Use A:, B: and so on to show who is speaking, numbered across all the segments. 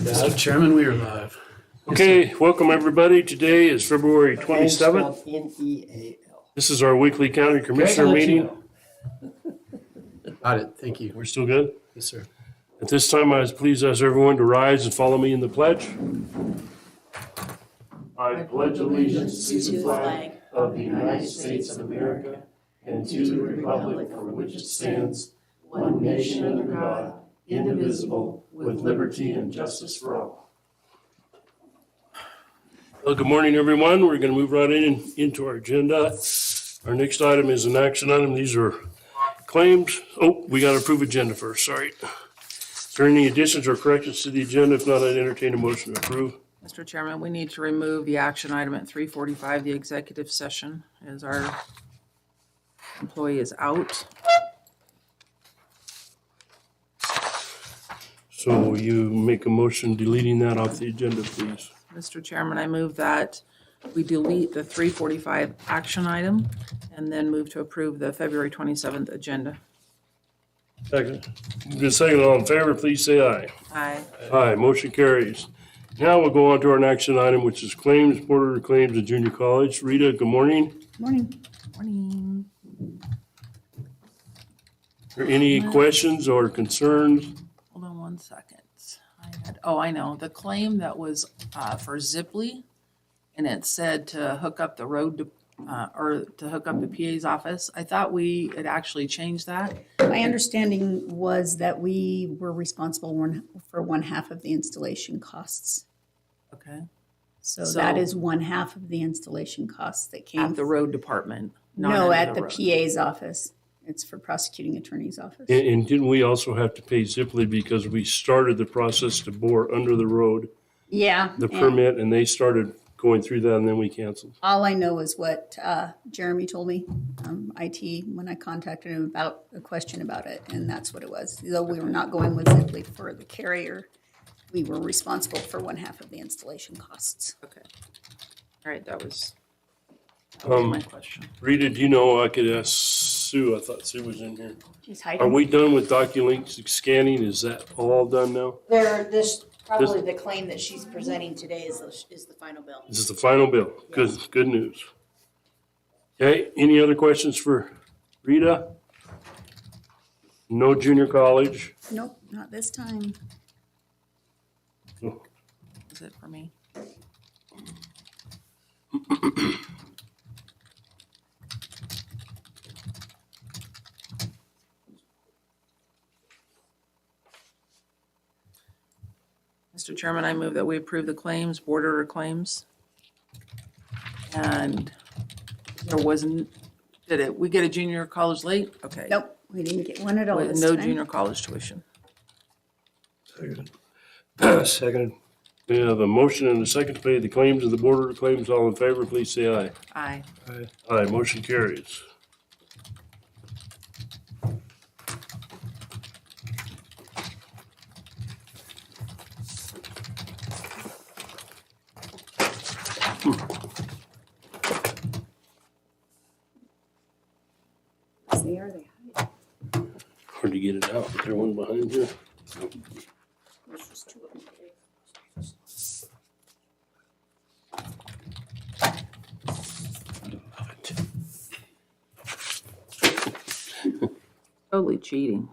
A: Mr. Chairman, we are live.
B: Okay, welcome everybody. Today is February 27th.
C: N-E-A-L.
B: This is our weekly county commissioner meeting.
A: Got it. Thank you.
B: We're still good?
A: Yes, sir.
B: At this time, I was pleased to ask everyone to rise and follow me in the pledge. I pledge allegiance to the flag of the United States of America and to the republic for which it stands, one nation under God, indivisible, with liberty and justice for all. Well, good morning, everyone. We're going to move right into our agenda. Our next item is an action item. These are claims. Oh, we got to approve agenda first. Sorry. Is there any additions or corrections to the agenda? If not, I'd entertain a motion to approve.
D: Mr. Chairman, we need to remove the action item at 3:45, the executive session, as our employee is out.
B: So you make a motion deleting that off the agenda, please.
D: Mr. Chairman, I move that we delete the 3:45 action item and then move to approve the February 27th agenda.
B: Second. The second, all in favor, please say aye.
D: Aye.
B: Aye, motion carries. Now we'll go on to our next item, which is claims, board of claims at junior college. Rita, good morning.
D: Morning. Morning.
B: Are there any questions or concerns?
D: Hold on one second. I know, the claim that was for Zipley, and it said to hook up the road to, or to hook up the PA's office. I thought we had actually changed that.
E: My understanding was that we were responsible for one half of the installation costs.
D: Okay.
E: So
D: So-
E: that is one half of the installation costs that came.
D: At the road department. not
E: No,
D: under
E: at the
D: road.
E: PA's office. It's for prosecuting attorney's office.
B: And didn't we also have to pay Zipley because we started the process to bore under the road,
E: Yeah.
B: the
E: and
B: permit, and they started going through that and then we canceled?
E: All I know is what Jeremy told me, IT, when I contacted him about a question about it, and that's what it was. Though we were not going with Zipley for the carrier, we were responsible for one half of the installation costs.
D: Okay. All right, that was my question.
B: Rita, do you know, I could ask Sue, I thought Sue was in here.
E: She's
B: Are
E: hiding.
B: we done with DocuLink scanning? Is that all done now?
F: Probably the claim that she's presenting today is the final bill.
B: This is the final bill. Good news. Okay, any other questions for Rita? No junior college?
E: Nope, not this time.
D: Is it for me? Mr. Chairman, I move that we approve the claims, board order claims. And there wasn't, we get a junior college late? Okay.
E: Nope, we didn't get one at all
D: With
E: this
D: no
E: time.
D: junior college tuition.
C: Seconded.
B: We have a motion and a second to pay the claims of the board order claims. All in favor, please say aye.
D: Aye.
B: Aye, motion carries.
E: They are, they hide.
B: Hard to get it out. Is there one behind you?
E: There's just two of them today.
D: Totally cheating.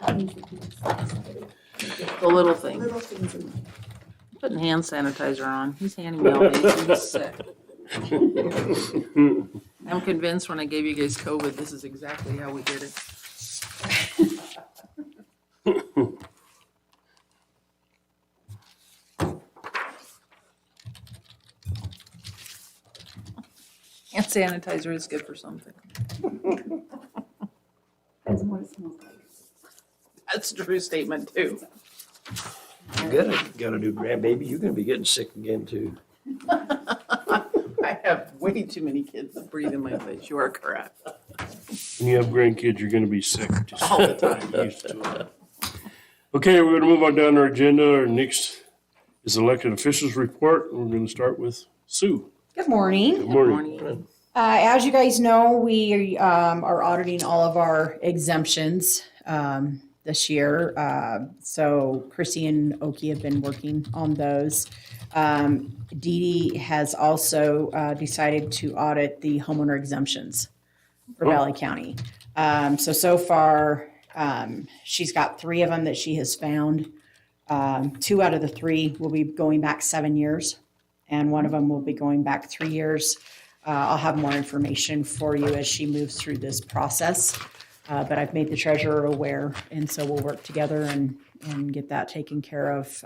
D: The little thing.
E: Little things in there.
D: Putting hand sanitizer on. He's handing me all these. He's sick. I'm convinced when I gave you guys COVID, this is exactly how we did it. Hand sanitizer is good for something.
E: That's what it smells like.
D: That's a true statement too.
C: You gotta do grandbaby, you're gonna be getting sick again too.
D: I have way too many kids that breathe in my face. You are correct.
B: When you have grandkids, you're gonna be sick. Just
D: All the time.
B: get used to it. Okay, we're gonna move on down to our agenda. Our next is elected officials report. We're gonna start with Sue.
F: Good morning.
B: Good
D: Good
B: morning.
D: morning.
F: As you guys know, we are auditing all of our exemptions. The
A: this year. So Chrissy and Oki have been working on those. Dee Dee has also decided to audit the homeowner exemptions for Valley County. So far, she's got 3 of them that she has found. 2 out of the 3 will be going back 7 years, and 1 of them will be going back 3 years. I'll have more information for you as she moves through this process. But I've made the treasurer aware, and so we'll work together and get that taken care of,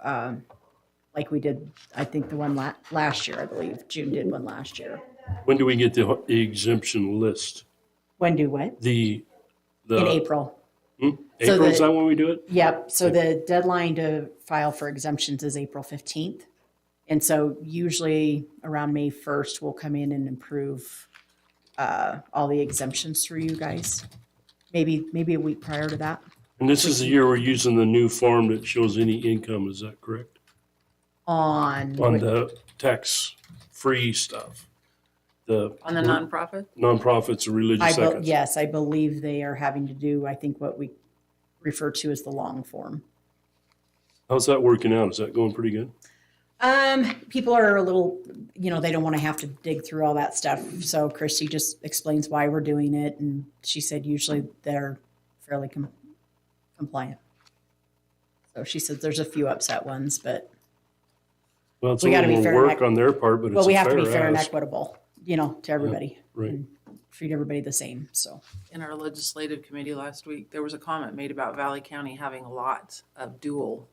A: like we did, I think the one last year, I believe. June did one last year.
B: When do we get the exemption list?
A: When do what?
B: The
A: In April. So
B: April, is
A: the-
B: that when we do it?
A: Yep, so the deadline to file for exemptions is April 15th. And so usually around May 1st, we'll come in and approve all the exemptions through you guys. Maybe a week prior to that.
B: And this is the year we're using the new form that shows any income, is that correct?
A: On
B: The tax-free stuff, the
D: On the nonprofit?
B: nonprofits or religious seconds.
A: yes, I believe they are having to do, I think what we refer to as the long form.
B: How's that working out? Is that going pretty good?
A: People are a little, they don't want to have to dig through all that stuff. So Christy just explains why we're doing it. And she said usually they're fairly compliant. So she said there's a few upset ones, but
B: Well, it's a
A: We gotta be
B: little
A: fair
B: more
A: and
B: work on their part, but it's a
A: we have to be fair and
B: ask.
A: equitable, to everybody.
B: Right.
A: And treat everybody the same. So
D: In our legislative committee last week, there was a comment made about Valley County having a lot of dual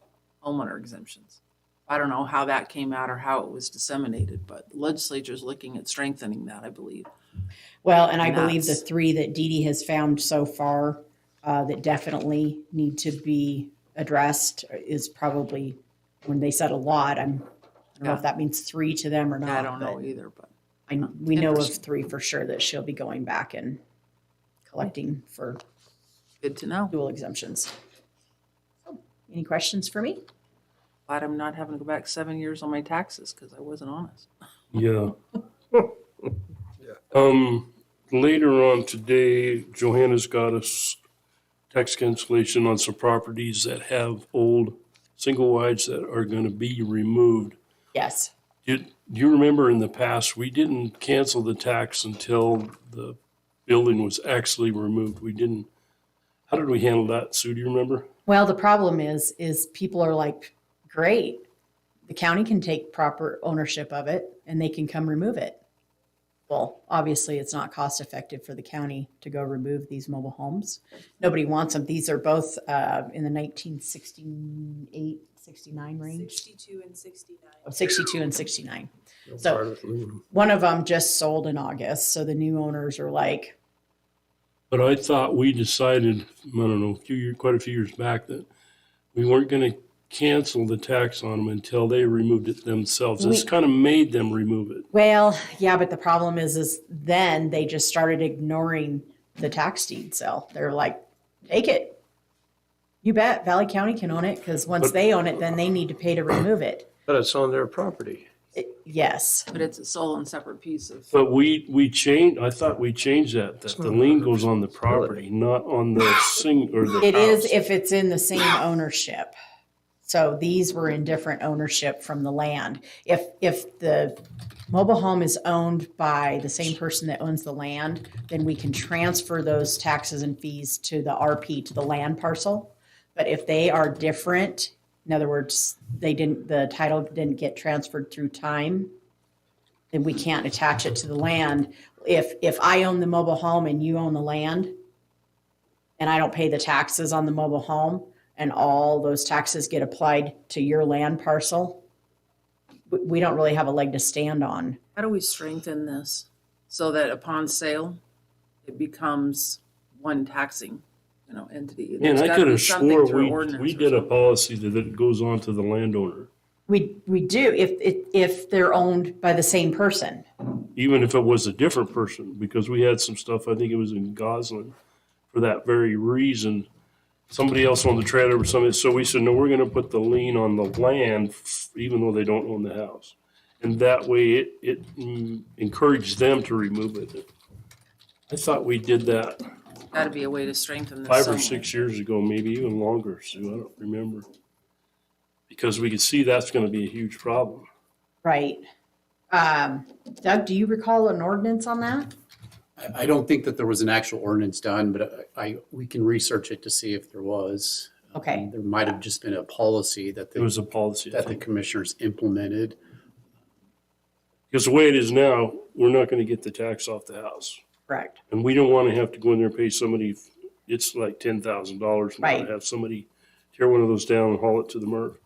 D: homeowner exemptions. I don't know how that came out or how it was disseminated, but the legislature is looking at strengthening that, I believe.
A: well, and I
D: And
A: believe the
D: that's-
A: 3 that Dee Dee has found so far that definitely need to be addressed is probably when they said a lot. I don't know
D: Yeah.
A: if that means 3 to them or not.
D: I don't
A: but
D: know either, but
A: we know of
D: Interesting.
A: 3 for sure that she'll be going back and collecting for
D: good to know.
A: dual exemptions. So, any questions for me?
D: Glad I'm not having to go back 7 years on my taxes because I wasn't honest.
B: Yeah. Later on today, Johanna's got us tax cancellation on some properties that have old single wides that are gonna be removed.
A: Yes.
B: Do you remember in the past, we didn't cancel the tax until the building was actually removed? We didn't, how did we handle that, Sue, do you remember?
A: Well, the problem is people are like, great, the county can take proper ownership of it and they can come remove it. Well, obviously, it's not cost effective for the county to go remove these mobile homes. Nobody wants them. These are both in the 1968, 69 range.
G: 62 and 69.
A: Oh, 62 and 69.
C: No
A: So-
C: part of aluminum.
A: One of them just sold in August, so the new owners are like,
B: But I thought we decided, I don't know, quite a few years back that we weren't gonna cancel the tax on them until they removed it themselves. This kind of made them remove it.
A: well, yeah, but the problem is then they just started ignoring the tax deed sale. They're like, take it. You bet Valley County can own it because once
B: But-
A: they own it, then they need to pay to remove it.
C: But it's on their property.
A: Yes.
D: But it's a sole and separate piece of,
B: But we changed, I thought we changed that the lien goes on the property, not on the or the
A: It is
B: house.
A: if it's in the same ownership. So these were in different ownership from the land. If the mobile home is owned by the same person that owns the land, then we can transfer those taxes and fees to the RP, to the land parcel. But if they are different, in other words, the title didn't get transferred through time, then we can't attach it to the land. If I own the mobile home and you own the land, and I don't pay the taxes on the mobile home, and all those taxes get applied to your land parcel, we don't really have a leg to stand on.
D: how do we strengthen this so that upon sale, it becomes one taxing, entity?
B: Man,
D: There's
B: I
D: gotta
B: could
D: be
B: have
D: something
B: swore
D: through
B: we
D: ordinance or
B: did a
D: something.
B: policy that it goes on to the landowner,
A: We do if they're owned by the same person.
B: even if it was a different person, because we had some stuff, I think it was in Goslin, for that very reason. Somebody else owned the trailer or something, so we said, no, we're gonna put the lien on the land, even though they don't own the house. And that way it encouraged them to remove it. I thought we did that
D: Gotta be a way to strengthen this.
B: 5 or
D: somewhere.
B: 6 years ago, maybe even longer, Sue, I don't remember. Because we could see that's gonna be a huge problem.
A: Right. Doug, do you recall an ordinance on that?
G: I don't think that there was an actual ordinance done, but we can research it to see if there was.
A: Okay.
G: There might have just been a policy that
B: It was a policy, I
G: that the
B: think.
G: commissioners implemented.
B: Because the way it is now, we're not gonna get the tax off the house.
A: Correct.
B: And we don't wanna have to go in there and pay somebody, it's like $10,000 now to
A: Right.
B: have somebody tear one of those down and haul it to the MRF.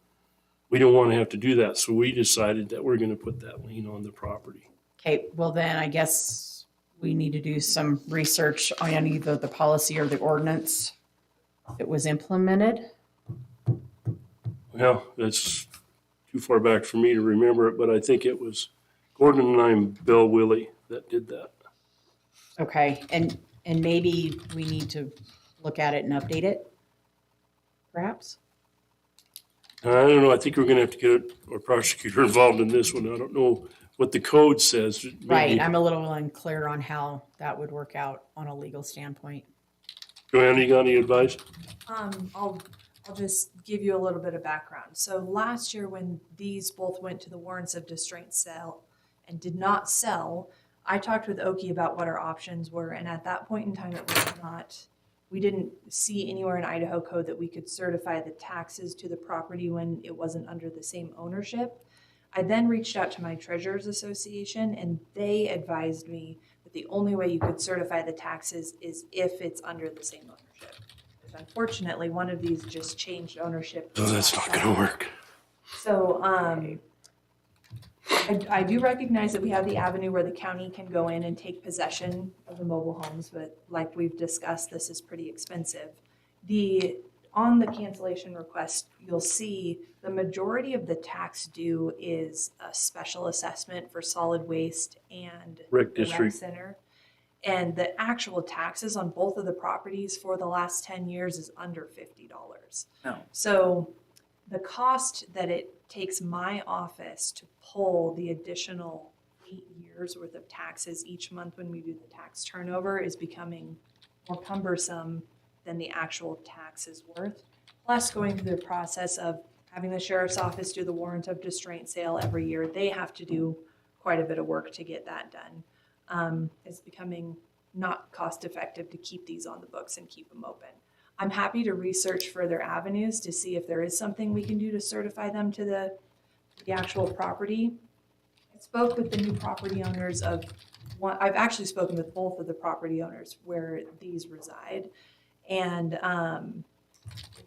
B: We don't wanna have to do that, so we decided that we're gonna put that lien on the property.
A: Okay, well then I guess we need to do some research on either the policy or the ordinance that was implemented.
B: Well, that's too far back for me to remember it, but I think it was Gordon and I and Bill Willie that did that.
A: Okay, and maybe we need to look at it and update it, perhaps?
B: I don't know, I think we're gonna have to get our prosecutor involved in this one. I don't know what the code says.
A: Right,
B: Maybe-
A: I'm a little unclear on how that would work out on a legal standpoint.
B: Joanna, you got any advice?
H: I'll just give you a little bit of background. So last year, when these both went to the warrants of distraint sale and did not sell, I talked with Oki about what our options were, and at that point in time, it was not, we didn't see anywhere in Idaho code that we could certify the taxes to the property when it wasn't under the same ownership. I then reached out to my treasurers association, and they advised me that the only way you could certify the taxes is if it's under the same ownership. Unfortunately, one of these just changed ownership.
B: No, that's not gonna work.
H: So, I do recognize that we have the avenue where the county can go in and take possession of the mobile homes, but like we've discussed, this is pretty expensive. On the cancellation request, you'll see the majority of the tax due is a special assessment for solid waste and
B: Rec
H: the rec
B: district.
H: center. And the actual taxes on both of the properties for the last 10 years is under $50.
D: No.
H: So the cost that it takes my office to pull the additional 8 years worth of taxes each month when we do the tax turnover is becoming more cumbersome than the actual tax is worth. Plus going through the process of having the sheriff's office do the warrant of distraint sale every year. They have to do quite a bit of work to get that done. It's becoming not cost effective to keep these on the books and keep them open. I'm happy to research further avenues to see if there is something we can do to certify them to the actual property. I spoke with the new property owners of one, I've actually spoken with both of the property owners where these reside. And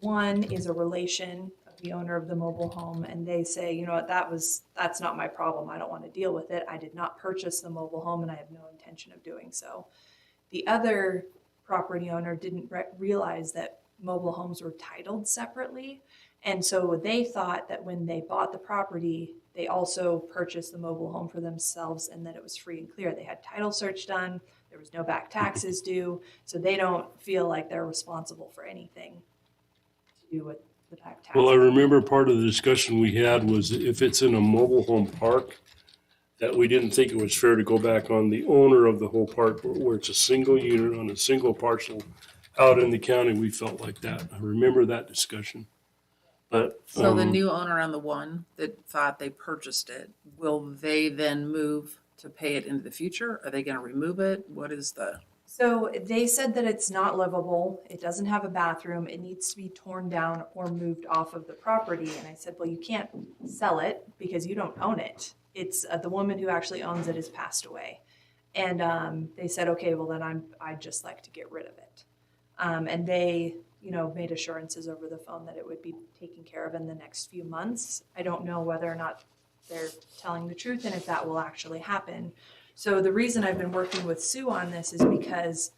H: one is a relation of the owner of the mobile home, and they say, you know what, that's not my problem. I don't want to deal with it. I did not purchase the mobile home and I have no intention of doing so. The other property owner didn't realize that mobile homes were titled separately. And so they thought that when they bought the property, they also purchased the mobile home for themselves and that it was free and clear. They had title search done. There was no back taxes due. So they don't feel like they're responsible for anything to do with the back taxes.
B: Well, I remember part of the discussion we had was if it's in a mobile home park, that we didn't think it was fair to go back on the owner of the whole park where it's a single unit on a single parcel out in the county. We felt like that. I remember that discussion. But,
D: So the new owner on the one that thought they purchased it, will they then move to pay it into the future? Are they gonna remove it? What is the?
H: So they said that it's not livable. It doesn't have a bathroom. It needs to be torn down or moved off of the property. And I said, well, you can't sell it because you don't own it. It's the woman who actually owns it has passed away. And they said, okay, well then I'd just like to get rid of it. And they, made assurances over the phone that it would be taken care of in the next few months. I don't know whether or not they're telling the truth and if that will actually happen. So the reason I've been working with Sue on this is because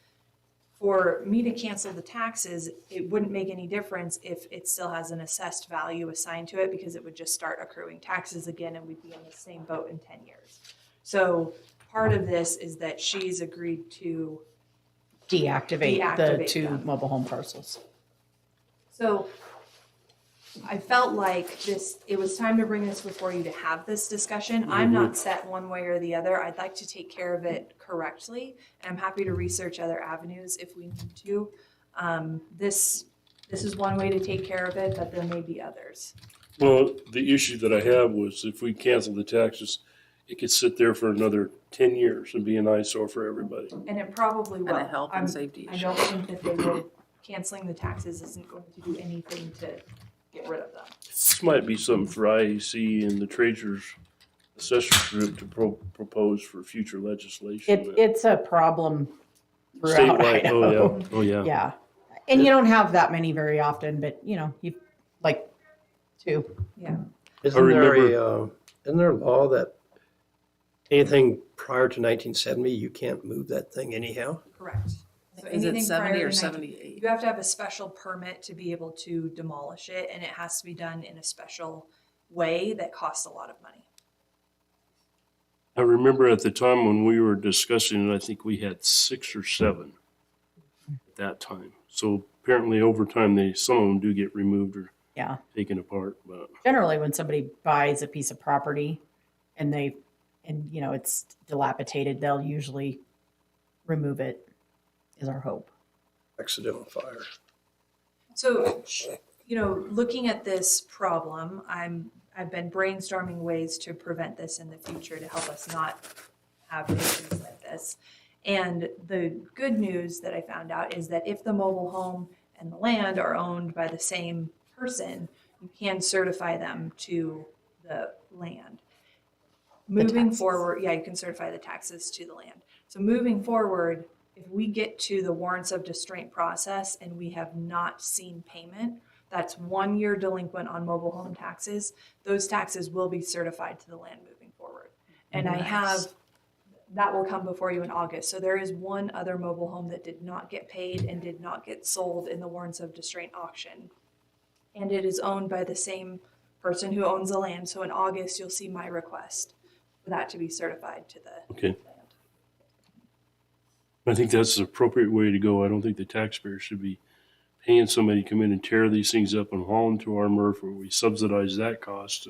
H: for me to cancel the taxes, it wouldn't make any difference if it still has an assessed value assigned to it because it would just start accruing taxes again and we'd be in the same boat in 10 years. So part of this is that she's agreed to,
A: Deactivate the
H: Deactivate
A: two
H: them.
A: mobile home parcels.
H: so I felt like it was time to bring this before you to have this discussion. I'm not set one way or the other. I'd like to take care of it correctly. And I'm happy to research other avenues if we need to. This is one way to take care of it, but there may be others.
B: Well, the issue that I have was if we cancel the taxes, it could sit there for another 10 years and be an eyesore for everybody.
H: And it probably will.
D: And a health and safety
H: I
D: issue.
H: don't think that they will, canceling the taxes isn't going to do anything to get rid of them.
B: This might be something for IAC and the Treasurers Assessors Group to propose for future legislation.
A: It's a problem throughout
B: Statewide,
A: Idaho.
B: oh yeah.
A: Yeah. And you don't have that many very often, but you know, you like two.
H: Yeah.
C: Isn't there
B: remember-
C: isn't there a law that anything prior to 1970, you can't move that thing anyhow?
H: Correct. So
D: Is it
H: anything prior
D: 70
H: to
D: or
H: 19
D: 78?
H: You have to have a special permit to be able to demolish it, and it has to be done in a special way that costs a lot of money.
B: I remember at the time when we were discussing it, I think we had 6 or 7 at that time. So apparently over time, some of them do get removed or
A: Yeah.
B: taken apart, but
A: Generally, when somebody buys a piece of property and you know, it's dilapidated, they'll usually remove it, is our hope.
C: Accidental fire.
H: So, you know, looking at this problem, I've been brainstorming ways to prevent this in the future to help us not have issues like this. And the good news that I found out is that if the mobile home and the land are owned by the same person, you can certify them to the land. Moving
A: taxes.
H: forward, yeah, you can certify the taxes to the land. So moving forward, if we get to the warrants of distraint process and we have not seen payment, that's 1 year delinquent on mobile home taxes. Those taxes will be certified to the land moving forward. And that will come before you in August. So there is one other mobile home that did not get paid and did not get sold in the warrants of distraint auction. And it is owned by the same person who owns the land. So in August, you'll see my request for that to be certified to the
B: okay.
H: land.
B: I think that's the appropriate way to go. I don't think the taxpayer should be paying somebody to come in and tear these things up and haul them to our MRF where we subsidize that cost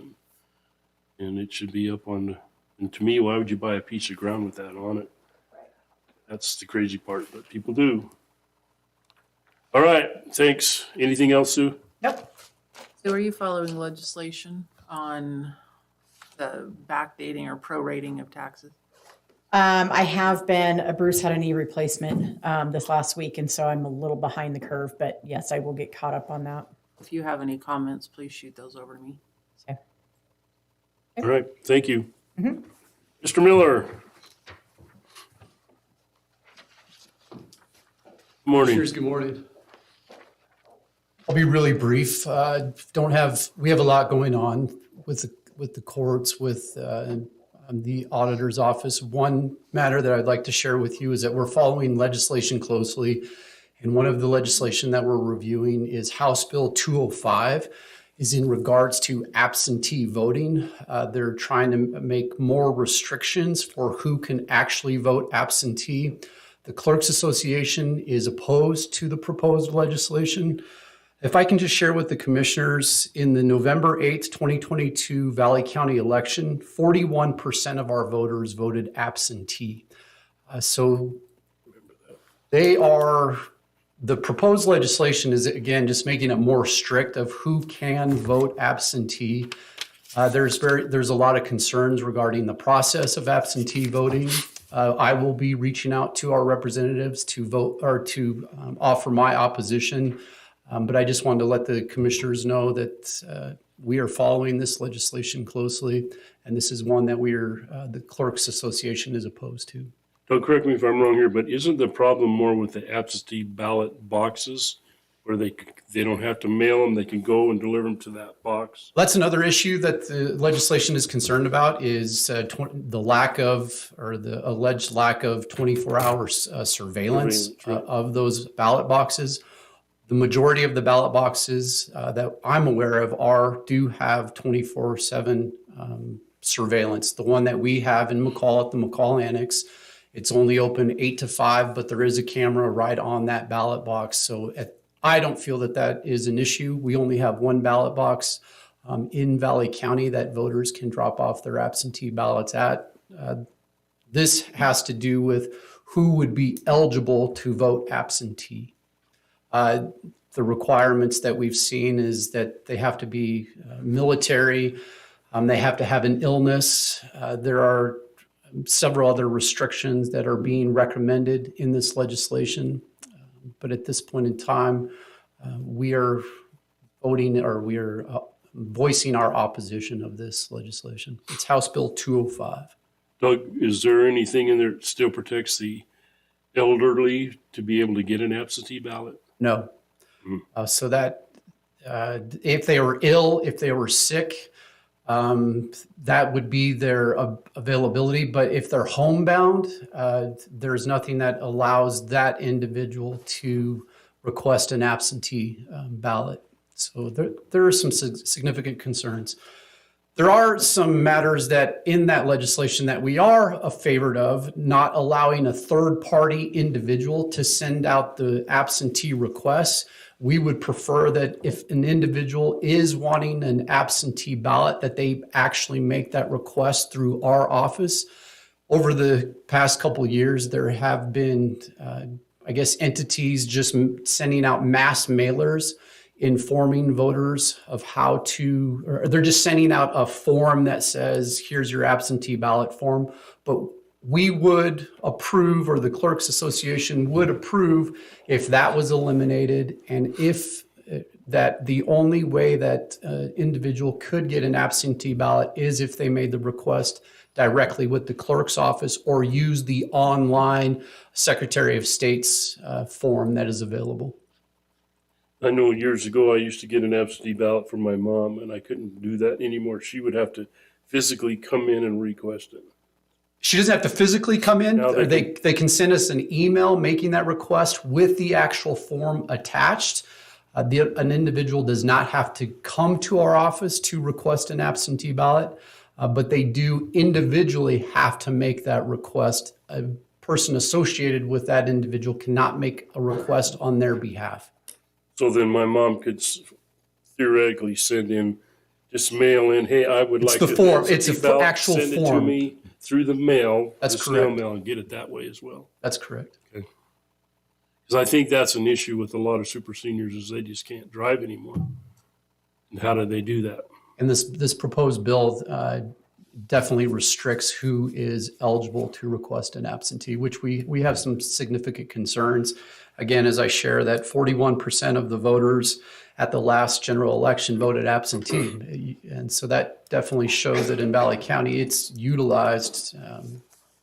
B: and it should be up on and to me, why would you buy a piece of ground with that on it? That's the crazy part, but people do. All right, thanks. Anything else, Sue?
A: Nope.
D: So are you following legislation on the backdating or prorating of taxes?
A: I have been, Bruce had a knee replacement this last week, and so I'm a little behind the curve, but yes, I will get caught up on that.
D: If you have any comments, please shoot those over to me.
A: Okay.
B: All right, thank you. Mr. Miller. Morning.
G: Cheers, good morning. I'll be really brief. We have a lot going on with the courts, with the auditor's office. One matter that I'd like to share with you is that we're following legislation closely. And one of the legislation that we're reviewing is House Bill 205, is in regards to absentee voting. They're trying to make more restrictions for who can actually vote absentee. The Clerks Association is opposed to the proposed legislation. If I can just share with the commissioners, in the November 8th, 2022 Valley County election, 41% of our voters voted absentee. So the proposed legislation is, again, just making it more strict of who can vote absentee. There's a lot of concerns regarding the process of absentee voting. I will be reaching out to our representatives to vote or to offer my opposition. But I just wanted to let the commissioners know that we are following this legislation closely, and this is one that the Clerks Association is opposed to.
B: Don't correct me if I'm wrong here, but isn't the problem more with the absentee ballot boxes where they don't have to mail them, they can go and deliver them to that box?
G: That's another issue that the legislation is concerned about is the lack of, or the alleged lack of 24-hour surveillance
B: Right.
G: of those ballot boxes. The majority of the ballot boxes that I'm aware of do have 24/7 surveillance. The one that we have in McCall at the McCall Annex, it's only open 8 to 5, but there is a camera right on that ballot box. So I don't feel that that is an issue. We only have one ballot box in Valley County that voters can drop off their absentee ballots at. This has to do with who would be eligible to vote absentee. The requirements that we've seen is that they have to be military, they have to have an illness. There are several other restrictions that are being recommended in this legislation. But at this point in time, we are voting, or we are voicing our opposition of this legislation. It's House Bill 205.
B: Doug, is there anything in there that still protects the elderly to be able to get an absentee ballot?
G: No. So that if they were ill, if they were sick, that would be their availability. But if they're homebound, there's nothing that allows that individual to request an absentee ballot. So there are some significant concerns. There are some matters that in that legislation that we are favored of, not allowing a third-party individual to send out the absentee requests. We would prefer that if an individual is wanting an absentee ballot, that they actually make that request through our office. Over the past couple of years, there have been, entities just sending out mass mailers informing voters of how to, or they're just sending out a form that says, here's your absentee ballot form. But we would approve, or the Clerks Association would approve, if that was eliminated, and if that the only way that individual could get an absentee ballot is if they made the request directly with the clerk's office or use the online Secretary of State's form that is available.
B: I know years ago, I used to get an absentee ballot from my mom, and I couldn't do that anymore. She would have to physically come in and request it.
G: She doesn't have to physically come in.
B: No,
G: They can send us an email making that request with the actual form attached. An individual does not have to come to our office to request an absentee ballot, but they do individually have to make that request. A person associated with that individual cannot make a request on their behalf.
B: So then my mom could theoretically send in, just mail in, hey, I would
G: It's
B: like
G: the
B: an
G: form. It's
B: absentee
G: a
B: ballot.
G: actual
B: Send it to
G: form.
B: me through the mail.
G: That's
B: the snail
G: correct.
B: mail, and get it that way as well.
G: That's correct.
B: Because I think that's an issue with a lot of super seniors, is they just can't drive anymore. And how do they do that?
G: And this proposed bill definitely restricts who is eligible to request an absentee, which we have some significant concerns. Again, as I share, that 41% of the voters at the last general election voted absentee. And so that definitely shows that in Valley County, it's utilized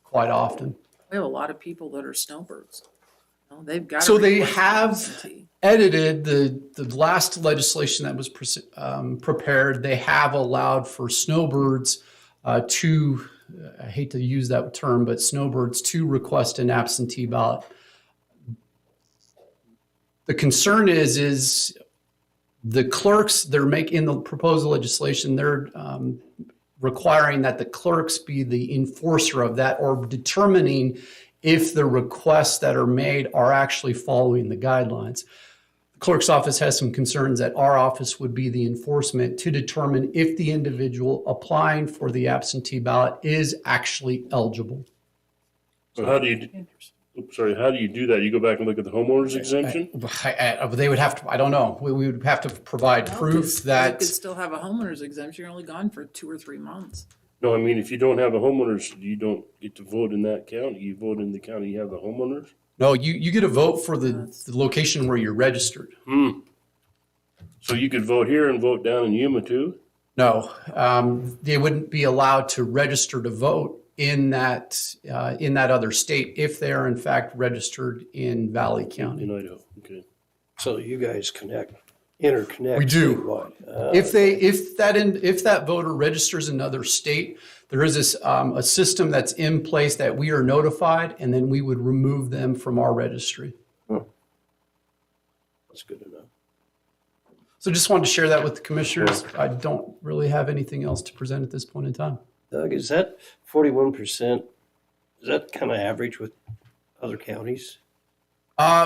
G: quite often.
D: We have a lot of people that are snowbirds. You know, they've got.
G: So
D: to
G: they
D: request
G: have
D: absentee.
G: edited the last legislation that was prepared. They have allowed for snowbirds to, I hate to use that term, but snowbirds to request an absentee ballot. The concern is the clerks, they're making the proposed legislation, they're requiring that the clerks be the enforcer of that, or determining if the requests that are made are actually following the guidelines. The clerk's office has some concerns that our office would be the enforcement to determine if the individual applying for the absentee ballot is actually eligible.
B: So how do you, how do you do that? You go back and look at the homeowner's exemption?
G: They would have to, I don't know, we would have to provide
D: Well,
G: proof
D: 'cause
G: that.
D: You could still have a homeowner's exemption. You're only gone for 2 or 3 months.
B: No, I mean, if you don't have a homeowner's, you don't get to vote in that county. You vote in the county you have the homeowners.
G: No, you get a vote for the location where you're registered.
B: So you could vote here and vote down in Yuma too?
G: No, they wouldn't be allowed to register to vote in that other state if they are in fact registered in Valley County.
B: In Idaho, okay.
C: So you guys interconnect.
G: We do.
C: statewide.
G: If that voter registers in another state, there is a system that's in place that we are notified, and then we would remove them from our registry.
C: That's good enough.
G: So just wanted to share that with the commissioners. I don't really have anything else to present at this point in time.
C: Doug, is that 41%, is that kind of average with other counties?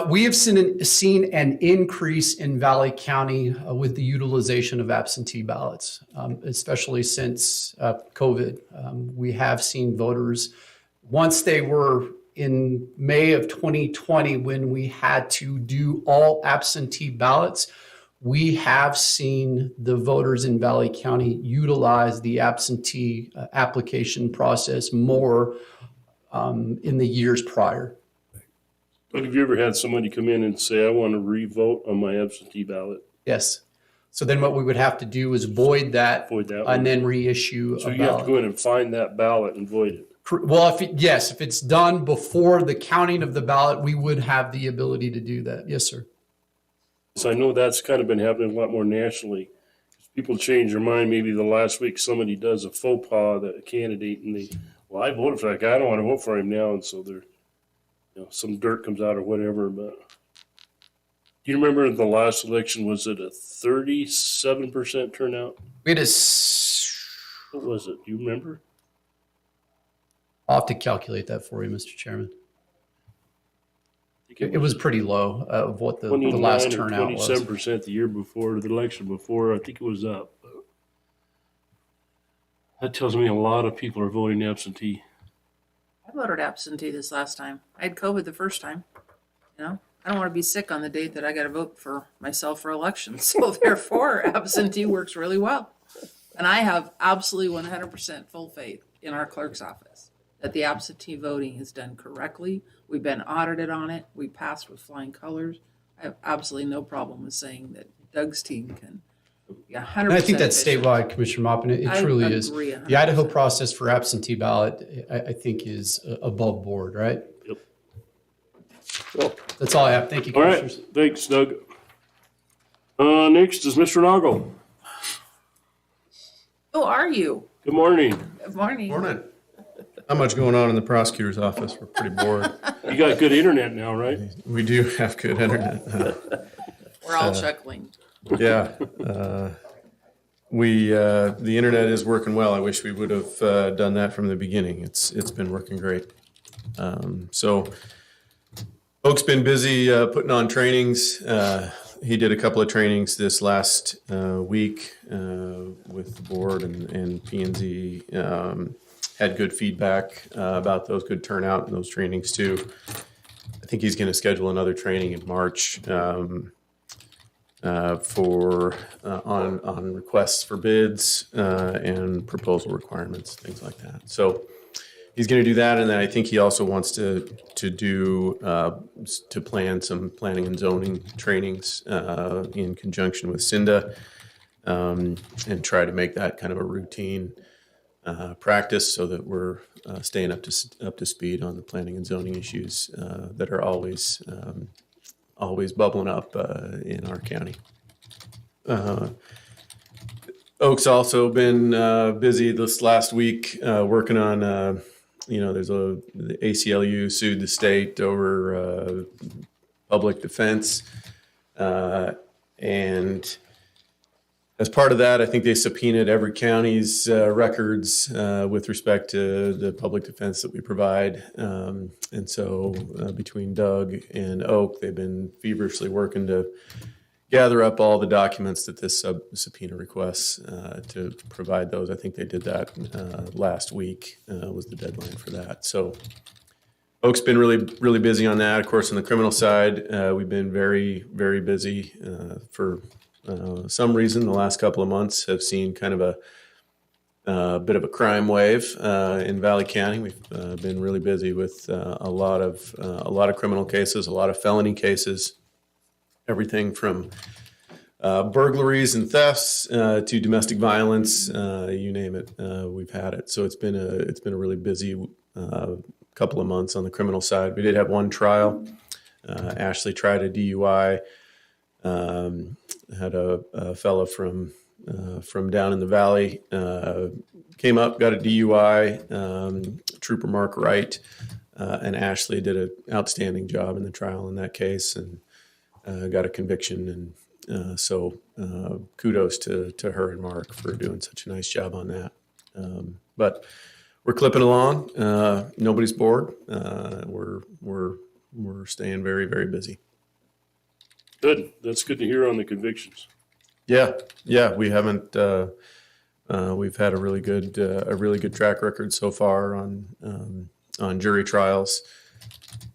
G: We have seen an increase in Valley County with the utilization of absentee ballots, especially since COVID. We have seen voters, once they were in May of 2020, when we had to do all absentee ballots, we have seen the voters in Valley County utilize the absentee application process more in the years prior.
B: But have you ever had somebody come in and say, I want to re-vote on my absentee ballot?
G: Yes. So then what we would have to do is void that
B: Void that one.
G: and then reissue
B: So
G: a
B: you have to go
G: ballot.
B: in and find that ballot and void it.
G: Well, if it's done before the counting of the ballot, we would have the ability to do that. Yes, sir.
B: So I know that's kind of been happening a lot more nationally. People change their mind. Maybe the last week somebody does a faux pas, that a candidate, and well, I voted for that guy. I don't want to vote for him now. And so there, some dirt comes out or whatever. But do you remember the last election? Was it a 37% turnout?
G: We had
B: What was it? Do you remember?
G: I'll have to calculate that for you, Mr. Chairman.
B: I think
G: It was pretty low of what the
B: 29
G: last
B: or
G: turnout was.
B: 27% the year before, the election before. I think it was up. That tells me a lot of people are voting absentee.
D: I voted absentee this last time. I had COVID the first time. You know, I don't want to be sick on the date that I got to vote for myself for election. So therefore, absentee works really well. And I have absolutely 100% full faith in our clerk's office that the absentee voting is done correctly. We've been audited on it. We passed with flying colors. I have absolutely no problem with saying that Doug's team can be 100%
G: And I think that's
D: efficient.
G: statewide, Commissioner Mopin. It
D: I
G: truly is.
D: agree
G: The Idaho
D: 100%.
G: process for absentee ballot, I think, is above board, right?
B: Yep.
C: Well,
G: That's all I have. Thank you,
B: All right,
G: Commissioners.
B: thanks, Doug. Next is Mr. Noggle.
D: Who are you?
B: Good morning.
D: Good morning.
I: Morning. Not much going on in the prosecutor's office. We're pretty bored.
B: You got good internet now, right?
I: We do have good internet.
D: We're all chuckling.
I: Yeah. The internet is working well. I wish we would have done that from the beginning. It's been working great. So Oak's been busy putting on trainings. He did a couple of trainings this last week with the board and P&Z. Had good feedback about those, good turnout in those trainings too. I think he's going to schedule another training in March on requests for bids and proposal requirements, things like that. So he's going to do that, and then I think he also wants to plan some planning and zoning trainings in conjunction with Cinda, and try to make that kind of a routine practice so that we're staying up to speed on the planning and zoning issues that are always bubbling up in our county. Oak's also been busy this last week working on, there's the ACLU sued the state over public defense. And as part of that, I think they subpoenaed every county's records with respect to the public defense that we provide. And so between Doug and Oak, they've been feverishly working to gather up all the documents that this subpoena requests to provide those. I think they did that last week was the deadline for that. So Oak's been really, really busy on that. Of course, on the criminal side, we've been very, very busy for some reason. The last couple of months have seen kind of a bit of a crime wave in Valley County. We've been really busy with a lot of criminal cases, a lot of felony cases, everything from burglaries and thefts to domestic violence. You name it, we've had it. So it's been a really busy couple of months on the criminal side. We did have one trial. Ashley tried a DUI. Had a fella from down in the valley came up, got a DUI. Trooper Mark Wright and Ashley did an outstanding job in the trial in that case and got a conviction. And so kudos to her and Mark for doing such a nice job on that. But we're clipping along. Nobody's bored. We're we're staying very, very busy.
B: Good. That's good to hear on the convictions.
I: Yeah, yeah, we haven't. We've had a really good track record so far on jury trials.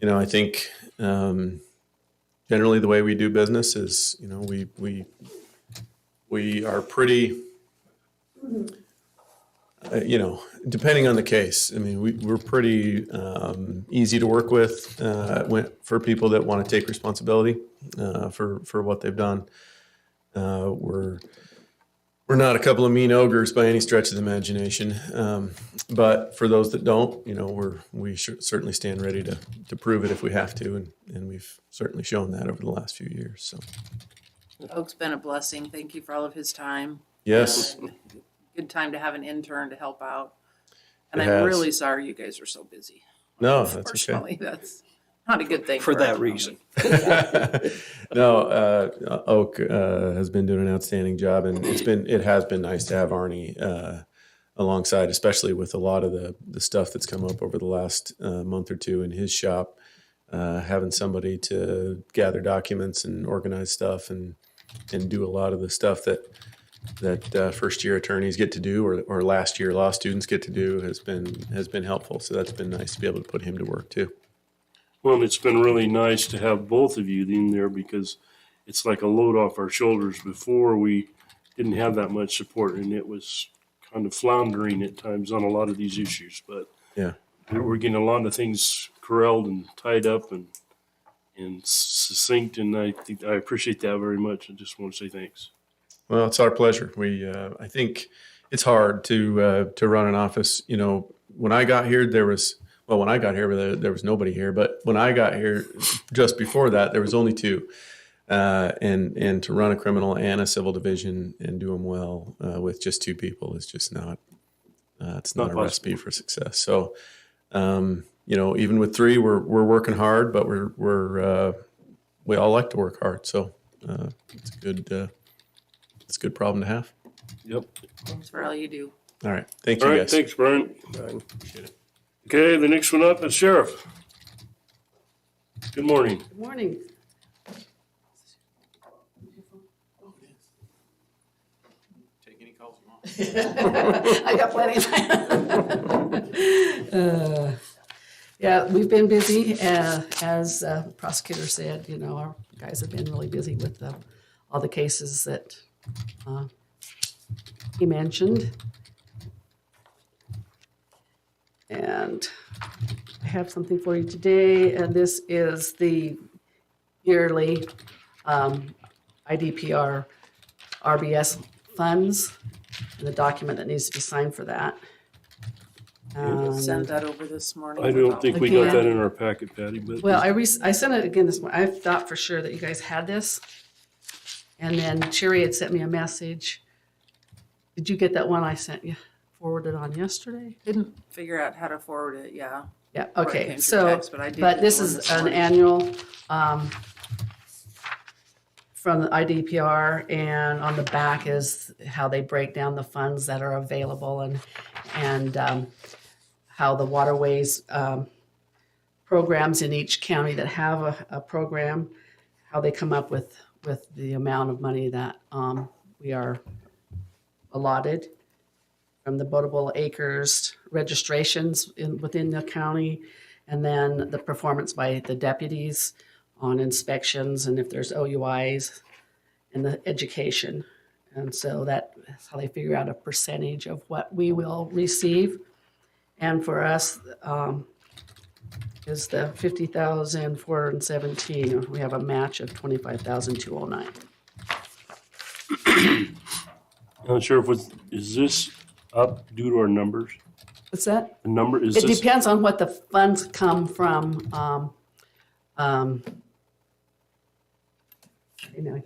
I: You know, I think generally the way we do business is, you know, we are pretty. You know, depending on the case, I mean, we're pretty easy to work with for people that want to take responsibility for what they've done. We're not a couple of mean ogres by any stretch of the imagination, but for those that don't, you know, we should certainly stand ready to prove it if we have to, and we've certainly shown that over the last few years. So,
D: Oak's been a blessing. Thank you for all of his time.
I: yes,
D: Good time to have an intern to help out. And
I: It
D: I'm
I: has.
D: really sorry you guys are so busy.
I: no, that's okay.
D: Personally, that's not a good thing.
C: For that
D: everyone.
C: reason.
I: No, Oak has been doing an outstanding job, and it has been nice to have Arnie alongside, especially with a lot of the stuff that's come up over the last month or two in his shop. Having somebody to gather documents and organize stuff and do a lot of the stuff that first year attorneys get to do or last year law students get to do has been helpful. So that's been nice to be able to put him to work too.
B: Well, it's been really nice to have both of you in there because it's like a load off our shoulders. Before, we didn't have that much support, and it was kind of floundering at times on a lot of these issues. But
I: Yeah.
B: we're getting a lot of things corralled and tied up and succinct, and I appreciate that very much. I just want to say thanks.
I: Well, it's our pleasure. I think it's hard to run an office. You know, when I got here, there was nobody here. But when I got here, just before that, there was only two. And to run a criminal and a civil division and do them well with just two people is just not. It's not a recipe for success. So, you know, even with three, we're working hard, but we all like to work hard. So it's a good. It's a good problem to have.
B: Yep.
D: Thanks for all you do.
I: All right. Thank
B: All
I: you,
B: right.
I: guys.
B: Thanks, Brian.
I: Appreciate it.
B: Okay, the next one up is Sheriff. Good morning.
J: Good morning.
I: Take any calls you want.
J: I got plenty. Yeah, we've been busy. As the prosecutor said, you know, our guys have been really busy with all the cases that he mentioned. And I have something for you today, and this is the yearly IDPR RBS funds, and the document that needs to be signed for that.
D: Sent that over this morning.
B: I don't think we got
J: Again.
B: that in our packet, Patty, but
J: Well, I sent it again this morning. I thought for sure that you guys had this. And then Sherry had sent me a message. Did you get that one I sent you, forwarded on yesterday?
D: Didn't figure out how to forward it, yeah.
J: Yeah,
D: Or it
J: okay,
D: came through
J: so,
D: text, but I did
J: but
D: get
J: this
D: the one
J: is
D: this
J: an
D: morning.
J: annual, from the IDPR, and on the back is how they break down the funds that are available and how the waterways, programs in each county that have a program, how they come up with the amount of money that, we are allotted from the boatable acres registrations within the county, and then the performance by the deputies on inspections and if there's OUIs and the education. And so that's how they figure out a percentage of what we will receive. And for us, is the 50,417. We have a match of 25,209.
B: Sheriff, is this up due to our numbers?
J: What's that?
B: The number, is
J: It
B: this,
J: depends on what the funds come from. You know,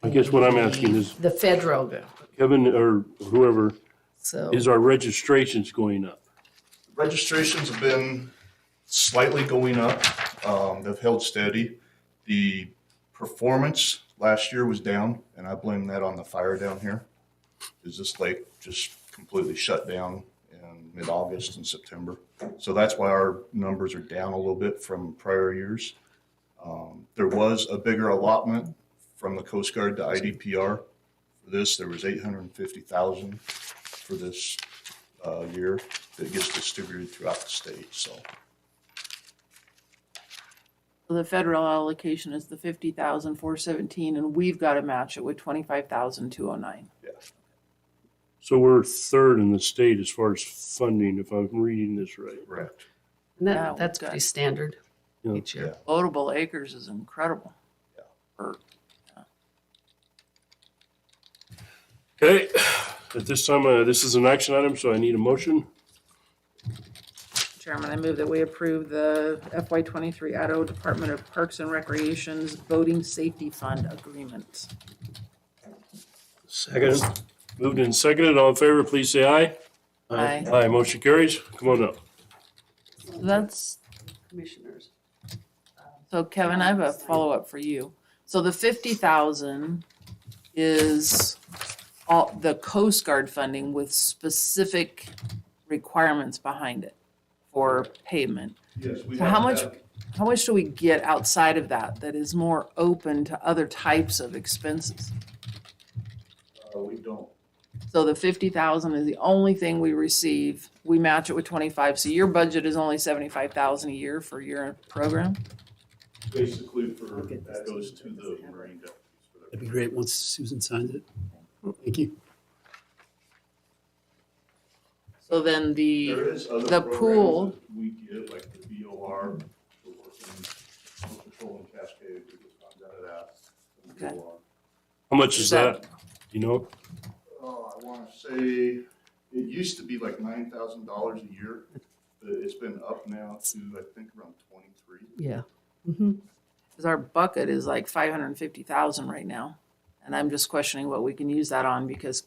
B: I guess what I'm asking is,
J: the federal.
B: Kevin or whoever,
J: So
B: is our registrations going up?
K: Registrations have been slightly going up. They've held steady. The performance last year was down, and I blame that on the fire down here. Is this lake just completely shut down, and in mid-August and September. So that's why our numbers are down a little bit from prior years. There was a bigger allotment from the Coast Guard to IDPR. For this, there was 850,000 for this year that gets distributed throughout the state, so.
D: The federal allocation is the 50,417, and we've got to match it with 25,209.
B: So we're third in the state as far as funding, if I'm reading this right.
K: Correct.
J: And
D: Yeah,
J: that's
D: good.
J: pretty standard
B: Yeah.
J: each year.
D: Loadable acres is incredible.
K: Yeah.
D: Or-
B: Okay, at this time, this is an action item, so I need a motion.
D: Chairman, I move that we approve the FY '23 Idaho Department of Parks and Recreation's Boating Safety Fund Agreement.
C: Second.
B: Moved and seconded. All in favor, please say aye.
D: Aye.
B: Aye, motion carries. Come on up.
D: That's,
J: Commissioners.
D: so Kevin, I have a follow-up for you. So the 50,000 is all the Coast Guard funding with specific requirements behind it for payment.
K: Yes, we
D: So how much do we get outside of that that is more open to other types of expenses?
K: We don't.
D: So the 50,000 is the only thing we receive. We match it with 25. So your budget is only 75,000 a year for your program?
K: Basically, that goes to the Marine deputies.
G: That'd be great once Susan signs it. Thank you.
D: So then
K: There is other
D: the
K: programs
D: pool-
K: that we get, like the VOR, we're working on Patrol and Cascade, we just found out of that.
D: Okay.
B: How much is
D: Is that-
B: that? You know?
K: Oh, I wanna say, it used to be like $9,000 a year, but it's been up now to, I think, around 23.
J: Yeah. Mm-hmm.
D: Because our bucket is like 550,000 right now. And I'm just questioning what we can use that on because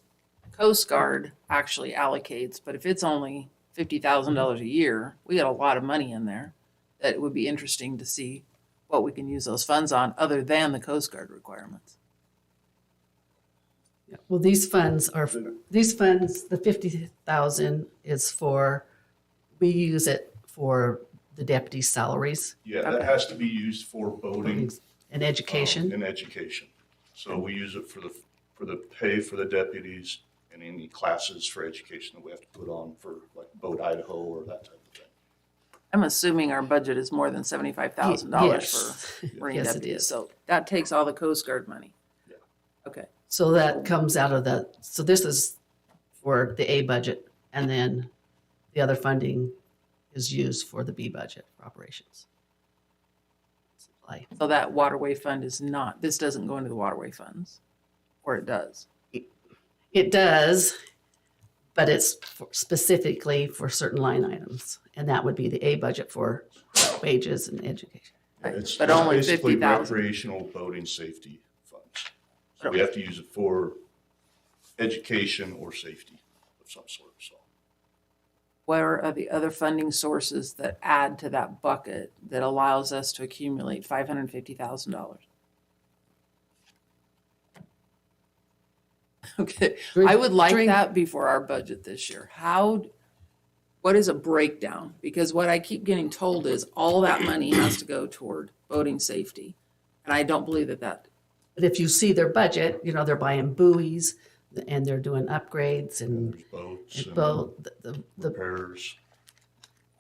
D: Coast Guard actually allocates, but if it's only $50,000 a year, we got a lot of money in there. That it would be interesting to see what we can use those funds on other than the Coast Guard requirements.
J: Well, these funds, the 50,000 is for, we use it for the deputy salaries
K: Yeah, that has to be used for boating.
J: and education.
K: And education. So we use it for the pay for the deputies and any classes for education that we have to put on for like Boat Idaho or that type of thing.
D: I'm assuming our budget is more than $75,000
J: Yes.
D: for Marine
J: Yes, it
D: deputies.
J: is.
D: So that takes all the Coast Guard money.
K: Yeah.
D: Okay.
J: So that comes out of so this is for the A budget, and then the other funding is used for the B budget for operations. Supply.
D: So that waterway fund is not, this doesn't go into the waterway funds, or it does?
J: It does, but it's specifically for certain line items, and that would be the A budget for wages and education.
K: It's
D: But only
K: basically
D: 50,000.
K: recreational boating safety funds. So we have to use it for education or safety of some sort, so.
D: Where are the other funding sources that add to that bucket that allows us to accumulate $550,000? Okay, I would like
J: During-
D: that before our budget this year. What is a breakdown? Because what I keep getting told is all that money has to go toward boating safety. And I don't believe that.
J: But if you see their budget, they're buying buoys and they're doing upgrades and
K: There's boats and
J: boat, the
K: repairs.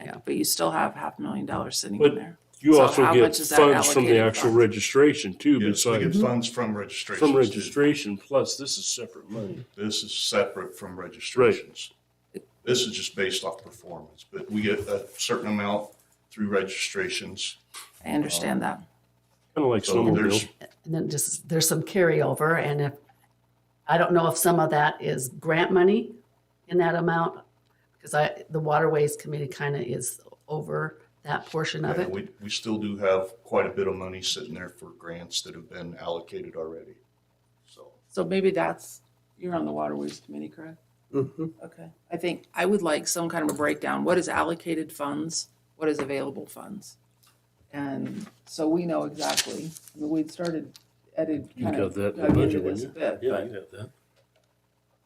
D: Yeah, but you still have $500,000 sitting
B: But
D: in there.
B: You
D: So
B: also
D: how
B: get
D: much is that
B: funds from the
D: allocated
B: actual
D: funds?
B: registration too,
K: Yes, we get
B: besides
K: funds from registrations.
B: from
K: too.
B: registration, plus this is separate money.
K: This is separate from registrations. This is just based off performance, but we get a certain amount through registrations.
D: I understand that.
B: Kind of like
K: So there's,
B: snowmobile.
J: and then just, there's some carryover, and I don't know if some of that is grant money in that amount, because the Waterways Committee kind of is over that portion of
K: yeah,
J: it.
K: we still do have quite a bit of money sitting there for grants that have been allocated already.
D: So maybe you're on the Waterways Committee, correct?
C: Mm-hmm.
D: Okay. I think I would like some kind of a breakdown. What is allocated funds? What is available funds? And so we know exactly. I mean, we'd started, Ed had
B: You
D: kind
B: got
D: of
B: that in the
D: dug into
B: budget,
D: this a
B: wouldn't you?
D: bit,
B: Yeah,
D: but
B: you got that.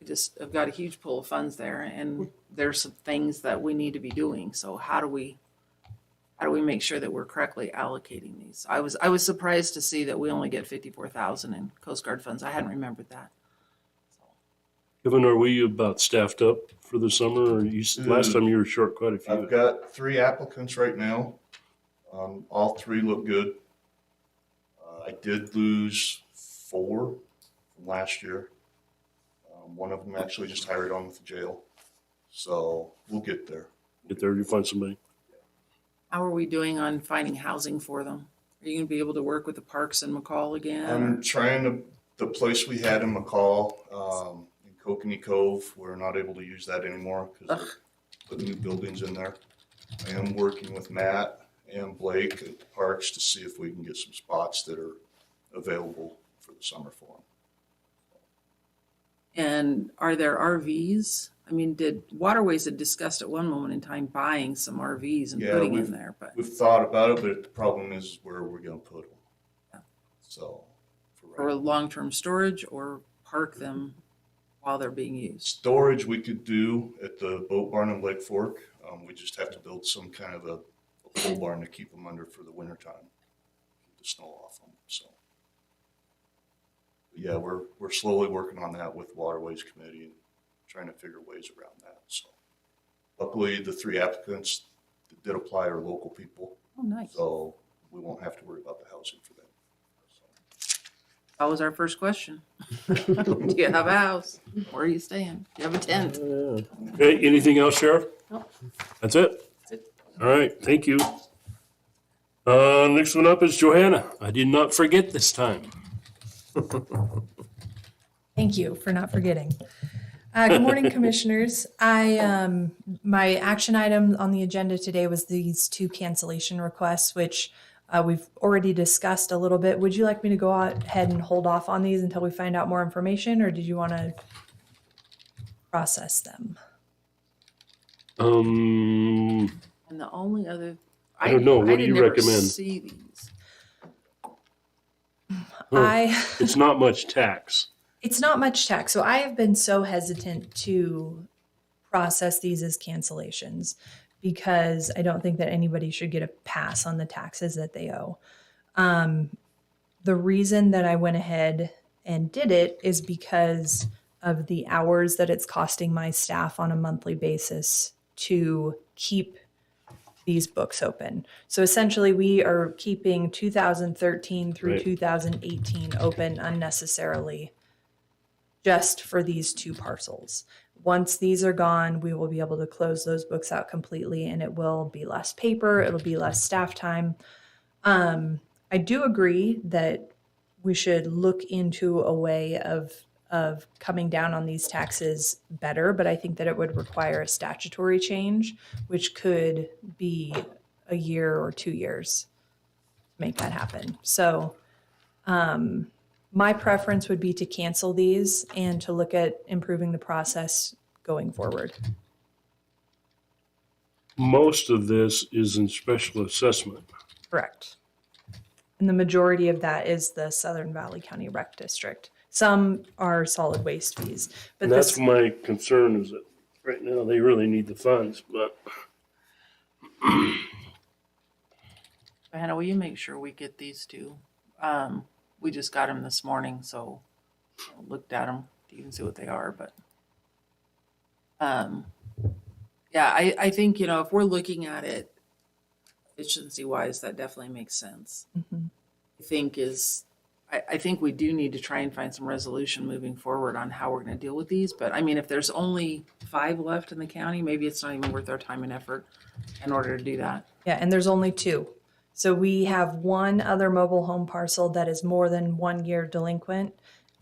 D: we just have got a huge pool of funds there, and there's some things that we need to be doing. So how do we make sure that we're correctly allocating these? I was surprised to see that we only get 54,000 in Coast Guard funds. I hadn't remembered that.
B: Kevin, are we about staffed up for the summer, or last time you were short quite a few?
K: I've got 3 applicants right now. All 3 look good. I did lose 4 from last year. One of them actually just hired on with the jail. So we'll get there.
B: Get there to find somebody.
D: How are we doing on finding housing for them? Are you gonna be able to work with the parks in McCall again?
K: I'm trying to, the place we had in McCall, in Kokanee Cove, we're not able to use that anymore because they're putting new buildings in there. I am working with Matt and Blake at the parks to see if we can get some spots that are available for the summer for them.
D: And are there RVs? I mean, did Waterways had discussed at one moment in time buying some RVs and
K: Yeah,
D: putting
K: we've-
D: in there, but
K: We've thought about it, but the problem is where we're gonna put them.
D: Yeah.
K: So, for right
D: for
K: now.
D: long-term storage or park them while they're being used?
K: Storage we could do at the boat barn in Lake Fork. We just have to build some kind of a pole barn to keep them under for the winter time. Keep the snow off them, so. But yeah, we're slowly working on that with Waterways Committee and trying to figure ways around that, so. Luckily, the 3 applicants that did apply are local people,
D: Oh, nice.
K: so we won't have to worry about the housing for them. So.
D: That was our first question. Do you have a house? Where are you staying? Do you have a tent?
B: Okay, anything else, Sheriff?
J: Nope.
B: That's it? All right, thank you. Next one up is Johanna. I did not forget this time.
H: Thank you for not forgetting. Good morning, commissioners. My action item on the agenda today was these 2 cancellation requests, which we've already discussed a little bit. Would you like me to go ahead and hold off on these until we find out more information, or did you want to process them?
D: And the only other.
B: I don't know. What do
D: didn't
B: you
D: ever
B: recommend?
D: See these.
B: It's not much tax.
H: It's not much tax. So I have been so hesitant to process these as cancellations because I don't think that anybody should get a pass on the taxes that they owe. The reason that I went ahead and did it is because of the hours that it's costing my staff on a monthly basis to keep these books open. So essentially we are keeping 2013 through
B: Right.
H: 2018 open unnecessarily just for these 2 parcels. Once these are gone, we will be able to close those books out completely and it will be less paper, it'll be less staff time. I do agree that we should look into a way of coming down on these taxes better, but I think that it would require a statutory change, which could be a year or 2 years to make that happen. So my preference would be to cancel these and to look at improving the process going forward.
B: Most of this is in special assessment.
H: Correct. And the majority of that is the Southern Valley County Rec District. Some are solid waste fees, but
B: And that's
H: this,
B: my concern is that right now they really need the funds, but
D: Hannah, will you make sure we get these 2? We just got them this morning, so I looked at them to even see what they are, but yeah, I think, if we're looking at it, efficiency wise, that definitely makes sense.
H: Mhm.
D: I think we do need to try and find some resolution moving forward on how we're gonna deal with these, but I mean, if there's only 5 left in the county, maybe it's not even worth our time and effort in order to do that.
H: yeah, and there's only 2. So we have 1 other mobile home parcel that is more than 1 year delinquent.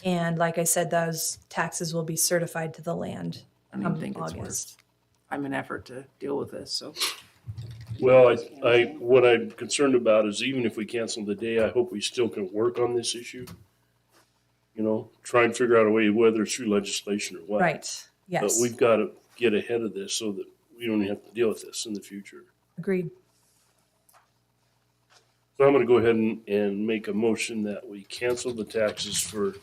H: And like I said, those taxes will be certified to the land
D: I don't even
H: come
D: think it's worth
H: August.
D: time and effort to deal with this, so.
B: well, what I'm concerned about is even if we cancel today, I hope we still can work on this issue. Try and figure out a way, whether it's through legislation or what.
H: Right,
B: But
H: yes,
B: we've got to get ahead of this so that we don't have to deal with this in the future.
H: agreed.
B: So I'm going to go ahead and make a motion that we cancel the taxes for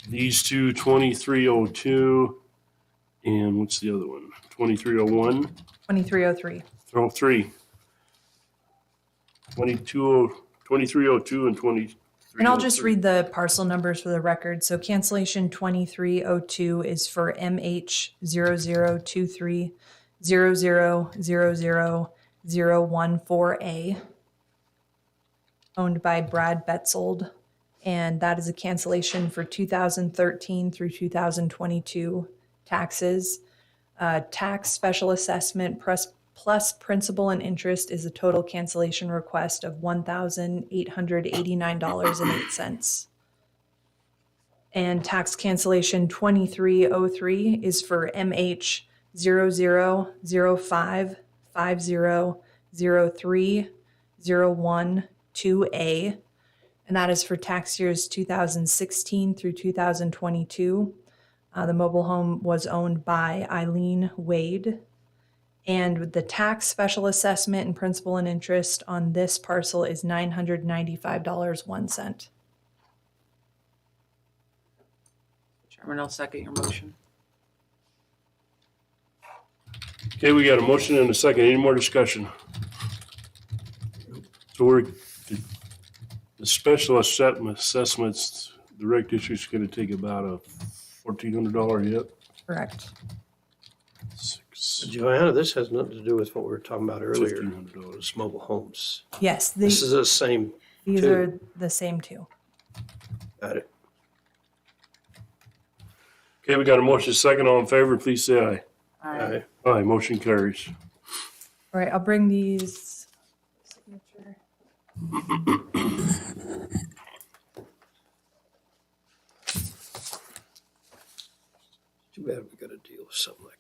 B: these 2, 2302 And what's the other one? 2301,
H: 2303.
B: 3. 2302 and 2303.
H: And I'll just read the parcel numbers for the record. So cancellation 2302 is for MH 0023 0000014A, owned by Brad Betzold. And that is a cancellation for 2013 through 2022 taxes. Tax special assessment plus principal and interest is a total cancellation request of $1,889.08. And tax cancellation 2303 is for MH 0005500301-2A, and that is for tax years 2016 through 2022. The mobile home was owned by Eileen Wade. And the tax special assessment and principal and interest on this parcel is $995.01.
D: Chairman, I'll second your motion.
B: Okay, we got a motion and a second. Any more discussion? So the special assessments, the rec district's gonna take about a $1,400 hit.
H: Correct.
C: Joanna, this has nothing to do with what we were talking about earlier.
B: $1,500.
C: It's mobile homes.
H: Yes,
C: This is the same.
H: these
C: two.
H: are the same two.
C: Got it.
B: Okay, we got a motion second. All in favor, please say aye.
C: Aye.
B: Aye, motion carries.
H: All right, I'll bring these. Signature.
C: Too bad we got to deal with something like that.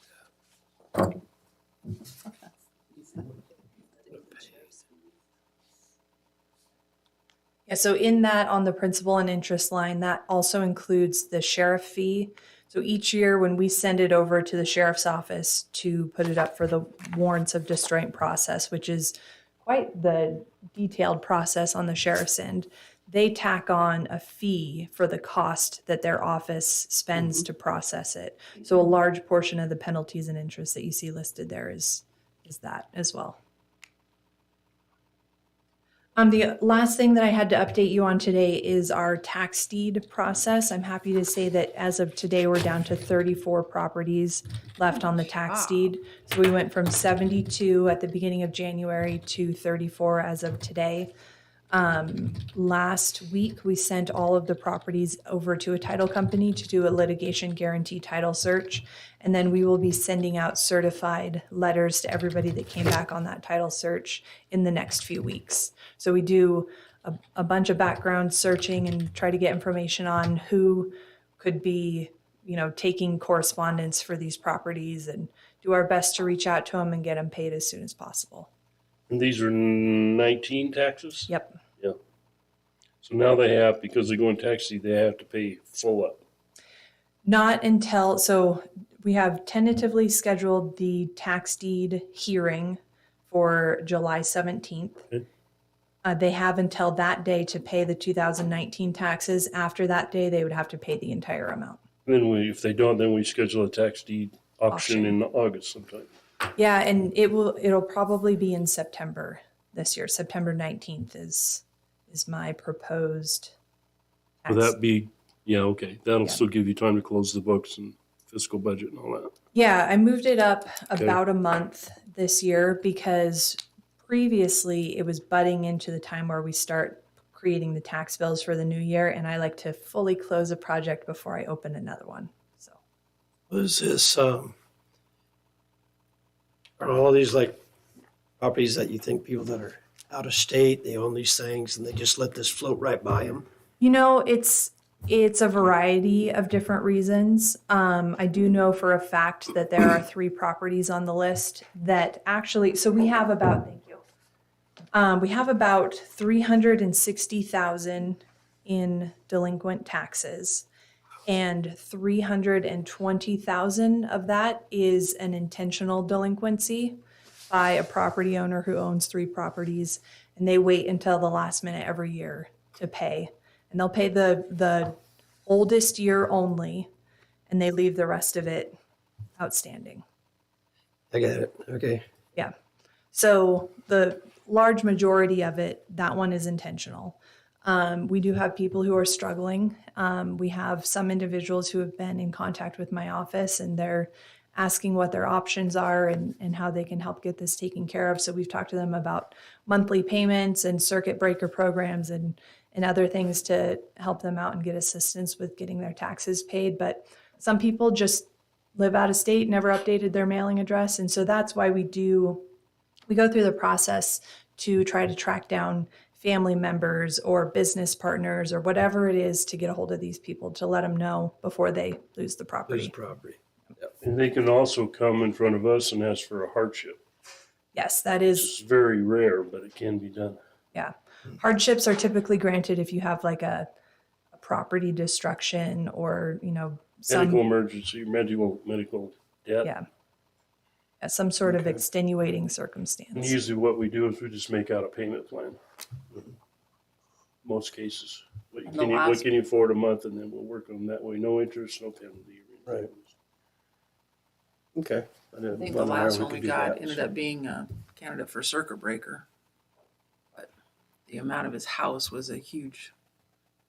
H: Yeah, so in that, on the principal and interest line, that also includes the sheriff fee. So each year when we send it over to the sheriff's office to put it up for the warrants of distraint process, which is quite the detailed process on the sheriff's end, they tack on a fee for the cost that their office spends to process it. So a large portion of the penalties and interest that you see listed there is that as well. The last thing that I had to update you on today is our tax deed process. I'm happy to say that as of today, we're down to 34 properties left on the tax deed. So we went from 72 at the beginning of January to 34 as of today. Last week, we sent all of the properties over to a title company to do a litigation guarantee title search. And then we will be sending out certified letters to everybody that came back on that title search in the next few weeks. So we do a bunch of background searching and try to get information on who could be, taking correspondence for these properties, and do our best to reach out to them and get them paid as soon as possible.
B: And these are 19 taxes?
H: Yep.
B: Yeah. So now they have, because they're going tax deed, they have to pay full up.
H: Not until, so we have tentatively scheduled the tax deed hearing for July 17th.
B: Okay.
H: They have until that day to pay the 2019 taxes. After that day, they would have to pay the entire amount.
B: Then if they don't, then we schedule a tax deed auction in August sometime.
H: Yeah, and it'll probably be in September this year. September 19th is my proposed
B: Will
H: tax.
B: that be, yeah, okay. That'll still give you time to close the books and fiscal budget and all that.
H: Yeah, I moved it up about a month this year because previously it was butting into the time where we start creating the tax bills for the new year, and I like to fully close a project before I open another one. So
C: What is this, are all these like properties that you think people that are out of state, they own these things and they just let this float right by them?
H: it's a variety of different reasons. I do know for a fact that there are 3 properties on the list that actually, so we have about, thank you. We have about $360,000 in delinquent taxes, and $320,000 of that is an intentional delinquency by a property owner who owns 3 properties, and they wait until the last minute every year to pay. And they'll pay the oldest year only, and they leave the rest of it outstanding.
C: I get it. Okay.
H: Yeah. So the large majority of it, that one is intentional. We do have people who are struggling. We have some individuals who have been in contact with my office and they're asking what their options are and how they can help get this taken care of. So we've talked to them about monthly payments and circuit breaker programs and other things to help them out and get assistance with getting their taxes paid. But some people just live out of state, never updated their mailing address. And so that's why we go through the process to try to track down family members or business partners or whatever it is to get a hold of these people to let them know before they lose the
C: There's
H: property.
C: property.
B: And they can also come in front of us and ask for a hardship.
H: Yes, that is,
B: It's very rare, but it can be done.
H: yeah. Hardships are typically granted if you have like a property destruction or,
B: Medical
H: some,
B: emergency, medical death.
H: yeah. Some sort of extenuating
B: And
H: circumstance.
B: usually what we do is we just make out a payment plan. Most cases. What
D: And the
B: can you, what
D: last-
B: can you afford a month, and then we'll work on that way. No interest, no penalty.
C: Right. Okay.
D: I think the last one we got ended up being a candidate for circuit breaker. But the amount of his house was a huge,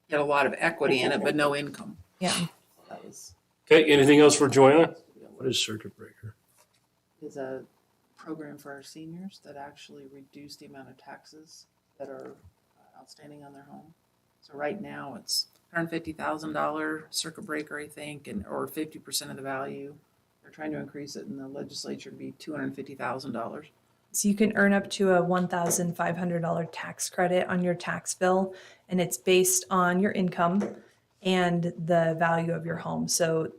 D: he had a lot of equity in it, but no income.
H: Yeah.
D: That was,
B: Okay, anything else for Joanna?
C: What is circuit breaker?
D: is a program for our seniors that actually reduce the amount of taxes that are outstanding on their home. So right now it's $150,000 circuit breaker, I think, or 50% of the value. They're trying to increase it in the legislature to be $250,000.
H: So you can earn up to a $1,500 tax credit on your tax bill, and it's based on your income and the value of your home. So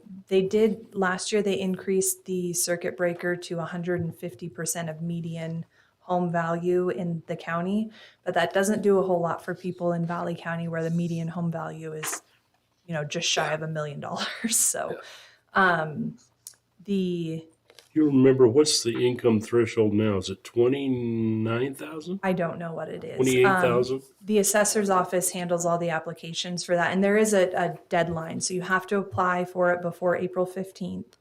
H: last year, they increased the circuit breaker to 150% of median home value in the county, but that doesn't do a whole lot for people in Valley County where the median home value is, just shy of $1 million. So,
B: You remember, what's the income threshold now? Is it 29,000?
H: I don't know what it is.
B: 28,000?
H: The assessor's office handles all the applications for that, and there is a deadline, so you have to apply for it before April 15th.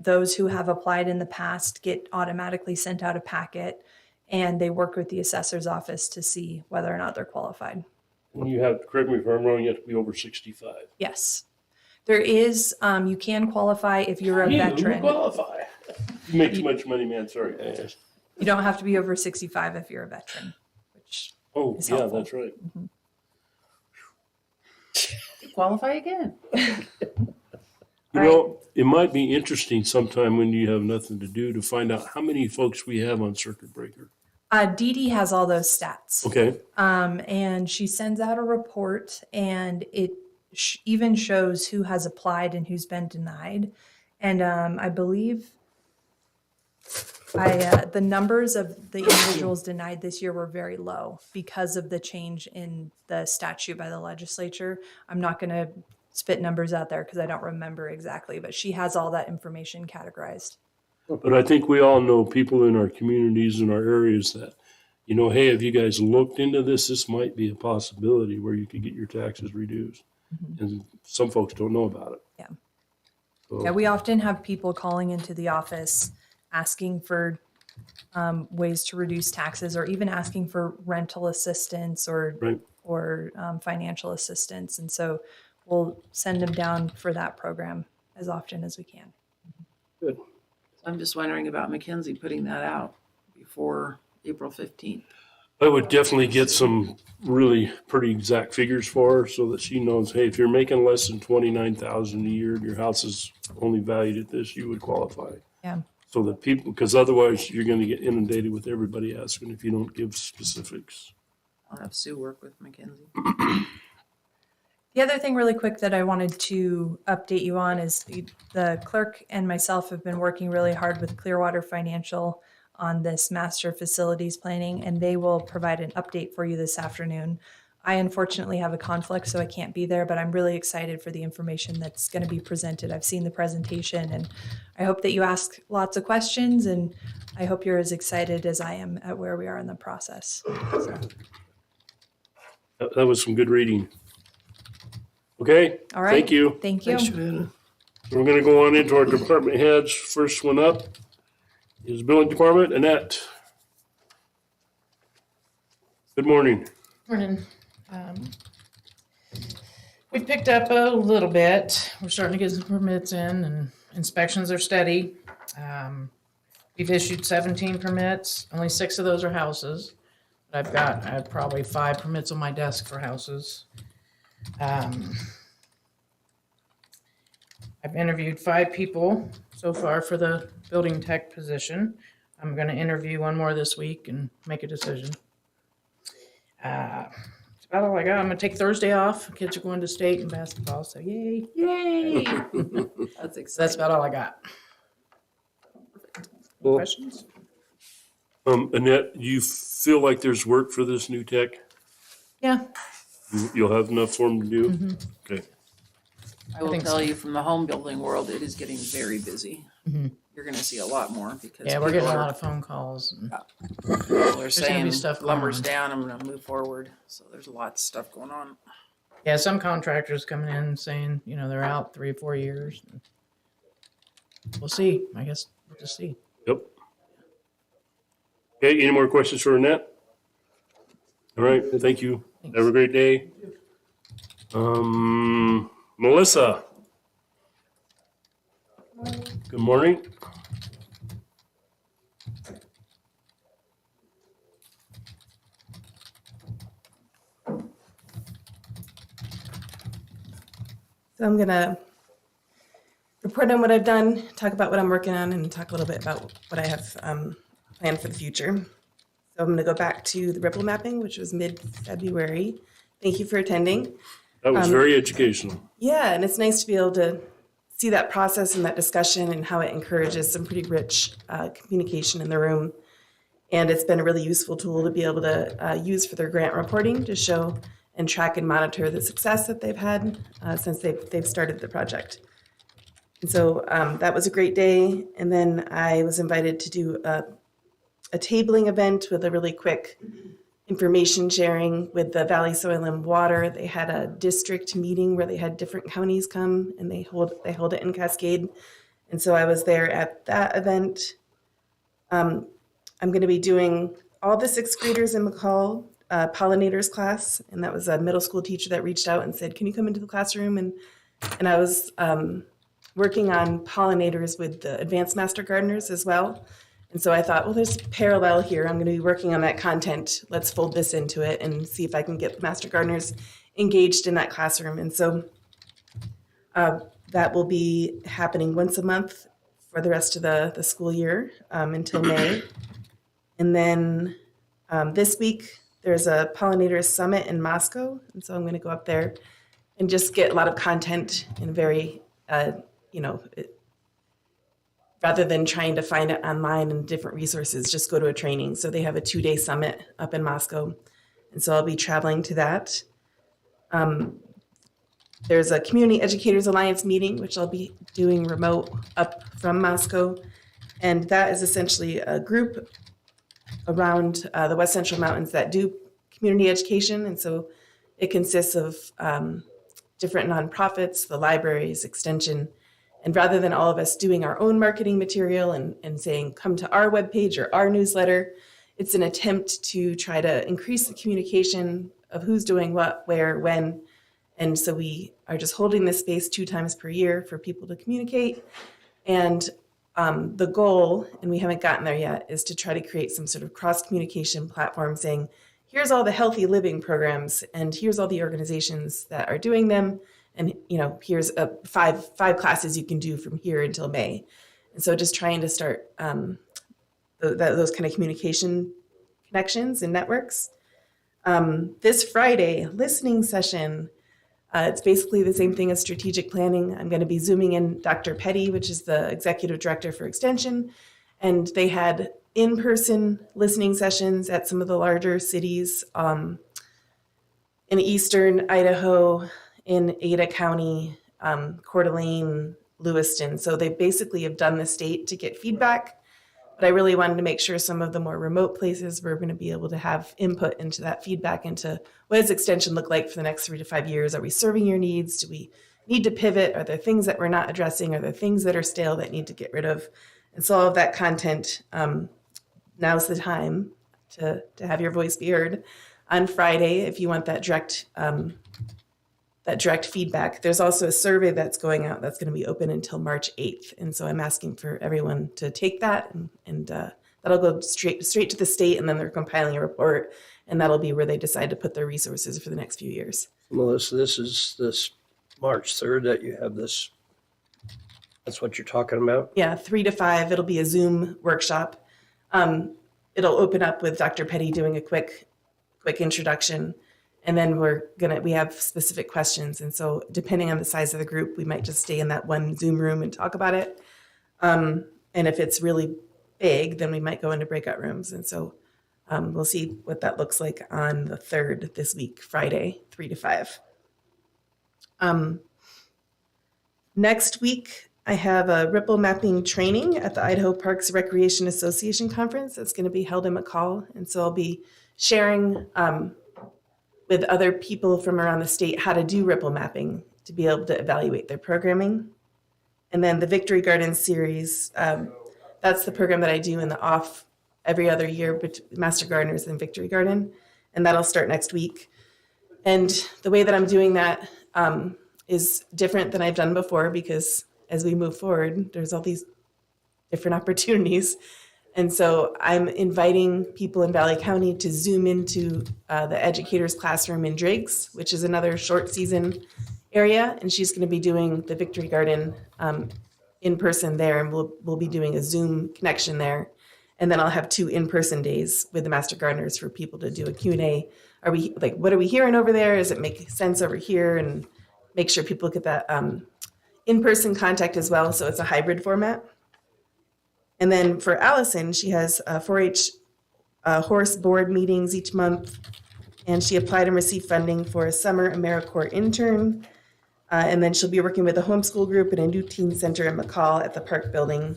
H: Those who have applied in the past get automatically sent out a packet, and they work with the assessor's office to see whether or not they're qualified.
B: And you have, correct me if I'm wrong, you have to be over 65.
H: Yes. There is, you can qualify if you're a
B: You
H: veteran.
B: qualify. You make too much money, man, sorry.
H: You don't have to be over 65 if you're a veteran, which
B: Oh,
H: It's
B: yeah,
H: helpful.
B: that's right.
D: Qualify again.
B: You know, it might be interesting sometime when you have nothing to do to find out how many folks we have on circuit breaker.
H: Dee Dee has all those stats.
B: Okay,
H: And she sends out a report, and it even shows who has applied and who's been denied. And I believe the numbers of the individuals denied this year were very low because of the change in the statute by the legislature. I'm not going to spit numbers out there because I don't remember exactly, but she has all that information categorized.
B: but I think we all know people in our communities and our areas that, hey, have you guys looked into this? This might be a possibility where you could get your taxes reduced. And some folks don't know about it.
H: Yeah.
B: So-
H: Yeah, we often have people calling into the office asking for ways to reduce taxes, or even asking for rental assistance or
B: Right.
H: financial assistance. And so we'll send them down for that program as often as we can.
B: Good.
D: I'm just wondering about Mackenzie putting that out before April 15th.
B: I would definitely get some really pretty exact figures for her so that she knows, hey, if you're making less than 29,000 a year and your house is only valued at this, you would qualify.
H: Yeah.
B: So that people, because otherwise you're going to get inundated with everybody asking if you don't give specifics.
D: I'll have Sue work with Mackenzie.
H: The other thing really quick that I wanted to update you on is the clerk and myself have been working really hard with Clearwater Financial on this master facilities planning, and they will provide an update for you this afternoon. I unfortunately have a conflict, so I can't be there, but I'm really excited for the information that's going to be presented. I've seen the presentation, and I hope that you ask lots of questions, and I hope you're as excited as I am at where we are in the process. So,
B: That was some good reading. Okay?
H: all right.
B: Thank you.
H: Thank you.
C: Thanks, Joanna.
B: We're gonna go on into our department heads. First one up is Building Department, Annette. Good morning.
L: Morning. We've picked up a little bit. We're starting to get some permits in and inspections are steady. We've issued 17 permits. Only 6 of those are houses. But I have probably 5 permits on my desk for houses. I've interviewed 5 people so far for the building tech position. I'm gonna interview 1 more this week and make a decision. That's about all I got. I'm gonna take Thursday off. Kids are going to state and basketball, so yay.
D: Yay. That's
L: So
D: exciting.
L: that's about all I got.
B: Well,
L: Questions?
B: Annette, do you feel like there's work for this new tech?
L: Yeah.
B: You'll have enough for them to do? Okay.
D: I will
L: think
D: tell
L: so.
D: you from the home building world, it is getting very busy.
L: Mhm.
D: You're gonna see a lot more because
L: Yeah, we're getting a
D: people
L: lot of phone calls. And
D: people are
L: gonna be
D: saying
L: stuff going
D: lumber's
L: on.
D: down, I'm gonna move forward. So there's lots of stuff going on.
L: yeah, some contractors coming in saying, they're out 3 or 4 years. We'll see. I guess we'll just see.
B: Yep. Okay, any more questions for Annette? All right, thank you. Have a great day. Melissa. Good morning.
M: So I'm gonna report on what I've done, talk about what I'm working on, and talk a little bit about what I have planned for the future. So I'm gonna go back to the ripple mapping, which was mid-February. Thank you for attending.
B: That was very educational.
M: Yeah, and it's nice to be able to see that process and that discussion and how it encourages some pretty rich communication in the room. And it's been a really useful tool to be able to use for their grant reporting to show and track and monitor the success that they've had since they've started the project. And so that was a great day. And then I was invited to do a tabling event with a really quick information sharing with the Valley Soil and Water. They had a district meeting where they had different counties come and they hold it in Cascade. And so I was there at that event. I'm going to be doing all the 6th graders in McCall pollinators class, and that was a middle school teacher that reached out and said, "Can you come into the classroom?" And I was working on pollinators with the advanced master gardeners as well. And so I thought, well, there's parallel here. I'm going to be working on that content. Let's fold this into it and see if I can get the master gardeners engaged in that classroom. And so that will be happening once a month for the rest of the school year until May. And then this week, there's a pollinators summit in Moscow. And so I'm going to go up there and just get a lot of content in very, rather than trying to find it online and different resources, just go to a training. So they have a 2-day summit up in Moscow. And so I'll be traveling to that. There's a Community Educators Alliance meeting, which I'll be doing remote up from Moscow. And that is essentially a group around the West Central Mountains that do community education. And so it consists of different nonprofits, the libraries, extension. And rather than all of us doing our own marketing material and saying, come to our webpage or our newsletter, it's an attempt to try to increase the communication of who's doing what, where, when. And so we are just holding this space 2 times per year for people to communicate. And the goal, and we haven't gotten there yet, is to try to create some sort of cross-communication platform saying, here's all the healthy living programs, and here's all the organizations that are doing them. And, here's five classes you can do from here until May. And so just trying to start those kind of communication connections and networks. This Friday, listening session, it's basically the same thing as strategic planning. I'm going to be Zooming in Dr. Petty, which is the executive director for Extension. And they had in-person listening sessions at some of the larger cities in eastern Idaho, in Ada County, Coeur d'Alene, Lewiston. So they basically have done the state to get feedback. But I really wanted to make sure some of the more remote places we're going to be able to have input into that feedback, into what does extension look like for the next 3 to 5 years? Are we serving your needs? Do we need to pivot? Are there things that we're not addressing? Are there things that are stale that need to get rid of? And so all of that content, now's the time to have your voice be heard. On Friday, if you want that direct feedback, there's also a survey that's going out that's going to be open until March 8th. And so I'm asking for everyone to take that, and that'll go straight to the state, and then they're compiling a report, and that'll be where they decide to put their resources for the next few years.
C: Melissa, this is this March 3rd that you have this. That's what you're talking about?
M: Yeah, 3 to 5. It'll be a Zoom workshop. It'll open up with Dr. Petty doing a quick introduction, and then we have specific questions. And so depending on the size of the group, we might just stay in that one Zoom room and talk about it. And if it's really big, then we might go into breakout rooms. And so we'll see what that looks like on the 3rd this week, Friday, 3 to 5. Next week, I have a ripple mapping training at the Idaho Parks Recreation Association Conference that's going to be held in McCall. And so I'll be sharing with other people from around the state how to do ripple mapping to be able to evaluate their programming. And then the Victory Garden series, that's the program that I do in the off every other year with Master Gardeners and Victory Garden. And that'll start next week. And the way that I'm doing that is different than I've done before, because as we move forward, there's all these different opportunities. And so I'm inviting people in Valley County to Zoom into the educator's classroom in Driggs, which is another short season area. And she's going to be doing the Victory Garden in person there. And we'll be doing a Zoom connection there. And then I'll have 2 in-person days with the Master Gardeners for people to do a Q&A. What are we hearing over there? Does it make sense over here? And make sure people get that in-person contact as well. So it's a hybrid format. And then for Allison, she has 4-H horse board meetings each month. And she applied and received funding for a summer AmeriCorps intern. And then she'll be working with a homeschool group and a new teen center in McCall at the Park Building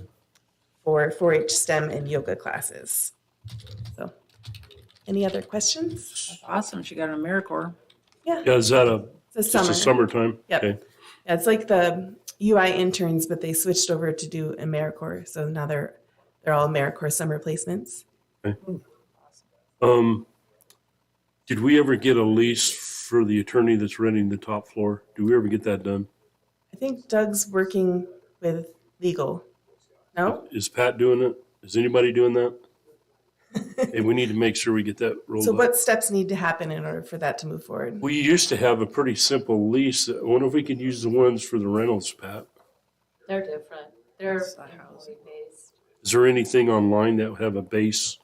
M: for 4-H STEM and yoga classes. So any other questions?
D: That's awesome. She got an AmeriCorps.
B: Yeah, is that
M: It's
B: just a summertime?
M: Yep.
B: Okay.
M: Yeah, it's like the UI interns, but they switched over to do AmeriCorps. So now they're all AmeriCorps summer placements.
B: Okay. Did we ever get a lease for the attorney that's renting the top floor? Do we ever get that done?
M: I think Doug's working with legal. No?
B: Is Pat doing it? Is anybody doing that? Hey, we need to make sure we get that rolled
M: So
B: up.
M: what steps need to happen in order for that to move forward?
B: We used to have a pretty simple lease. I wonder if we could use the ones for the rentals, Pat.
N: They're different. They're
D: It's the housing.
N: employee based.
B: Is there anything online that would have a base?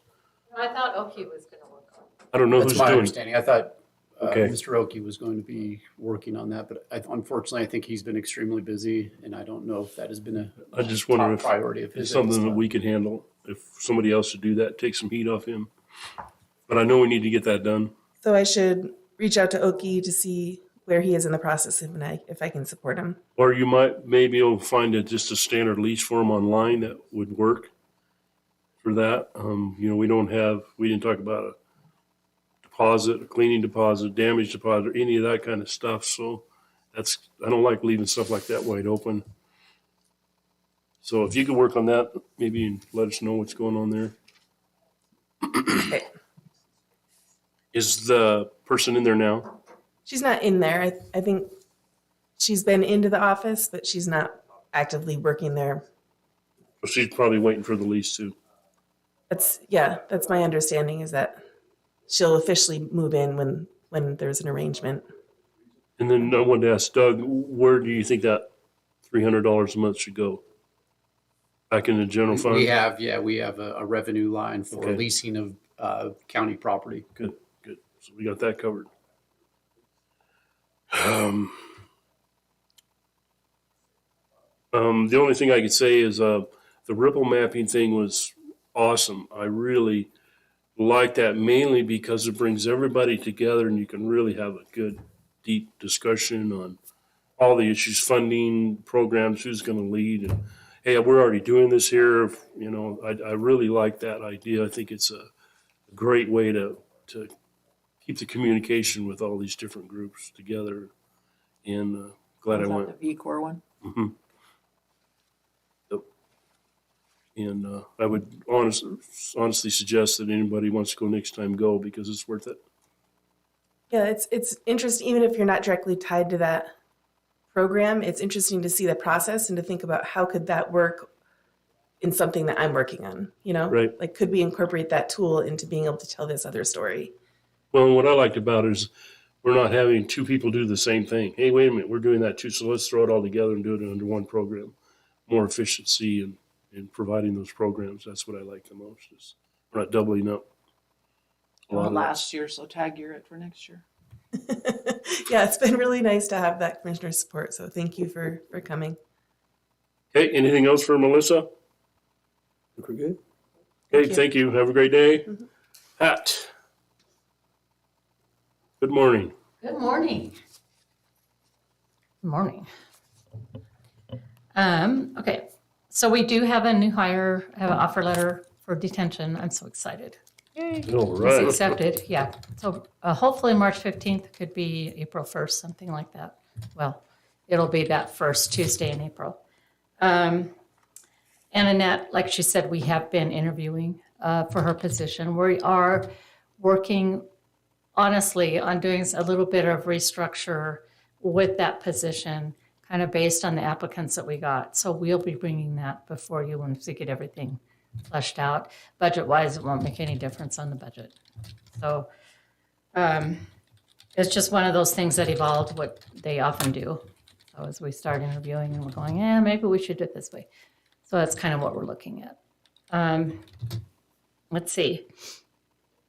N: I thought Oki was gonna work on it.
B: I don't know
G: That's
B: who's
G: my
B: doing it.
G: understanding. I thought
B: Okay.
G: Mr. Oki was going to be working on that, but unfortunately, I think he's been extremely busy, and I don't know if that has been a
B: I just wonder
G: top
B: if
G: priority of
B: it's
G: his. at this
B: something that
G: time.
B: we could handle. If somebody else would do that, take some heat off him. But I know we need to get that done.
M: So I should reach out to Oki to see where he is in the process if I can support him.
B: Or you might maybe you'll find just a standard lease form online that would work for that. We didn't talk about a deposit, a cleaning deposit, damage deposit, or any of that kind of stuff. So I don't like leaving stuff like that wide open. So if you could work on that, maybe and let us know what's going on there.
M: Okay.
B: Is the person in there now?
M: She's not in there. I think she's been into the office, but she's not actively working there.
B: She's probably waiting for the lease too.
M: That's my understanding, is that she'll officially move in when there's an arrangement.
B: And then I wanted to ask Doug, where do you think that $300 a month should go? Back in the general fund?
G: We have a revenue line for
B: Okay.
G: leasing of county property.
B: Good. So we got that covered. The only thing I could say is the ripple mapping thing was awesome. I really like that, mainly because it brings everybody together and you can really have a good, deep discussion on all the issues, funding, programs, who's going to lead. And hey, we're already doing this here. I really like that idea. I think it's a great way to keep the communication with all these different groups together and glad I
D: Was that
B: went.
D: the V-Core one?
B: Mhm. Yep. And I would honestly suggest that anybody wants to go next time, go, because it's worth it.
M: Yeah, it's interesting, even if you're not directly tied to that program, it's interesting to see the process and to think about how could that work in something that I'm working on, you know?
B: Right.
M: Like, could we incorporate that tool into being able to tell this other story?
B: Well, and what I liked about it is we're not having two people do the same thing. Hey, wait a minute, we're doing that too, so let's throw it all together and do it under one program. More efficiency in providing those programs. That's what I like the most. Is we're not doubling up. A lot of that.
D: Last year, so tag you're it for next year.
M: Yeah, it's been really nice to have that commissioner support, so thank you for coming.
B: Okay, anything else for Melissa?
C: Think we're good?
B: Okay, thank you. Have a great day. Pat. Good morning.
N: Good morning.
O: Good morning. Okay, so we do have a new hire, have an offer letter for detention. I'm so excited.
B: All
O: It's
B: right.
O: accepted, yeah. So hopefully March 15th could be April 1st, something like that. Well, it'll be that first Tuesday in April. And Annette, like she said, we have been interviewing for her position. We are working honestly on doing a little bit of restructure with that position, kind of based on the applicants that we got. So we'll be bringing that before you once we get everything fleshed out. Budget-wise, it won't make any difference on the budget. So it's just one of those things that evolved, what they often do. So as we start interviewing and we're going, maybe we should do it this way. So that's kind of what we're looking at. Let's see.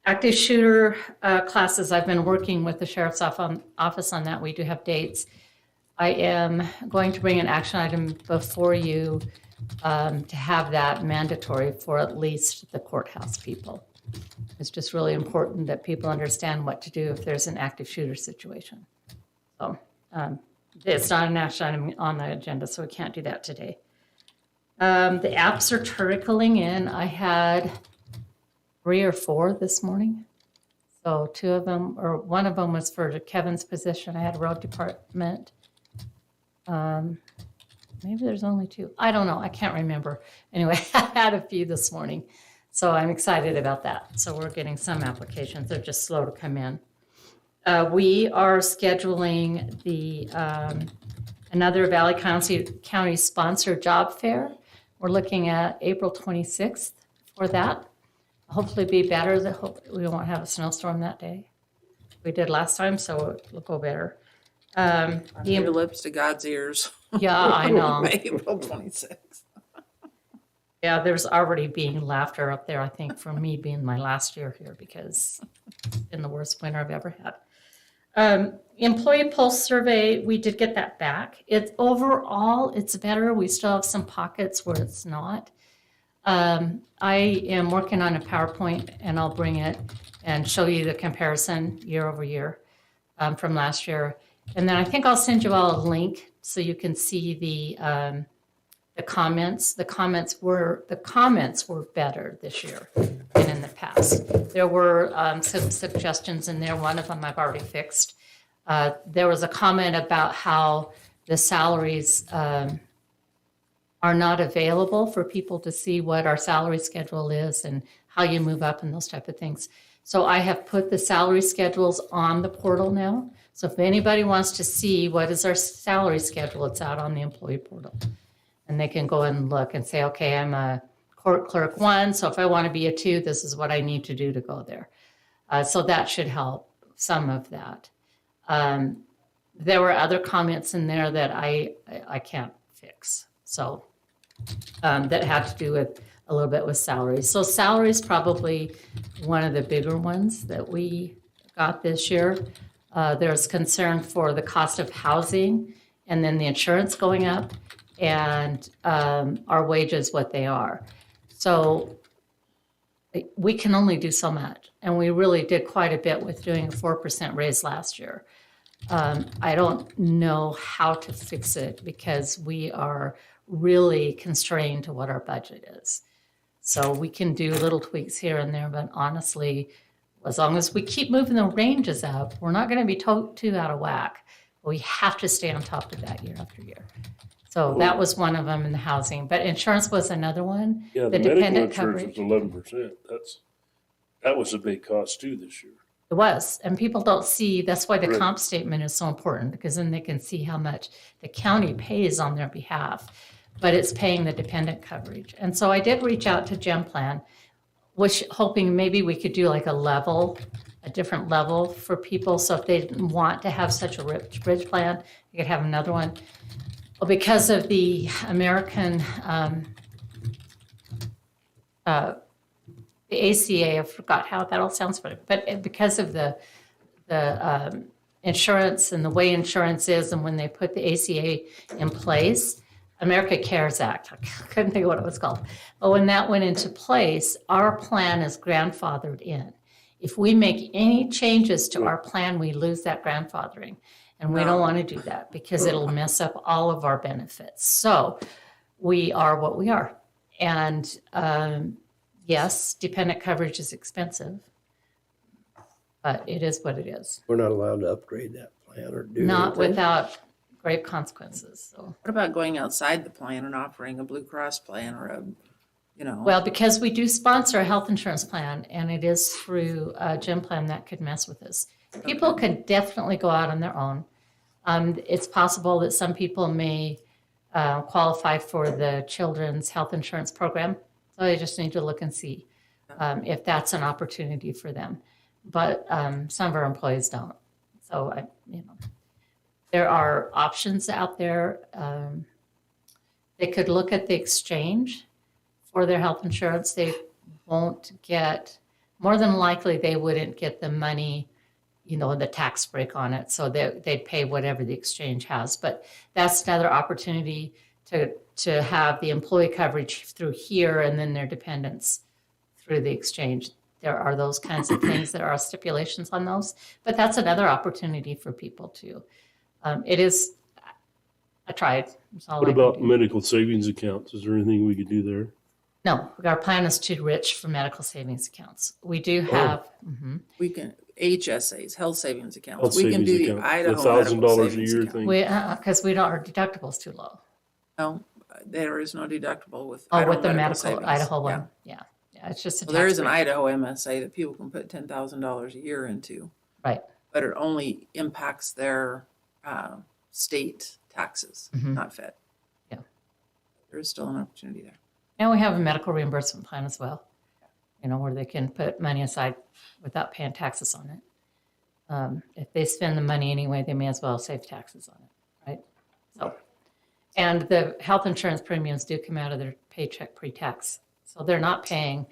O: Active shooter classes, I've been working with the sheriff's office on that. We do have dates. I am going to bring an action item before you to have that mandatory for at least the courthouse people. It's just really important that people understand what to do if there's an active shooter situation. So it's not an action item on the agenda, so we can't do that today. The apps are trickling in. I had 3 or 4 this morning. So 2 of them, or one of them was for Kevin's position. I had road department. Maybe there's only 2. I don't know. I can't remember. Anyway, I had a few this morning. So I'm excited about that. So we're getting some applications. They're just slow to come in. We are scheduling the another Valley County sponsored job fair. We're looking at April 26th for that. Hopefully be better. We won't have a snowstorm that day. We did last time, so it'll go better.
D: Your lips to God's ears.
O: Yeah, I know.
D: April 26th.
O: Yeah, there's already being laughter up there, I think, from me being my last year here because it's been the worst winter I've ever had. Employee pulse survey, we did get that back. Overall, it's better. We still have some pockets where it's not. I am working on a PowerPoint and I'll bring it and show you the comparison year over year from last year. And then I think I'll send you all a link so you can see the comments. The comments were better this year than in the past. There were some suggestions in there. One of them I've already fixed. There was a comment about how the salaries are not available for people to see what our salary schedule is and how you move up and those type of things. So I have put the salary schedules on the portal now. So if anybody wants to see what is our salary schedule, it's out on the employee portal. And they can go and look and say, okay, I'm a court clerk 1, so if I want to be a 2, this is what I need to do to go there. So that should help some of that. There were other comments in there that I can't fix. So that had to do with a little bit with salaries. So salaries probably one of the bigger ones that we got this year. There's concern for the cost of housing and then the insurance going up and our wages what they are. So we can only do so much. And we really did quite a bit with doing a 4% raise last year. I don't know how to fix it because we are really constrained to what our budget is. So we can do little tweaks here and there, but honestly, as long as we keep moving the ranges up, we're not going to be too out of whack. We have to stay on top of that year after year. So that was one of them in the housing, but insurance was another one.
B: Yeah, the medical insurance was 11%. That was a big cost too this year.
O: It was, and people don't see, that's why the
B: Right.
O: comp statement is so important, because then they can see how much the county pays on their behalf, but it's paying the dependent coverage. And so I did reach out to Gem Plan, which hoping maybe we could do like a different level for people. So if they didn't want to have such a rich bridge plan, you could have another one. Well, because of the American, the ACA, I forgot how that all sounds funny, but because of the insurance and the way insurance is, and when they put the ACA in place, America Cares Act, I couldn't think of what it was called. But when that went into place, our plan is grandfathered in. If we make any changes to our plan, we lose that grandfathering. And we don't want to do that because it'll mess up all of our benefits. So we are what we are. And yes, dependent coverage is expensive, but it is what it is.
C: We're not allowed to upgrade that plan or do
O: Not
C: anything.
O: without grave consequences. So,
D: What about going outside the plan and offering a Blue Cross plan or a,
O: well, because we do sponsor a health insurance plan, and it is through a Gem Plan that could mess with us. People can definitely go out on their own. It's possible that some people may qualify for the Children's Health Insurance Program. So they just need to look and see if that's an opportunity for them. But some of our employees don't. So, there are options out there. They could look at the exchange for their health insurance. They won't get, more than likely, they wouldn't get the money, the tax break on it. So they'd pay whatever the exchange has. But that's another opportunity to have the employee coverage through here and then their dependents through the exchange. There are those kinds of things. There are stipulations on those. But that's another opportunity for people too. It is, I tried. That's all
B: What
O: I could
B: about
O: do.
B: medical savings accounts? Is there anything we could do there?
O: No, our plan is too rich for medical savings accounts. We do have,
D: we can, HSAs, health savings accounts.
B: Health
D: We can do
B: savings
D: the
B: account,
D: Idaho
B: $1,000
D: medical
B: a
D: savings
B: year
D: account.
B: thing.
O: because we don't, our deductible's too low.
D: No, there is no deductible with
O: Oh,
D: Idaho
O: with the medical
D: savings.
O: Idaho
D: Yeah.
O: one, yeah. It's just a
D: Well, there
O: tax
D: is an
O: break.
D: Idaho MSA that people can put $10,000 a year into.
O: Right.
D: But it only impacts their state taxes, not Fed.
O: Yeah.
D: There is still an opportunity there.
O: And we have a medical reimbursement plan as well, where they can put money aside without paying taxes on it. If they spend the money anyway, they may as well save taxes on it, right? So, and the health insurance premiums do come out of their paycheck pre-tax. So they're not paying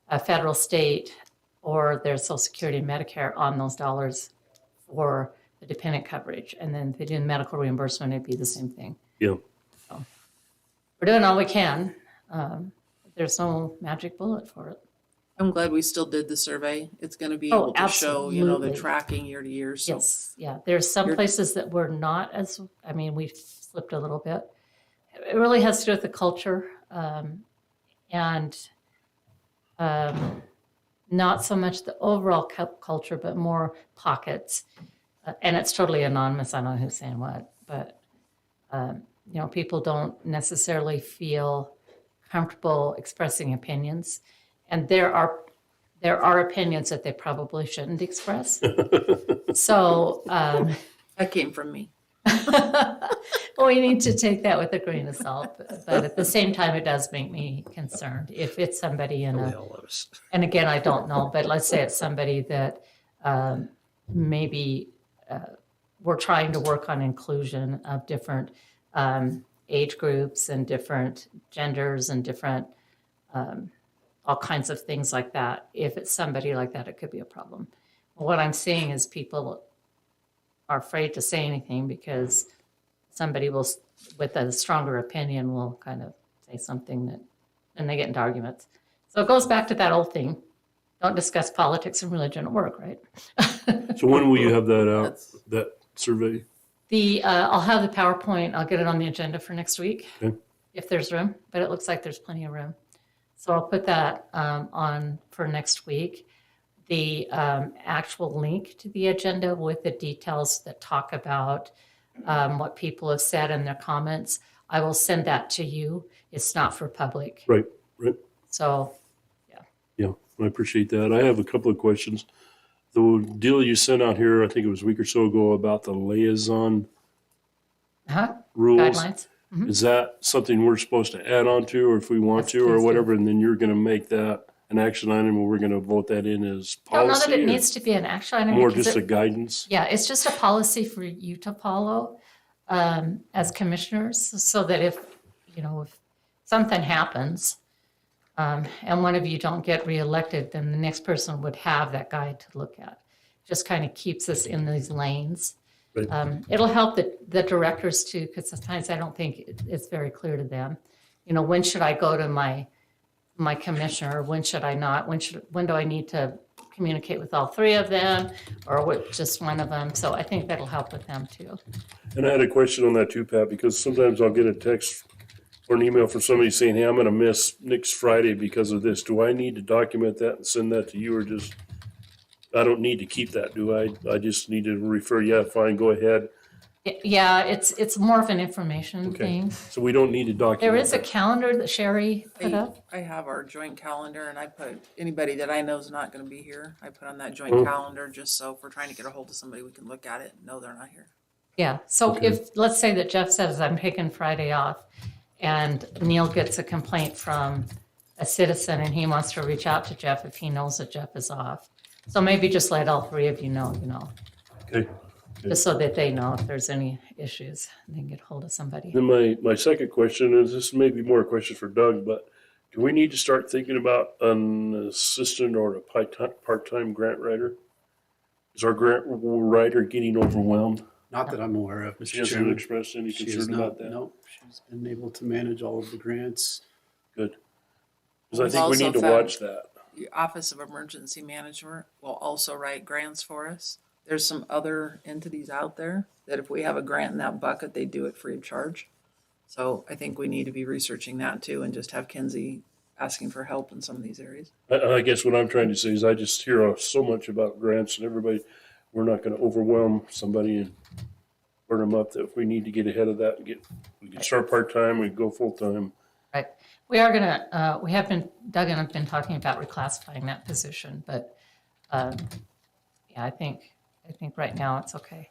O: a federal, state, or their Social Security and Medicare on those dollars for the dependent coverage. And then if they do medical reimbursement, it'd be the same thing.
B: Yeah.
O: So we're doing all we can. There's no magic bullet for it.
D: I'm glad we still did the survey. It's going to be
O: Oh,
D: able to show, the
O: absolutely.
D: tracking year to year. So
O: Yes, yeah. There's some places that we're not as, we slipped a little bit. It really has to do with the culture and not so much the overall culture, but more pockets. And it's totally anonymous. I don't know who's saying what, but people don't necessarily feel comfortable expressing opinions. And there are opinions that they probably shouldn't express. So
D: that came from me.
O: well, we need to take that with a grain of salt. But at the same time, it does make me concerned if it's somebody in a,
C: All of us.
O: and again, I don't know, but let's say it's somebody that maybe we're trying to work on inclusion of different age groups and different genders and different all kinds of things like that. If it's somebody like that, it could be a problem. What I'm seeing is people are afraid to say anything because somebody will, with a stronger opinion, will kind of say something that, and they get into arguments. So it goes back to that old thing. Don't discuss politics and religion at work, right?
B: So when will you have that out, that survey?
O: I'll have the PowerPoint. I'll get it on the agenda for next week
B: Okay.
O: if there's room, but it looks like there's plenty of room. So I'll put that on for next week. The actual link to the agenda with the details that talk about what people have said in their comments. I will send that to you. It's not for public.
B: Right, right.
O: So,
B: Yeah, I appreciate that. I have a couple of questions. The deal you sent out here, I think it was a week or so ago, about the liaison rules.
O: guidelines.
B: Is that something we're supposed to add on to, or if we want
O: Yes,
B: to, or
O: please do.
B: whatever, and then you're gonna make that an action item, or we're gonna vote that in as
O: I don't know that
B: policy?
O: it
B: or
O: needs to be an action item.
B: More
O: because
B: just a
O: it-
B: guidance?
O: Yeah, it's just a policy for you to follow as commissioners, so that if something happens and one of you don't get reelected, then the next person would have that guide to look at. Just kind of keeps us in these lanes.
B: Right.
O: It'll help the directors too, because sometimes I don't think it's very clear to them. When should I go to my commissioner? When should I not? When do I need to communicate with all three of them, or with just one of them? So I think that'll help with them too.
B: And I had a question on that too, Pat, because sometimes I'll get a text or an email from somebody saying, hey, I'm gonna miss next Friday because of this. Do I need to document that and send that to you, or just, I don't need to keep that, do I? I just need to refer, yeah, fine, go ahead.
O: Yeah, it's more of an information
B: Okay.
O: thing.
B: So we don't need to document.
O: There is a
B: that.
O: calendar that Sherry put up.
D: I have our joint calendar, and I put anybody that I know is not gonna be here, I put on that joint
B: Oh.
D: calendar, just so if we're trying to get a hold of somebody, we can look at it and know they're not here.
O: Yeah, so
B: Okay.
O: if, let's say that Jeff says, I'm taking Friday off, and Neil gets a complaint from a citizen, and he wants to reach out to Jeff if he knows that Jeff is off. So maybe just let all three of you know,
B: Okay.
O: just so that they know if there's any issues, and they can get hold of somebody.
B: Then my second question is, this may be more a question for Doug, but do we need to start thinking about an assistant or a part-time grant writer? Is our grant writer getting overwhelmed?
G: Not that I'm aware of,
B: She
G: Mr.
B: hasn't
G: Chairman.
B: expressed any
G: She has
B: concern
G: not,
B: about that?
G: no, she's been able to manage all of the grants.
B: Good. Because I
D: We've
B: think we
D: also
B: need to
D: found-
B: watch that.
D: The Office of Emergency Management will also write grants for us. There's some other entities out there that if we have a grant in that bucket, they do it free of charge. So I think we need to be researching that too, and just have Kenzie asking for help in some of these areas.
B: I guess what I'm trying to say is I just hear so much about grants and everybody, we're not gonna overwhelm somebody and burn them up, that if we need to get ahead of that and we can start part-time, we can go full-time.
O: Right. We are gonna, we have been, Doug and I have been talking about reclassifying that position, but, yeah, I think right now it's okay.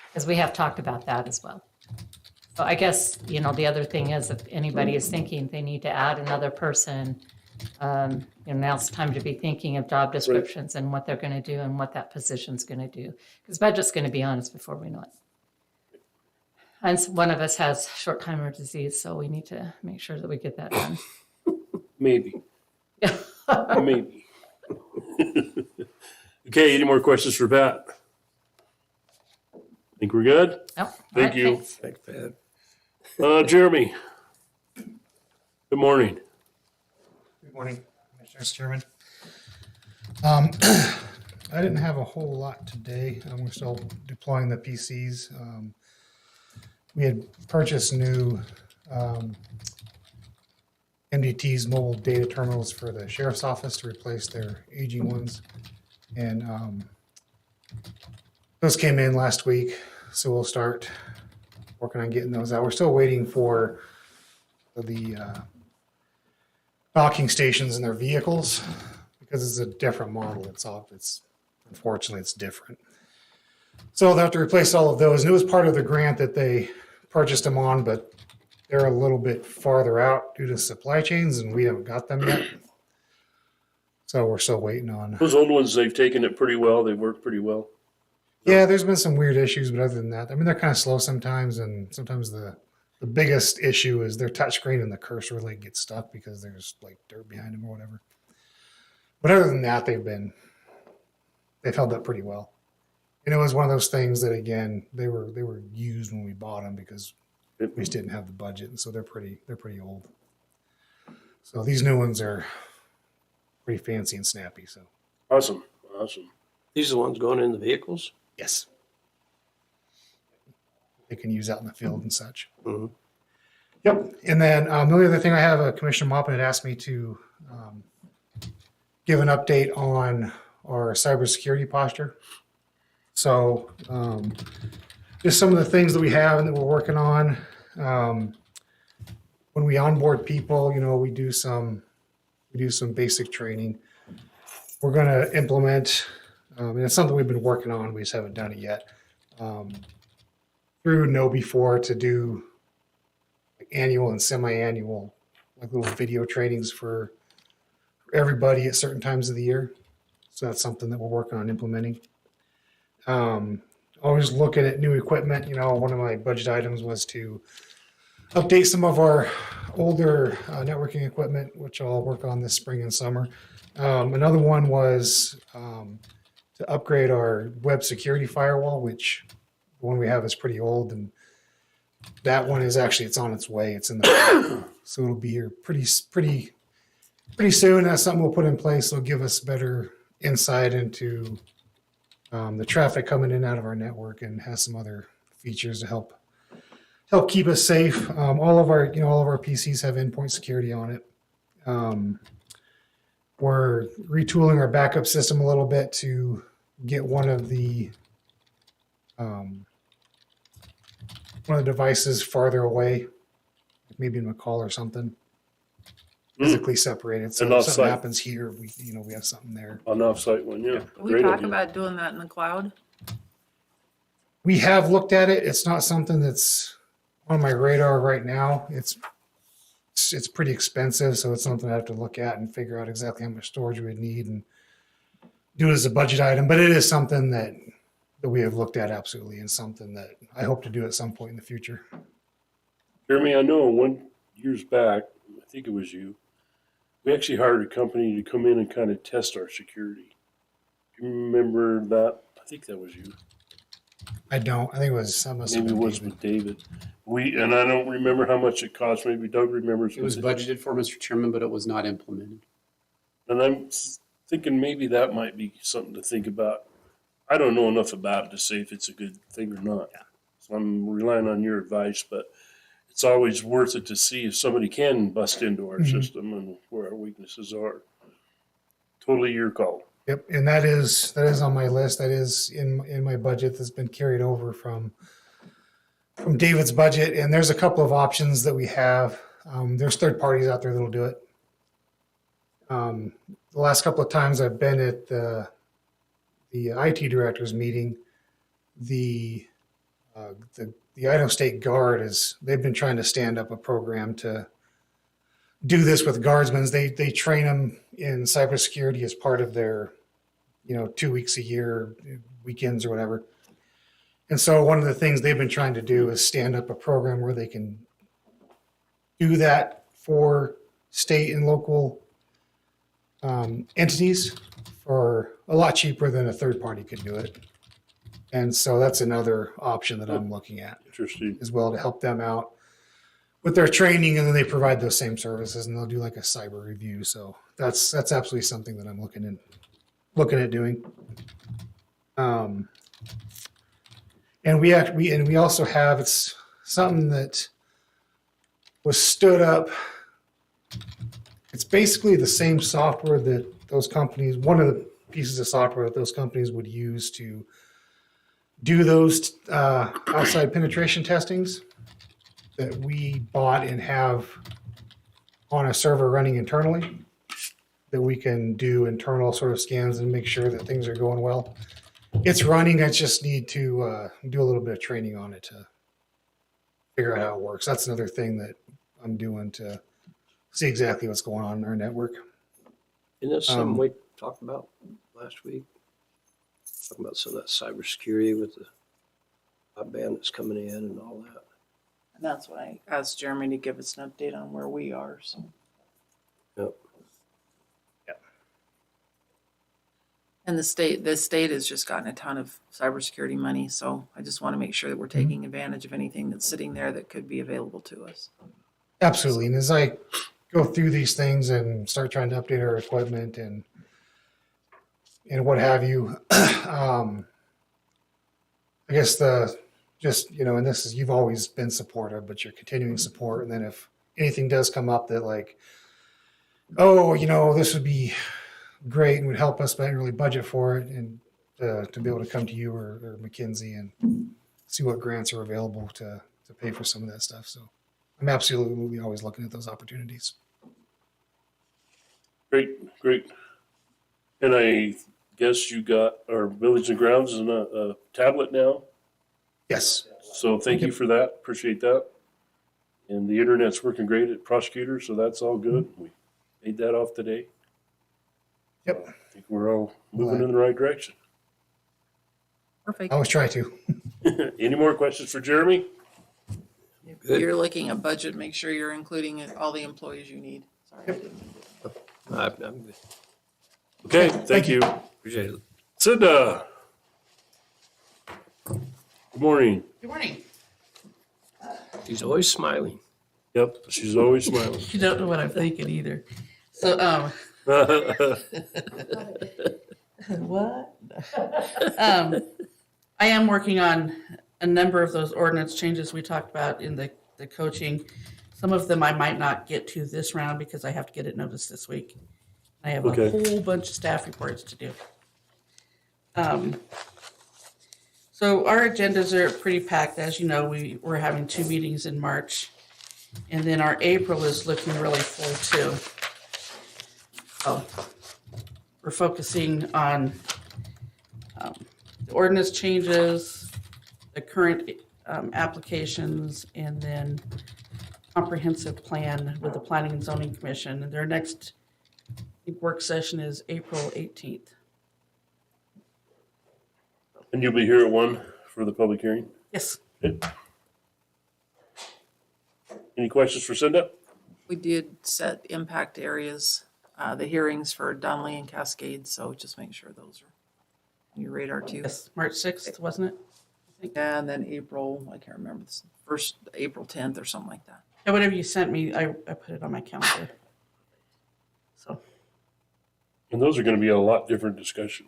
O: Because we have talked about that as well. So I guess, the other thing is if anybody is thinking they need to add another person, now's the time to be thinking of job descriptions and what they're gonna do and what that position's gonna do. Because budget's gonna be on us before we know it. And one of us has short-timer disease, so we need to make sure that we get that done.
B: Maybe. Maybe. Okay, any more questions for Pat? Think we're good?
O: Nope.
B: Thank
O: All right,
B: you.
O: thanks.
C: Thanks, Pat.
B: Jeremy. Good morning.
P: Good morning, Mr. Chairman. I didn't have a whole lot today. We're still deploying the PCs. We had purchased new MDT's mobile data terminals for the sheriff's office to replace their aging ones. And those came in last week, so we'll start working on getting those out. We're still waiting for the docking stations in their vehicles because it's a different model. It's unfortunately it's different. So they'll have to replace all of those. And it was part of the grant that they purchased them on, but they're a little bit farther out due to supply chains and we haven't got them yet. So we're still waiting on.
B: Those old ones, they've taken it pretty well. They work pretty well.
P: Yeah, there's been some weird issues, but other than that, I mean, they're kind of slow sometimes. And sometimes the biggest issue is their touchscreen and the cursor really gets stuck because there's like dirt behind them or whatever. But other than that, they've held up pretty well. And it was one of those things that, again, they were used when we bought them because we just didn't have the budget. And so they're pretty old. So these new ones are pretty fancy and snappy. So
B: Awesome.
C: These are the ones going in the vehicles?
P: yes, they can use out in the field and such.
C: Mm-hmm.
P: Yep. And then the only other thing I have, Commissioner Moppin had asked me to give an update on our cybersecurity posture. So just some of the things that we have and that we're working on. When we onboard people, you know, we do some basic training. We're going to implement, and it's something we've been working on. We just haven't done it yet. Through KnowBe4 to do like annual and semi-annual, like little video trainings for everybody at certain times of the year. So that's something that we're working on implementing. Always looking at new equipment. You know, one of my budget items was to update some of our older networking equipment, which I'll work on this spring and summer. Another one was to upgrade our web security firewall, which the one we have is pretty old, and that one is actually, it's on its way. It's in the so it'll be here pretty soon. That's something we'll put in place. It'll give us better insight into the traffic coming in and out of our network, and has some other features to help keep us safe. All of our PCs have endpoint security on it. We're retooling our backup system a little bit to get one of the devices farther away, maybe in a call or something, physically separated. So
B: And
P: if something
B: off-site.
P: happens here, we have something there.
B: An offsite one, yeah.
D: Can we
B: Great
D: talk
B: idea.
D: about doing that in the cloud?
P: We have looked at it. It's not something that's on my radar right now. It's pretty expensive, so it's something I have to look at and figure out exactly how much storage we would need and do it as a budget item. But it is something that we have looked at absolutely, and something that I hope to do at some point in the future.
B: Jeremy, I know years back, I think it was you, we actually hired a company to come in and kind of test our security. Do you remember that? I think that was you.
P: I don't. I think it was.
B: Maybe it was with David. And I don't remember how much it cost. Maybe Doug remembers.
G: It was budgeted for, Mr. Chairman, but it was not implemented.
B: And I'm thinking maybe that might be something to think about. I don't know enough about it to say if it's a good thing or not.
P: Yeah.
B: So I'm relying on your advice, but it's always worth it to see if somebody can bust into our system and where our weaknesses are. Totally your call.
P: Yep, and that is on my list. That is in my budget that's been carried over from David's budget. And there's a couple of options that we have. There's third parties out there that'll do it. The last couple of times I've been at the IT directors meeting, the Idaho State Guard they've been trying to stand up a program to do this with guardsmen. They train them in cybersecurity as part of their 2 weeks a year, weekends or whatever. And so one of the things they've been trying to do is stand up a program where they can do that for state and local entities for a lot cheaper than a third party could do it. And so that's another option that I'm looking at
B: Interesting.
P: as well, to help them out with their training, and then they provide those same services, and they'll do like a cyber review. So that's absolutely something that I'm looking at doing. And we also have, it's something that was stood up. It's basically the same software that those companies, one of the pieces of software that those companies would use to do those outside penetration testings, that we bought and have on a server running internally, that we can do internal sort of scans and make sure that things are going well. It's running. I just need to do a little bit of training on it to figure out how it works. That's another thing that I'm doing to see exactly what's going on in our network.
C: Isn't that something we talked about last week? Talking about some of that cybersecurity with the broadband that's coming in and all that.
D: And that's why I asked Jeremy to give us an update on where we are, so.
C: Yep.
D: And the state has just gotten a ton of cybersecurity money, so I just want to make sure that we're taking advantage of anything that's sitting there that could be available to us.
P: Absolutely. And as I go through these things and start trying to update our equipment and what have you, I guess and this is, you've always been supportive, but you're continuing support. And then if anything does come up that like, this would be great and would help us, but I didn't really budget for it, and to be able to come to you or McKinsey and see what grants are available to pay for some of that stuff. So I'm absolutely always looking at those opportunities.
B: Great, great. And I guess you got our Village and Grounds in a tablet now?
P: Yes.
B: So thank you for that. Appreciate that. And the internet's working great at Prosecutor, so that's all good. We paid that off today.
P: Yep.
B: I think we're all moving in the right direction.
D: Perfect.
P: I always try to.
B: Any more questions for Jeremy?
D: If you're looking at budget, make sure you're including all the employees you need. Sorry, I didn't.
C: I'm good.
B: Okay, thank you.
C: Appreciate it.
B: Cinda. Good morning.
J: Good morning.
C: She's always smiling.
B: Yep, she's always smiling.
J: You don't know what I'm thinking either. So, what? I am working on a number of those ordinance changes we talked about in the coaching. Some of them I might not get to this round because I have to get it noticed this week. I have
B: Okay.
J: a whole bunch of staff reports to do. So our agendas are pretty packed. As you know, we're having 2 meetings in March. And then our April is looking really full too. So we're focusing on the ordinance changes, the current applications, and then comprehensive plan with the Planning and Zoning Commission. And their next work session is April 18th.
B: And you'll be here at 1 for the public hearing?
J: Yes.
B: Okay. Any questions for Cinda?
D: We did set impact areas, the hearings for Donnelly and Cascade, so just make sure those are on your radar too.
J: Yes, March 6th, wasn't it?
D: And then April, I can't remember, first April 10th or something like that.
J: Yeah, whatever you sent me, I put it on my calendar. So,
B: And those are gonna be a lot different discussion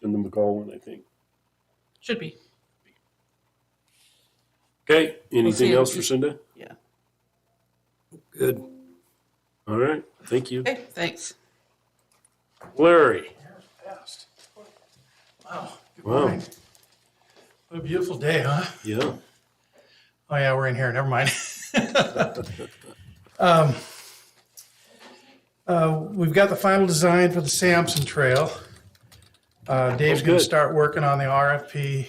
B: than the McCall one, I think.
J: should be.
B: Okay, anything
J: see
B: else
J: it.
B: for Cinda?
J: Yeah.
C: Good.
B: All right, thank you.
J: Okay, thanks.
B: Larry.
Q: Wow. Good
B: Wow.
Q: morning. What a beautiful day, huh?
B: Yeah.
Q: Oh, yeah, we're in here. Never mind. We've got the final design for the Sampson Trail. Dave's going
B: good.
Q: to start working on the RFP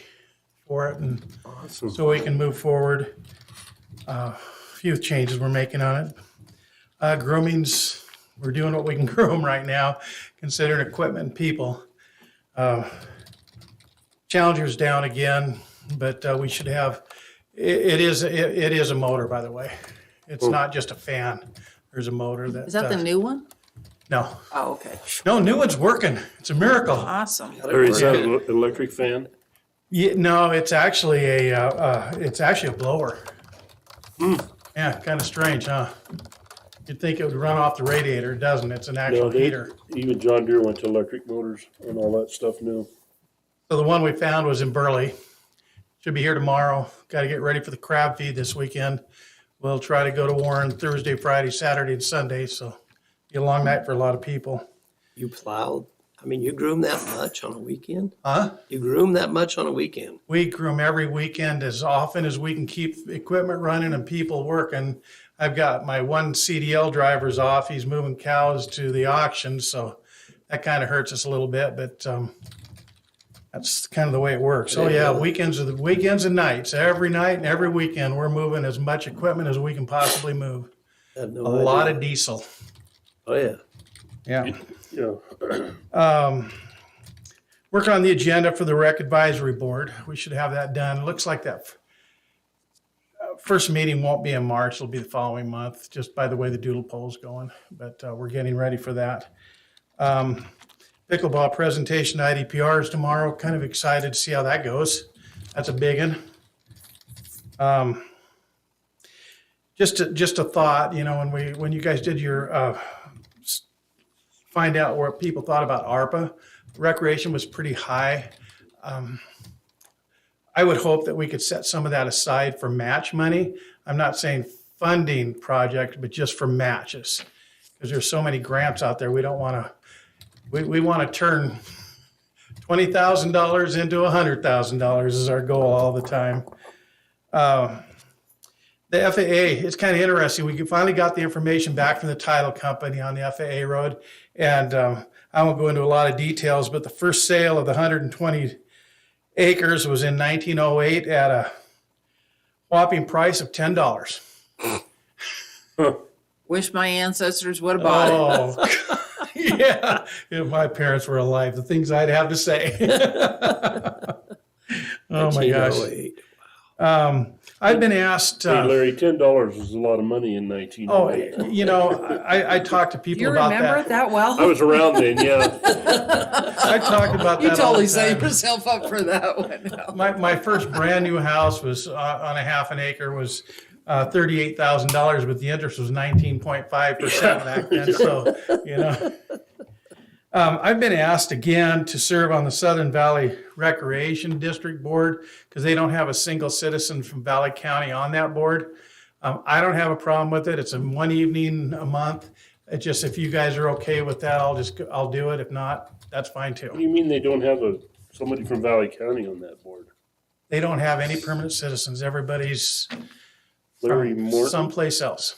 Q: for it, and
B: Awesome.
Q: so we can move forward. A few changes we're making on it. Grooming's, we're doing what we can groom right now, considering equipment and people. Challenger's down again, but we should have, it is a motor, by the way. It's not just a fan. There's a motor that.
D: Is that the new one?
Q: No.
D: Oh, okay.
Q: No, new one's working. It's a miracle.
D: Awesome.
B: Or is that an electric fan?
Q: Yeah, no, it's actually a blower. Yeah, kind of strange, huh? You'd think it would run off the radiator. It doesn't. It's an actual
B: No, they-
Q: heater.
B: Even John Deere went to electric motors and all that stuff now.
Q: So the one we found was in Burley. Should be here tomorrow. Got to get ready for the crab feed this weekend. We'll try to go to Warren Thursday, Friday, Saturday, and Sunday. So be a long night for a lot of people.
C: You plowed, I mean, you groom that much on a weekend?
Q: Huh?
C: You groom that much on a weekend?
Q: We groom every weekend as often as we can keep equipment running and people working. I've got my one CDL driver's off. He's moving cows to the auction, so that kind of hurts us a little bit, but that's kind of the way it works. Oh yeah, weekends and nights. Every night and every weekend, we're moving as much equipment as we can possibly move.
C: I had no
Q: A lot
C: idea.
Q: of diesel.
C: Oh, yeah.
Q: Yeah.
B: Yeah.
Q: Working on the agenda for the Rec Advisory Board. We should have that done. It looks like that first meeting won't be in March. It'll be the following month, just by the way the doodle poll's going. But we're getting ready for that. Pickleball presentation to IDPR is tomorrow. Kind of excited to see how that goes. That's a big one. Just a thought, you know, when you guys did your find out what people thought about ARPA, recreation was pretty high. I would hope that we could set some of that aside for match money. I'm not saying funding projects, but just for matches, because there's so many grants out there. We don't want to. We want to turn $20,000 into $100,000 is our goal all the time. The FAA, it's kind of interesting. We finally got the information back from the title company on the FAA road. And I won't go into a lot of details, but the first sale of the 120 acres was in 1908 at a whopping price of $10.
D: Wish my ancestors would have bought it.
Q: Oh, yeah. If my parents were alive, the things I'd have to say. Oh my gosh.
C: 1908.
Q: I've been asked.
B: Hey, Larry, $10 was a lot of money in 1908.
Q: Oh, you know, I talk to people
D: You
Q: about
D: remember
Q: that.
D: it that well?
B: I was around then, yeah.
Q: I talk about that.
D: You
Q: all
D: totally
Q: the
D: set
Q: time.
D: yourself up for that one.
Q: My first brand new house was on a half an acre was $38,000, but the interest was 19.5% back then. So, you know, I've been asked again to serve on the Southern Valley Recreation District Board because they don't have a single citizen from Valley County on that board. I don't have a problem with it. It's a one evening a month. It's just if you guys are okay with that, I'll do it. If not, that's fine
B: What do
Q: too.
B: you mean they don't have somebody from Valley County on that board?
Q: They don't have any permanent citizens. Everybody's
B: Larry
Q: from
B: Morton?
Q: someplace else.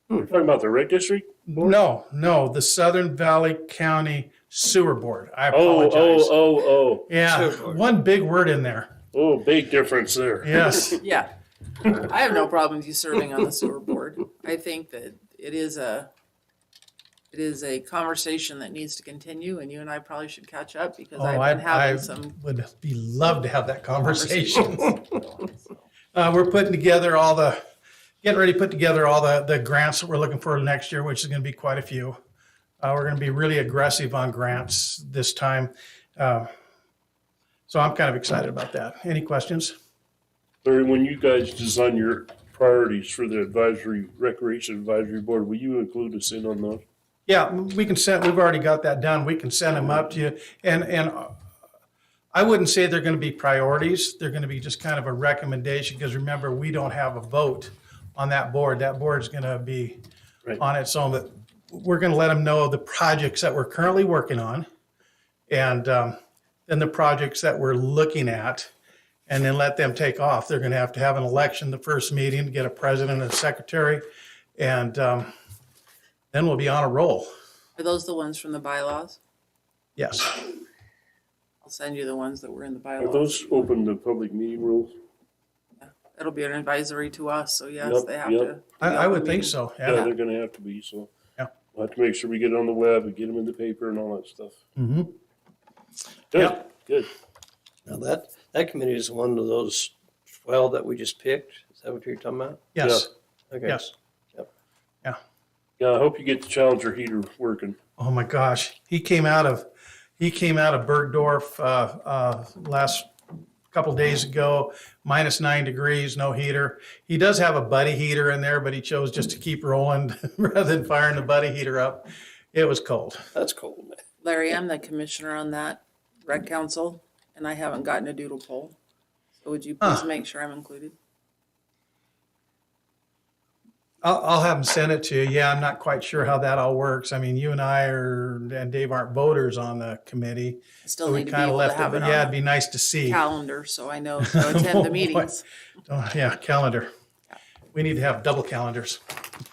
B: You're talking about the rec district?
Q: No, the Southern Valley County Sewer Board. I
B: Oh,
Q: apologize.
B: oh.
Q: Yeah, one big word in there.
B: Oh, big difference there.
Q: Yes.
D: Yeah. I have no problem with you serving on the sewer board. I think that it is a conversation that needs to continue, and you and I probably should catch up because
Q: Oh,
D: I've been
Q: I
D: having some
Q: would be love to have that conversation.
D: conversations.
Q: We're getting ready to put together all the grants that we're looking for next year, which is going to be quite a few. We're going to be really aggressive on grants this time. So I'm kind of excited about that. Any questions?
B: Larry, when you guys design your priorities for the Recreation Advisory Board, will you include us in on those?
Q: Yeah, we've already got that done. We can send them up to you. And I wouldn't say they're going to be priorities. They're going to be just kind of a recommendation because remember, we don't have a vote on that board. That board's going to be on its own, but we're going to let them know the projects that we're currently working on and then the projects that we're looking at and then let them take off. They're going to have an election, the first meeting, to get a president and a secretary, and then we'll be on a roll.
D: Are those the ones from the bylaws?
Q: Yes.
D: I'll send you the ones that were in the
B: Are
D: bylaws.
B: those open to public meeting rules?
D: It'll be an advisory to us, so yes,
B: Yep,
D: they have
B: yep.
D: to. be
Q: I
D: open
Q: would think
D: meeting.
Q: so,
B: Yeah,
Q: yeah.
B: they're gonna have to be, so.
Q: Yeah.
B: We'll have to make sure we get it on the web and get them in the paper and all that stuff.
Q: Mm-hmm.
B: Good,
Q: Yep.
B: good.
C: Now that committee is one of those 12 that we just picked. Is that what you're talking about?
Q: Yes,
C: Okay.
Q: yes.
B: Yeah, I hope you get the Challenger heater working.
Q: Oh my gosh, he came out of Bergdorf last couple days ago, -9 degrees, no heater. He does have a buddy heater in there, but he chose just to keep rolling rather than firing the buddy heater up. It was cold.
C: That's cold, man.
D: Larry, I'm the commissioner on that rec council, and I haven't gotten a doodle poll. So would you please make sure I'm included?
Q: I'll have him send it to you. Yeah, I'm not quite sure how that all works. I mean, you and I and Dave aren't voters on the committee.
D: I still
Q: So we
D: need to be
Q: kind of
D: able to
Q: left
D: have
Q: it,
D: it
Q: but yeah, it'd
D: on
Q: be nice to see.
D: calendar, so I know to attend the
Q: Oh,
D: meetings.
Q: Yeah, calendar. We need to have double calendars.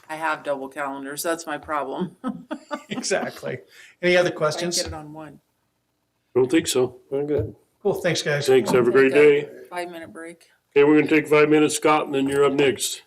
D: I have double calendars, that's my problem.
Q: Exactly. Any other
D: I get
Q: questions?
D: it on one.
B: Don't think so.
C: We're good.
Q: Cool, thanks, guys.
B: Thanks, have a great day.
D: 5-minute break.
B: Okay, we're gonna take 5 minutes, Scott, and then you're up next.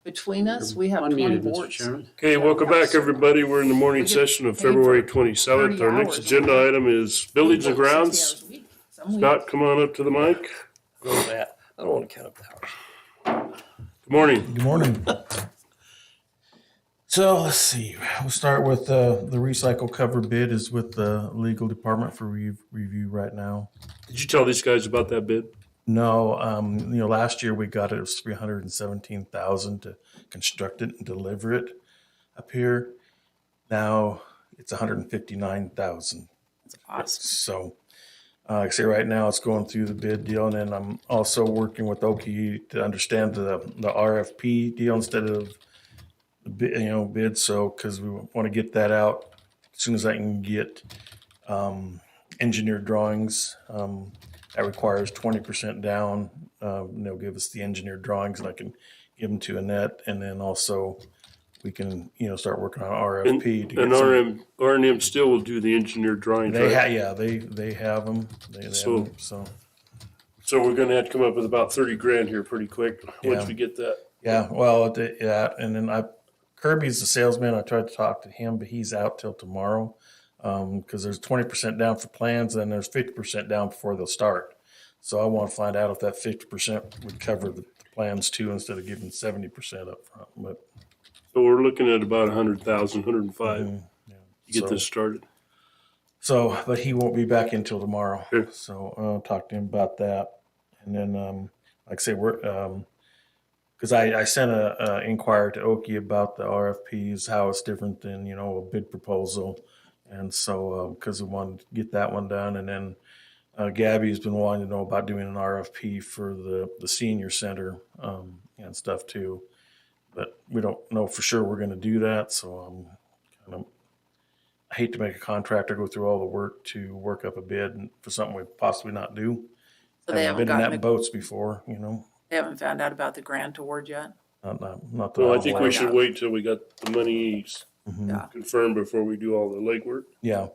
D: Between us, we have 20
C: Unmuted, Mr.
D: boards.
C: Chairman.
B: Okay, welcome back, everybody. We're in the morning
D: We get
B: session of
D: paid for
B: February 27th.
D: 30
B: Our next
D: hours
B: agenda
D: on it.
B: item is buildings and
D: We work 60
B: grounds.
D: hours a week. Some weeks.
B: Scott, come on up to the mic.
C: Go with that. I don't want to count up the hours.
B: Good morning.
R: Good morning. So let's see. We'll start with the recycle cover bid is with the legal department for review right now.
B: Did you tell these guys about that bid?
R: No, last year we got it was $317,000 to construct it and deliver it up here. Now it's $159,000.
D: That's awesome.
R: So, like I say, right now it's going through the bid deal, and then I'm also working with Oki to understand the RFP deal instead of the bid. So, because we want to get that out as soon as I can get engineered drawings. That requires 20% down. And they'll give us the engineered drawings, and I can give them to Annette, and then also we can start working on RFP to get
B: And
R: some.
B: R&M still will do the engineered drawings,
R: They
B: right?
R: they have them.
B: So-
R: So
B: So we're gonna have to come up with about 30 grand here pretty quick, once
R: Yeah.
B: we get that.
R: yeah, well, yeah, and then Kirby's the salesman. I tried to talk to him, but he's out till tomorrow because there's 20% down for plans, and there's 50% down before they'll start. So I want to find out if that 50% would cover the plans too, instead of giving 70% up front. But
B: So we're looking at about 100,000, 105
R: yeah.
B: to get
R: So-
B: this started.
R: So, but he won't be back until tomorrow.
B: Sure.
R: So I'll talk to him about that. And then, like I say, we're, because I sent a inquiry to Oki about the RFPs, how it's different than, a bid proposal. And so, because we wanted to get that one done. And then Gabby's been wanting to know about doing an RFP for the senior center and stuff too. But we don't know for sure we're going to do that. So I hate to make a contractor go through all the work to work up a bid for something we possibly not do.
D: So they
R: I've
D: haven't
R: been in
D: gotten
R: that
D: the-
R: boats before,
D: They haven't found out about the grant award yet?
R: not that
B: Well, I
R: I'm
B: think
R: aware
B: we
R: of.
B: should wait till we got the money
R: Mhm.
D: Yeah.
B: confirmed before we do all the legwork.
R: Yeah.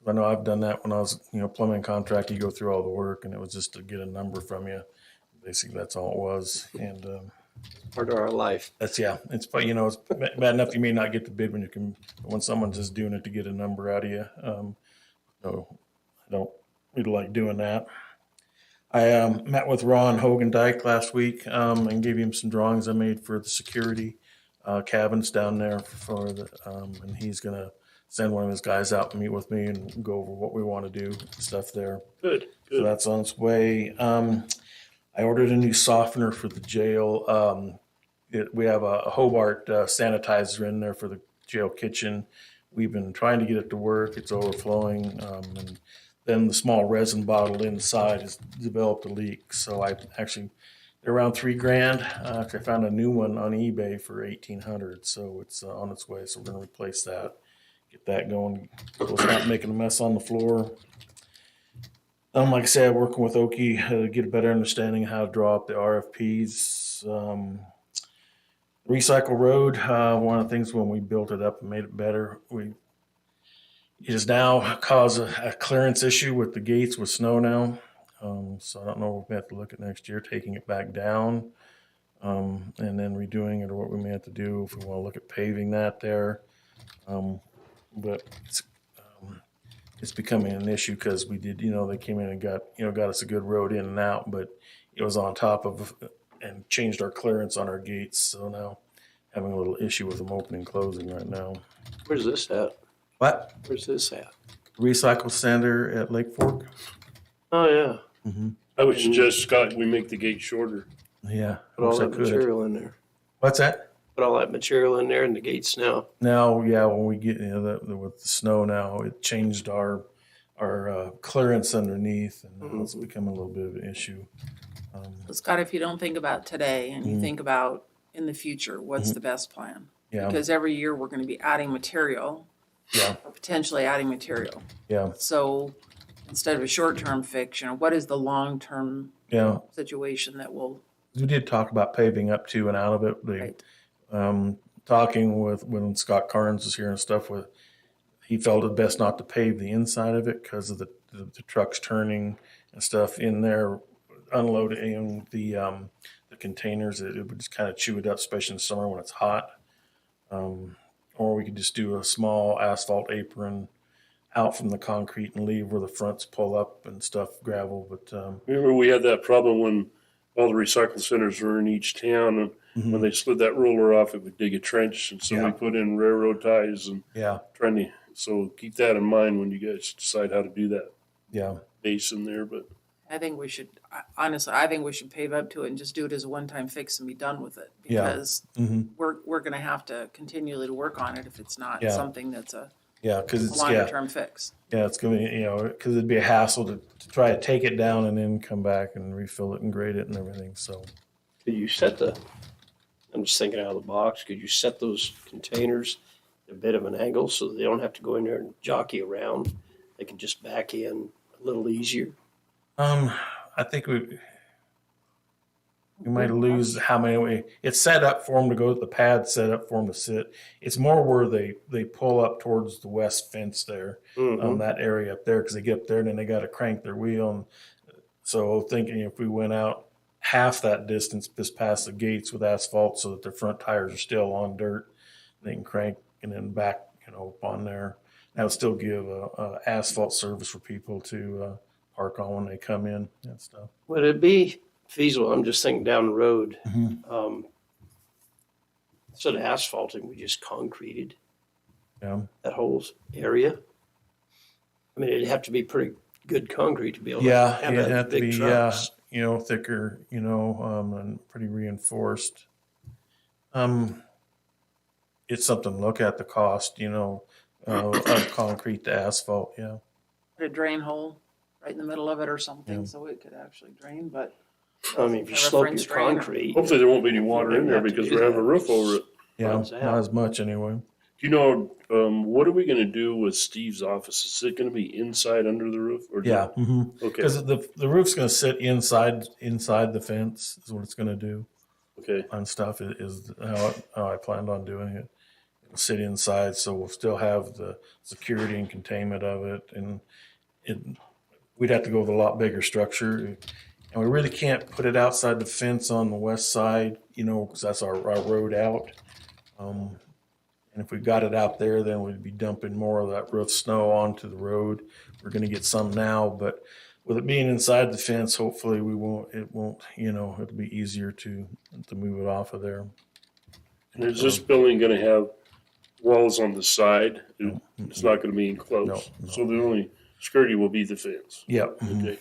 R: I know I've done that when I was, plumbing contract, you go through all the work and it was just to get a number from you. Basically, that's all it was. And,
C: Part of our life.
R: it's it's bad enough you may not get the bid when someone's just doing it to get a number out of you. So I don't really like doing that. I met with Ron Hogan Dyke last week and gave him some drawings I made for the security cabins down there and he's gonna send one of his guys out and meet with me and go over what we want to do and stuff there.
B: Good,
R: So
B: good.
R: that's on its way. I ordered a new softener for the jail. We have a Hobart sanitizer in there for the jail kitchen. We've been trying to get it to work. It's overflowing. And then the small resin bottle inside has developed a leak. So they're around $3,000. I found a new one on eBay for $1,800. So it's on its way. So we're going to replace that, get that going. So it's not making a mess on the floor. Like I said, working with Oki to get a better understanding of how to draw up the RFPs. Recycle Road, one of the things when we built it up and made it better, it has now caused a clearance issue with the gates with snow now. So I don't know if we have to look at next year, taking it back down and then redoing it, or what we may have to do if we want to look at paving that there. But it's becoming an issue because we did, they came in and got us a good road in and out, but it was on top of and changed our clearance on our gates. So now having a little issue with them opening and closing right now.
C: Where's this at?
R: What?
C: Where's this at?
R: Recycle center at Lake Fork.
C: Oh, yeah.
R: Mm-hmm.
B: I would suggest, Scott, we make the gate shorter.
R: Yeah.
C: Put all
R: wish I
C: that
R: could.
C: material in there.
R: What's that?
C: Put all that material in there and the gates now.
R: Now, yeah, when we get with the snow now, it changed our clearance underneath, and now it's become a little bit of an issue.
D: Scott, if you don't think about today and you think about in the future, what's the best plan?
R: Yeah.
D: Because every year we're going to be adding material,
R: Yeah.
D: or potentially adding material.
R: Yeah.
D: So instead of a short-term fix, what is the long-term
R: Yeah.
D: situation that will,
R: We did talk about paving up to and out of it. Talking with when Scott Carnes was here and stuff, he felt it best not to pave the inside of it because of the trucks turning and stuff in there, unloading the containers, it would just kind of chew it up, especially in the summer when it's hot. Or we could just do a small asphalt apron out from the concrete and leave where the fronts pull up and stuff, gravel. But
B: Remember, we had that problem when all the recycle centers were in each town, and when they slid that roller off, it would dig a trench, and so we put in railroad ties and trying to. So keep that in mind when you guys decide how to do that. Base in there, but
D: I think we should, honestly, I think we should pave up to it and just do it as a one-time fix and be done with it. Because we're gonna have to continually to work on it if it's not something that's a
R: because it's
D: longer-term fix.
R: it's gonna be, because it'd be a hassle to try to take it down and then come back and refill it and grade it and everything. So
C: Could you set I'm just thinking out of the box, could you set those containers at a bit of an angle so that they don't have to go in there and jockey around? They can just back in a little easier.
R: I think we might lose how many. It's set up for them to go. The pad set up for them to sit. It's more where they pull up towards the west fence there, that area up there, because they get up there and then they got to crank their wheel. And so thinking if we went out half that distance just past the gates with asphalt, so that their front tires are still on dirt, they can crank and then back up on there. That would still give a asphalt service for people to park on when they come in and stuff.
C: Would it be feasible? I'm just thinking down the road. Instead of asphalting, we just concreted that whole area. I mean, it'd have to be pretty good concrete to be able to have
R: it'd
C: that
R: have to
C: big
R: be
C: trucks.
R: Thicker, and pretty reinforced. It's something to look at, the cost, of concrete to asphalt.
D: Put a drain hole right in the middle of it or something so it could actually drain, but.
C: I mean, if you slope your concrete.
B: hopefully there won't be any water in there because we have a roof over it.
R: Not as much anyway.
B: Do you know, what are we gonna do with Steve's office? Is it gonna be inside under the roof or? Okay.
R: Because the roof's going to sit inside the fence is what it's going to do.
B: Okay.
R: On stuff is how I planned on doing it. It'll sit inside, so we'll still have the security and containment of it, and we'd have to go with a lot bigger structure, and we really can't put it outside the fence on the west side, because that's our road out. And if we got it out there, then we'd be dumping more of that roof snow onto the road. We're going to get some now, but with it being inside the fence, hopefully it won't, it'll be easier to move it off of there.
B: And is this building gonna have walls on the side? It's not gonna be enclosed?
R: No.
B: So the only security will be the fence?
R: Yep.
B: Okay.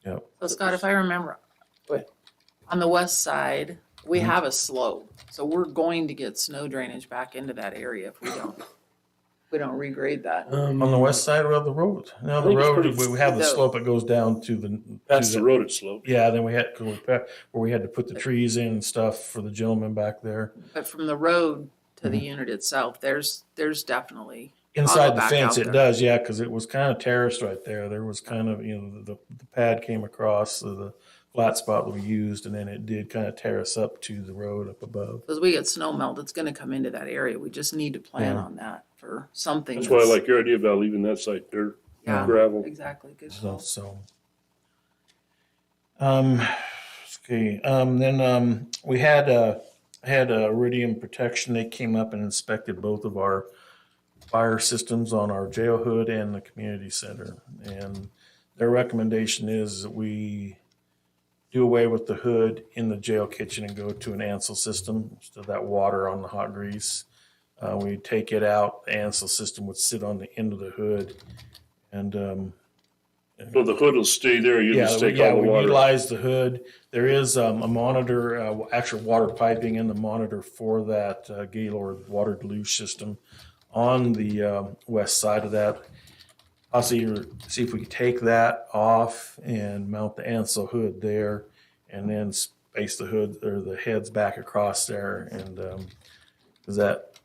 R: Yep.
D: So Scott, if I remember, on the west side, we have a slope, so we're going to get snow drainage back into that area if we don't regrade that.
R: On the west side of the road. Now the road, we have the slope that goes down to the.
B: That's the road slope.
R: Yeah, then we had, where we had to put the trees in and stuff for the gentleman back there.
D: But from the road to the unit itself, there's definitely. I'll go
R: Inside the
D: back
R: fence,
D: out
R: it
D: there.
R: does, yeah, because it was kind of terraced right there. There was kind of, the pad came across the flat spot that we used, and then it did kind of terrace up to the road up above.
D: As we get snow melt, it's gonna come into that area. We just need to plan on that for something.
B: That's why I like your idea about leaving that side dirt, gravel.
D: Exactly, good
R: So,
D: call.
R: okay, then we had Iridium Protection. They came up and inspected both of our fire systems on our jail hood and the community center. And their recommendation is that we do away with the hood in the jail kitchen and go to an Ansel system instead of that water on the hot grease. We take it out, the Ansel system would sit on the end of the hood. And
B: So the hood will stay there, you just take all the
R: we
B: water.
R: utilize the hood. There is a monitor, actual water piping in the monitor for that Gaylord water deluge system on the west side of that. I'll see if we can take that off and mount the Ansel hood there, and then space the hood or the heads back across there. And is that,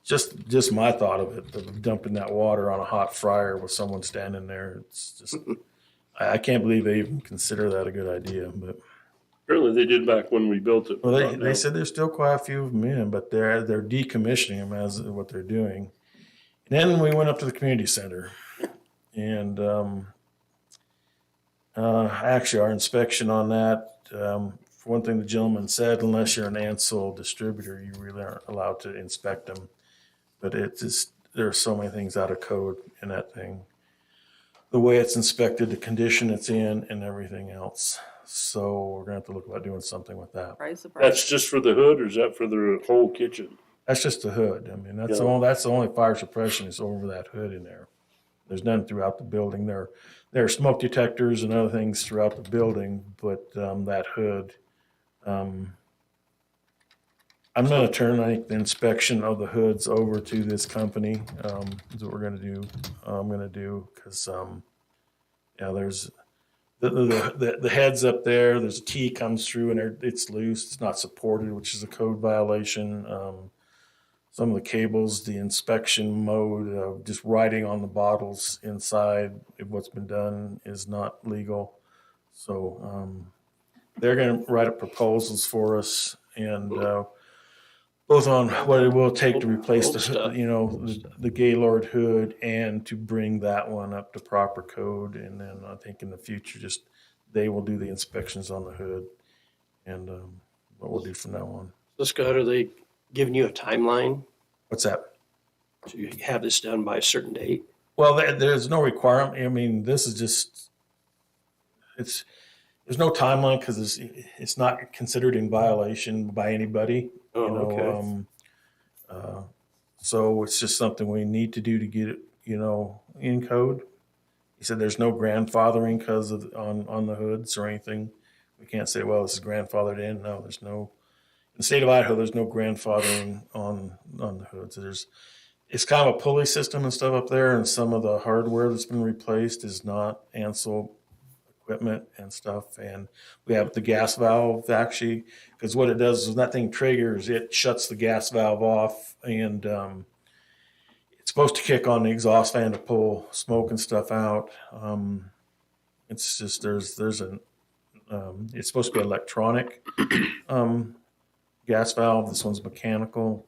R: just my thought of it, of dumping that water on a hot fryer with someone standing there. It's just, I can't believe they even consider that a good idea. But
B: Apparently they did back when we built it.
R: well, they said there's still quite a few of them in, but they're decommissioning them as what they're doing. And then we went up to the community center, and actually our inspection on that for one thing, the gentleman said, unless you're an Ansel distributor, you really aren't allowed to inspect them. But it just, there are so many things out of code in that thing. The way it's inspected, the condition it's in, and everything else. So we're gonna have to look about doing something with that.
D: Surprise, surprise.
B: That's just for the hood, or is that for the whole kitchen?
R: That's just the hood. I mean, that's
B: Yeah.
R: that's the only fire suppression is over that hood in there. There's none throughout the building. There are smoke detectors and other things throughout the building, but that hood, I'm going to turn, I think, the inspection of the hoods over to this company. Is what we're going to do. I'm going to do because, yeah, there's the heads up there. There's a T comes through and it's loose. It's not supported, which is a code violation. Some of the cables, the inspection mode of just writing on the bottles inside of what's been done is not legal. So they're going to write up proposals for us, and both on what it will take to replace the Gaylord hood and to bring that one up to proper code. And then I think in the future, just they will do the inspections on the hood, and what we'll do from now on.
C: Scott, are they giving you a timeline?
R: What's that?
C: So you have this done by a certain date?
R: Well, there's no requirement. I mean, this is just, there's no timeline because it's not considered in violation by anybody.
C: Oh, okay.
R: So it's just something we need to do to get it, in code. He said there's no grandfathering because of on the hoods or anything. We can't say, well, this is grandfathered in. No, there's no. In the state of Idaho, there's no grandfathering on the hoods. It's kind of a pulley system and stuff up there, and some of the hardware that's been replaced is not Ansel equipment and stuff. And we have the gas valve actually, because what it does is when that thing triggers, it shuts the gas valve off, and it's supposed to kick on the exhaust fan to pull smoke and stuff out. It's just there's it's supposed to be electronic. Gas valve. This one's mechanical.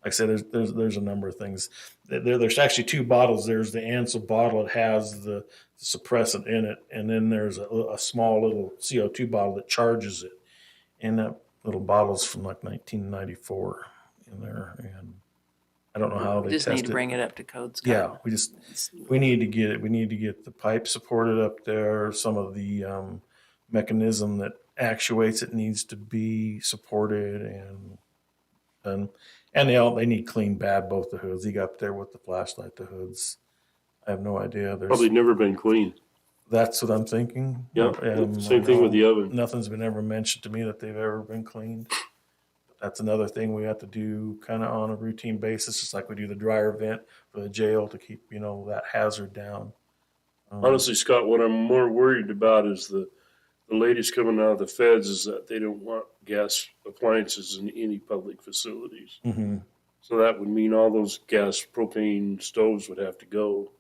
R: Like I said, there's a number of things. There's actually two bottles. There's the Ansel bottle. It has the suppressant in it, and then there's a small little CO2 bottle that charges it. And that little bottle's from like 1994 in there. And I don't know how they
D: Just
R: test
D: need to bring it up to code. Scott.
R: Yeah, we need to get it. We need to get the pipe supported up there. Some of the mechanism that actuates it needs to be supported, and they need clean bad, both the hoods. He got up there with the flashlight, the hoods. I have no idea.
B: Probably never been cleaned.
R: That's what I'm thinking.
B: Yeah, same thing with the oven.
R: Nothing's been ever mentioned to me that they've ever been cleaned. That's another thing we have to do kind of on a routine basis, just like we do the dryer vent for the jail to keep, that hazard down.
B: Honestly, Scott, what I'm more worried about is the latest coming out of the feds is that they don't want gas appliances in any public facilities.
R: Mm-hmm.
B: So that would mean all those gas propane stoves would have to go.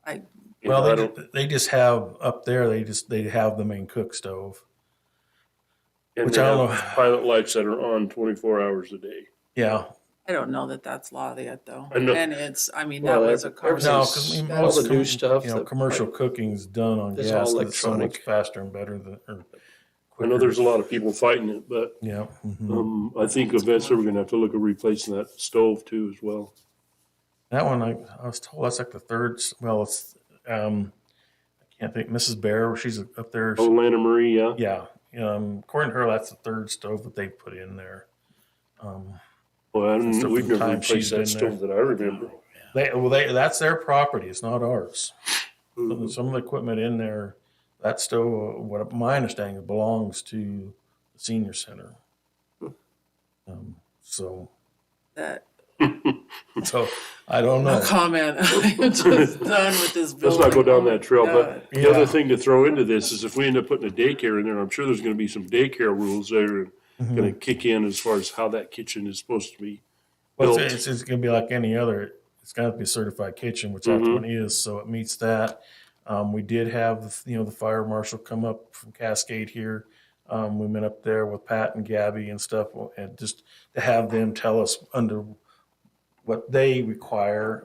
R: They just have up there. They have the main cook stove.
B: And
R: Which
B: they
R: I don't
B: have
R: know.
B: pilot lights that are on 24 hours a day.
R: Yeah.
D: I don't know that that's law yet, though.
B: I know.
D: And that was a
R: No,
D: conversation.
R: because
C: all the new stuff,
R: commercial cooking's done on
C: It's
R: gas.
C: all
R: 'cause it's so much
C: electronic.
R: faster and better than.
B: I know there's a lot of people fighting it, but
R: Yeah. Mhm.
B: I think eventually we're going to have to look at replacing that stove too as well.
R: That one, I was told that's like the third. Well, it's I can't think. Mrs. Bear, she's up there.
B: Oh, Lana Marie, yeah.
R: Yeah. According to her, that's the third stove that they put in there.
B: Well,
R: Just
B: we've
R: from the
B: never
R: time she's
B: replaced that
R: been
B: stove that I remember.
R: That's their property. It's not ours. Some of the equipment in there, that stove, what my understanding, belongs to the senior center. So I don't know.
D: No comment. I'm just done with this
B: Let's
D: building.
B: not go down
D: Oh my
B: that trail.
D: God.
B: But the other thing to throw into this is if we end up putting a daycare in there, I'm sure there's going to be some daycare rules that are going to kick in as far as how that kitchen is supposed to be
R: Well,
B: built.
R: it's going to be like any other. It's got to be a certified kitchen, which that one is. So it meets that. We did have the fire marshal come up from Cascade here. We went up there with Pat and Gabby and stuff, and just to have them tell us under what they require.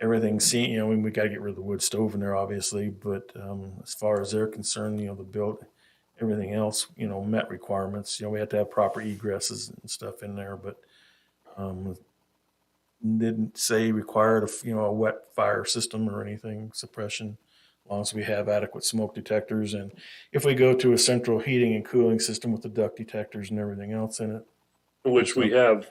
R: Everything we got to get rid of the wood stove in there, obviously. But as far as they're concerned, the everything else, met requirements. We had to have proper egresses and stuff in there, but didn't say required a wet fire system or anything, suppression, as long as we have adequate smoke detectors. And if we go to a central heating and cooling system with the duct detectors and everything else in it.
B: Which we have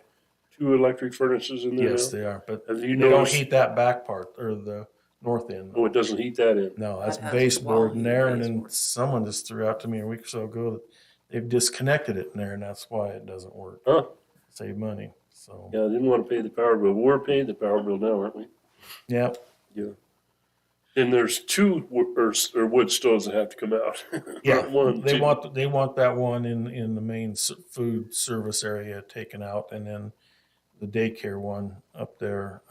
B: 2 electric furnaces in there
R: Yes,
B: now?
R: they are, but
B: Have
R: they
B: you
R: don't
B: noticed?
R: heat that back part or the north end.
B: Oh, it doesn't heat that in?
R: No, that's
D: That has
R: baseboard
D: wall
R: in there, and
D: heating
R: then someone just threw out to me a week or so ago that they've disconnected it in there, and that's why it doesn't work.
B: Huh?
R: Save money, so.
B: Yeah, I didn't want to pay the power bill. We're paying the power bill now, aren't we?
R: Yeah,
B: Yeah. And there's 2 wood stoves that have to come out.
R: yeah,
B: Not one,
R: they
B: 2.
R: want that one in the main food service area taken out, and then the daycare one up there,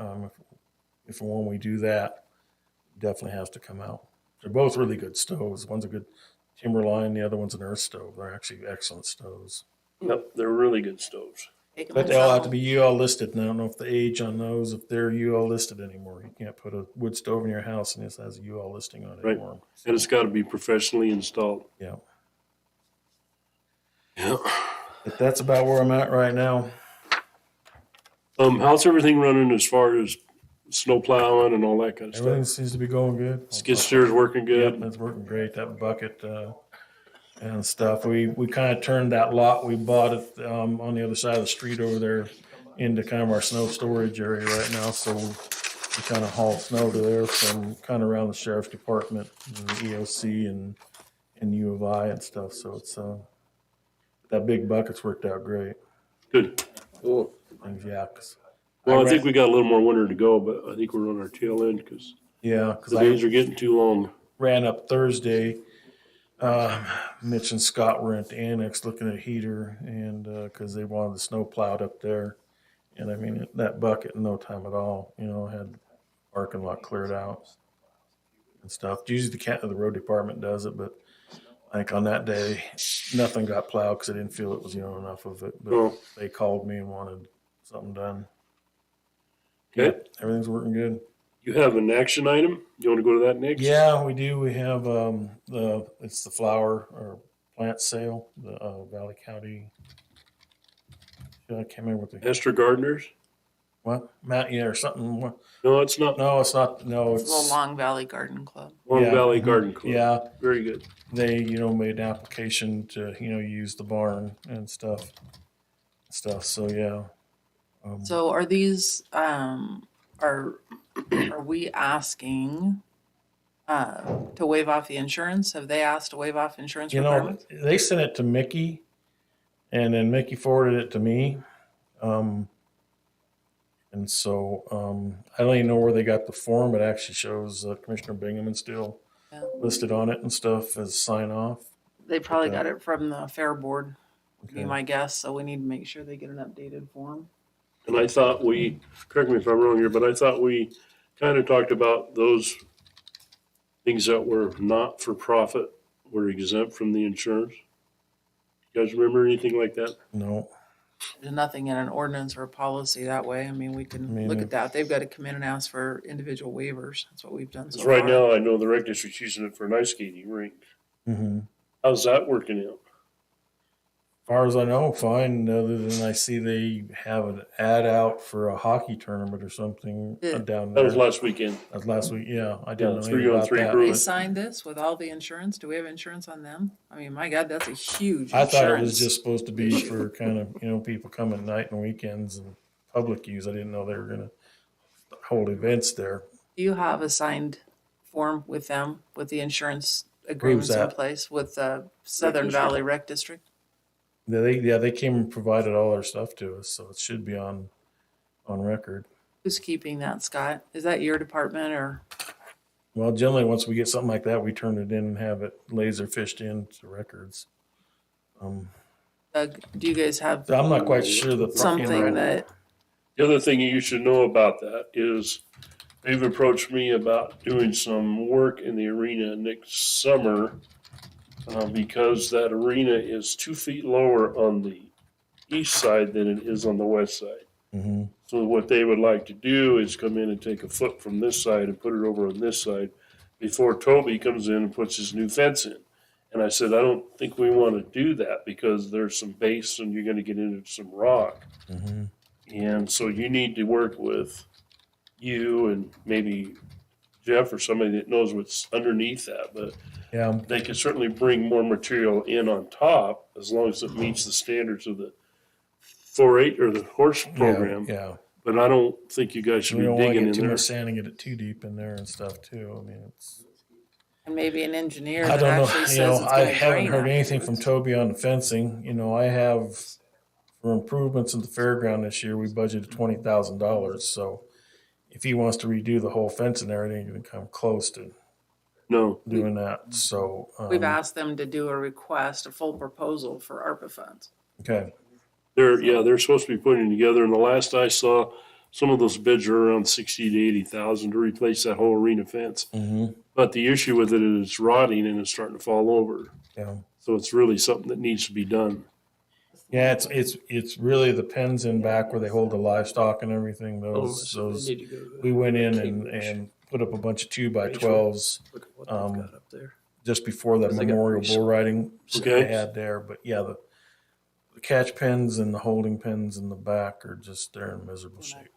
R: if and when we do that, definitely has to come out. They're both really good stoves. One's a good Timberline, the other one's an earth stove. They're actually excellent stoves.
B: Yep, they're really good stoves.
D: Take 'em
R: But they all have to
D: inside.
R: be UL listed. And I don't know if the age on those, if they're UL listed anymore. You can't put a wood stove in your house and it has a UL listing on it
B: Right.
R: anymore.
B: And it's got to be professionally installed.
R: Yeah.
B: Yeah.
R: But that's about where I'm at right now.
B: How's everything running as far as snow plowing and all that kind of
R: Everything
B: stuff?
R: seems to be going good.
B: Skid steer's working good.
R: Yep, it's working great. That bucket and stuff. We kind of turned that lot we bought it on the other side of the street over there into kind of our snow storage area right now. So we kind of haul snow to there from kind of around the sheriff's department, and the EOC and U of I and stuff. So it's that big bucket's worked out great.
B: Good.
C: Cool.
R: Things, yeah. 'Cause
B: Well, I
R: ran-
B: think we got a little more winter to go, but I think we're on our tail end because
R: yeah, 'cause
B: the
R: I
B: days are getting too long.
R: ran up Thursday. Mitch and Scott were at the annex looking at a heater, and because they wanted the snow plowed up there, and I mean that bucket in no time at all, had the parking lot cleared out and stuff. Usually the road department does it, but I think on that day nothing got plowed because I didn't feel it was enough of it. But
B: Oh.
R: they called me and wanted something done.
B: Okay.
R: Everything's working good.
B: You have an action item? You want to go to that next?
R: Yeah, we do. We have it's the flower or plant sale, the Valley County. I can't remember what the
B: Esther Gardeners?
R: what Matt or something.
B: No, it's not.
R: No, it's not. No,
D: It's the
R: it's
D: Long Valley Garden Club.
B: Long
R: yeah,
B: Valley
R: mhm,
B: Garden Club.
R: Yeah,
B: Very good.
R: they made an application to use the barn and stuff. So yeah.
D: So are these, are we asking to waive off the insurance? Have they asked to waive off insurance requirements?
R: They sent it to Mickey, and then Mickey forwarded it to me. And so I don't even know where they got the form. It actually shows Commissioner Bingaman still
D: Yeah.
R: listed on it and stuff as sign off.
D: They probably
R: Okay.
D: got it from the fair board, would be
R: Okay.
D: my guess, so we need to make sure they get an updated form.
B: And I thought correct me if I'm wrong here, but I thought we kind of talked about those things that were not for profit were exempt from the insurance. You guys remember anything like that?
R: No.
D: There's nothing in an ordinance or a policy that way. I mean, we can look at that. They've got to come in and ask for individual waivers. That's what we've done so
B: Because right
D: far.
B: now, I know the rec district's using it for an ice skating rink.
R: Mm-hmm.
B: How's that working out?
R: As far as I know, fine. Other than I see they have an ad out for a hockey tournament or something
D: Yeah.
R: down there.
B: That was last weekend.
R: That was last week. Yeah, I didn't know anything
B: 3-on-3
R: about that.
B: brewing.
D: They signed this with all the insurance. Do we have insurance on them? I mean, my God, that's a huge
R: I thought it was
D: insurance.
R: just supposed to be for kind of people coming at night and weekends and public use. I didn't know they were going to hold events there.
D: Do you have a signed form with them, with the insurance agreements in
R: that?
D: place with the Southern Valley Rec District?
R: They came and provided all their stuff to us, so it should be on record.
D: Who's keeping that, Scott? Is that your department or?
R: Well, generally, once we get something like that, we turn it in and have it laser fished into records.
D: Doug, do you guys have
R: I'm not quite sure the
D: something that,
B: The other thing you should know about that is they've approached me about doing some work in the arena next summer because that arena is 2 feet lower on the east side than it is on the west side.
R: Mm-hmm.
B: So what they would like to do is come in and take a foot from this side and put it over on this side before Toby comes in and puts his new fence in. And I said, I don't think we want to do that because there's some base and you're going to get into some rock.
R: Mhm.
B: And so you need to work with you and maybe Jeff or somebody that knows what's underneath that. But
R: Yeah,
B: they can certainly bring more material in on top as long as it meets the standards of the 4-H or the horse program.
R: yeah.
B: But I don't think you guys should
R: We
B: be
R: don't want to
B: digging
R: get
B: in
R: too
B: there.
R: much sand and get it too deep in there and stuff too. I mean, it's.
D: And maybe an engineer
R: I
D: that
R: don't know,
D: actually
R: you
D: says
R: know,
D: it's
R: I
D: gonna
R: haven't
D: drain
R: heard anything from
D: afterwards.
R: Toby on the fencing. You know, I have, for improvements in the fairground this year, we budgeted $20,000. So if he wants to redo the whole fencing there, it ain't gonna come close to
B: No.
R: doing that. So.
D: We've asked them to do a request, a full proposal for ARPA funds.
R: Okay,
B: They're supposed to be putting it together. And the last I saw, some of those bids are around 60 to 80,000 to replace that whole arena fence.
R: mhm,
B: But the issue with it is it's rotting and it's starting to fall over.
R: yeah.
B: So it's really something that needs to be done.
R: Yeah, it's really the pens in back where they hold the livestock and everything. Those
C: They need to go to
R: we went in
C: Cambridge.
R: and put up a bunch of 2x12s
C: Look at what they've got up there.
R: just before that
C: Because they got
R: memorial
C: pretty
R: bull riding
B: Okay.
R: they had there. But yeah, the catch pens and the holding pens in the back are just they're in miserable shape.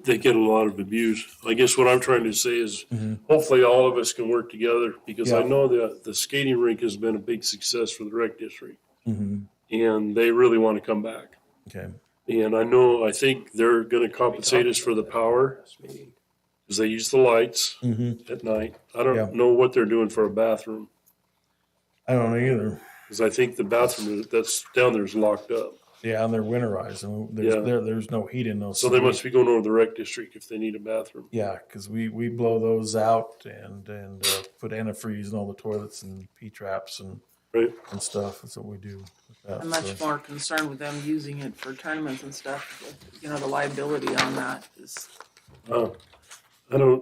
B: They get a lot of abuse. I guess what I'm trying to say is
R: Mhm.
B: hopefully all of us can work together because I
R: Yeah.
B: know the skating rink has been a big success for the rec district
R: Mm-hmm.
B: and they really want to come back.
R: Okay.
B: And I think they're going to compensate us for the power because they use the lights
R: Mm-hmm.
B: at night. I don't
R: Yeah.
B: know what they're doing for a bathroom
R: I don't know either.
B: because I think the bathroom that's down there is locked up.
R: Yeah, and they're winterized, and there's no heat in those.
B: So they must be going over to the rec district if they need a bathroom.
R: Yeah, because we blow those out and put antifreeze in all the toilets and P traps and
B: Right.
R: and stuff. That's what we do with that.
D: I'm much
R: so.
D: more concerned with them using it for tournaments and stuff. You know, the liability on that is,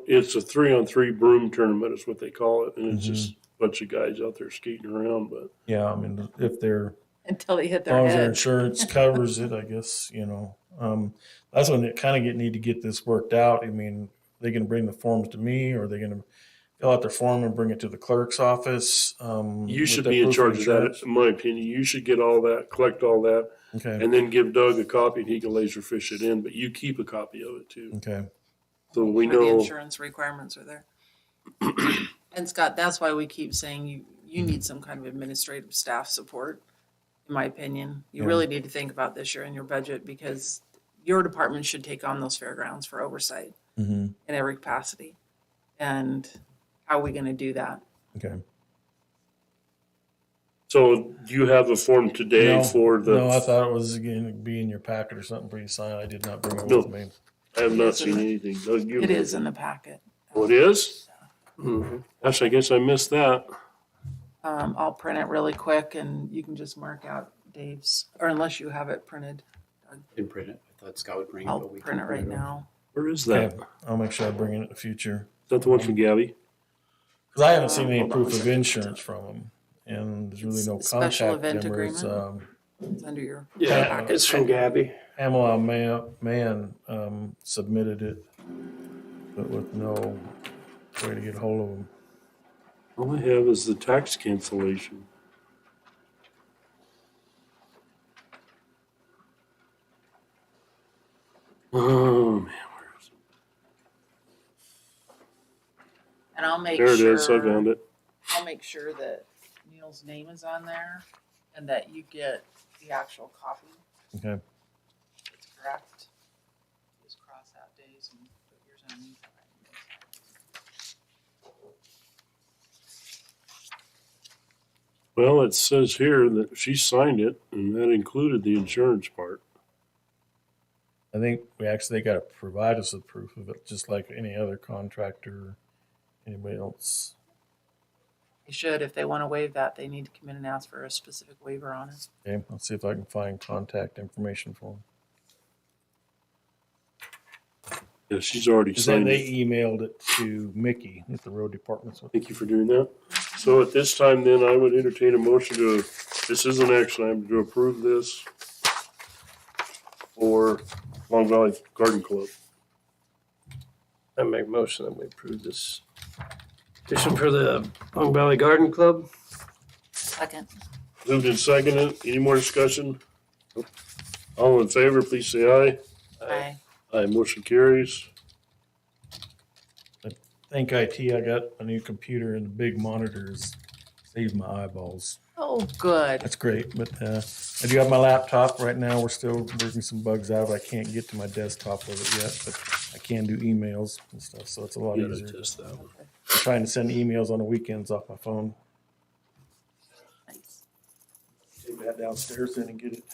B: It's a 3-on-3 broom tournament is what they call it. And it's
R: Mhm.
B: just a bunch of guys out there skating around, but
R: Yeah, I mean, if they're
D: until they hit
R: as
D: their
R: long as their
D: head.
R: insurance covers it, I guess that's when it kind of need to get this worked out. I mean, they going to bring the forms to me, or are they going to fill out their form and bring it to the clerk's office?
B: you
R: with
B: should
R: their
B: be in
R: proof
B: charge of that,
R: insurance?
B: in my opinion. You should get all that, collect all that,
R: Okay.
B: and then give Doug a copy and he can laser fish it in, but you keep a copy of it too.
R: Okay.
B: So we
D: Where the
B: know,
D: insurance requirements are there. And Scott, that's why we keep saying you need some kind of administrative staff support, in my opinion. You
R: Yeah.
D: really need to think about this year in your budget because your department should take on those fairgrounds for oversight
R: Mm-hmm.
D: in every capacity. And how are we gonna do that?
R: Okay.
B: so do you have a form today for the?
R: No, I thought it was going to be in your packet or something for you to sign. I did not bring it
B: No.
R: with me.
B: I have not seen anything. Doug, you?
D: It is in the packet.
B: Oh, it is? Gosh, I guess I missed that.
D: I'll print it really quick and you can just mark out Dave's, or unless you have it printed,
S: Didn't print it. I thought Scott would bring it,
D: I'll
S: but we
D: print it
S: can
D: right
S: over.
D: now.
B: Where is that?
R: Okay. I'll make sure I bring it in the future.
B: Is that the one from Gabby?
R: Because I haven't seen any
D: Hold on
R: proof
D: a
R: of
D: second.
R: insurance from them, and there's really no
D: Special
R: contact
D: event
R: number. It's,
D: agreement? It's under your.
C: Yeah,
D: packet.
C: it's from Gabby.
R: Pamela Man submitted it, but with no way to get a hold of them.
B: All I have is the tax cancellation. Oh, man, where is it?
D: And I'll make
B: There it
D: sure.
B: is, I found it.
D: I'll make sure that Neil's name is on there and that you get the actual copy.
R: Okay.
D: It's correct. Just cross out days and put yours underneath.
B: Well, it says here that she signed it, and that included the insurance part.
R: I think they got to provide us with proof of it, just like any other contractor or anybody else.
D: They should, if they want to waive that, they need to come in and ask for a specific waiver on it.
R: Okay, I'll see if I can find contact information for them.
B: Yeah, she's already
R: Because then
B: signed
R: they
B: it.
R: emailed it to Mickey at the road department. So
B: Thank you for doing that. So at this time, then, I would entertain a motion this is an action item, to approve this for Long Valley Garden Club.
C: I make a motion that we approve this Petition for the Long Valley Garden Club.
D: Second.
B: Moved and seconded. Any more discussion? All in favor, please say aye.
D: Aye.
B: Aye, motion carries.
R: Thank IT, I got a new computer and the big monitors saved my eyeballs.
D: Oh, good.
R: That's great, but I do have my laptop right now. We're still working some bugs out. I can't get to my desktop with it yet, but I can do emails and stuff, so it's a lot
B: Yeah,
R: easier.
B: test that one.
R: I'm trying to send emails on the weekends off my phone.
D: Nice.
R: Take that downstairs then and get it.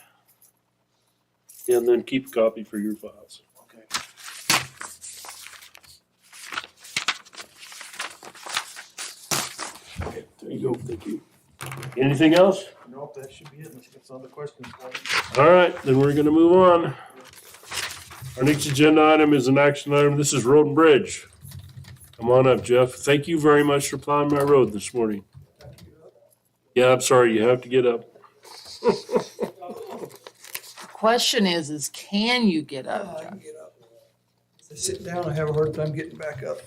B: And then keep a copy for your files.
R: Okay.
B: There you go, thank you. Anything else?
R: Nope, that should be it. Let's get some other questions.
B: All right, then we're gonna move on. Our next agenda item is an action item. This is Road and Bridge. Come on up, Jeff. Thank you very much for plowing my road this morning. Yeah, I'm sorry, you have to get up.
D: Question is can you get up? Jeff?
T: I sit down, I have a hard time getting back up.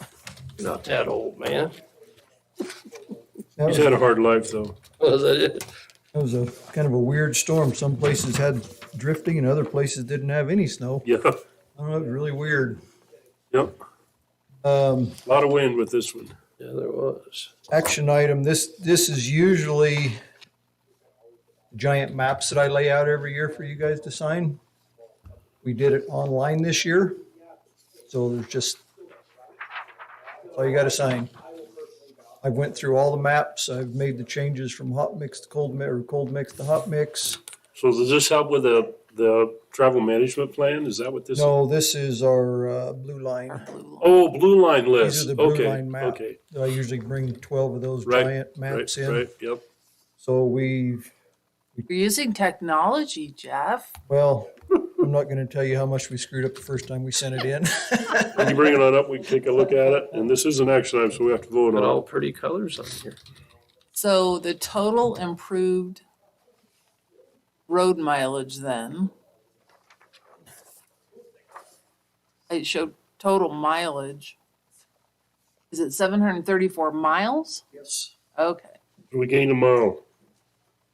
C: You're not that old, man.
B: He's had a hard life, though.
C: Was that it?
T: That was a kind of a weird storm. Some places had drifting and other places didn't have any snow.
B: Yeah,
T: I don't know, it was really weird.
B: yep. A lot of wind with this one.
C: Yeah, there was.
T: Action item, this is usually giant maps that I lay out every year for you guys to sign. We did it online this year. So there's just, that's all you gotta sign. I went through all the maps. I've made the changes from hot mix to cold mix, or cold mix to hot mix.
B: So does this help with the travel management plan? Is that what this is?
T: No, this is our blue line.
B: Oh, blue line
T: These
B: list.
T: are the blue
B: Okay,
T: line map.
B: okay.
T: I usually bring 12 of those
B: Right,
T: giant maps
B: right,
T: in.
B: right, yep.
T: So we've,
D: You're using technology, Jeff.
T: well, I'm not gonna tell you how much we screwed up the first time we sent it in.
B: When you bring it on up, we can take a look at it. And this is an action item, so we have to vote
C: Got all
B: on it.
C: pretty colors on here.
D: So the total improved road mileage then, it showed total mileage. Is it 734 miles?
T: Yes.
D: Okay.
B: We gained a mile.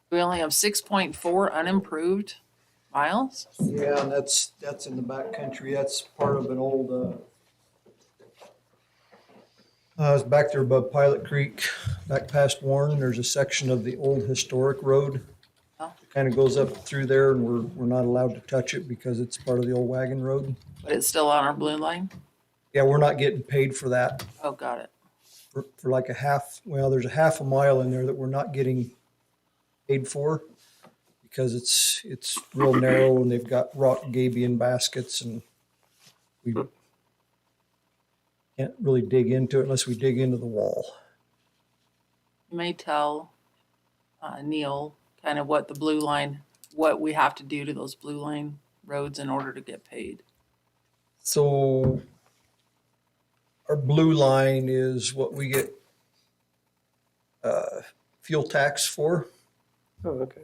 D: We only have 6.4 unimproved miles?
T: Yeah, and that's in the back country. That's part of an old, it's back there above Pilot Creek, back past Warren. There's a section of the old historic road.
D: Oh.
T: Kind of goes up through there and we're not allowed to touch it because it's part of the old wagon road.
D: But it's still on our blue line?
T: Yeah, we're not getting paid for that.
D: Oh, got it.
T: For like a half, well, there's a half a mile in there that we're not getting paid for because it's real narrow and they've got rock gabion baskets and we can't really dig into it unless we dig into the wall.
D: You may tell Neil kind of what the blue line, what we have to do to those blue line roads in order to get paid.
T: So our blue line is what we get fuel tax for.
C: Oh, okay.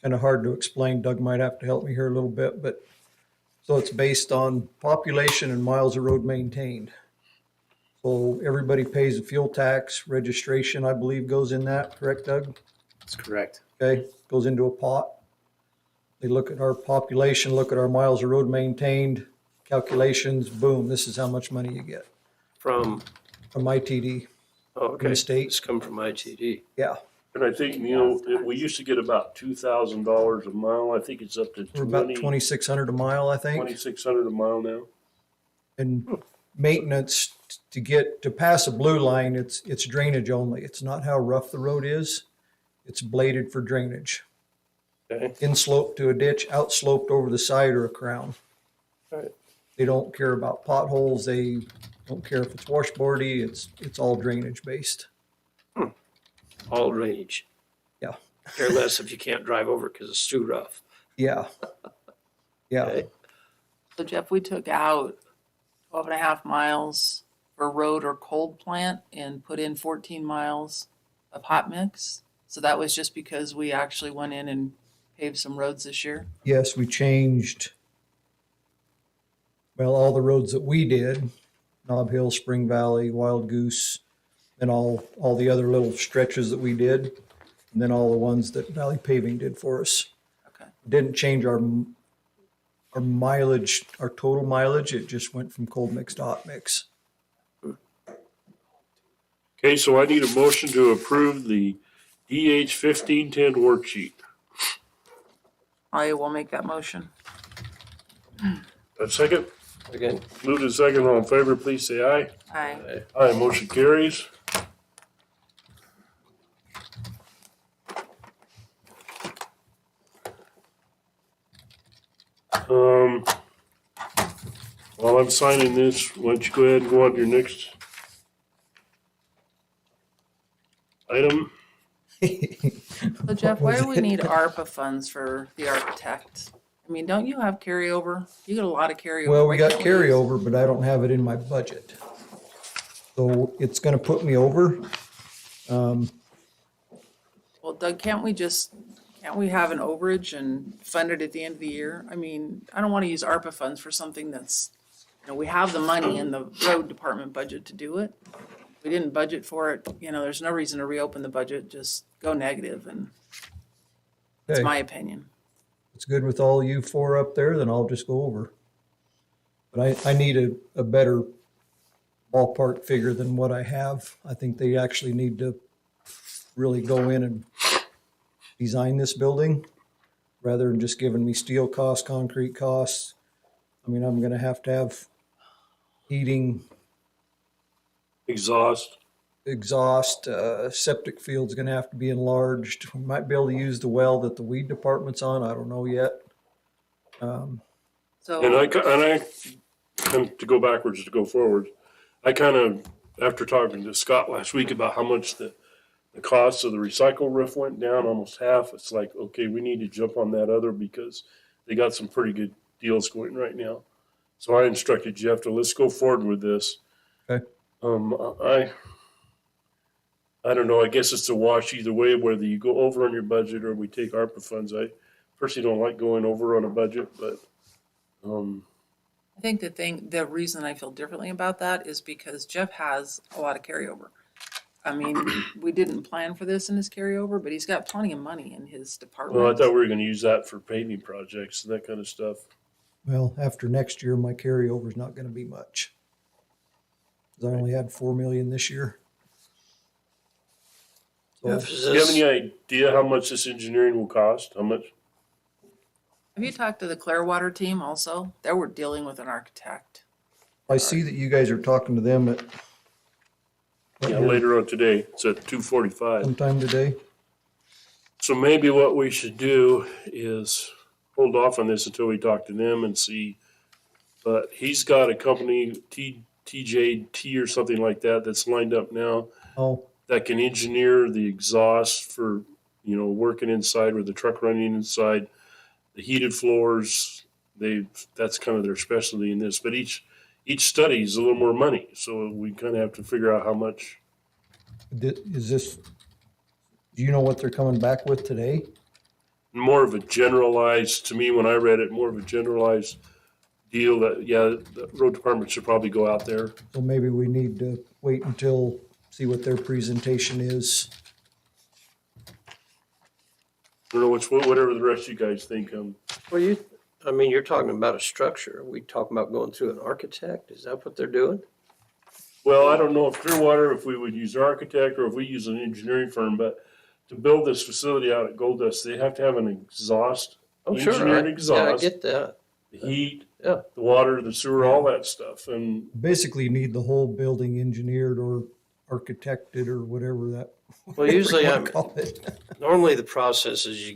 T: Kind of hard to explain. Doug might have to help me here a little bit, but so it's based on population and miles of road maintained. So everybody pays a fuel tax. Registration, I believe, goes in that. Correct, Doug?
S: That's correct.
T: Okay, goes into a pot. They look at our population, look at our miles of road maintained, calculations, boom, this is how much money you get
C: From,
T: from ITD.
C: oh, okay.
T: the state.
C: It's come from ITD.
T: Yeah,
B: And I think, Neil, we used to get about $2,000 a mile. I think it's up to
T: we're about 2,600 a mile, I think.
B: 2,600 a mile now.
T: And maintenance to pass a blue line, it's drainage only. It's not how rough the road is. It's bladed for drainage.
C: Okay.
T: Inslope to a ditch, outsloped over the side or a crown.
C: Right.
T: They don't care about potholes. They don't care if it's washboardy. It's all drainage based.
C: All drainage.
T: Yeah.
C: Care less if you can't drive over because it's too rough.
T: Yeah. Yeah.
C: Okay.
D: So Jeff, we took out 12 and a half miles for road or cold plant and put in 14 miles of hot mix. So that was just because we actually went in and paved some roads this year.
T: Yes, we changed. Well, all the roads that we did, Nob Hill, Spring Valley, Wild Goose, and all the other little stretches that we did, and then all the ones that Valley Paving did for us.
D: Okay.
T: Didn't change our mileage, our total mileage. It just went from cold mix to hot mix.
B: Okay, so I need a motion to approve the DH 1510 worksheet.
D: I will make that motion.
B: A second?
C: Again,
B: Move to second, all in favor, please say aye.
D: Aye.
B: Aye, motion carries. While I'm signing this, why don't you go ahead and go on to your next item?
D: So Jeff, why do we need ARPA funds for the architect? I mean, don't you have carryover? You got a lot of carryover.
T: Well, we
D: Why
T: got
D: can't use-
T: carryover, but I don't have it in my budget. So it's gonna put me over.
D: Well, Doug, can't we have an overage and fund it at the end of the year? I mean, I don't want to use ARPA funds for something that's, we have the money in the road department budget to do it. We didn't budget for it, there's no reason to reopen the budget, just go negative, and that's
T: Okay.
D: my opinion.
T: It's good with all you four up there, then I'll just go over. But I need a better ballpark figure than what I have. I think they actually need to really go in and design this building rather than just giving me steel costs, concrete costs. I mean, I'm gonna have heating,
B: Exhaust.
T: septic field's gonna have to be enlarged. We might be able to use the well that the weed department's on. I don't know yet.
B: And
D: So,
B: to go backwards to go forward, I kind of, after talking to Scott last week about how much the cost of the recycle roof went down, almost half, it's like, okay, we need to jump on that other because they got some pretty good deals going right now. So I instructed Jeff to let's go forward with this.
T: Okay.
B: I don't know, I guess it's a wash either way, whether you go over on your budget or we take ARPA funds. I personally don't like going over on a budget, but,
D: I think the reason I feel differently about that is because Jeff has a lot of carryover. I mean, we didn't plan for this in his carryover, but he's got plenty of money in his department.
B: well, I thought we were gonna use that for paving projects and that kind of stuff.
T: Well, after next year, my carryover's not gonna be much. 'Cause I only had 4 million this year. So,
C: Jeff, is
B: Do you have
C: this,
B: any idea how much this engineering will cost? How much?
D: Have you talked to the Clearwater team also? They were dealing with an architect.
T: I see that you guys are talking to them at
B: Yeah, later on today, it's at 2:45.
T: sometime today.
B: So maybe what we should do is hold off on this until we talk to them and see. But he's got a company, TJT or something like that, that's lined up now
T: Oh,
B: that can engineer the exhaust for, working inside with the truck running inside, the heated floors. That's kind of their specialty in this, but each study is a little more money. So we kind of have to figure out how much.
T: is this, do you know what they're coming back with today?
B: More of a generalized, to me, when I read it, more of a generalized deal that, yeah, the road department should probably go out there.
T: So maybe we need to wait until, see what their presentation is.
B: I don't know whatever the rest of you guys think.
C: well, you're talking about a structure. Are we talking about going through an architect? Is that what they're doing?
B: Well, I don't know if Clearwater, if we would use an architect or if we use an engineering firm, but to build this facility out at Gold Dust, they have to have an exhaust,
C: Oh, sure.
B: engineered
C: Yeah, I
B: exhaust,
C: get that.
B: the heat,
C: Yeah.
B: the water, the sewer, all that stuff. And
T: Basically need the whole building engineered or architected or whatever that.
C: Well, usually
T: whatever you wanna call it.
C: Normally the process is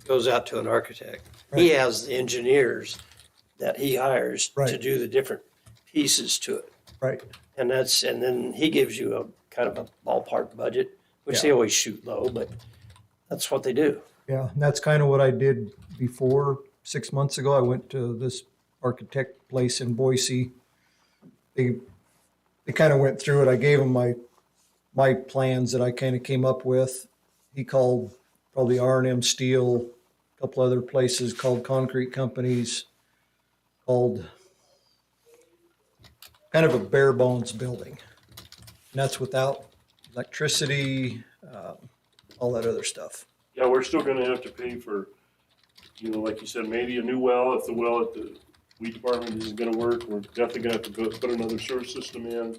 C: goes out to an architect. He has the engineers that he hires to
T: Right.
C: do the different pieces to it.
T: Right.
C: And then he gives you a kind of a ballpark budget, which they
T: Yeah.
C: always shoot low, but that's what they do.
T: Yeah, and that's kind of what I did before. 6 months ago, I went to this architect place in Boise. They kind of went through it. I gave him my plans that I kind of came up with. He called probably R&M Steel, a couple other places, called concrete companies, called kind of a bare bones building. And that's without electricity, all that other stuff.
B: Yeah, we're still gonna have to pay for, like you said, maybe a new well, if the well at the weed department isn't gonna work, we're definitely gonna have to put another sewer system in.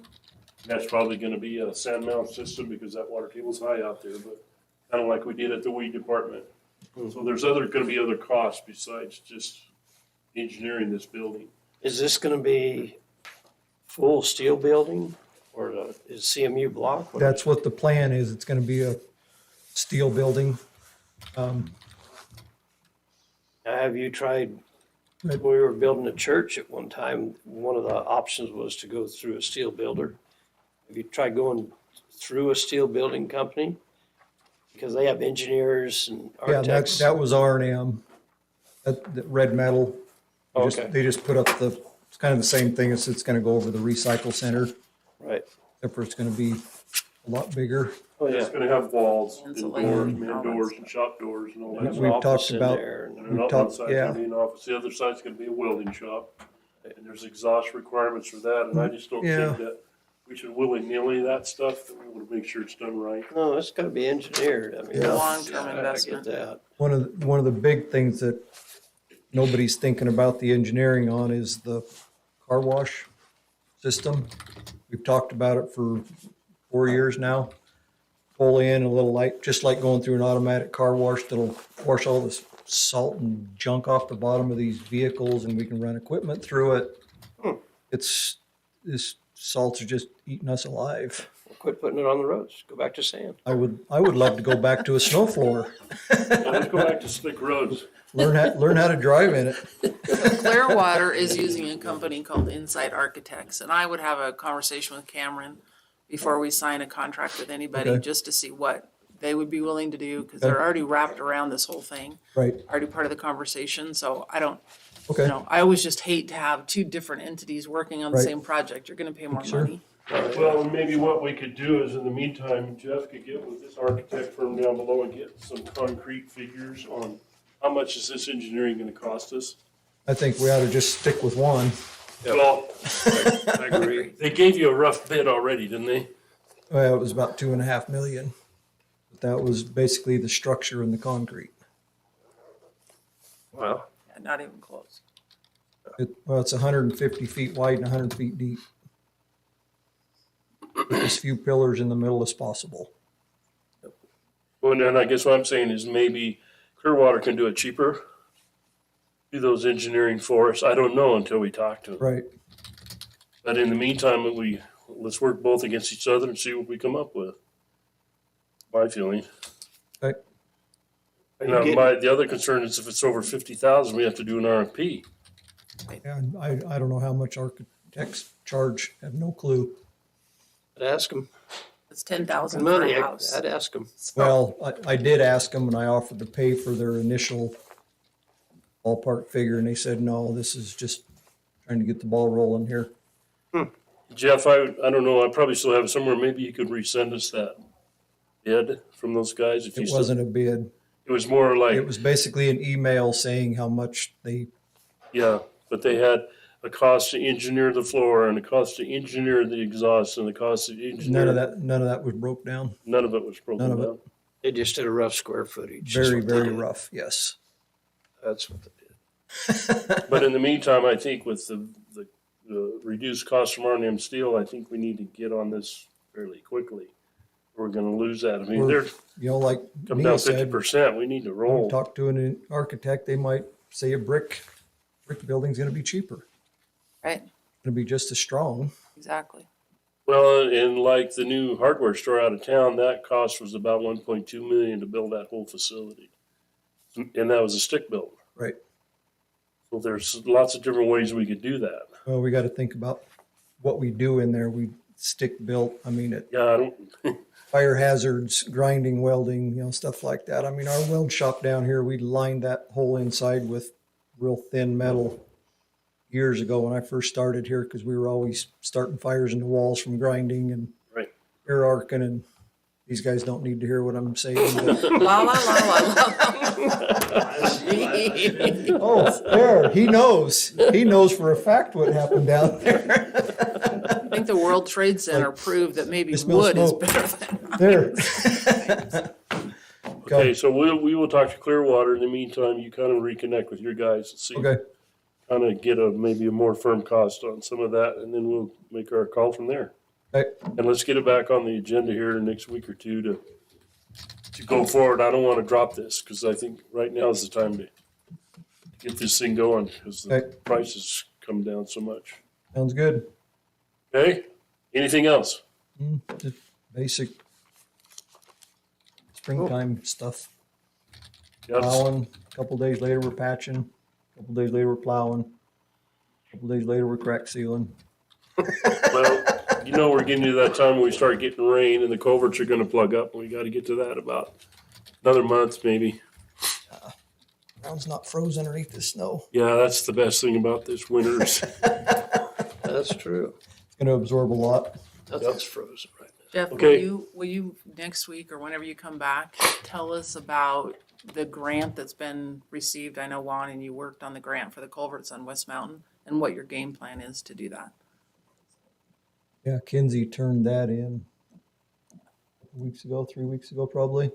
B: That's probably gonna be a sand mount system because that water table's high out there, but kind of like we did at the weed department. So there's gonna be other costs besides just engineering this building.
C: Is this gonna be full steel building or is CMU block?
T: That's what the plan is. It's gonna be a steel building.
C: Have you tried, when we were building a church at one time, one of the options was to go through a steel builder. Have you tried going through a steel building company? Because they have engineers and
T: Yeah,
C: architects.
T: that was R&M, that red metal.
C: Oh, okay.
T: They just put up it's kind of the same thing as it's gonna go over the recycle center,
C: Right.
T: except for it's gonna be a lot bigger.
C: Oh,
B: It's
C: yeah.
B: gonna have walls and
D: Insulated.
B: doors, main doors and shop doors and all that.
C: There's an
T: We've
C: office
T: talked
C: in
T: about-
C: there and-
B: And
T: We've
B: on one
T: talked-
B: side's
T: yeah.
B: gonna be an office, the other side's gonna be a welding shop. And there's exhaust requirements for that, and I just don't
T: Yeah.
B: think that we should willy-nilly that stuff, that we would make sure it's done right.
C: No, it's gotta be engineered. I mean,
T: Yeah.
D: Long-term
C: I
D: investment.
C: get that.
T: One of the big things that nobody's thinking about the engineering on is the car wash system. We've talked about it for 4 years now. Pull in a little light, just like going through an automatic car wash that'll wash all this salt and junk off the bottom of these vehicles and we can run equipment through it. This salts are just eating us alive.
C: Quit putting it on the roads. Go back to sand.
T: I would love to go back to a snow floor,
B: Let's go back to slick roads.
T: learn how to drive in it.
D: Clearwater is using a company called Insight Architects, and I would have a conversation with Cameron before we sign a contract with anybody,
T: Okay.
D: just to see what they would be willing to do, because
T: Okay.
D: they're already wrapped around this whole thing,
T: Right,
D: already part of the conversation, so I don't,
T: okay.
D: I always just hate to have two different entities working on the
T: Right.
D: same project. You're gonna pay more
T: Sure.
D: money.
B: Well, and maybe what we could do is in the meantime, Jeff could get with this architect firm down below and get some concrete figures on how much is this engineering gonna cost us?
T: I think we ought to just stick with one.
B: Well, I agree. They gave you a rough bid already, didn't they?
T: Well, it was about 2.5 million. But that was basically the structure and the concrete.
C: Wow.
D: Yeah, not even close.
T: It's 150 feet wide and 100 feet deep. With as few pillars in the middle as possible.
B: Well, and then I guess what I'm saying is maybe Clearwater can do it cheaper. Do those engineering for us. I don't know until we talk to them.
T: Right.
B: But in the meantime, let's work both against each other and see what we come up with. My feeling.
T: Okay.
B: Now, the other concern is if it's over 50,000, we have to do an RFP.
T: And I don't know how much architects charge. I have no clue.
C: I'd ask them.
D: It's 10,000 for
C: Money,
D: a house.
C: I'd ask them.
T: Well, I did ask them and I offered to pay for their initial ballpark figure and they said, no, this is just trying to get the ball rolling here.
B: Jeff, I don't know, I probably still have it somewhere. Maybe you could resend us that bid from those guys. If you
T: It
B: still-
T: wasn't a bid.
B: It was more like,
T: It was basically an email saying how much they,
B: yeah, but they had a cost to engineer the floor and a cost to engineer the exhaust and the cost to engineer.
T: none of that was broke down.
B: None of it was broken
T: None of it.
B: down.
C: They just did a rough square footage. is
T: Very,
C: what they
T: very
C: did.
T: rough, yes.
C: That's what they did.
B: But in the meantime, I think with the reduced cost from R&M Steel, I think we need to get on this fairly quickly. We're gonna lose that. I mean,
T: Or,
B: they're
T: You know, like
B: come down
T: Nia said,
B: 50%. We need to
T: when you
B: roll.
T: talk to an architect, they might say a brick building's gonna be cheaper.
D: Right,
T: Gonna be just as strong.
D: exactly.
B: Well, and like the new hardware store out of town, that cost was about 1.2 million to build that whole facility. And that was a stick build.
T: Right.
B: So there's lots of different ways we could do that.
T: Well, we gotta think about what we do in there. We stick built, I mean, it,
B: Yeah, I don't,
T: fire hazards, grinding, welding, you know, stuff like that. I mean, our weld shop down here, we lined that whole inside with real thin metal years ago when I first started here, because we were always starting fires in the walls from grinding and
B: Right.
T: air arcing, and these guys don't need to hear what I'm saying. but-
D: La, la, la, la, la.
T: Oh, there, he knows. He knows for a fact what happened down there.
D: think the World Trade Center proved that maybe
T: It smells
D: wood is
T: smoke.
D: better than.
T: There.
B: Okay, so we will talk to Clearwater. In the meantime, you kind of reconnect with your guys and see.
T: Okay.
B: Kind of get maybe a more firm cost on some of that, and then we'll make our call from there.
T: Okay.
B: And let's get it back on the agenda here in the next week or two to go forward. I don't want to drop this because I think right now is the time to get this thing going because the
T: Okay.
B: prices come down so much.
T: Sounds good.
B: Okay, anything else?
T: Just basic springtime stuff.
B: Yes.
T: Plowing, a couple days later we're patching, a couple days later we're plowing, a couple days later we're crack sealing.
B: Well, you know, we're getting to that time when we start getting rain and the culverts are gonna plug up. We gotta get to that about another month, maybe.
T: Ground's not frozen underneath the snow.
B: Yeah, that's the best thing about this winters.
C: That's true.
T: It's gonna absorb a lot.
C: Nothing's frozen right now.
D: Jeff,
B: Okay.
D: will you next week or whenever you come back, tell us about the grant that's been received? I know Juan and you worked on the grant for the culverts on West Mountain and what your game plan is to do that.
T: Yeah, Kinsey turned that in a couple weeks ago, 3 weeks ago, probably.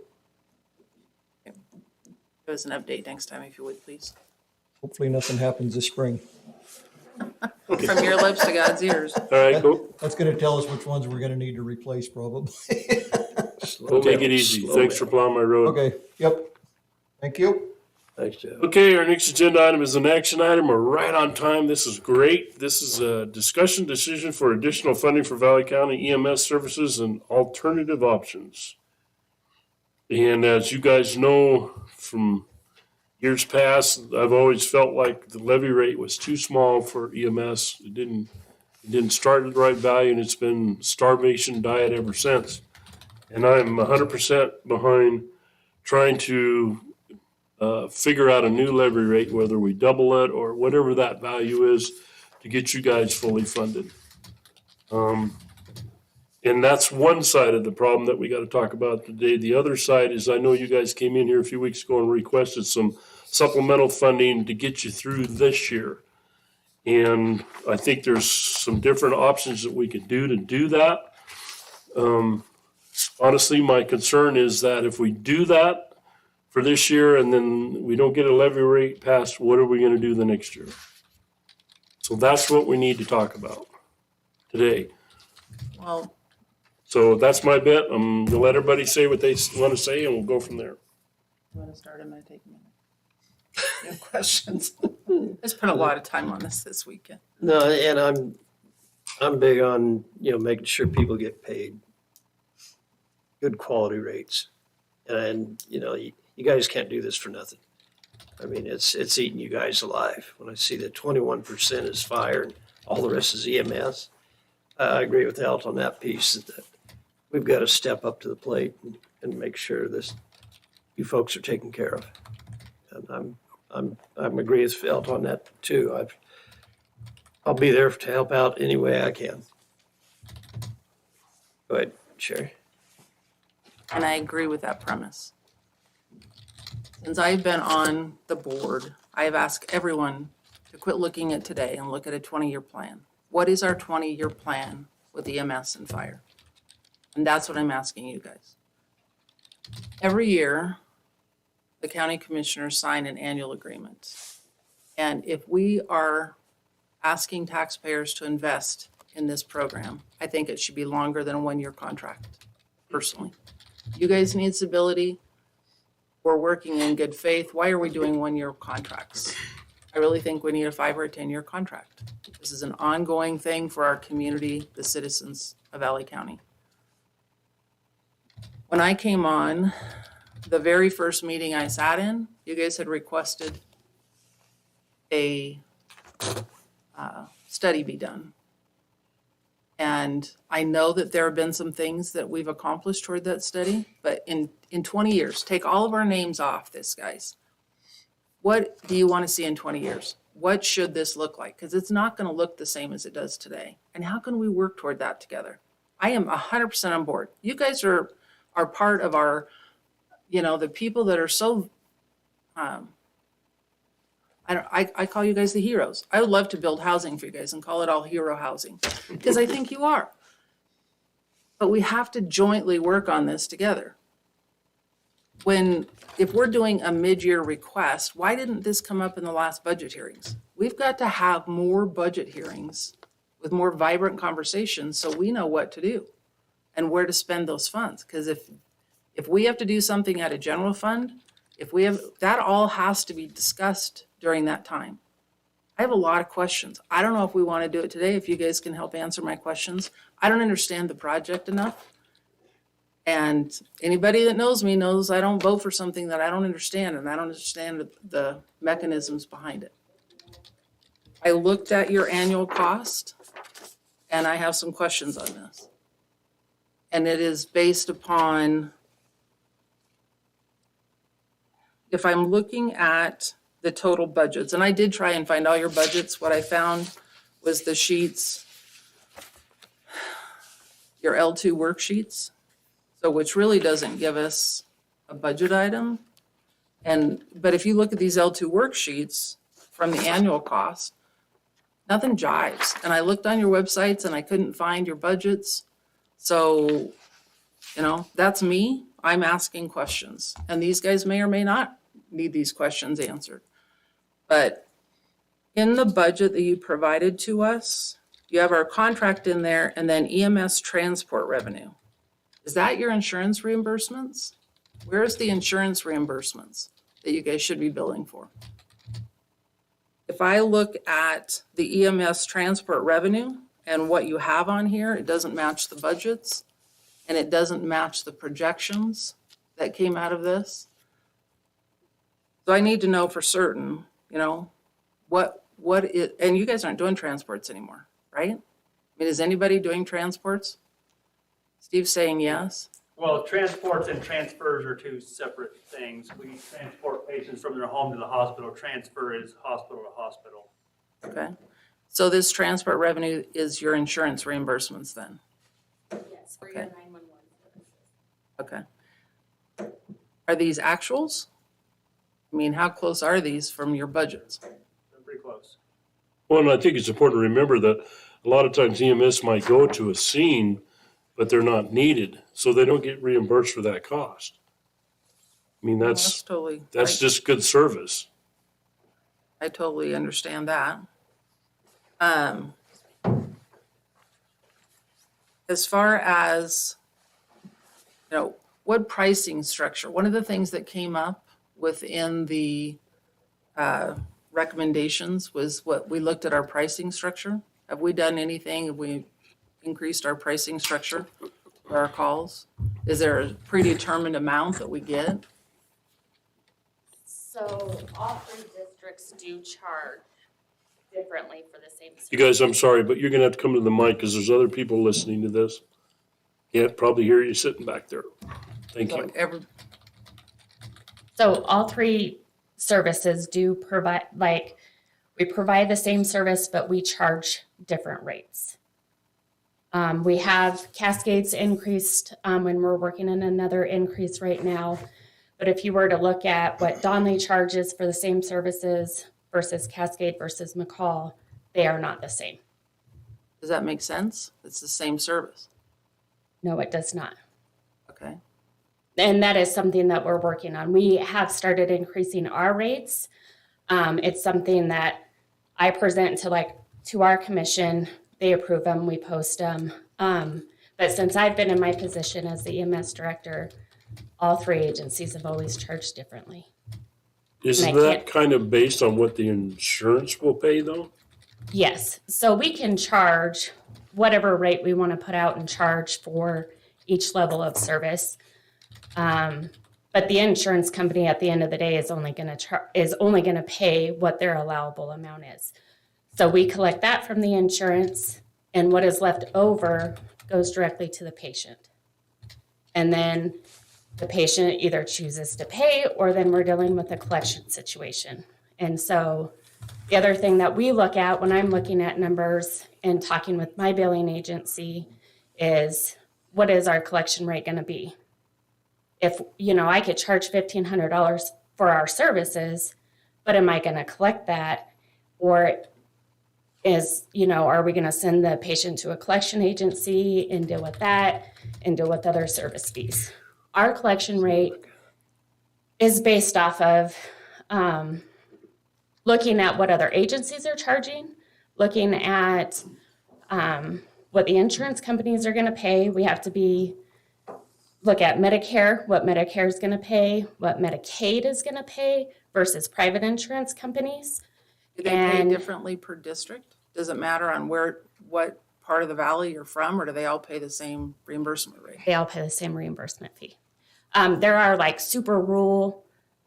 D: Give us an update next time if you would, please.
T: Hopefully nothing happens this spring.
D: From your lips to God's ears.
B: All right, cool.
T: That's gonna tell us which ones we're gonna need to replace probably.
B: We'll take it easy. Thanks for plowing my road.
T: Okay, yep. Thank you.
C: Thanks, Jeff.
B: Okay, our next agenda item is an action item. We're right on time. This is great. This is a discussion decision for additional funding for Valley County EMS services and alternative options. And as you guys know from years past, I've always felt like the levy rate was too small for EMS. It didn't start at the right value, and it's been starvation diet ever since. And I'm 100% behind trying to figure out a new levy rate, whether we double it or whatever that value is, to get you guys fully funded. And that's one side of the problem that we got to talk about today. The other side is, I know you guys came in here a few weeks ago and requested some supplemental funding to get you through this year. And I think there's some different options that we could do that. Honestly, my concern is that if we do that for this year and then we don't get a levy rate passed, what are we going to do the next year? So that's what we need to talk about today.
D: Well,
B: So that's my bit. I'm gonna let everybody say what they want to say, and we'll go from there.
D: you want to start? I'm going to take a minute. You have questions? I spent a lot of time on this weekend.
C: No, and I'm big on, making sure people get paid good quality rates. And, you guys can't do this for nothing. I mean, it's eating you guys alive. When I see that 21% is fire and all the rest is EMS, I agree with Alt on that piece, that we've got to step up to the plate and make sure you folks are taken care of. And I'm agree with Alt on that too. I'll be there to help out any way I can. Go ahead, Sherry.
D: And I agree with that premise. Since I've been on the board, I have asked everyone to quit looking at today and look at a 20-year plan. What is our 20-year plan with EMS and fire? And that's what I'm asking you guys. Every year, the county commissioners sign an annual agreement. And if we are asking taxpayers to invest in this program, I think it should be longer than a one-year contract, personally. You guys need stability. We're working in good faith. Why are we doing one-year contracts? I really think we need a 5 or a 10-year contract. This is an ongoing thing for our community, the citizens of Valley County. When I came on, the very first meeting I sat in, you guys had requested a study be done. And I know that there have been some things that we've accomplished toward that study, but in 20 years, take all of our names off this, guys. What do you want to see in 20 years? What should this look like? Because it's not going to look the same as it does today. And how can we work toward that together? I am 100% on board. You guys are part of our, the people that are so I call you guys the heroes. I would love to build housing for you guys and call it all hero housing, because I think you are. But we have to jointly work on this together. If we're doing a mid-year request, why didn't this come up in the last budget hearings? We've got to have more budget hearings with more vibrant conversations so we know what to do and where to spend those funds. Because if we have to do something at a general fund, that all has to be discussed during that time. I have a lot of questions. I don't know if we want to do it today, if you guys can help answer my questions. I don't understand the project enough. And anybody that knows me knows I don't vote for something that I don't understand, and I don't understand the mechanisms behind it. I looked at your annual cost, and I have some questions on this. And it is based upon, if I'm looking at the total budgets, and I did try and find all your budgets, what I found was the sheets, your L2 worksheets. So which really doesn't give us a budget item. But if you look at these L2 worksheets from the annual cost, nothing jives. And I looked on your websites and I couldn't find your budgets. So, that's me. I'm asking questions. And these guys may or may not need these questions answered. But in the budget that you provided to us, you have our contract in there and then EMS transport revenue. Is that your insurance reimbursements? Where's the insurance reimbursements that you guys should be billing for? If I look at the EMS transport revenue and what you have on here, it doesn't match the budgets and it doesn't match the projections that came out of this. So I need to know for certain, and you guys aren't doing transports anymore, right? Is anybody doing transports? Steve's saying yes.
U: Well, transports and transfers are two separate things. We transport patients from their home to the hospital. Transfer is hospital to hospital.
D: Okay. So this transport revenue is your insurance reimbursements then?
N: Yes, for your 911 services.
D: Okay. Are these actuals? How close are these from your budgets?
U: They're pretty close.
B: Well, and I think it's important to remember that a lot of times EMS might go to a scene, but they're not needed, so they don't get reimbursed for that cost. That's
D: totally.
B: just good service.
D: I totally understand that. As far as, what pricing structure, one of the things that came up within the recommendations was what we looked at our pricing structure. Have we done anything? Have we increased our pricing structure for our calls? Is there a predetermined amount that we get?
N: So all three districts do charge differently for the same service.
B: You guys, I'm sorry, but you're gonna have to come to the mic because there's other people listening to this. Can't probably hear you sitting back there. Thank you.
O: So all three services do provide, we provide the same service, but we charge different rates. We have Cascades increased, and we're working on another increase right now. But if you were to look at what Donley charges for the same services versus Cascade versus McCall, they are not the same.
D: Does that make sense? It's the same service.
O: No, it does not.
D: Okay.
O: And that is something that we're working on. We have started increasing our rates. It's something that I present to our commission. They approve them, we post them. But since I've been in my position as the EMS director, all three agencies have always charged differently.
B: Isn't that kind of based on what the insurance will pay though?
O: Yes, so we can charge whatever rate we want to put out and charge for each level of service. But the insurance company at the end of the day is only going to pay what their allowable amount is. So we collect that from the insurance, and what is left over goes directly to the patient. And then the patient either chooses to pay, or then we're dealing with a collection situation. And so the other thing that we look at when I'm looking at numbers and talking with my billing agency is, what is our collection rate going to be? If, I could charge $1,500 for our services,
E: but am I going to collect that? Or are we going to send the patient to a collection agency and deal with that and deal with other service fees? Our collection rate is based off of looking at what other agencies are charging, looking at what the insurance companies are going to pay. We have to look at Medicare, what Medicare is going to pay, what Medicaid is going to pay versus private insurance companies.
D: Do they pay differently per district? Does it matter on what part of the valley you're from, or do they all pay the same reimbursement rate?
E: They all pay the same reimbursement fee. There are like super rural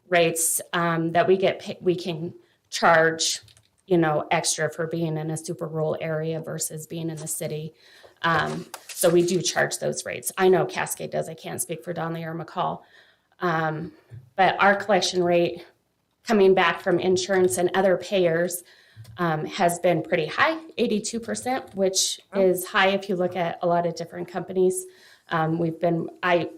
E: rates that we can charge, extra for being in a super rural area versus being in the city. So we do charge those rates. I know Cascade does. I can't speak for Donley or McCall. But our collection rate coming back from insurance and other payers has been pretty high, 82%, which is high if you look at a lot of different companies. I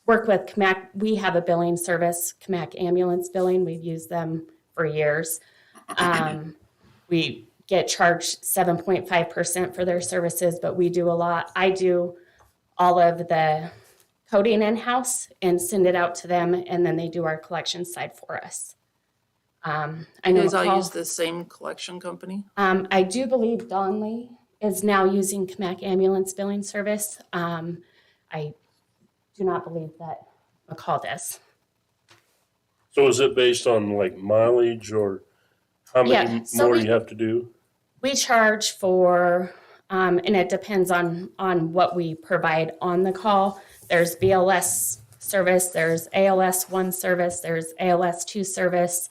E: work with CAMAC. We have a billing service, CAMAC Ambulance Billing. We've used them for years. We get charged 7.5% for their services, but we do a lot. I do all of the coding in-house and send it out to them, and then they do our collection side for us. I
D: You
E: know
D: guys all
E: McCall-
D: use the same collection company?
E: I do believe Donley is now using CAMAC Ambulance Billing Service. I do not believe that McCall does.
B: So is it based on like mileage or how
E: Yeah,
B: many
E: so
B: more
E: we-
B: you have to do?
E: We charge for, and it depends on what we provide on the call. There's BLS service, there's ALS 1 service, there's ALS 2 service.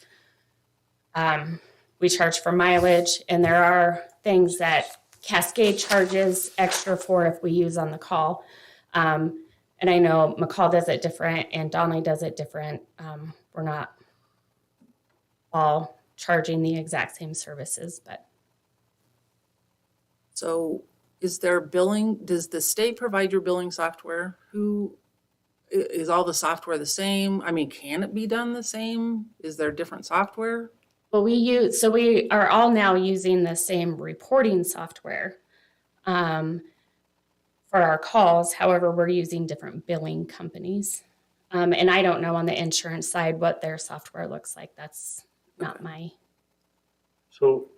E: We charge for mileage, and there are things that Cascade charges extra for if we use on the call. And I know McCall does it different and Donley does it different. We're not all charging the exact same services, but.
D: So is there billing, does the state provide your billing software? Is all the software the same? I mean, can it be done the same? Is there different software?
E: Well, we are all now using the same reporting software for our calls. However, we're using different billing companies. And I don't know on the insurance side what their software looks like. That's not my.
B: So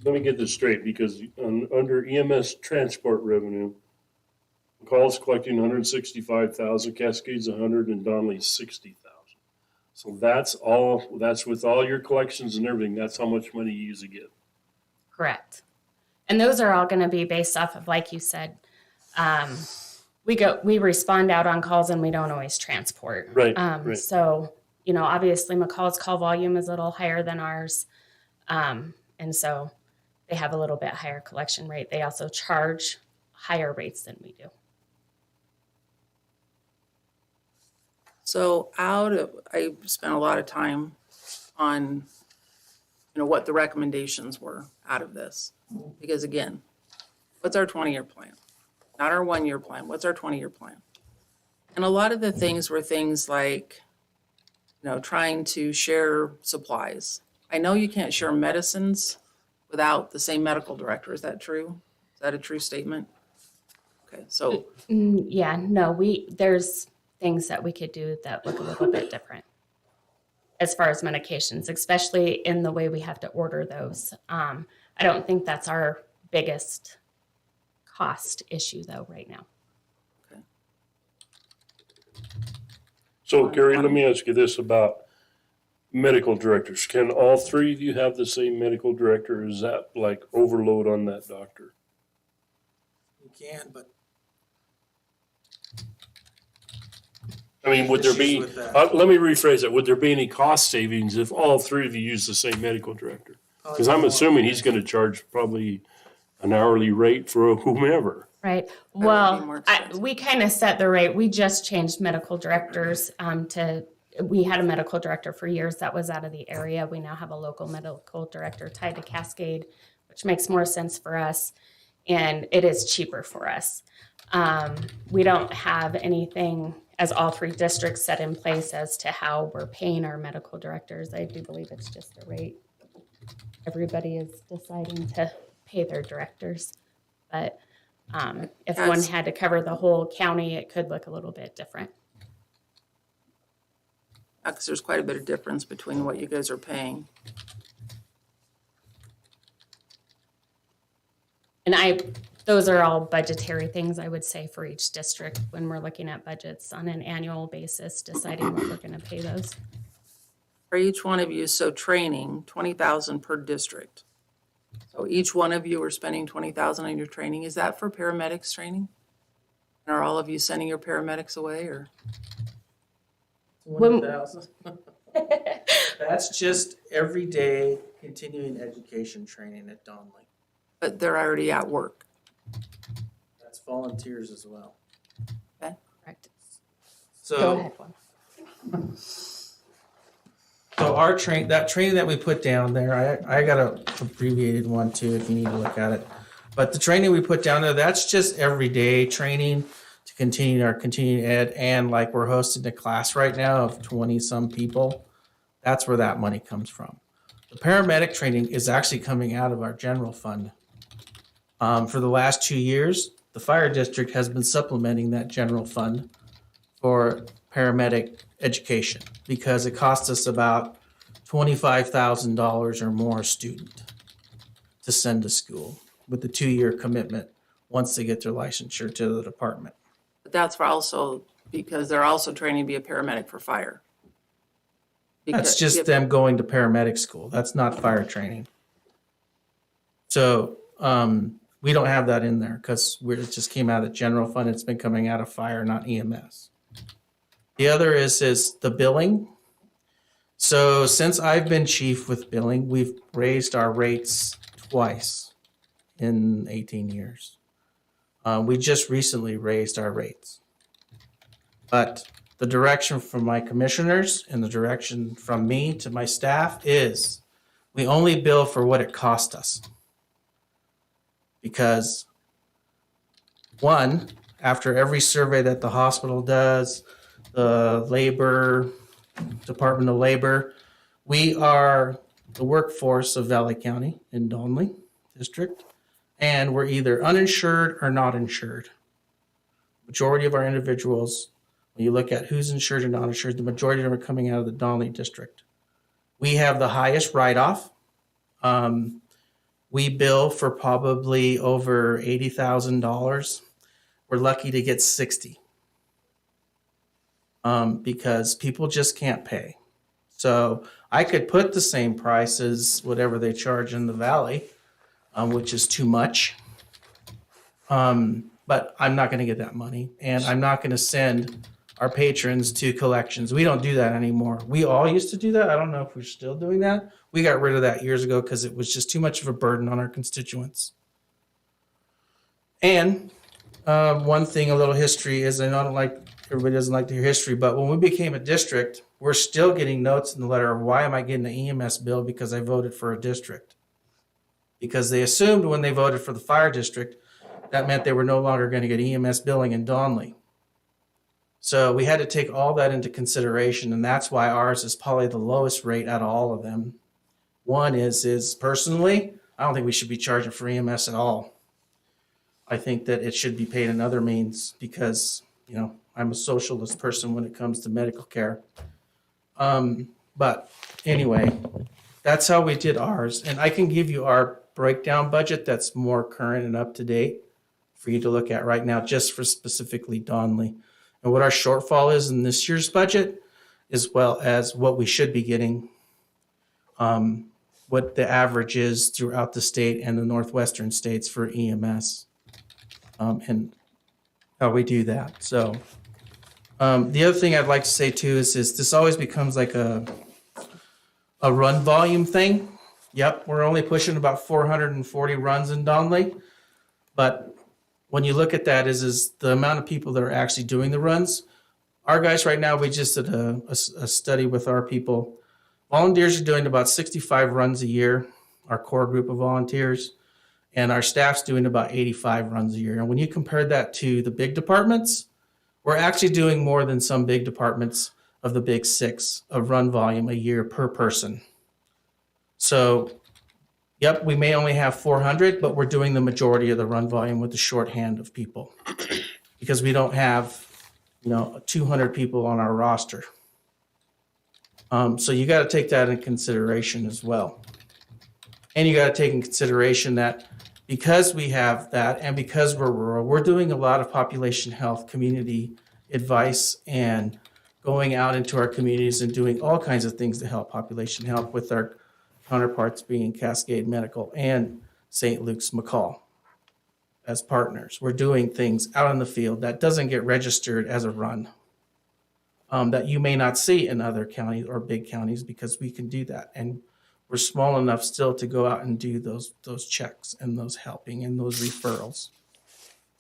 B: let me get this straight, because under EMS transport revenue, McCall's collecting 165,000, Cascade's 100, and Donley's 60,000. So that's with all your collections and everything, that's how much money you usually get.
E: Correct. And those are all going to be based off of, like you said, we respond out on calls and we don't always transport.
B: Right, right.
E: So, obviously McCall's call volume is a little higher than ours. And so they have a little bit higher collection rate. They also charge higher rates than we do.
D: So I spent a lot of time on, what the recommendations were out of this. Because again, what's our 20-year plan? Not our 1-year plan. What's our 20-year plan? And a lot of the things were things like, trying to share supplies. I know you can't share medicines without the same medical director. Is that true? Is that a true statement? Okay, so.
E: Yeah, no, there's things that we could do that look a little bit different as far as medications, especially in the way we have to order those. I don't think that's our biggest cost issue though right now.
B: So Gary, let me ask you this about medical directors. Can all three of you have the same medical director? Or is that like overload on that doctor?
V: You can, but
B: I mean, would there be,
V: Issues with that.
B: let me rephrase it. Would there be any cost savings if all three of you use the same medical director? Because I'm assuming he's going to charge probably an hourly rate for whomever.
E: Right.
D: would be
E: Well,
D: more
E: we kind of set the rate. We just changed medical directors we had a medical director for years that was out of the area. We now have a local medical director tied to Cascade, which makes more sense for us. And it is cheaper for us. We don't have anything as all three districts set in place as to how we're paying our medical directors. I do believe it's just a rate. Everybody is deciding to pay their directors. But if one
D: That's-
E: had to cover the whole county, it could look a little bit different.
D: Because there's quite a bit of difference between what you guys are paying.
E: And those are all budgetary things, I would say, for each district when we're looking at budgets on an annual basis, deciding what we're gonna pay those.
D: For each one of you, so training, 20,000 per district. So each one of you are spending 20,000 on your training. Is that for paramedics training? And are all of you sending your paramedics away, or?
L: 1,000. That's just everyday continuing education training at Donley.
D: But they're already at work.
L: That's volunteers as well.
D: Okay.
E: Correct.
L: So.
E: Go ahead, one.
L: So our that training that we put down there, I got a abbreviated one too if you need to look at it. But the training we put down there, that's just everyday training to continue our continuing ed. And like we're hosting a class right now of 20 some people. That's where that money comes from. The paramedic training is actually coming out of our general fund. For the last 2 years, the fire district has been supplementing that general fund for paramedic education because it costs us about $25,000 or more a student to send to school with the 2-year commitment once they get their licensure to the department.
D: But that's for also, because they're also training to be a paramedic for fire.
L: That's
D: Because-
L: just them going to paramedic school. That's not fire training. So we don't have that in there because it just came out of the general fund. It's been coming out of fire, not EMS. The other is the billing. So since I've been chief with billing, we've raised our rates twice in 18 years. We just recently raised our rates. But the direction from my commissioners and the direction from me to my staff is we only bill for what it cost us. Because one, after every survey that the hospital does, the Department of Labor, we are the workforce of Valley County in Donley District, and we're either uninsured or not insured. Majority of our individuals, when you look at who's insured and not insured, the majority of them are coming out of the Donley District. We have the highest write-off. We bill for probably over $80,000. We're lucky to get 60 because people just can't pay. So I could put the same price as whatever they charge in the Valley, which is too much. But I'm not going to get that money, and I'm not going to send our patrons to collections. We don't do that anymore. We all used to do that. I don't know if we're still doing that. We got rid of that years ago because it was just too much of a burden on our constituents. And one thing, a little history is, I know I don't like, everybody doesn't like to hear history, but when we became a district, we're still getting notes in the letter of why am I getting an EMS bill because I voted for a district. Because they assumed when they voted for the fire district, that meant they were no longer going to get EMS billing in Donley. So we had to take all that into consideration, and that's why ours is probably the lowest rate out of all of them. One is personally, I don't think we should be charging for EMS at all. I think that it should be paid in other means because, you know, I'm a socialist person when it comes to medical care. But anyway, that's how we did ours. And I can give you our breakdown budget that's more current and up to date for you to look at right now, just for specifically Donley. And what our shortfall is in this year's budget, as well as what we should be getting, what the average is throughout the state and the northwestern states for EMS, and how we do that. So the other thing I'd like to say too is this always becomes like a run volume thing. Yep, we're only pushing about 440 runs in Donley, but when you look at that is the amount of people that are actually doing the runs. Our guys right now, we just did a study with our people. Volunteers are doing about 65 runs a year, our core group of volunteers, and our staff's doing about 85 runs a year. And when you compare that to the big departments, We're actually doing more than some big departments of the big six of run volume a year per person. So, yep, we may only have 400, but we're doing the majority of the run volume with the shorthand of people because we don't have, 200 people on our roster. So you got to take that in consideration as well. And you got to take in consideration that because we have that and because we're rural, we're doing a lot of population health, community advice, and going out into our communities and doing all kinds of things to help population health with our counterparts being Cascade Medical and St. Luke's McCall as partners. We're doing things out in the field that doesn't get registered as a run that you may not see in other counties or big counties because we can do that. And we're small enough still to go out and do those checks and those helping and those referrals.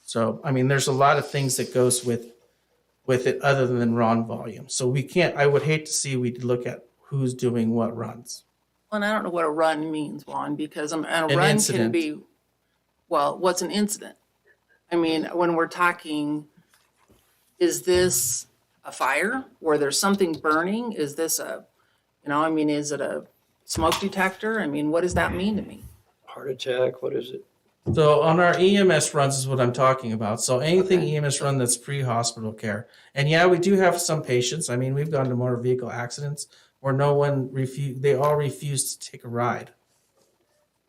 L: So, I mean, there's a lot of things that goes with it other than run volume. So we can't, I would hate to see we look at who's doing what runs.
D: Well, and I don't know what a run means, Juan, because a
L: An
D: run
L: incident.
D: can be, well, what's an incident? I mean, when we're talking, is this a fire where there's something burning? Is this is it a smoke detector? I mean, what does that mean to me?
C: Heart attack, what is it?
L: So on our EMS runs is what I'm talking about. So anything EMS run that's pre-hospital care. And yeah, we do have some patients. I mean, we've gone to motor vehicle accidents where they all refuse to take a ride.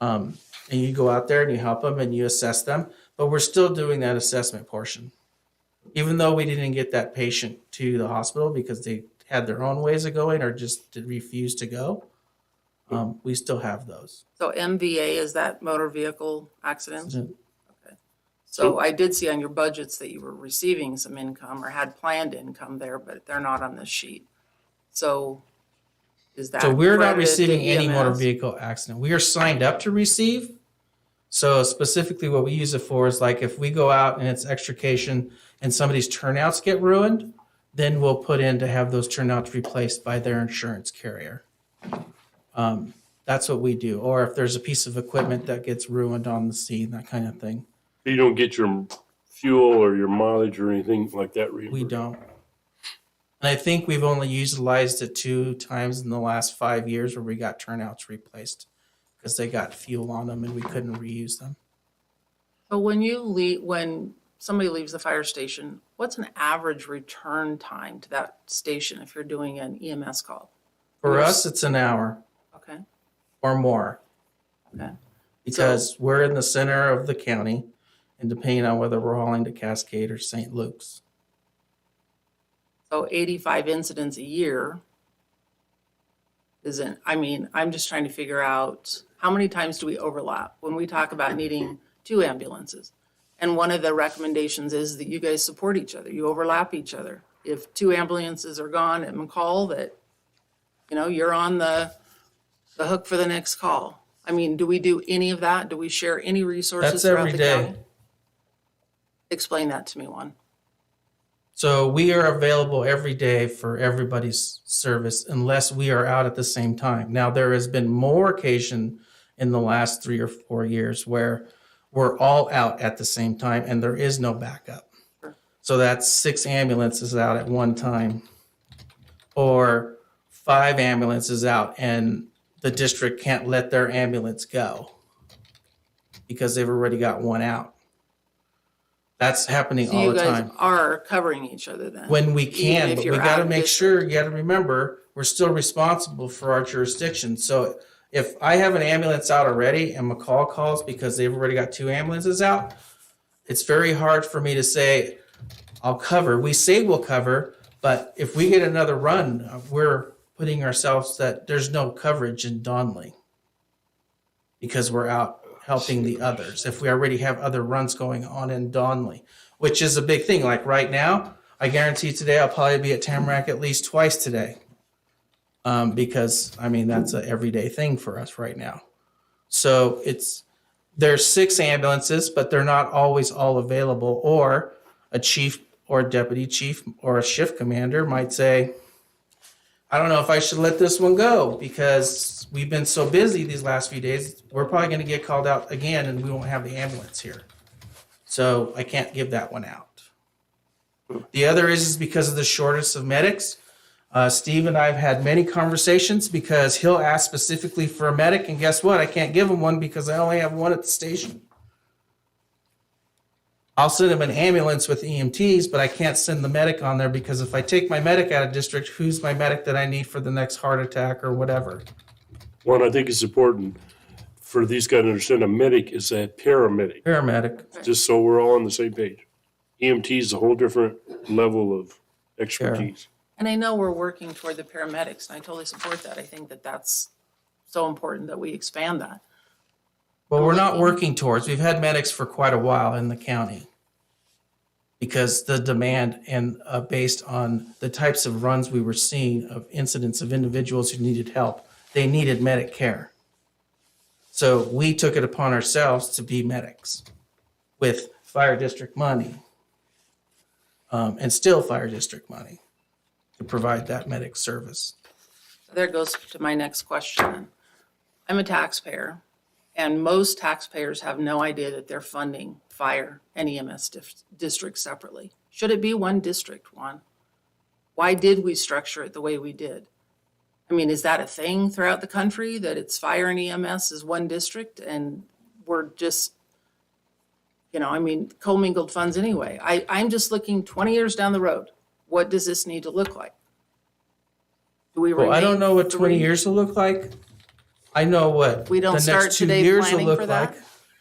L: And you go out there and you help them and you assess them, but we're still doing that assessment portion. Even though we didn't get that patient to the hospital because they had their own ways of going or just refused to go, we still have those.
D: So MVA, is that motor vehicle accidents? Okay. So I did see on your budgets that you were receiving some income or had planned income there, but they're not on this sheet. So is that
L: So we're not
D: credited to
L: receiving any motor
D: EMS?
L: vehicle accident. We are signed up to receive. So specifically what we use it for is like if we go out and it's extrication and somebody's turnouts get ruined, then we'll put in to have those turnouts replaced by their insurance carrier. That's what we do. Or if there's a piece of equipment that gets ruined on the scene, that kind of thing.
B: You don't get your fuel or your mileage or anything like that reimbursed?
L: We don't. And I think we've only utilized it 2 times in the last 5 years where we got turnouts replaced because they got fuel on them and we couldn't reuse them.
D: So when somebody leaves the fire station, what's an average return time to that station if you're doing an EMS call?
L: For us, it's an hour
D: Okay,
L: or more.
D: okay.
L: Because we're in the center of the county and depending on whether we're hauling to Cascade or St. Luke's.
D: So 85 incidents a year I'm just trying to figure out how many times do we overlap when we talk about needing 2 ambulances? And one of the recommendations is that you guys support each other, you overlap each other. If 2 ambulances are gone at McCall, that, you're on the hook for the next call. I mean, do we do any of that? Do we share any resources
L: That's
D: throughout
L: every
D: the
L: day.
D: county? Explain that to me, Juan.
L: So we are available every day for everybody's service unless we are out at the same time. Now, there has been more occasion in the last 3 or 4 years where we're all out at the same time and there is no backup. So that's 6 ambulances out at one time or 5 ambulances out and the district can't let their ambulance go because they've already got one out. That's happening
D: So
L: all
D: you
L: the
D: guys
L: time.
D: are covering each other then?
L: When we
D: even
L: can,
D: if
L: but we
D: you're
L: got
D: out
L: to
D: of
L: make
D: district?
L: sure, you got to remember, we're still responsible for our jurisdiction. So if I have an ambulance out already and McCall calls because they've already got 2 ambulances out, it's very hard for me to say, I'll cover. We say we'll cover, but if we get another run, we're putting ourselves that there's no coverage in Donley because we're out helping the others. If we already have other runs going on in Donley, which is a big thing. Like right now, I guarantee today I'll probably be at Tamarack at least twice today. Because that's an everyday thing for us right now. So there's 6 ambulances, but they're not always all available. Or a chief or a deputy chief or a shift commander might say, I don't know if I should let this one go because we've been so busy these last few days. We're probably going to get called out again and we won't have the ambulance here. So I can't give that one out.
V: The other is because of the shortage of medics. Steve and I have had many conversations because he'll ask specifically for a medic, and guess what? I can't give him one because I only have one at the station. I'll send him an ambulance with EMTs, but I can't send the medic on there because if I take my medic out of district, who's my medic that I need for the next heart attack or whatever?
B: One, I think it's important for these guys to understand a medic is a paramedic,
V: Paramedic.
B: just so we're all on the same page. EMT is a whole different level of expertise.
D: And I know we're working toward the paramedics, and I totally support that. I think that that's so important that we expand that.
V: Well, we're not working towards, we've had medics for quite a while in the county. Because the demand and based on the types of runs we were seeing of incidents of individuals who needed help, they needed medic care. So we took it upon ourselves to be medics with fire district money. And still fire district money to provide that medic service.
D: There goes to my next question then. I'm a taxpayer, and most taxpayers have no idea that they're funding fire and EMS districts separately. Should it be one district, Juan? Why did we structure it the way we did? I mean, is that a thing throughout the country, that it's fire and EMS is one district and we're just, I mean, commingled funds anyway? I'm just looking 20 years down the road. What does this need to look like? Do we
V: Well, I don't
D: remain
V: know what 20
D: three?
V: years will look like. I know what
D: We don't
V: the
D: start
V: next 2
D: today
V: years will
D: planning
V: look
D: for
V: like.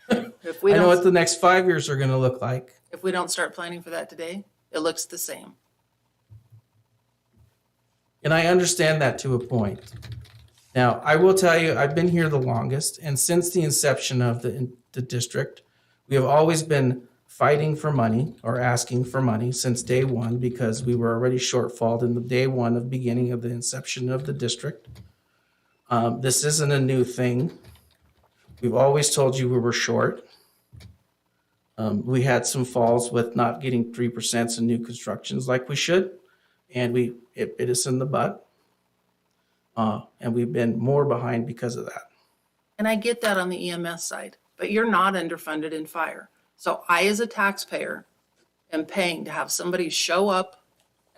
D: that? If we
V: I know what
D: don't,
V: the next 5 years are gonna look like.
D: if we don't start planning for that today, it looks the same.
V: And I understand that to a point. Now, I will tell you, I've been here the longest, and since the inception of the district, we have always been fighting for money or asking for money since day one because we were already shortfalled in the day one of beginning of the inception of the district. This isn't a new thing. We've always told you we were short. We had some falls with not getting 3% in new constructions like we should, and it bit us in the butt. And we've been more behind because of that.
D: And I get that on the EMS side, but you're not underfunded in fire. So I, as a taxpayer, am paying to have somebody show up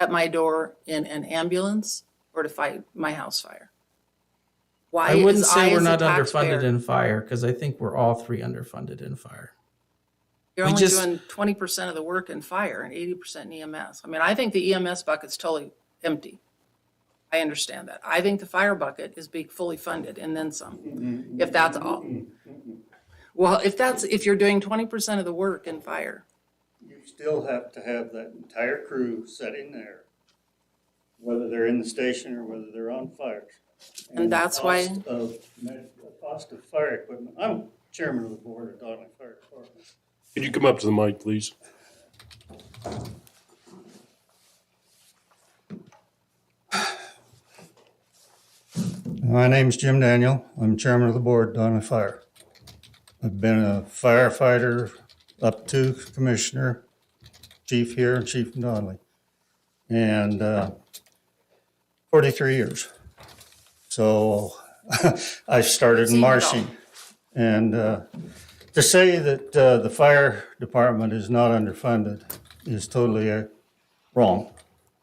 D: at my door in an ambulance or to fight my house fire. Why
V: I wouldn't
D: is
V: say we're
D: as a
V: not
D: taxpayer-
V: underfunded in fire, because I think we're all three underfunded in fire.
D: You're
V: we
D: only
V: just-
D: doing 20% of the work in fire and 80% in EMS. I mean, I think the EMS bucket's totally empty. I understand that. I think the fire bucket is being fully funded and then some, if that's all. Well, if you're doing 20% of the work in fire,
A: You still have to have that entire crew sitting there, whether they're in the station or whether they're on fires.
D: And that's why-
A: The cost of fire equipment, I'm chairman of the board of Donnelly Fire Department.
B: Could you come up to the mic, please?
A: My name's Jim Daniel. I'm chairman of the board, Donnelly Fire. I've been a firefighter up to commissioner, chief here and chief in Donnelly. And 43 years. So I started in
D: Seen it all.
A: marching. And to say that the fire department is not underfunded is totally wrong.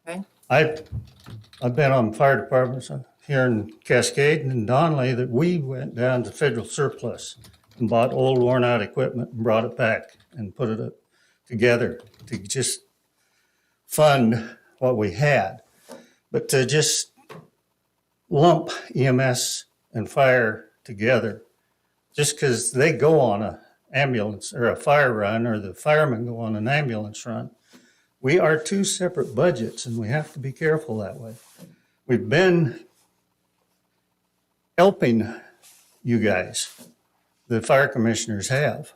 D: okay?
A: I've been on fire departments here in Cascade and in Donnelly that we went down to federal surplus and bought old worn out equipment and brought it back and put it together to just fund what we had. But to just lump EMS and fire together, just because they go on an ambulance or a fire run or the firemen go on an ambulance run, we are two separate budgets and we have to be careful that way. We've been helping you guys, the fire commissioners have,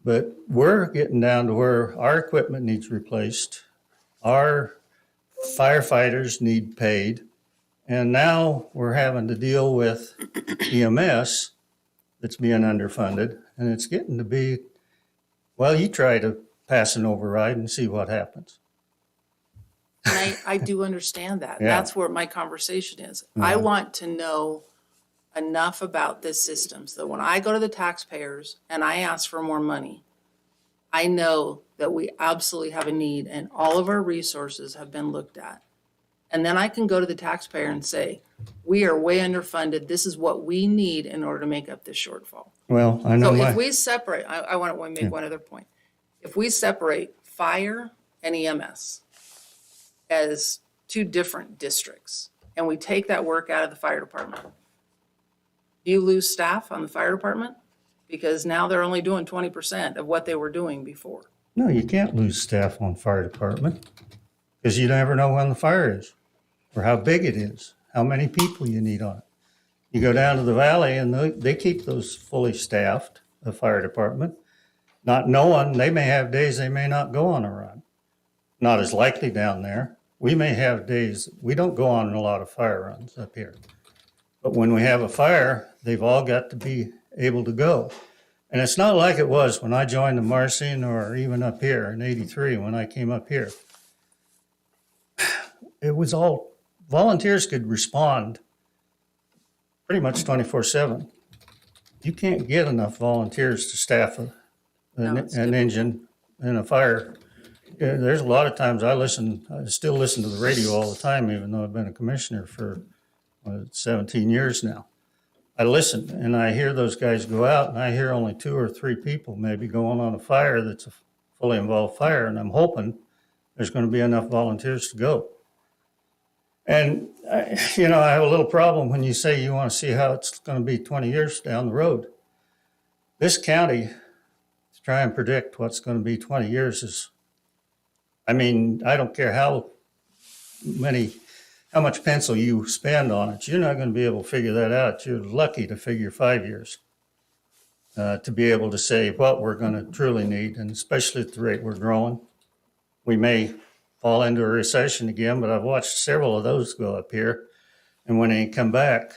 A: but we're getting down to where our equipment needs replaced, our firefighters need paid, and now we're having to deal with EMS that's being underfunded, and it's getting to be, well, you try to pass an override and see what happens.
D: And I do understand that.
A: Yeah.
D: That's where my conversation is. I
A: Mhm.
D: want to know enough about this system so that when I go to the taxpayers and I ask for more money, I know that we absolutely have a need and all of our resources have been looked at. And then I can go to the taxpayer and say, we are way underfunded. This is what we need in order to make up this shortfall.
A: Well, I know
D: So
A: my,
D: if we separate, I want to make one other point. If we separate fire and EMS as two different districts, and we take that work out of the fire department, do you lose staff on the fire department? Because now they're only doing 20% of what they were doing before.
A: no, you can't lose staff on fire department because you never know when the fire is or how big it is, how many people you need on it. You go down to the valley and they keep those fully staffed, the fire department, not knowing they may have days they may not go on a run. Not as likely down there. We may have days, we don't go on a lot of fire runs up here. But when we have a fire, they've all got to be able to go. And it's not like it was when I joined the Marcian or even up here in '83 when I came up here. It was all, volunteers could respond pretty much 24/7. You can't get enough volunteers to staff an engine and a fire. Yeah, there's a lot of times I still listen to the radio all the time, even though I've been a commissioner for 17 years now. I listen and I hear those guys go out and I hear only 2 or 3 people maybe going on a fire that's a fully involved fire. And I'm hoping there's going to be enough volunteers to go. And, I have a little problem when you say you want to see how it's going to be 20 years down the road. This county, to try and predict what's going to be 20 years is, I don't care how much pencil you spend on it, you're not going to be able to figure that out. You're lucky to figure 5 years to be able to say what we're going to truly need, and especially at the rate we're growing. We may fall into a recession again, but I've watched several of those go up here, and when they come back,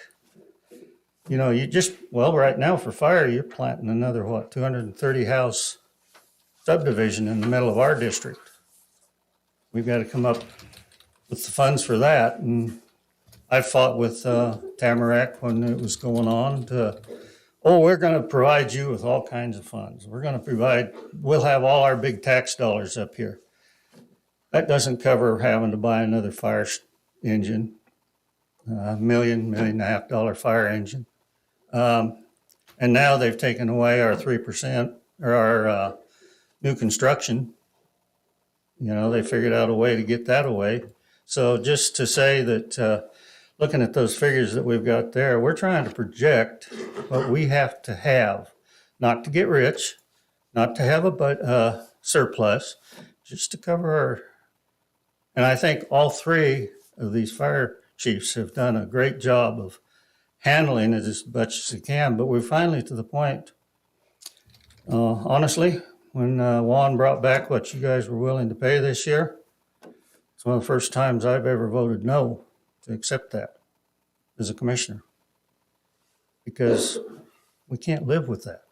A: right now for fire, you're planting another, 230 house subdivision in the middle of our district. We've got to come up with the funds for that. And I fought with Tamarack when it was going on we're going to provide you with all kinds of funds. We'll have all our big tax dollars up here. That doesn't cover having to buy another fire engine, $1.5 million fire engine. And now they've taken away our 3% or our new construction. They figured out a way to get that away. So just to say that, looking at those figures that we've got there, we're trying to project what we have to have, not to get rich, not to have a surplus, just to cover our. And I think all 3 of these fire chiefs have done a great job of handling it as much as they can. But we're finally to the point, honestly, when Juan brought back what you guys were willing to pay this year, it's one of the first times I've ever voted no to accept that as a commissioner. Because we can't live with that.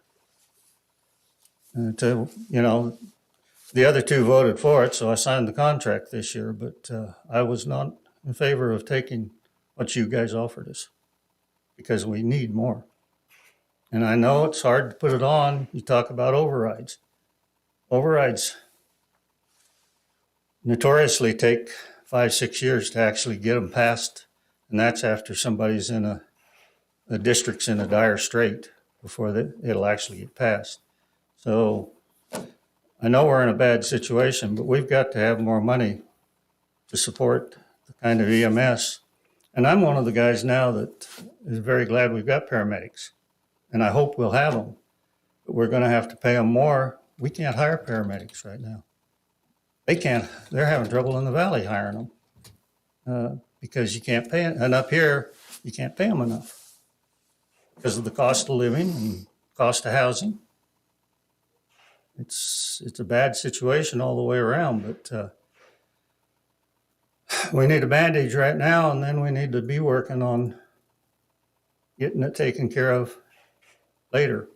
A: The other 2 voted for it, so I signed the contract this year, but I was not in favor of taking what you guys offered us because we need more. And I know it's hard to put it on. You talk about overrides. Overrides notoriously take 5-6 years to actually get them passed, and that's after somebody's in a district's in a dire strait before it'll actually get passed. So I know we're in a bad situation, but we've got to have more money to support the kind of EMS. And I'm one of the guys now that is very glad we've got paramedics, and I hope we'll have them. But we're going to have to pay them more. We can't hire paramedics right now. They can't. They're having trouble in the valley hiring them because you can't pay them. And up here, you can't pay them enough because of the cost of living and cost of housing. It's a bad situation all the way around, but we need a bandage right now, and then we need to be working on getting it taken care of later.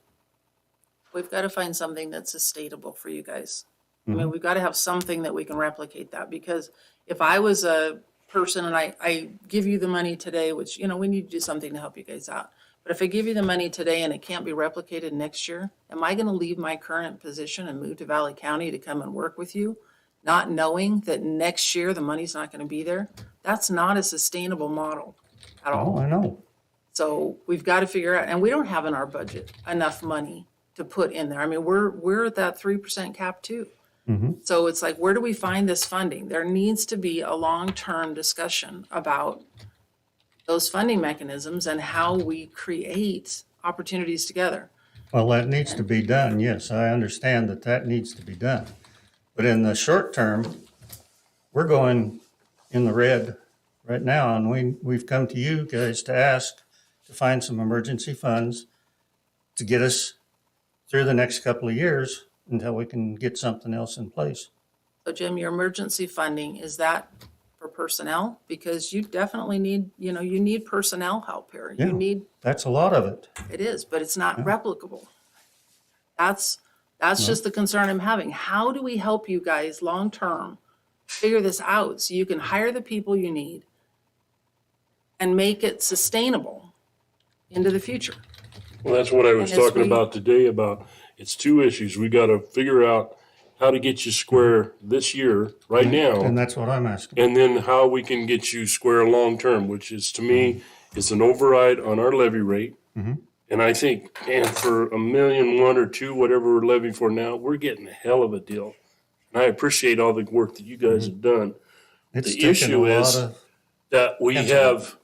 D: We've got to find something that's sustainable for you guys. I mean, we've got to have something that we can replicate that, because if I was a person and I give you the money today, which, we need to do something to help you guys out. But if I give you the money today and it can't be replicated next year, am I gonna leave my current position and move to Valley County to come and work with you? Not knowing that next year the money's not gonna be there? That's not a sustainable model at all.
A: Oh, I know.
D: So we've got to figure out, and we don't have in our budget enough money to put in there. I mean, we're at that 3% cap too. So it's like, where do we find this funding? There needs to be a long-term discussion about those funding mechanisms and how we create opportunities together.
A: Well, that needs to be done. Yes, I understand that that needs to be done. But in the short term, we're going in the red right now, and we've come to you guys to ask to find some emergency funds to get us through the next couple of years until we can get something else in place.
D: So Jim, your emergency funding, is that for personnel? Because you definitely need, you need personnel help here.
A: Yeah.
D: You need,
A: That's a lot of it.
D: it is, but it's not replicable. That's just the concern I'm having. How do we help you guys long-term figure this out so you can hire the people you need and make it sustainable into the future?
B: Well, that's what I was
D: And as
B: talking
D: we-
B: about today about, it's two issues. We gotta figure out how to get you square this year, right
A: And
B: now,
A: that's what I'm asking.
B: and then how we can get you square long-term, which is, to me, it's an override on our levy rate. And I think, man, for $1 million, 1 or 2, whatever we're levying for now, we're getting a hell of a deal. And I appreciate all the work that you guys have done.
A: It's
B: The
A: taken a
B: issue
A: lot
B: is
A: of,
B: that we
A: Pencil.
B: have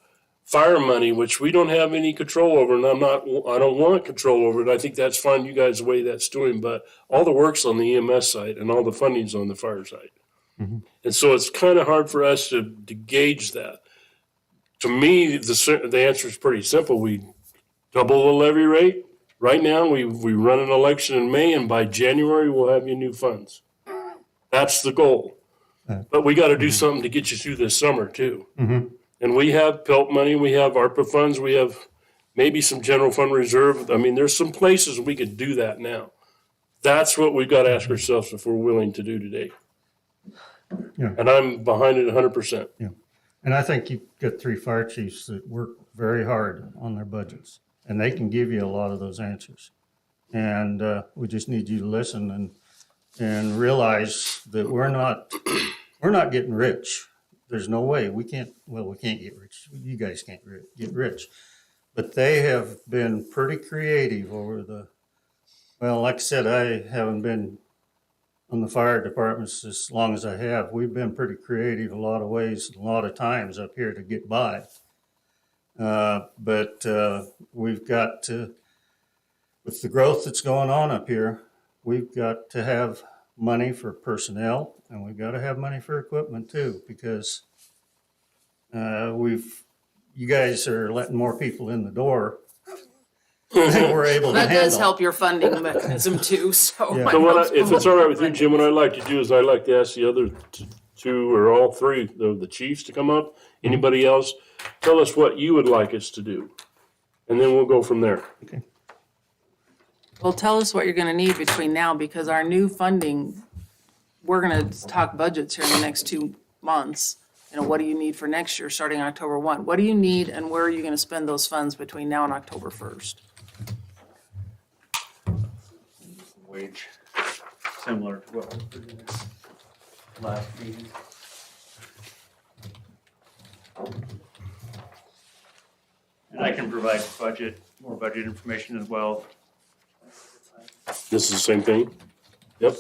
B: fire money, which we don't have any control over, and I don't want control over it. I think that's fine, you guys, the way that's doing, but all the work's on the EMS side and all the funding's on the fire side. And so it's kind of hard for us to gauge that. To me, the answer is pretty simple. We double the levy rate. Right now, we run an election in May, and by January, we'll have you new funds. That's the goal. But we got to do something to get you through this summer too. And we have PELT money, we have ARPA funds, we have maybe some general fund reserve. I mean, there's some places we could do that now. That's what we've got to ask ourselves if we're willing to do today.
A: Yeah.
B: And I'm behind it 100%.
A: Yeah. And I think you've got 3 fire chiefs that work very hard on their budgets, and they can give you a lot of those answers. And we just need you to listen and realize that we're not getting rich. There's no way we can't get rich. You guys can't get rich. But they have been pretty creative like I said, I haven't been on the fire departments as long as I have. We've been pretty creative a lot of ways, a lot of times up here to get by. But we've got to, with the growth that's going on up here, we've got to have money for personnel, and we've got to have money for equipment too, because you guys are letting more people in the door than we're able to
D: That
A: handle.
D: does help your funding mechanism too, so.
A: Yeah.
D: I
B: So
D: know
B: if it's all right with you, Jim, what I'd like to do is I'd like to ask the other 2 or all 3 of the chiefs to come up. Anybody else? Tell us what you would like us to do. And then we'll go from there.
D: Well, tell us what you're gonna need between now, because our new funding, we're gonna talk budgets here in the next 2 months. What do you need for next year, starting October 1? What do you need, and where are you gonna spend those funds between now and October 1st?
U: Wage, similar to what we did last meeting. And I can provide more budget information as well.
B: This is the same thing? Yep.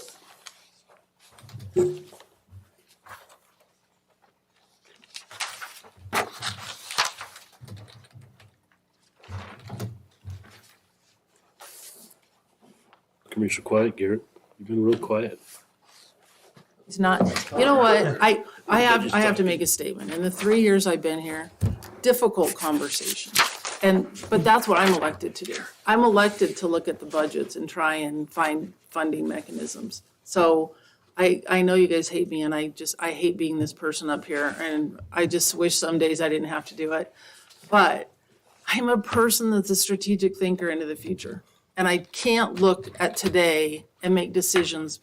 B: Come here so quiet, Garrett. You've been real quiet.
D: It's not, you know what, I have to make a statement. In the 3 years I've been here, difficult conversation. But that's what I'm elected to do. I'm elected to look at the budgets and try and find funding mechanisms. So I know you guys hate me, and I hate being this person up here, and I just wish some days I didn't have to do it. But I'm a person that's a strategic thinker into the future. And I can't look at today and make decisions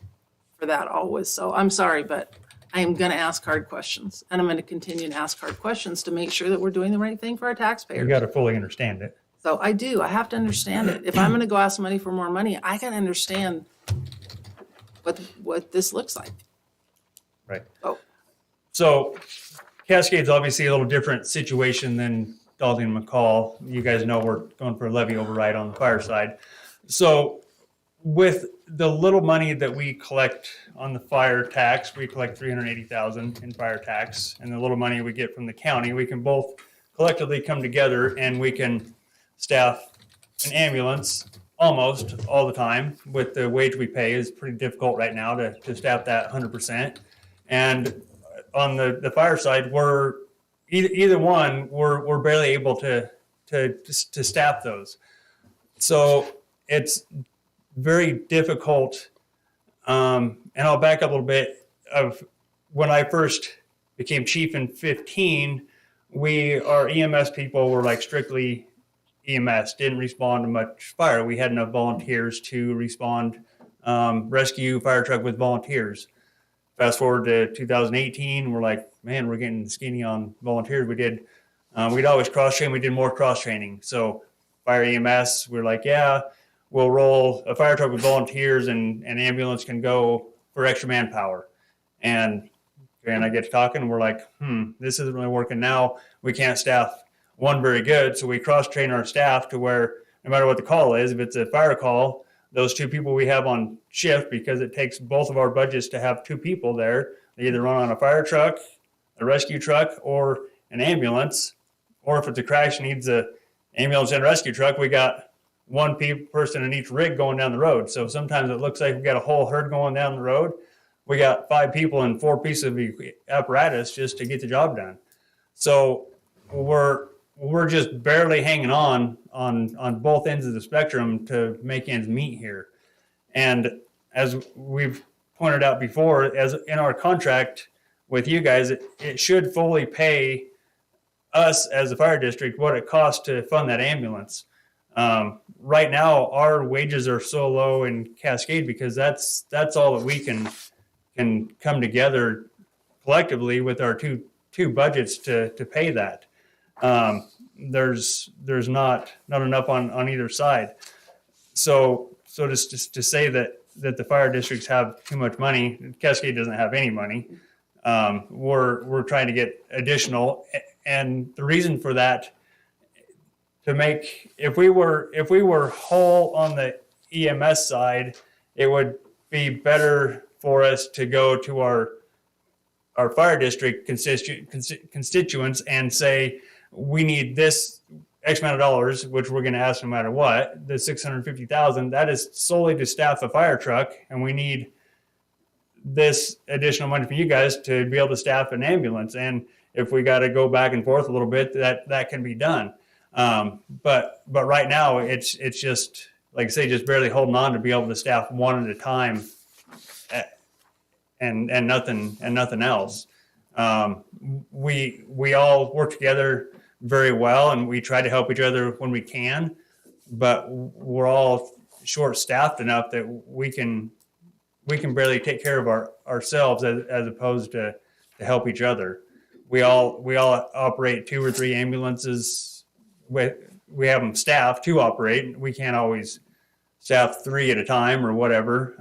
D: for that always. So I'm sorry, but I am going to ask hard questions, and I'm going to continue to ask hard questions to make sure that we're doing the right thing for our
U: You
D: taxpayers.
U: got to fully understand it.
D: So I do, I have to understand it. If I'm gonna go ask somebody for more money, I gotta understand what this looks like.
U: Right.
D: Oh.
U: So Cascade's obviously a little different situation than Dalton and McCall. You guys know we're going for a levy override on the fire side. So with the little money that we collect on the fire tax, we collect $380,000 in fire tax, and the little money we get from the county, we can both collectively come together and we can staff an ambulance almost all the time. With the wage we pay is pretty difficult right now to staff that 100%. And on the fire side, we're either one, we're barely able to staff those. So it's very difficult. And I'll back up a little bit. Of when I first became chief in 2015, our EMS people were like strictly EMS, didn't respond to much fire. We had enough volunteers to respond, rescue fire truck with volunteers. Fast forward to 2018, we're like, man, we're getting skinny on volunteers. We'd always cross train. We did more cross training. So fire EMS, we're like, yeah, we'll roll a fire truck with volunteers and an ambulance can go for extra manpower. And I get to talking and we're like, this isn't really working now. We can't staff one very good. So we cross train our staff to where no matter what the call is, if it's a fire call, those two people we have on shift, because it takes both of our budgets to have two people there. They either run on a fire truck, a rescue truck, or an ambulance. Or if it's a crash needs a ambulance and rescue truck, we got one person in each rig going down the road. So sometimes it looks like we got a whole herd going down the road. We got 5 people and 4 pieces of apparatus just to get the job done. So we're just barely hanging on both ends of the spectrum to make ends meet here. And as we've pointed out before, as in our contract with you guys, it should fully pay us as a fire district what it costs to fund that ambulance. Right now, our wages are so low in Cascade because that's all that we can come together collectively with our two budgets to pay that. There's not enough on either side. So just to say that the fire districts have too much money, Cascade doesn't have any money. We're trying to get additional, and the reason for that, if we were whole on the EMS side, it would be better for us to go to our fire district constituents and say, we need this X amount of dollars, which we're going to ask no matter what, the $650,000, that is solely to staff a fire truck. And we need this additional money from you guys to be able to staff an ambulance. And if we got to go back and forth a little bit, that can be done. But right now it's just, like I say, just barely holding on to be able to staff one at a time and nothing else. We all work together very well, and we try to help each other when we can, but we're all short-staffed enough that we can barely take care of ourselves as opposed to help each other. We all operate 2 or 3 ambulances. We have them staffed to operate. We can't always staff 3 at a time or whatever.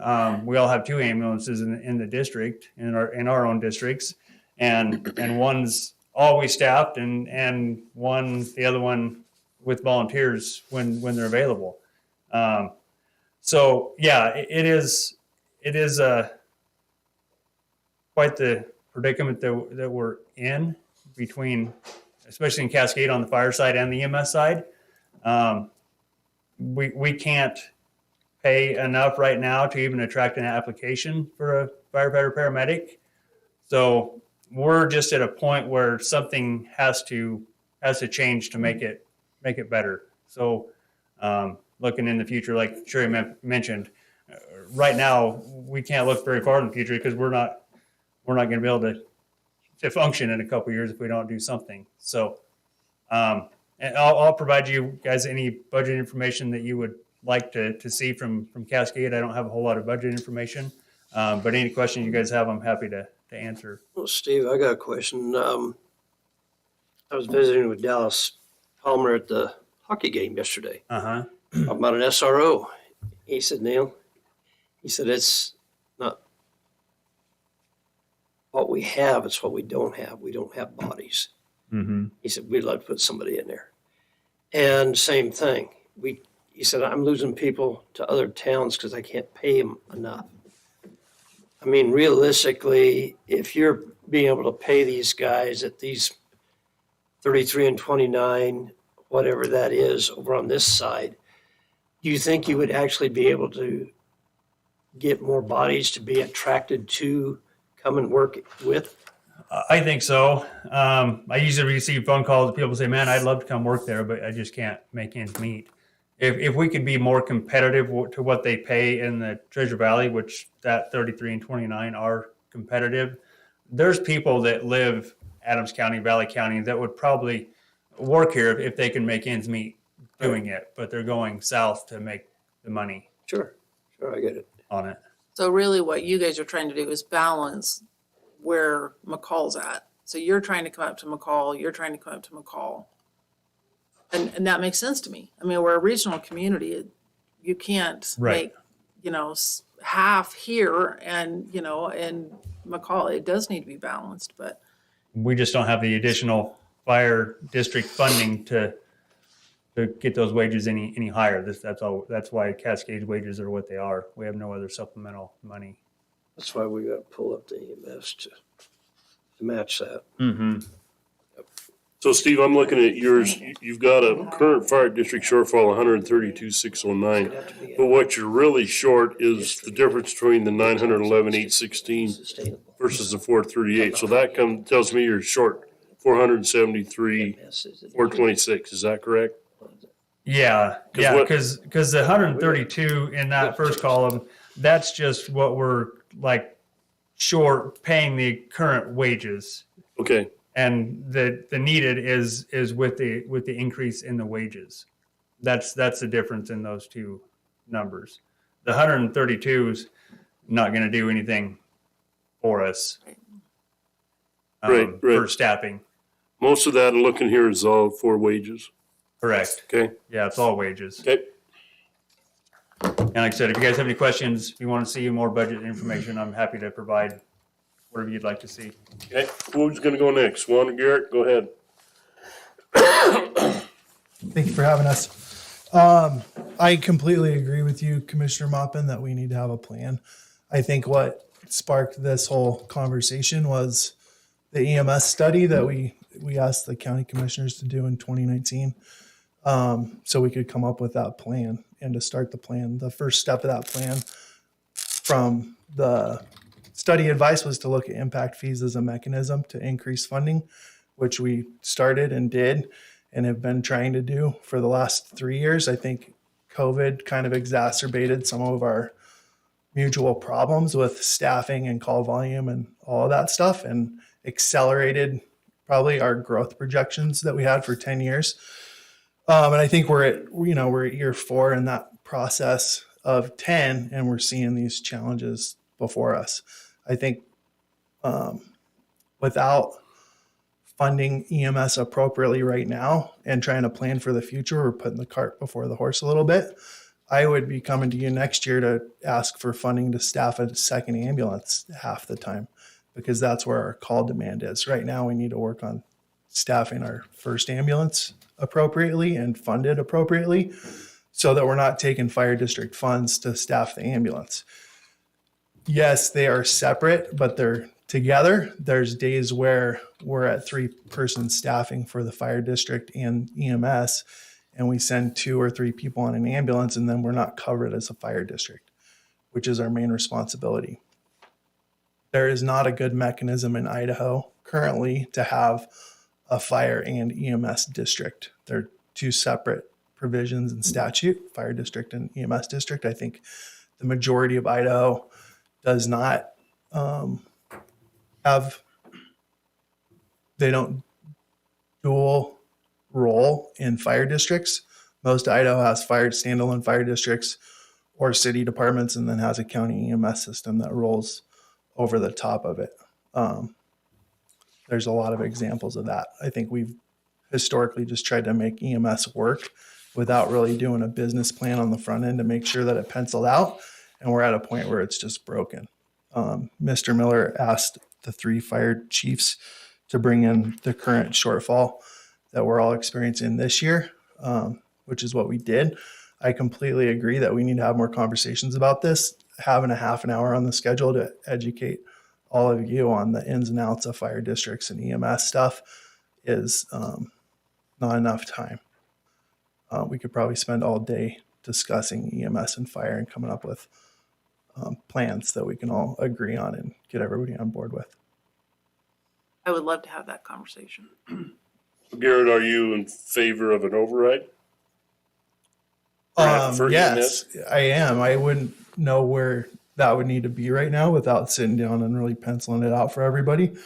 U: We all have 2 ambulances in the district, in our own districts, and one's always staffed, and the other one with volunteers when they're available. So yeah, it is quite the predicament that we're in between, especially in Cascade on the fire side and the EMS side. We can't pay enough right now to even attract an application for a firefighter paramedic. So we're just at a point where something has to change to make it better. So looking in the future, like Sherry mentioned, right now we can't look very far in the future because we're not going to be able to function in a couple of years if we don't do something. So and I'll provide you guys any budget information that you would like to see from Cascade. I don't have a whole lot of budget information, but any question you guys have, I'm happy to answer.
C: Well, Steve, I got a question. I was visiting with Dallas Palmer at the hockey game yesterday.
A: Uh-huh.
C: Talking about an SRO. He said, Neil, he said, it's not what we have, it's what we don't have. We don't have bodies.
A: Mm-hmm.
C: He said, we'd love to put somebody in there. And same thing. He said, I'm losing people to other towns because I can't pay them enough. I mean, realistically, if you're being able to pay these guys at these 33 and 29, whatever that is over on this side, do you think you would actually be able to get more bodies to be attracted to come and work with?
U: I think so. I usually receive phone calls. People say, man, I'd love to come work there, but I just can't make ends meet. If we could be more competitive to what they pay in the Treasure Valley, which that 33 and 29 are competitive, there's people that live Adams County, Valley County that would probably work here if they can make ends meet doing it, but they're going south to make the money.
C: Sure, I get it.
U: On it.
D: So really what you guys are trying to do is balance where McCall's at. So you're trying to come up to McCall, you're trying to come up to McCall. And that makes sense to me. I mean, we're a regional community. You can't
U: Right.
D: make, half here and, and McCall. It does need to be balanced, but
U: We just don't have the additional fire district funding to get those wages any higher. That's why Cascade wages are what they are. We have no other supplemental money.
C: That's why we got to pull up the EMS to match that.
U: Mm-hmm.
B: So Steve, I'm looking at yours. You've got a current fire district shortfall of 132,609. But what you're really short is the difference between the 911,816 versus the 438. So that tells me you're short 473,426. Is that correct?
U: Yeah,
B: 'Cause
U: yeah,
B: what-
U: because the 132 in that first column, that's just what we're like short paying the current wages.
B: Okay.
U: And the needed is with the increase in the wages. That's the difference in those two numbers. The 132 is not going to do anything for us.
B: Right.
U: For staffing.
B: Most of that, looking here, is all for wages.
U: Correct.
B: Okay.
U: Yeah, it's all wages.
B: Okay.
U: And like I said, if you guys have any questions, if you want to see more budget information, I'm happy to provide whatever you'd like to see.
B: Okay. Who's going to go next? Juan or Garrett? Go ahead.
F: Thank you for having us. I completely agree with you, Commissioner Moppin, that we need to have a plan. I think what sparked this whole conversation was the EMS study that we asked the county commissioners to do in 2019. So we could come up with that plan and to start the plan. The first step of that plan from the study advice was to look at impact fees as a mechanism to increase funding, which we started and did and have been trying to do for the last 3 years. I think COVID kind of exacerbated some of our mutual problems with staffing and call volume and all of that stuff and accelerated probably our growth projections that we had for 10 years. And I think we're at year 4 in that process of 10, and we're seeing these challenges before us. I think without funding EMS appropriately right now and trying to plan for the future, we're putting the cart before the horse a little bit. I would be coming to you next year to ask for funding to staff a second ambulance half the time, because that's where our call demand is. Right now, we need to work on staffing our first ambulance appropriately and fund it appropriately so that we're not taking fire district funds to staff the ambulance. Yes, they are separate, but they're together. There's days where we're at 3-person staffing for the fire district and EMS, and we send 2 or 3 people on an ambulance, and then we're not covered as a fire district, which is our main responsibility. There is not a good mechanism in Idaho currently to have a fire and EMS district. They're 2 separate provisions in statute, fire district and EMS district. I think the majority of Idaho does not they don't dual role in fire districts. Most Idaho has standalone fire districts or city departments, and then has a county EMS system that rolls over the top of it. There's a lot of examples of that. I think we've historically just tried to make EMS work without really doing a business plan on the front end to make sure that it penciled out. And we're at a point where it's just broken. Mr. Miller asked the 3 fire chiefs to bring in the current shortfall that we're all experiencing this year, which is what we did. I completely agree that we need to have more conversations about this. Having a half an hour on the schedule to educate all of you on the ins and outs of fire districts and EMS stuff is not enough time. We could probably spend all day discussing EMS and fire and coming up with plans that we can all agree on and get everybody on board with.
D: I would love to have that conversation.
B: Garrett, are you in favor of an override? For
F: Yes,
B: EMS?
F: I am. I wouldn't know where that would need to be right now without sitting down and really penciling it out for everybody.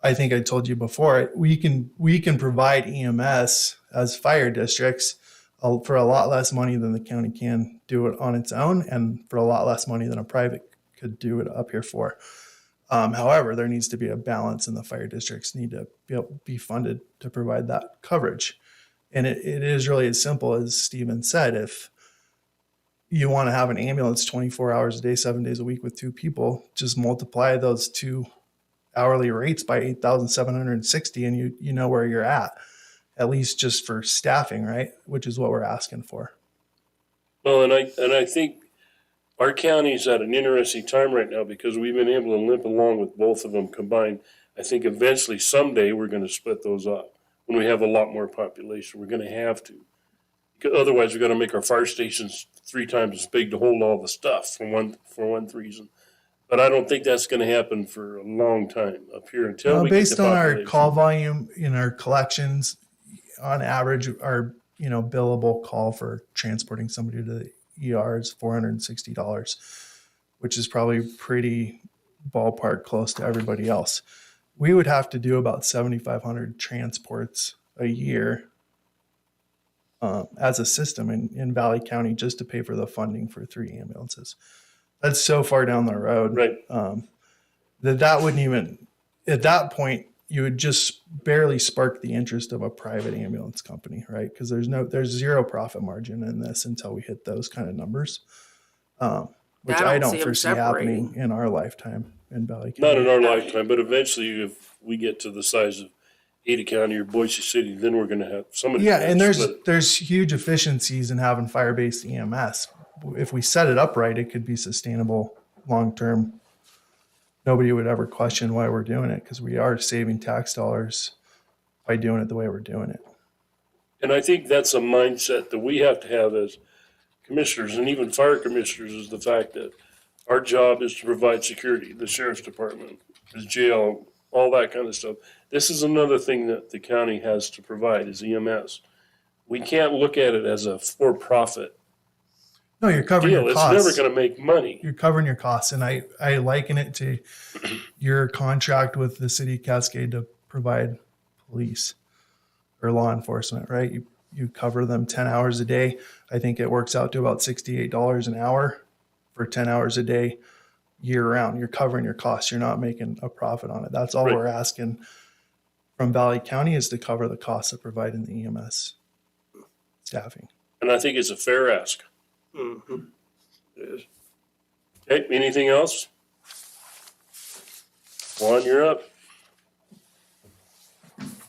F: I think I told you before, we can provide EMS as fire districts for a lot less money than the county can do it on its own, and for a lot less money than a private could do it up here for. However, there needs to be a balance, and the fire districts need to be funded to provide that coverage. And it is really as simple as Steven said. If you want to have an ambulance 24 hours a day, 7 days a week with 2 people, just multiply those 2 hourly rates by 8,760 and you know where you're at least just for staffing, right? Which is what we're asking for.
B: Well, and I think our county's at an interesting time right now because we've been able to limp along with both of them combined. I think eventually someday we're going to split those up when we have a lot more population. We're going to have to. Because otherwise, we're going to make our fire stations 3 times as big to hold all the stuff for one reason. But I don't think that's going to happen for a long time up here until we
F: based
B: get the
F: on our
B: population.
F: call volume in our collections, on average, our billable call for transporting somebody to the ER is $460, which is probably pretty ballpark close to everybody else. We would have to do about 7,500 transports a year as a system in Valley County just to pay for the funding for 3 ambulances. That's so far down the road,
B: right?
F: That wouldn't even, at that point, you would just barely spark the interest of a private ambulance company, right? Because there's zero profit margin in this until we hit those kind of numbers, which I don't foresee happening in our lifetime in Valley County.
B: Not in our lifetime, but eventually if we get to the size of Ada County or Boise City, then we're going to have somebody.
F: Yeah, and there's huge efficiencies in having fire-based EMS. If we set it up right, it could be sustainable long-term. Nobody would ever question why we're doing it because we are saving tax dollars by doing it the way we're doing it.
B: And I think that's a mindset that we have to have as commissioners and even fire commissioners, is the fact that our job is to provide security, the sheriff's department, the jail, all that kind of stuff. This is another thing that the county has to provide is EMS. We can't look at it as a for-profit.
F: No, you're covering your costs.
B: It's never going to make money.
F: You're covering your costs. And I liken it to your contract with the city of Cascade to provide police or law enforcement, right? You cover them 10 hours a day. I think it works out to about $68 an hour for 10 hours a day year round. You're covering your costs. You're not making a profit on it. That's all we're asking from Valley County is to cover the costs of providing the EMS staffing.
B: And I think it's a fair ask.
C: Mm-hmm.
B: It is. Okay, anything else? Juan, you're up.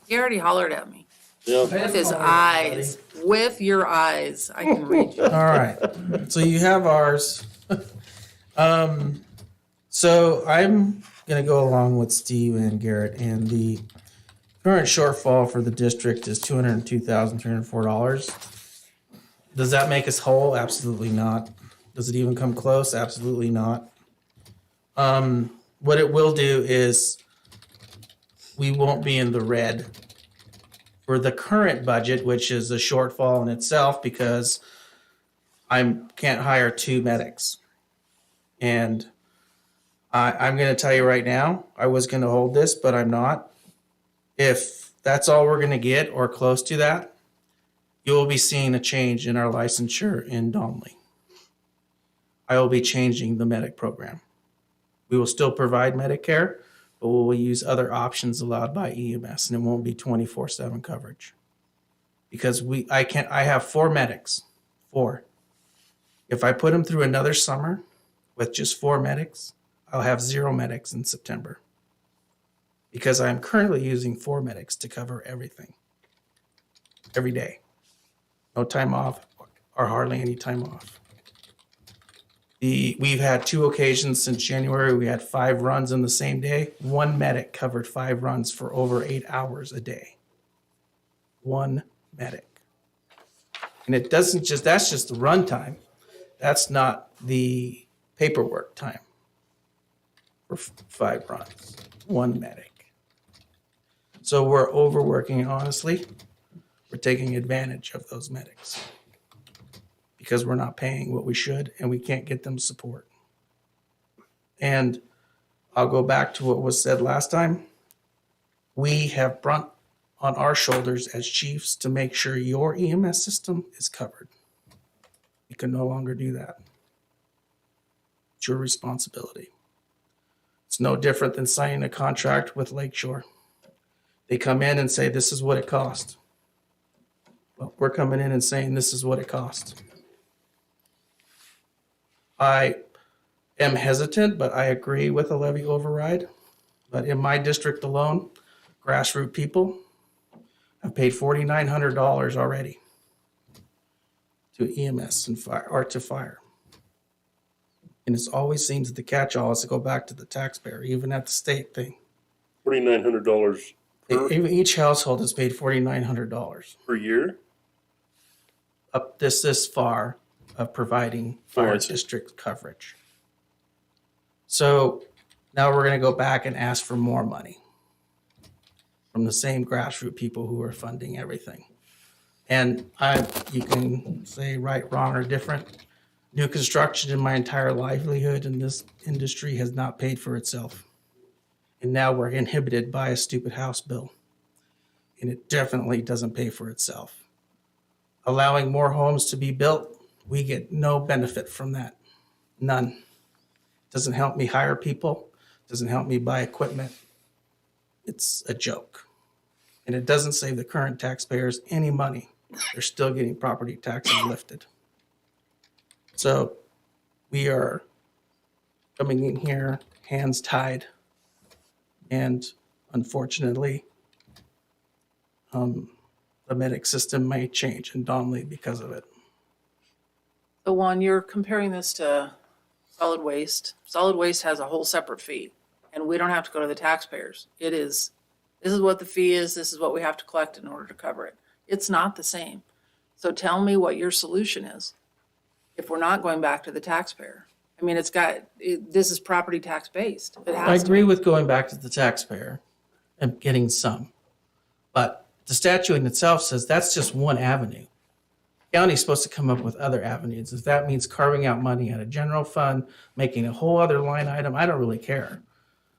D: He already hollered at me.
B: Yeah.
D: With his eyes. With your eyes. I can read you.
V: All right. So you have ours. So I'm going to go along with Steve and Garrett, and the current shortfall for the district is $202,304. Does that make us whole? Absolutely not. Does it even come close? Absolutely not. What it will do is we won't be in the red for the current budget, which is a shortfall in itself because I can't hire 2 medics. And I'm going to tell you right now, I was going to hold this, but I'm not. If that's all we're going to get or close to that, you will be seeing a change in our licensure in Donley. I will be changing the medic program. We will still provide medic care, but we'll use other options allowed by EMS, and it won't be 24/7 coverage. Because I have 4 medics, 4. If I put them through another summer with just 4 medics, I'll have 0 medics in September. Because I'm currently using 4 medics to cover everything, every day. No time off or hardly any time off. We've had 2 occasions since January. We had 5 runs in the same day. 1 medic covered 5 runs for over 8 hours a day. 1 medic. And it doesn't just, that's just the run time. That's not the paperwork time for 5 runs. 1 medic. So we're overworking, honestly. We're taking advantage of those medics because we're not paying what we should and we can't get them support. And I'll go back to what was said last time. We have brunt on our shoulders as chiefs to make sure your EMS system is covered. You can no longer do that. It's your responsibility. It's no different than signing a contract with Lakeshore. They come in and say, this is what it cost. Well, we're coming in and saying, this is what it cost. I am hesitant, but I agree with a levy override. But in my district alone, grassroots people have paid $4,900 already to EMS and fire, or to fire. And it always seems that the catch-all is to go back to the taxpayer, even at the state thing.
B: $4,900
V: Each household has paid $4,900
B: per year?
V: Up this far of providing fire district coverage. So now we're going to go back and ask for more money from the same grassroots people who are funding everything. And you can say right, wrong, or different. New construction in my entire livelihood in this industry has not paid for itself. And now we're inhibited by a stupid House bill. And it definitely doesn't pay for itself. Allowing more homes to be built, we get no benefit from that. None. Doesn't help me hire people. Doesn't help me buy equipment. It's a joke. And it doesn't save the current taxpayers any money. They're still getting property taxes lifted. So we are coming in here, hands tied. And unfortunately, the medic system may change in Donley because of it.
D: So Juan, you're comparing this to solid waste. Solid waste has a whole separate fee, and we don't have to go to the taxpayers. This is what the fee is, this is what we have to collect in order to cover it. It's not the same. So tell me what your solution is if we're not going back to the taxpayer. I mean, this is property tax based. It has
V: I
D: to
V: agree
D: be.
V: with going back to the taxpayer and getting some. But the statute in itself says that's just one avenue. County's supposed to come up with other avenues. If that means carving out money out of general fund, making a whole other line item, I don't really care.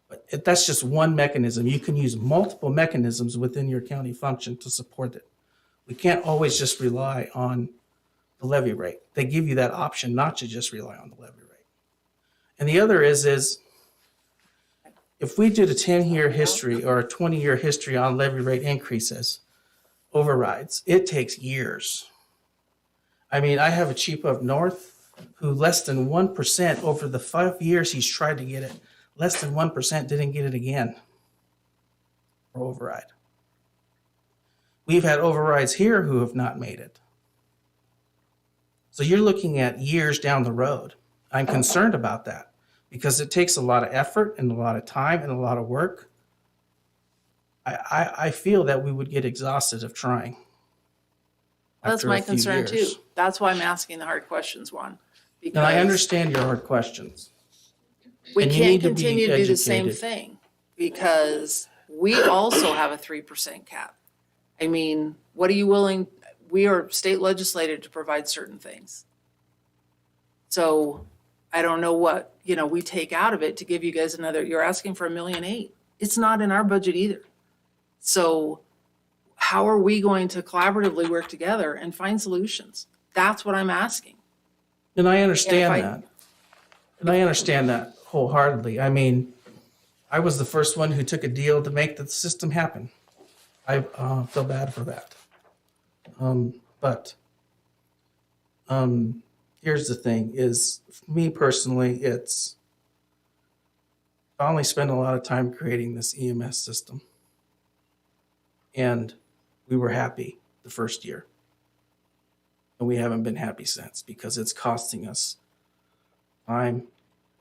V: But that's just one mechanism. You can use multiple mechanisms within your county function to support it. We can't always just rely on the levy rate. They give you that option not to just rely on the levy rate. And the other is if we did a 10-year history or a 20-year history on levy rate increases, overrides, it takes years. I mean, I have a chief up north who less than 1% over the 5 years he's tried to get it, less than 1% didn't get it again for override. We've had overrides here who have not made it. So you're looking at years down the road. I'm concerned about that because it takes a lot of effort and a lot of time and a lot of work. I feel that we would get exhausted of trying.
D: That's
V: after
D: my
V: a few
D: concern too.
V: years.
D: That's why I'm asking the hard questions, Juan.
V: And I
D: because
V: understand your hard questions.
D: We
V: and you
D: can't
V: need to be
D: continue to do the same
V: educated.
D: thing because we also have a 3% cap. I mean, what are you willing, we are state legislated to provide certain things. So I don't know what, we take out of it to give you guys you're asking for $1.8 million. It's not in our budget either. So how are we going to collaboratively work together and find solutions? That's what I'm asking.
V: And I understand
D: And if
V: that. And I understand that wholeheartedly. I mean, I was the first one who took a deal to make the system happen. I feel bad for that. But here's the thing: is for me personally, it's I only spent a lot of time creating this EMS system, and we were happy the first year, and we haven't been happy since because it's costing us time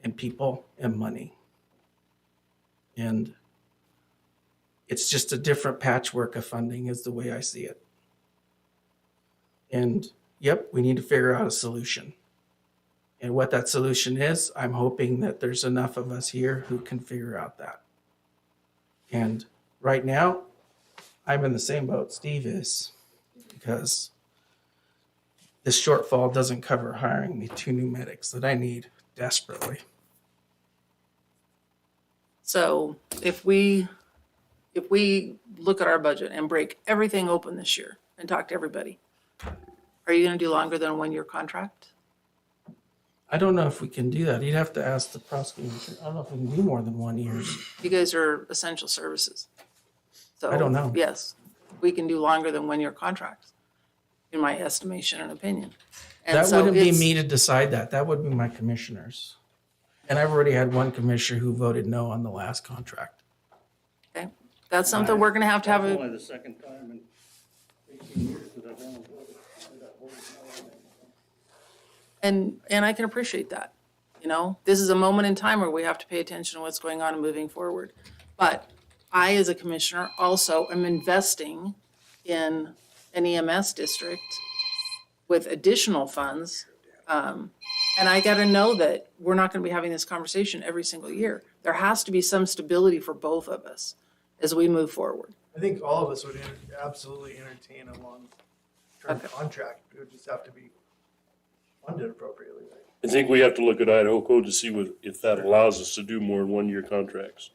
V: and people and money. And it's just a different patchwork of funding is the way I see it. And yep, we need to figure out a solution. And what that solution is, I'm hoping that there's enough of us here who can figure out that. And right now, I'm in the same boat Steve is, because this shortfall doesn't cover hiring the 2 new medics that I need desperately.
D: So if we look at our budget and break everything open this year and talk to everybody, are you gonna do longer than a 1-year contract?
V: I don't know if we can do that. You'd have to ask the prosecutor. I don't know if we can do more than 1 year.
D: You guys are essential services. So
V: I don't know.
D: yes, we can do longer than 1-year contracts, in my estimation and opinion. And
V: That
D: so
V: wouldn't be
D: it's-
V: me to decide that. That would be my commissioners. And I've already had one commissioner who voted no on the last contract.
D: Okay, that's something we're gonna have to have
A: That's
D: a,
A: only the second time in 18 years that I've been
D: and I can appreciate that. You know, this is a moment in time where we have to pay attention to what's going on and moving forward. But I, as a commissioner, also am investing in an EMS district with additional funds. And I gotta know that we're not gonna be having this conversation every single year. There has to be some stability for both of us as we move forward.
F: I think all of us would absolutely entertain a long-term contract. It would just have to be funded appropriately.
B: I think we have to look at Idaho code to see if that allows us to do more than 1-year contracts.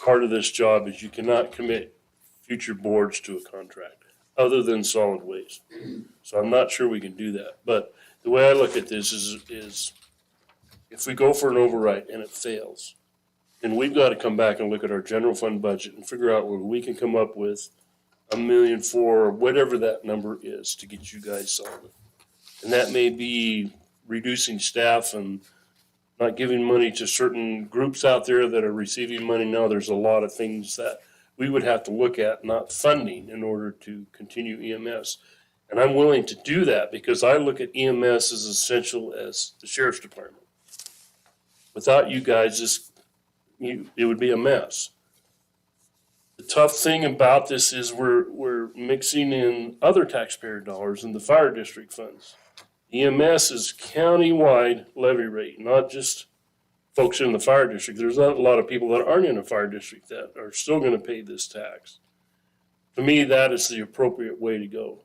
B: Part of this job is you cannot commit future boards to a contract other than solid waste. So I'm not sure we can do that. But the way I look at this is if we go for an override and it fails, then we've got to come back and look at our general fund budget and figure out where we can come up with $1 million for whatever that number is to get you guys solid. And that may be reducing staff and not giving money to certain groups out there that are receiving money now. There's a lot of things that we would have to look at, not funding, in order to continue EMS. And I'm willing to do that because I look at EMS as essential as the sheriff's department. Without you guys, it would be a mess. The tough thing about this is we're mixing in other taxpayer dollars in the fire district funds. EMS is county-wide levy rate, not just folks in the fire district. There's a lot of people that aren't in a fire district that are still going to pay this tax. To me, that is the appropriate way to go.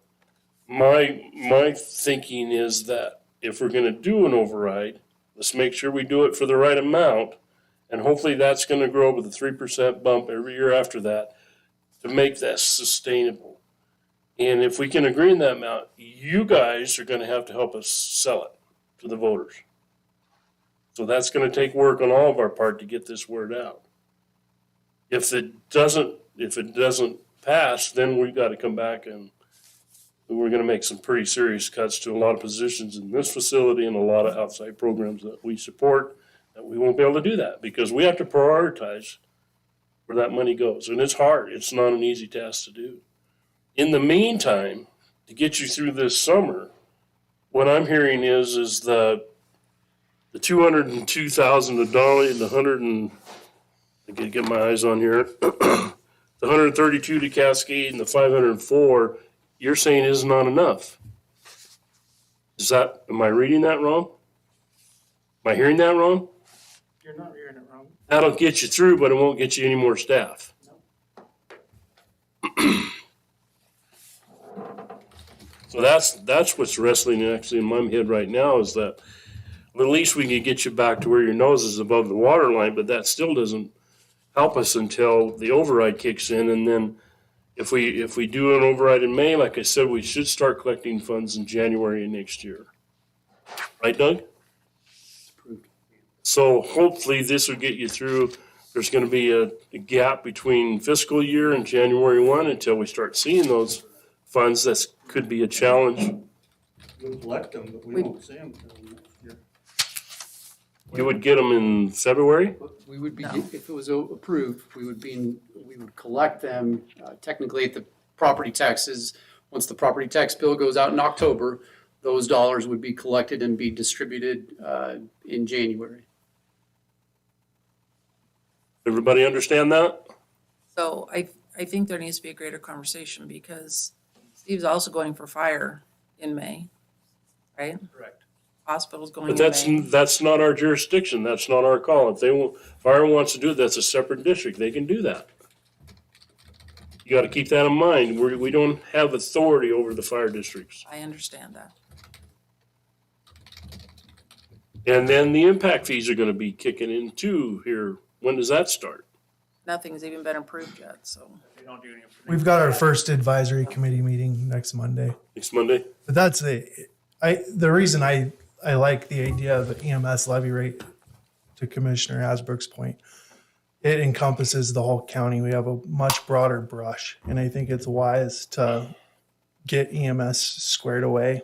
B: My thinking is that if we're going to do an override, let's make sure we do it for the right amount, and hopefully that's going to grow with a 3% bump every year after that to make that sustainable. And if we can agree on that amount, you guys are going to have to help us sell it to the voters. So that's going to take work on all of our part to get this word out. If it doesn't pass, then we've got to come back and we're going to make some pretty serious cuts to a lot of positions in this facility and a lot of outside programs that we support. That we won't be able to do that because we have to prioritize where that money goes. And it's hard. It's not an easy task to do. In the meantime, to get you through this summer, what I'm hearing is the $202,000 to Dolly and the I gotta get my eyes on here, the 132 to Cascade and the 504, you're saying is not enough. Am I reading that wrong? Am I hearing that wrong?
V: You're not hearing it wrong.
B: That'll get you through, but it won't get you any more staff. So that's what's wrestling actually in my head right now is that at least we can get you back to where your nose is above the water line, but that still doesn't help us until the override kicks in. And then if we do an override in May, like I said, we should start collecting funds in January of next year. Right, Doug? So hopefully this will get you through there's gonna be a gap between fiscal year and January 1 until we start seeing those funds. That could be a challenge.
A: We'll collect them, but we won't see them until next year.
B: You would get them in February?
S: We would be,
D: No.
S: if it was approved, we would collect them technically at the property taxes. Once the property tax bill goes out in October, those dollars would be collected and be distributed in January.
B: Everybody understand that?
D: So I think there needs to be a greater conversation because Steve's also going for fire in May, right?
F: Correct.
D: Hospital's going
B: But
D: in May.
B: that's not our jurisdiction. That's not our call. If they want, fire wants to do it, that's a separate district. They can do that. You gotta keep that in mind. We don't have authority over the fire districts.
D: I understand that.
B: And then the impact fees are gonna be kicking in too here. When does that start?
D: Nothing's even been approved yet, so.
F: We've got our first advisory committee meeting next Monday.
B: Next Monday?
F: But that's the reason I like the idea of the EMS levy rate, to Commissioner Hasbrook's point. It encompasses the whole county. We have a much broader brush, and I think it's wise to get EMS squared away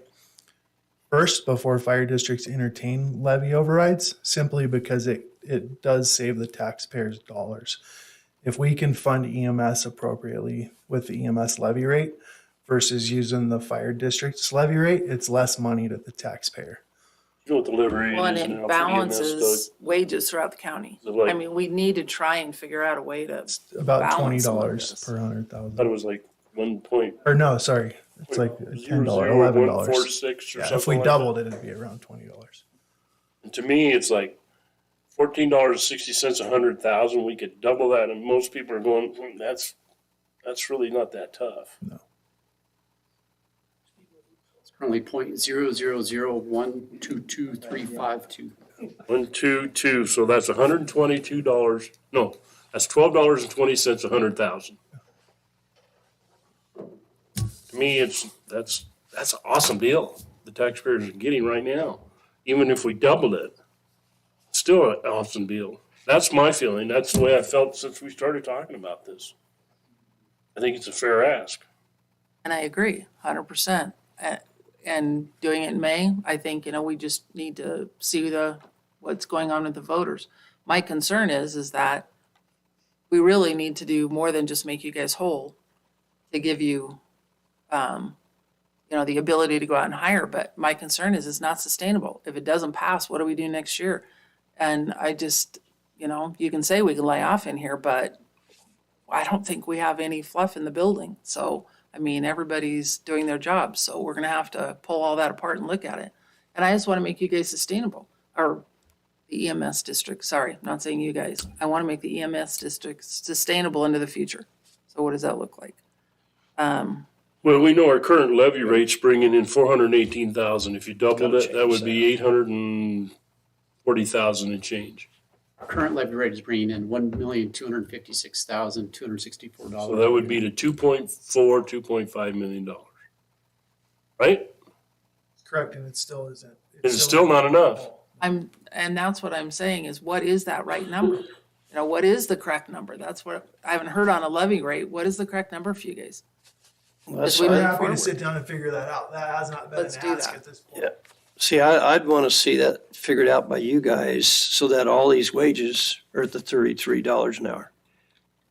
F: first before fire districts entertain levy overrides, simply because it does save the taxpayers dollars. If we can fund EMS appropriately with the EMS levy rate versus using the fire district's levy rate, it's less money to the taxpayer.
B: You know what the levy rate
D: Well, and
B: is
D: it
B: now for EMS,
D: balances wages throughout the county.
B: Is it like-
D: I mean, we need to try and figure out a way to
F: About
D: balance some of
F: $20
D: this.
F: per
B: I thought
F: 100,000.
B: it was like 1 point.
F: Or no, sorry, it's like $10, $11.
B: 0.00146 or
F: Yeah, if
B: something
F: we
B: like
F: doubled it, it'd be around $20.
B: And to me, it's like $14.60 a 100,000. We could double that, and most people are going, that's really not that tough.
S: It's currently 0.000122352.
B: 122, so that's $122. No, that's $12.20 a 100,000. To me, that's an awesome deal the taxpayers are getting right now. Even if we doubled it, still an awesome deal. That's my feeling. That's the way I felt since we started talking about this. I think it's a fair ask.
D: And I agree, 100%. And doing it in May, I think, we just need to see what's going on with the voters. My concern is that we really need to do more than just make you guys whole to give you, the ability to go out and hire. But my concern is it's not sustainable. If it doesn't pass, what do we do next year? And I just, you can say we can lay off in here, but I don't think we have any fluff in the building. So, everybody's doing their job. So we're going to have to pull all that apart and look at it. And I just want to make you guys sustainable, or the EMS district. Sorry, I'm not saying you guys. I want to make the EMS district sustainable into the future. So what does that look like?
B: Well, we know our current levy rate's bringing in $418,000. If you doubled it, that would be $840,000 and change.
S: Our current levy rate is bringing in $1,256,264.
B: So that would be to $2.5 million. Right?
F: Correct, and it still isn't.
B: It's still not enough.
D: And that's what I'm saying is, what is that right number? What is the correct number? That's what I haven't heard on a levy rate. What is the correct number for you guys? As we
F: We're
D: move
F: happy to
D: forward.
F: sit down and figure that out. That has not been
D: Let's
F: an
D: do
F: ask
D: that.
F: at this point.
C: Yeah. See, I'd want to see that figured out by you guys so that all these wages are at the $33 an hour,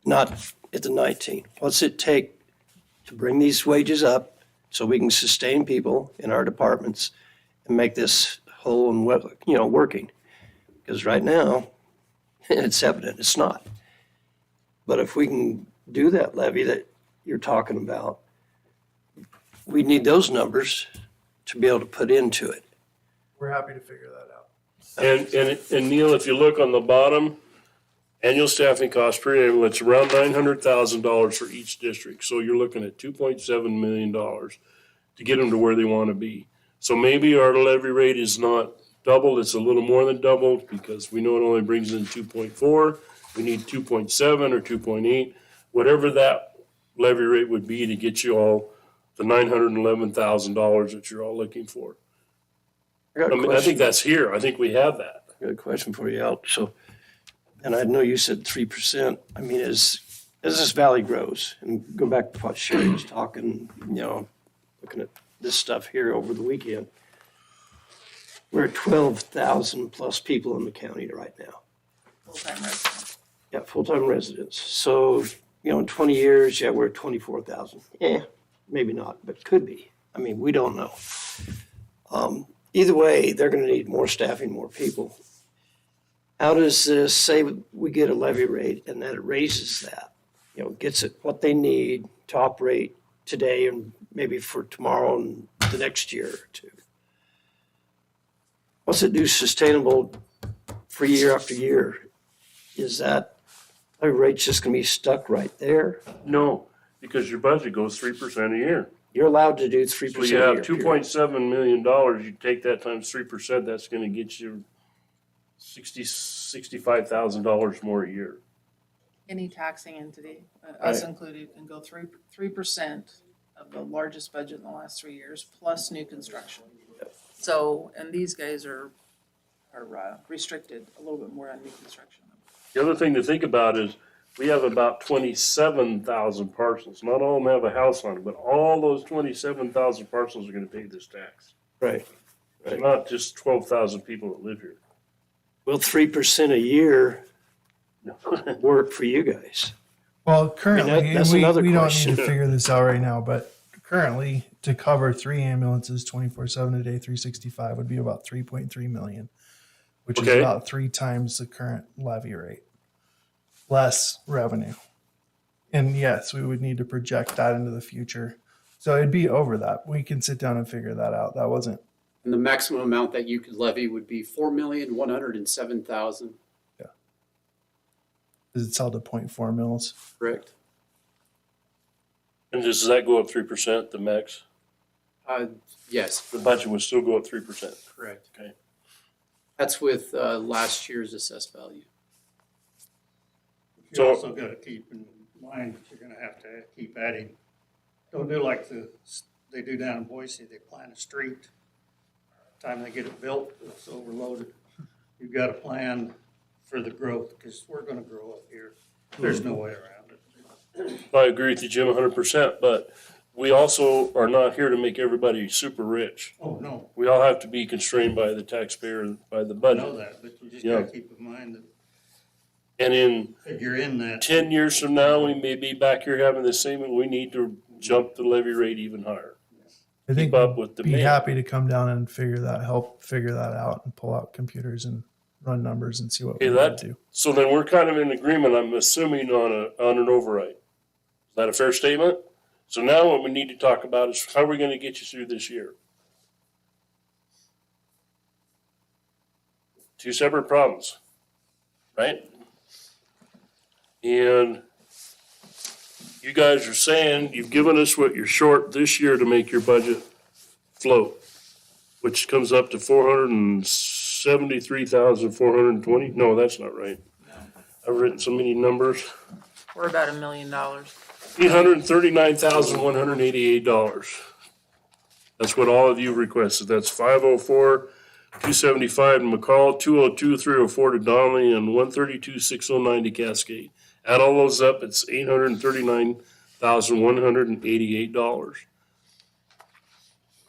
C: not at the 19. What's it take to bring these wages up so we can sustain people in our departments and make this whole and working? Because right now, it's evident it's not. But if we can do that levy that you're talking about, we need those numbers to be able to put into it.
F: We're happy to figure that out.
B: And Neil, if you look on the bottom, annual staffing cost per annual, it's around $900,000 for each district. So you're looking at $2.7 million to get them to where they want to be. So maybe our levy rate is not doubled, it's a little more than doubled because we know it only brings in 2.4. We need 2.7 or 2.8, whatever that levy rate would be to get you all the $911,000 that you're all looking for.
C: I got a
B: I think
C: question.
B: that's here. I think we have that.
C: I got a question for you, Al. So And I know you said 3%. I mean, as this valley grows, and go back to what Sherry was talking, looking at this stuff here over the weekend, we're at 12,000 plus people in the county right now.
D: Full-time residents.
C: Yeah, full-time residents. So, in 20 years, we're at 24,000. Maybe not, but could be. I mean, we don't know. Either way, they're going to need more staffing, more people. How does this, say we get a levy rate and that it raises that, gets it what they need to operate today and maybe for tomorrow and the next year or two? What's it do sustainable for year after year? Is that levy rate just going to be stuck right there?
B: No, because your budget goes 3% a year.
C: You're allowed to do 3%
B: So
C: a
B: you
C: year.
B: have $2.7 million, you take that times 3%, that's gonna get you $65,000 more a year.
D: Any taxing entity, us
B: Right.
D: included, can go 3% of the largest budget in the last 3 years, plus new construction. So, and these guys are restricted a little bit more on new construction.
B: The other thing to think about is, we have about 27,000 parcels. Not all of them have a house on it, but all those 27,000 parcels are gonna pay this tax.
C: Right.
B: It's not just 12,000 people that live here.
C: Will 3% a year work for you guys?
F: Well, currently,
C: that's
F: and we
C: another
F: don't need
C: question.
F: to figure this out right now, but currently to cover 3 ambulances 24/7 a day, 365 would be about 3.3 million, which is
B: Okay.
F: about 3 times the current levy rate. Less revenue. And yes, we would need to project that into the future. So it'd be over that. We can sit down and figure that out. That wasn't,
S: And the maximum amount that you could levy would be $4,107,000,
F: because it's held at 0.4 mils.
S: correct?
B: And does that go up 3%, the max?
S: Yes,
B: The budget would still go up 3%.
S: correct.
B: Okay.
S: That's with last year's assessed value.
A: You also gotta keep in mind that you're gonna have to keep adding. Don't do like they do down in Boise, they plan a street. Time they get it built, it's overloaded. You've gotta plan for the growth, because we're gonna grow up here. There's no way around it.
B: I agree with you, Jim, 100%, but we also are not here to make everybody super rich.
A: Oh, no,
B: We all have to be constrained by the taxpayer and by the
A: I
B: budget.
A: know that, but you just
B: Yeah.
A: gotta keep in mind that
B: And in
A: if you're in that.
B: 10 years from now, we may be back here having the same, and we need to jump the levy rate even higher.
F: I think
B: Keep up with
F: be
B: demand.
F: happy to come down and help figure that out and pull out computers and run numbers and see what
B: Okay,
F: we
B: that,
F: can do.
B: so then we're kind of in agreement, I'm assuming, on an override. Is that a fair statement? So now what we need to talk about is how are we gonna get you through this year? Two separate problems, right? And you guys are saying, you've given us what you're short this year to make your budget float, which comes up to 473,420. No, that's not right. I've written so many numbers.
D: We're about $1 million.
B: $839,188. That's what all of you requested. That's 504, 275 to McCall, 202, 304 to Donnelly, and 132, 609 to Cascade. Add all those up, it's $839,188.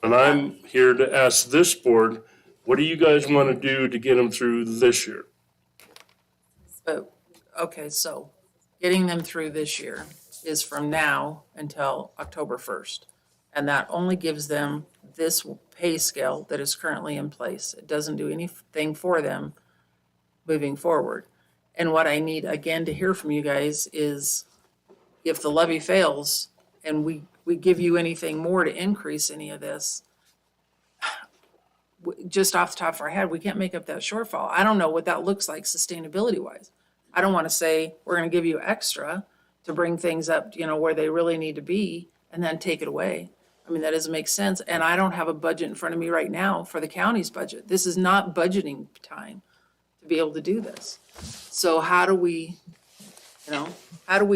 B: And I'm here to ask this board, what do you guys want to do to get them through this year?
D: But, okay, so getting them through this year is from now until October 1st. And that only gives them this pay scale that is currently in place. It doesn't do anything for them moving forward. And what I need, again, to hear from you guys is if the levy fails and we give you anything more to increase any of this, just off the top of our head, we can't make up that shortfall. I don't know what that looks like sustainability wise. I don't want to say, we're going to give you extra to bring things up, where they really need to be and then take it away. I mean, that doesn't make sense. And I don't have a budget in front of me right now for the county's budget. This is not budgeting time to be able to do this. So how do we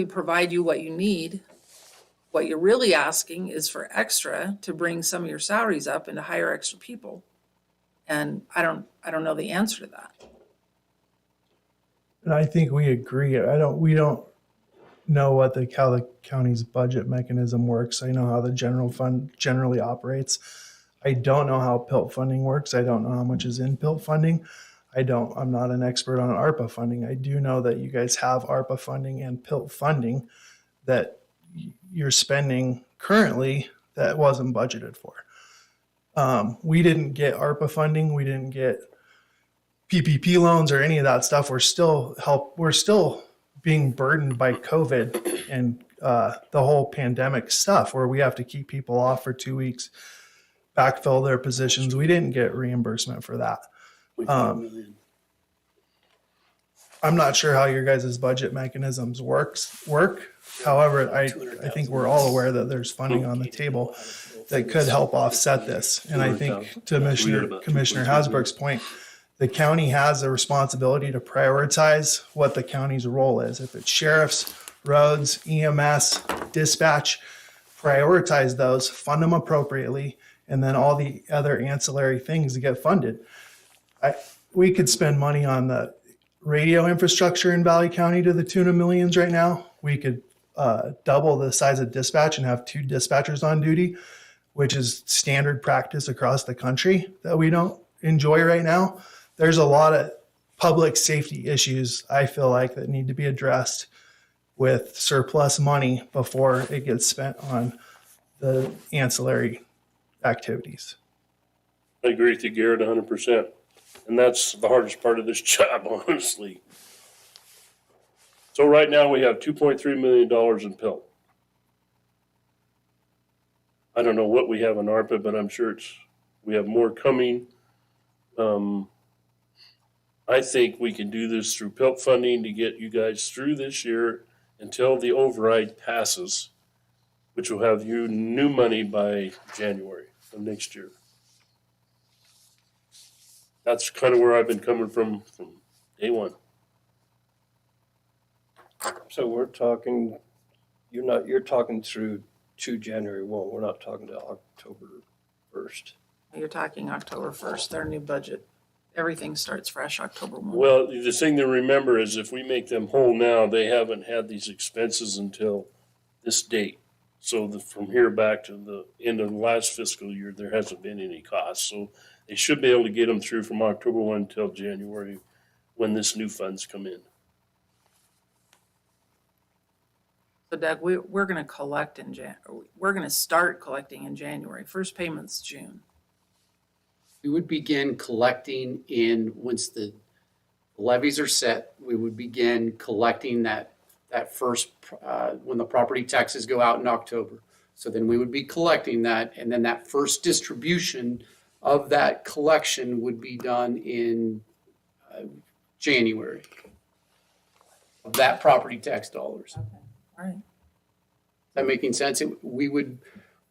D: provide you what you need? What you're really asking is for extra to bring some of your salaries up and to hire extra people. And I don't know the answer to that.
F: And I think we agree. We don't know how the county's budget mechanism works. I know how the general fund generally operates. I don't know how PILT funding works. I don't know how much is in PILT funding. I'm not an expert on ARPA funding. I do know that you guys have ARPA funding and PILT funding that you're spending currently that wasn't budgeted for. We didn't get ARPA funding. We didn't get PPP loans or any of that stuff. We're still being burdened by COVID and the whole pandemic stuff where we have to keep people off for 2 weeks, backfill their positions. We didn't get reimbursement for that. I'm not sure how your guys' budget mechanisms work. However, I think we're all aware that there's funding on the table that could help offset this. And I think to Commissioner Hasbrook's point, the county has a responsibility to prioritize what the county's role is. If it's sheriffs, roads, EMS, dispatch, prioritize those, fund them appropriately, and then all the other ancillary things get funded. We could spend money on the radio infrastructure in Valley County to the tune of millions right now. We could double the size of dispatch and have 2 dispatchers on duty, which is standard practice across the country that we don't enjoy right now. There's a lot of public safety issues, I feel like, that need to be addressed with surplus money before it gets spent on the ancillary activities.
B: I agree with you, Garrett, 100%. And that's the hardest part of this job, honestly. So right now we have $2.3 million in PILT. I don't know what we have in ARPA, but I'm sure we have more coming. I think we can do this through PILT funding to get you guys through this year until the override passes, which will have you new money by January of next year. That's kind of where I've been coming from day one.
C: So we're talking, you're talking through to January 1. We're not talking to October 1st.
D: You're talking October 1st, their new budget. Everything starts fresh October 1.
B: Well, the thing to remember is if we make them whole now, they haven't had these expenses until this date. So from here back to the end of the last fiscal year, there hasn't been any cost. So they should be able to get them through from October 1 until January when this new funds come in.
D: So Doug, we're going to collect we're going to start collecting in January. First payment's June.
S: We would begin collecting once the levies are set, we would begin collecting that first, when the property taxes go out in October. So then we would be collecting that, and then that first distribution of that collection would be done in January of that property tax dollars.
D: Okay. All right.
S: Is that making sense? We would,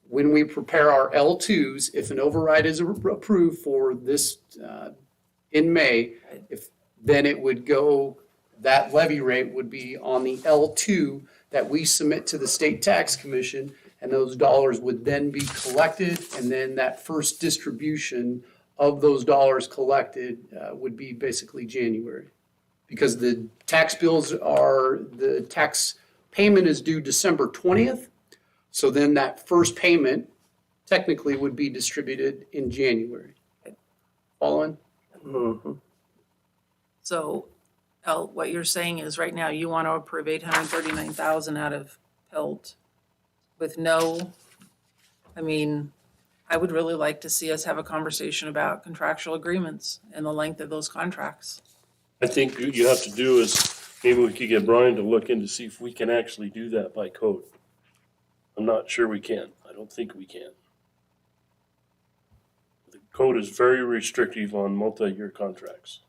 S: when we prepare our L2s, if an override is approved for this in May, then it would go, that levy rate would be on the L2 that we submit to the State Tax Commission, and those dollars would then be collected, and then that first distribution of those dollars collected would be basically January. Because the tax bills the tax payment is due December 20th. So then that first payment technically would be distributed in January. Following?
C: Mm-hmm.
D: So, El, what you're saying is right now you want to approve $839,000 out of PILT with no, I would really like to see us have a conversation about contractual agreements and the length of those contracts.
B: I think what you have to do is maybe we could get Brian to look in to see if we can actually do that by code. I'm not sure we can. I don't think we can. The code is very restrictive on multi-year contracts.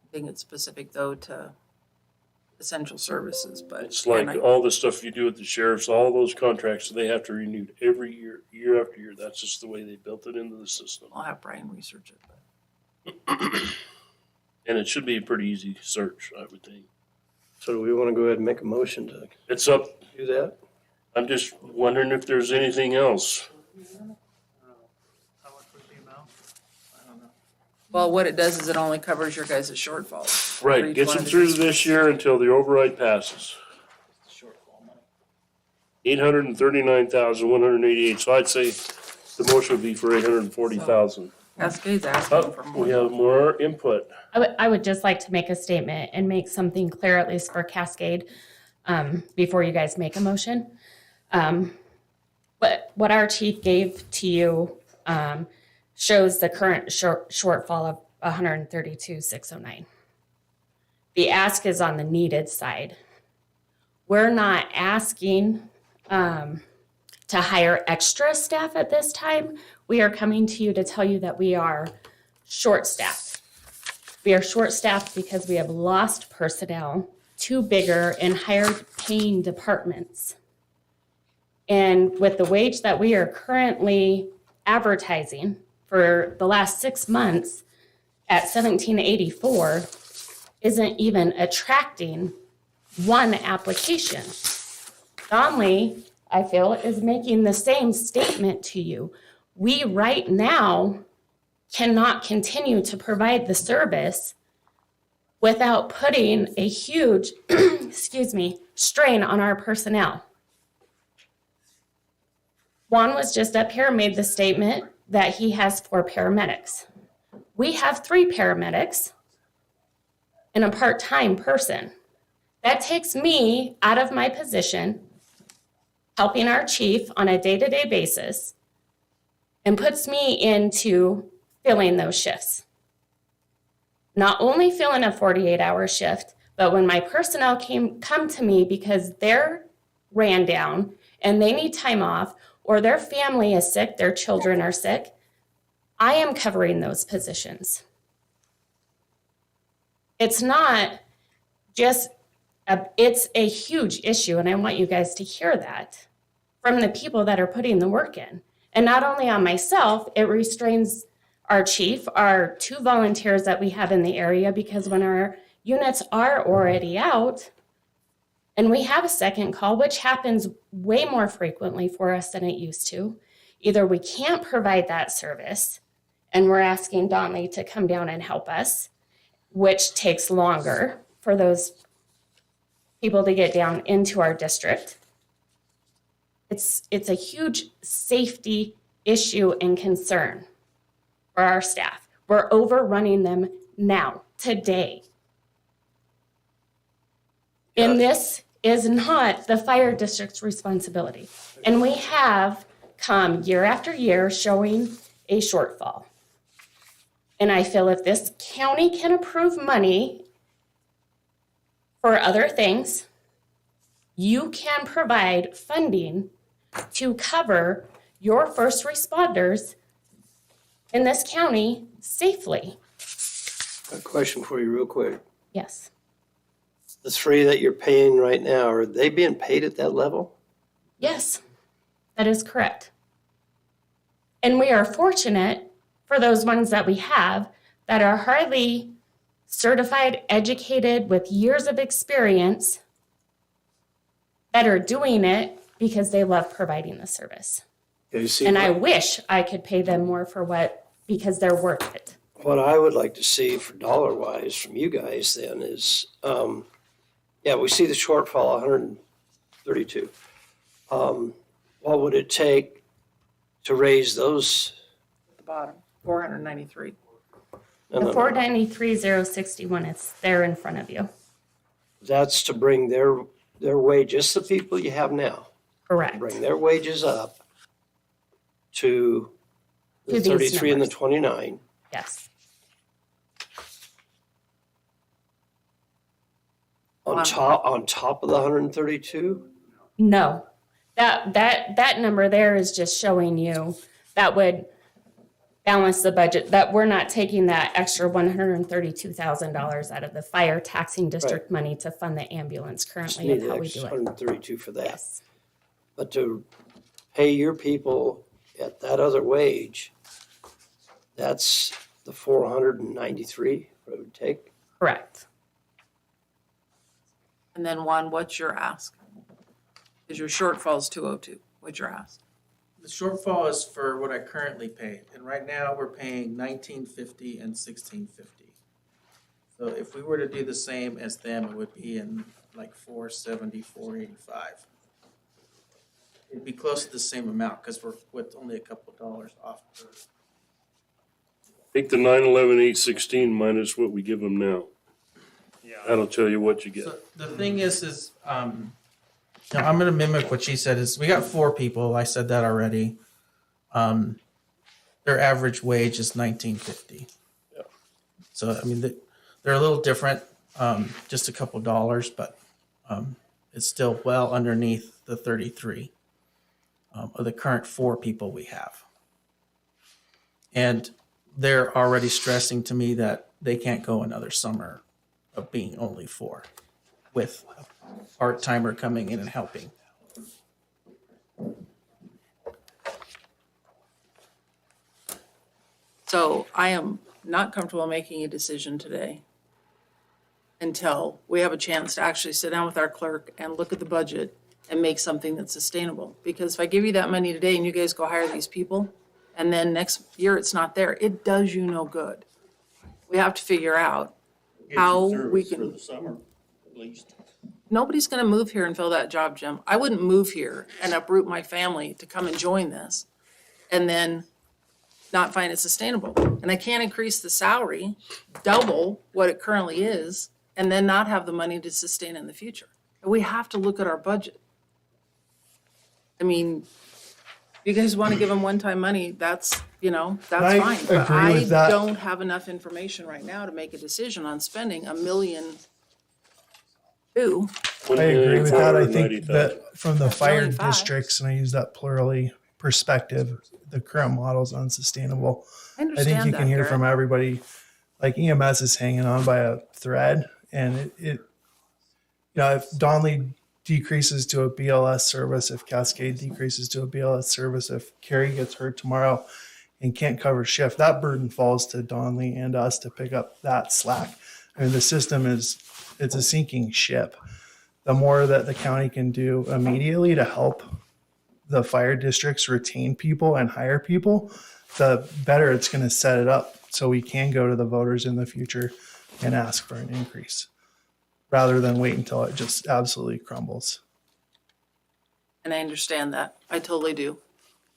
D: I think it's specific though to essential services, but.
B: It's like all the stuff you do with the sheriffs, all those contracts, they have to renew every year, year after year. That's just the way they built it into the system.
D: I'll have Brian research it.
B: And it should be a pretty easy search, I would think.
C: So do we want to go ahead and make a motion to
B: It's up.
C: do that?
B: I'm just wondering if there's anything else.
F: How much was the amount? I don't know.
D: Well, what it does is it only covers your guys' shortfalls. for
B: Right,
D: each
B: gets
D: one
B: them
D: of the
B: through
D: districts.
B: this year until the override passes. 839,188, so I'd say the motion would be for 840,000.
D: Cascade's asking for
B: Oh,
D: more.
B: we have more input.
E: I would just like to make a statement and make something clear, at least for Cascade, before you guys make a motion. But what our chief gave to you shows the current shortfall of 132,609. The ask is on the needed side. We're not asking to hire extra staff at this time. We are coming to you to tell you that we are short-staffed. We are short-staffed because we have lost personnel to bigger and higher paying departments. And with the wage that we are currently advertising for the last 6 months at $17.84 isn't even attracting one application. Donley, I feel, is making the same statement to you. We right now cannot continue to provide the service without putting a huge, strain on our personnel. Juan was just up here and made the statement that he has 4 paramedics. We have 3 paramedics and a part-time person. That takes me out of my position, helping our chief on a day-to-day basis, and puts me into filling those shifts. Not only filling a 48-hour shift, but when my personnel come to me because they're ran down and they need time off, or their family is sick, their children are sick, I am covering those positions. It's not just, it's a huge issue, and I want you guys to hear that from the people that are putting the work in. And not only on myself, it restrains our chief, our 2 volunteers that we have in the area, because when our units are already out, and we have a second call, which happens way more frequently for us than it used to. Either we can't provide that service, and we're asking Donley to come down and help us, which takes longer for those people to get down into our district. It's a huge safety issue and concern for our staff. We're overrunning them now, today. And this is not the fire district's responsibility. And we have come year after year showing a shortfall. And I feel if this county can approve money for other things, you can provide funding to cover your first responders in this county safely.
C: A question for you real quick.
E: Yes.
C: The 3 that you're paying right now, are they being paid at that level?
E: Yes, that is correct. And we are fortunate for those ones that we have that are highly certified, educated, with years of experience that are doing it because they love providing the service.
C: Yeah, you see,
E: And I wish I could pay them more for because they're worth it.
C: what I would like to see for dollar-wise from you guys then is, we see the shortfall, 132. What would it take to raise those?
D: At the bottom, 493.
E: The 493,061, it's there in front of you.
C: That's to bring their wages, the people you have now.
E: Correct.
C: Bring their wages up to the
E: To these
C: 33 and the
E: numbers.
C: 29.
E: Yes.
C: On top of the 132?
E: No, that number there is just showing you that would balance the budget, that we're not taking that extra $132,000 out of the fire taxing district money to fund the ambulance
C: Just
E: currently
C: need
E: of
C: the
E: how we
C: extra
E: do it.
C: 132 for that.
E: Yes.
C: But to pay your people at that other wage, that's the 493 what it would take.
E: Correct.
D: And then Juan, what's your ask? Is your shortfall's 202? What's your ask?
V: The shortfall is for what I currently pay, and right now we're paying $19.50 and $16.50. So if we were to do the same as them, it would be in like $470, $485. It'd be close to the same amount because we're with only a couple dollars off.
B: Take the 911-816 minus what we give them now.
U: Yeah.
B: That'll tell you what you get.
V: So the thing is, now I'm gonna mimic what she said. Is we got 4 people. I said that already. Their average wage is $19.50.
B: Yeah.
V: So I mean, they're a little different, just a couple dollars, but it's still well underneath the 33 of the current 4 people we have. And they're already stressing to me that they can't go another summer of being only 4 with a part-timer coming in and helping.
D: So I am not comfortable making a decision today until we have a chance to actually sit down with our clerk and look at the budget and make something that's sustainable. Because if I give you that money today and you guys go hire these people, and then next year it's not there, it does you no good. We have to figure out how we
A: For
D: can,
A: the summer, at least.
D: nobody's gonna move here and fill that job, Jim. I wouldn't move here and uproot my family to come and join this and then not find it sustainable. And I can't increase the salary, double what it currently is, and then not have the money to sustain in the future. And we have to look at our budget. I mean, you guys want to give them one-time money, that's, that's
F: I
D: fine. But
F: agree with that.
D: I don't have enough information right now to make a decision on spending $1.2 million.
F: I agree with that. I think that from the fire
D: 1.5.
F: districts, and I use that plurally perspective, the current model is unsustainable.
D: I
F: I think
D: understand
F: you
D: that,
F: can hear
D: Garrett.
F: from everybody, like EMS is hanging on by a thread, and if Donley decreases to a BLS service, if Cascade decreases to a BLS service, if Carrie gets hurt tomorrow and can't cover shift, that burden falls to Donley and us to pick up that slack. I mean, the system it's a sinking ship. The more that the county can do immediately to help the fire districts retain people and hire people, the better it's going to set it up so we can go to the voters in the future and ask for an increase rather than wait until it just absolutely crumbles.
D: And I understand that. I totally do.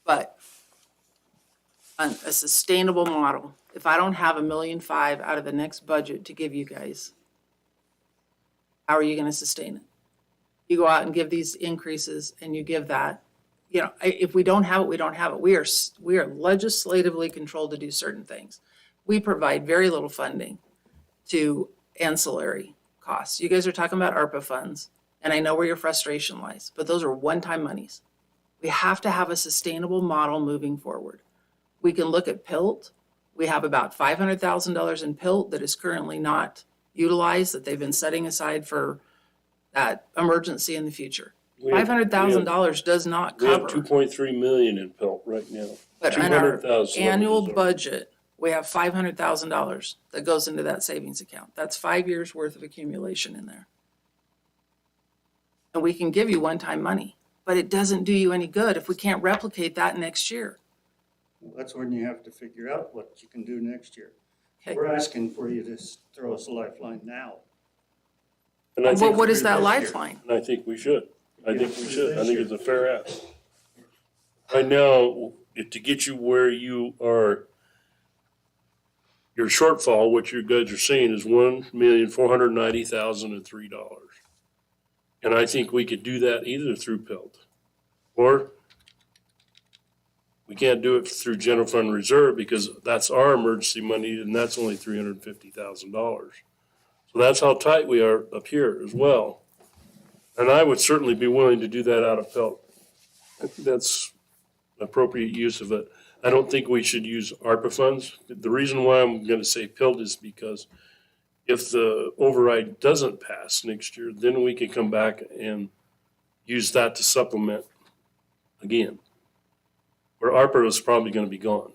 D: But on a sustainable model, if I don't have $1.5 million out of the next budget to give you guys, how are you going to sustain it? You go out and give these increases and you give that, if we don't have it, we don't have it. We are legislatively controlled to do certain things. We provide very little funding to ancillary costs. You guys are talking about ARPA funds, and I know where your frustration lies, but those are one-time monies. We have to have a sustainable model moving forward. We can look at PILT. We have about $500,000 in PILT that is currently not utilized, that they've been setting aside for that emergency in the future. $500,000 does not
B: We have
D: cover.
B: 2.3 million in PELT right now.
D: But in our
B: 200,000
D: annual
B: is our-
D: budget, we have $500,000 that goes into that savings account. That's 5 years' worth of accumulation in there. And we can give you one-time money, but it doesn't do you any good if we can't replicate that next year.
A: That's when you have to figure out what you can do next year.
D: Okay.
A: We're asking for you to throw us a lifeline now.
B: And I
D: Well,
B: think
D: what
B: we
D: is
B: should
D: that
B: this year.
D: lifeline?
B: And I think we should. I think it's a fair ask. Right now, to get you where you are, your shortfall, what you guys are saying is $1,490,003. And I think we could do that either through PELT or we can't do it through general fund reserve because that's our emergency money and that's only $350,000. So that's how tight we are up here as well. And I would certainly be willing to do that out of PELT. That's appropriate use of it. I don't think we should use ARPA funds. The reason why I'm gonna say PELT is because if the override doesn't pass next year, then we can come back and use that to supplement again. Where ARPA is probably gonna be gone.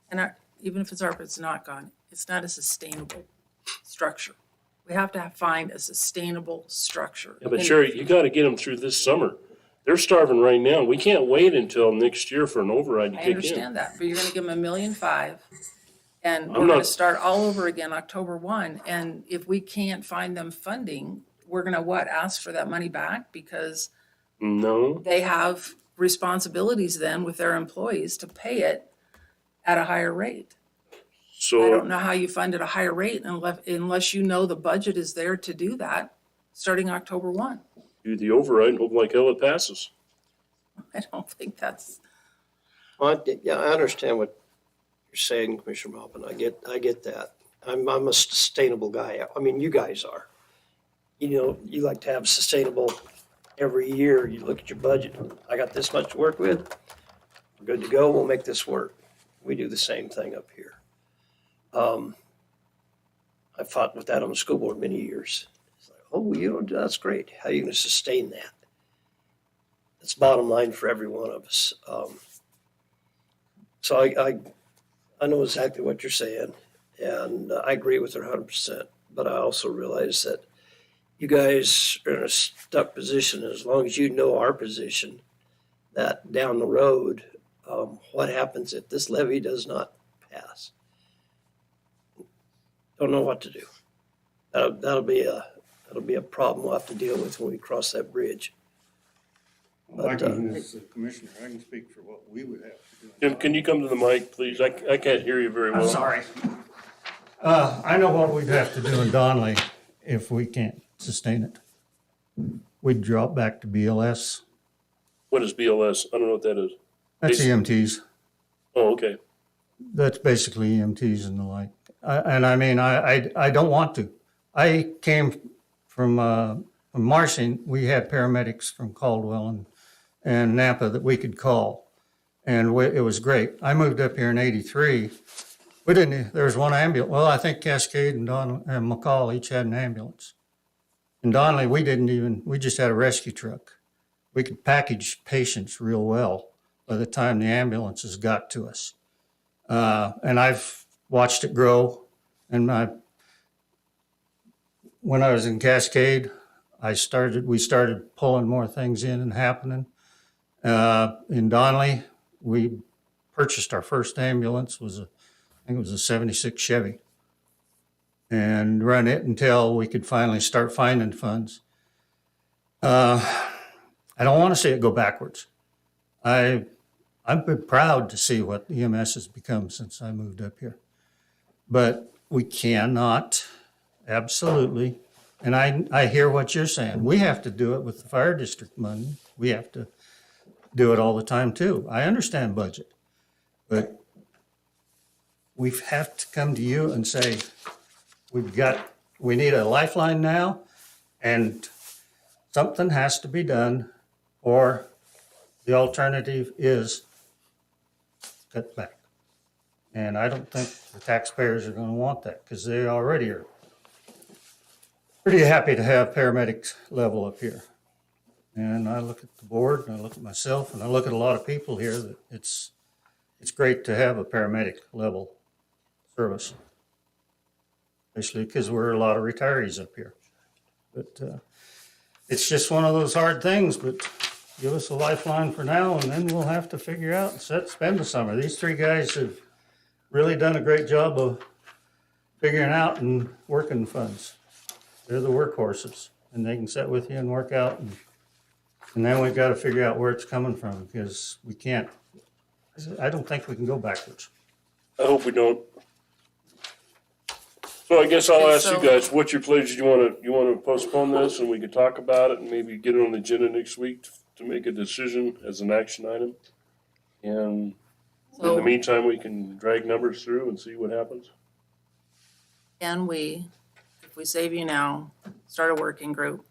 D: And even if it's ARPA, it's not gone. It's not a sustainable structure. We have to find a sustainable structure.
B: Yeah, but Sherry, you gotta get them through this summer. They're starving right now. We can't wait until next year for an override to
D: I
B: kick in.
D: understand that, but you're gonna give them $1.5 million. And we're
B: I'm
D: gonna
B: not-
D: start all over again October 1. And if we can't find them funding, we're gonna what, ask for that money back? Because
B: No,
D: they have responsibilities then with their employees to pay it at a higher rate. I
B: so
D: don't know how you fund at a higher rate unless you know the budget is there to do that, starting October 1.
B: do the override and hope like hell it passes.
D: I don't think that's,
C: Yeah, I understand what you're saying, Commissioner Mopin. I get that. I'm a sustainable guy. I mean, you guys are. You know, you like to have sustainable every year. You look at your budget. I got this much to work with. We're good to go. We'll make this work. We do the same thing up here. I fought with that on the school board many years. It's like, oh, that's great. How are you going to sustain that? That's bottom line for every one of us. So I know exactly what you're saying, and I agree with her 100%. But I also realize that you guys are in a stuck position. As long as you know our position, that down the road, what happens if this levy does not pass? Don't know what to do. That'll be a problem we'll have to deal with when we cross that bridge.
A: I can, as a commissioner, I can speak for what we would have to do.
B: Jim, can you come to the mic, please? I can't hear you very well.
A: I'm sorry. I know what we'd have to do in Donley if we can't sustain it. We'd drop back to BLS.
B: What is BLS? I don't know what that is.
A: That's EMTs.
B: Oh, okay.
A: That's basically EMTs and the like. I don't want to. I came from Marshing. We had paramedics from Caldwell and Napa that we could call. And it was great. I moved up here in 83. There was one ambulance. Well, I think Cascade and McCall each had an ambulance. In Donley, we just had a rescue truck. We could package patients real well by the time the ambulances got to us. And I've watched it grow. And when I was in Cascade, we started pulling more things in and happening. In Donley, we purchased our first ambulance, I think it was a 76 Chevy, and run it until we could finally start finding funds. I don't want to see it go backwards. I've been proud to see what EMS has become since I moved up here. But we cannot, absolutely, and I hear what you're saying. We have to do it with the fire district money. We have to do it all the time too. I understand budget, but we have to come to you and say, we need a lifeline now, and something has to be done, or the alternative is cut back. And I don't think the taxpayers are going to want that, because they already are pretty happy to have paramedics level up here. And I look at the board, and I look at myself, and I look at a lot of people here that it's great to have a paramedic level service, especially because we're a lot of retirees up here. But it's just one of those hard things, but give us a lifeline for now, and then we'll have to figure out and spend the summer. These three guys have really done a great job of figuring out and working funds. They're the workhorses, and they can sit with you and work out. And then we've got to figure out where it's coming from, because I don't think we can go backwards.
B: I hope we don't. So I guess I'll ask you guys, what's your pleasure? You want to postpone this and we can talk about it and maybe get it on the agenda next week to make a decision as an action item? And in the meantime, we can drag numbers through and see what happens.
D: can we, if we save you now, start a working group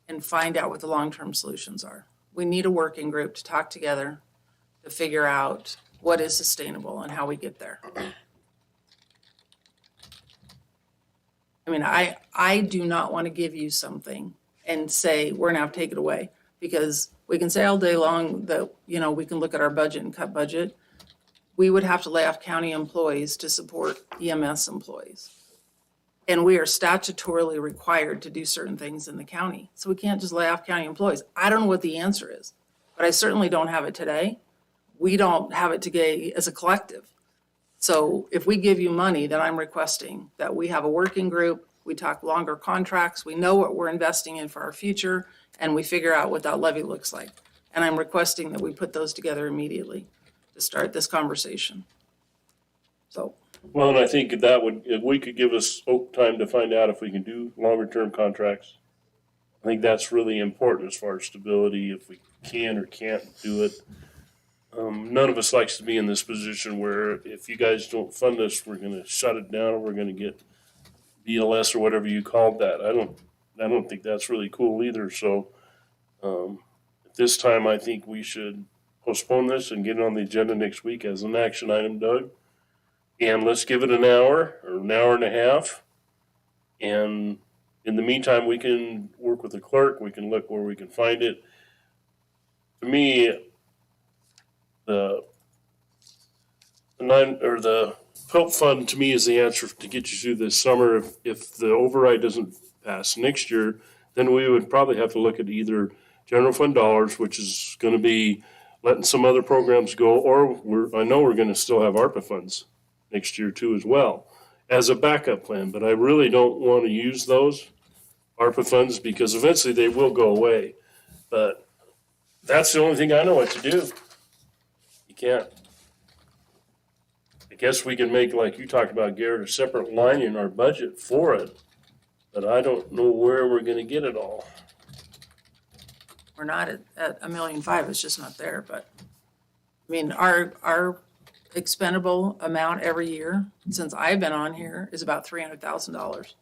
D: and find out what the long-term solutions are? We need a working group to talk together to figure out what is sustainable and how we get there. I mean, I do not want to give you something and say, we're gonna have to take it away, because we can say all day long that, you know, we can look at our budget and cut budget. We would have to lay off county employees to support EMS employees. And we are statutorily required to do certain things in the county. So we can't just lay off county employees. I don't know what the answer is, but I certainly don't have it today. We don't have it today as a collective. So if we give you money, then I'm requesting that we have a working group, we talk longer contracts, we know what we're investing in for our future, and we figure out what that levy looks like. And I'm requesting that we put those together immediately to start this conversation. So.
B: Well, and I think that would, if we could give us time to find out if we can do longer-term contracts, I think that's really important as far as stability, if we can or can't do it. None of us likes to be in this position where if you guys don't fund us, we're gonna shut it down or we're gonna get BLS or whatever you called that. I don't think that's really cool either, so at this time, I think we should postpone this and get it on the agenda next week as an action item, Doug. And let's give it an hour or an hour and a half. And in the meantime, we can work with the clerk. We can look where we can find it. To me, the PILT fund to me is the answer to get you through this summer. If the override doesn't pass next year, then we would probably have to look at either general fund dollars, which is going to be letting some other programs go, or I know we're going to still have ARPA funds next year too as well as a backup plan. But I really don't want to use those ARPA funds because eventually they will go away. But that's the only thing I know what to do. You can't. I guess we can make, like you talked about, Garrett, a separate line in our budget for it. But I don't know where we're going to get it all.
D: We're not at $1.5 million, it's just not there, but, I mean, our expendable amount every year, since I've been on here, is about $300,000.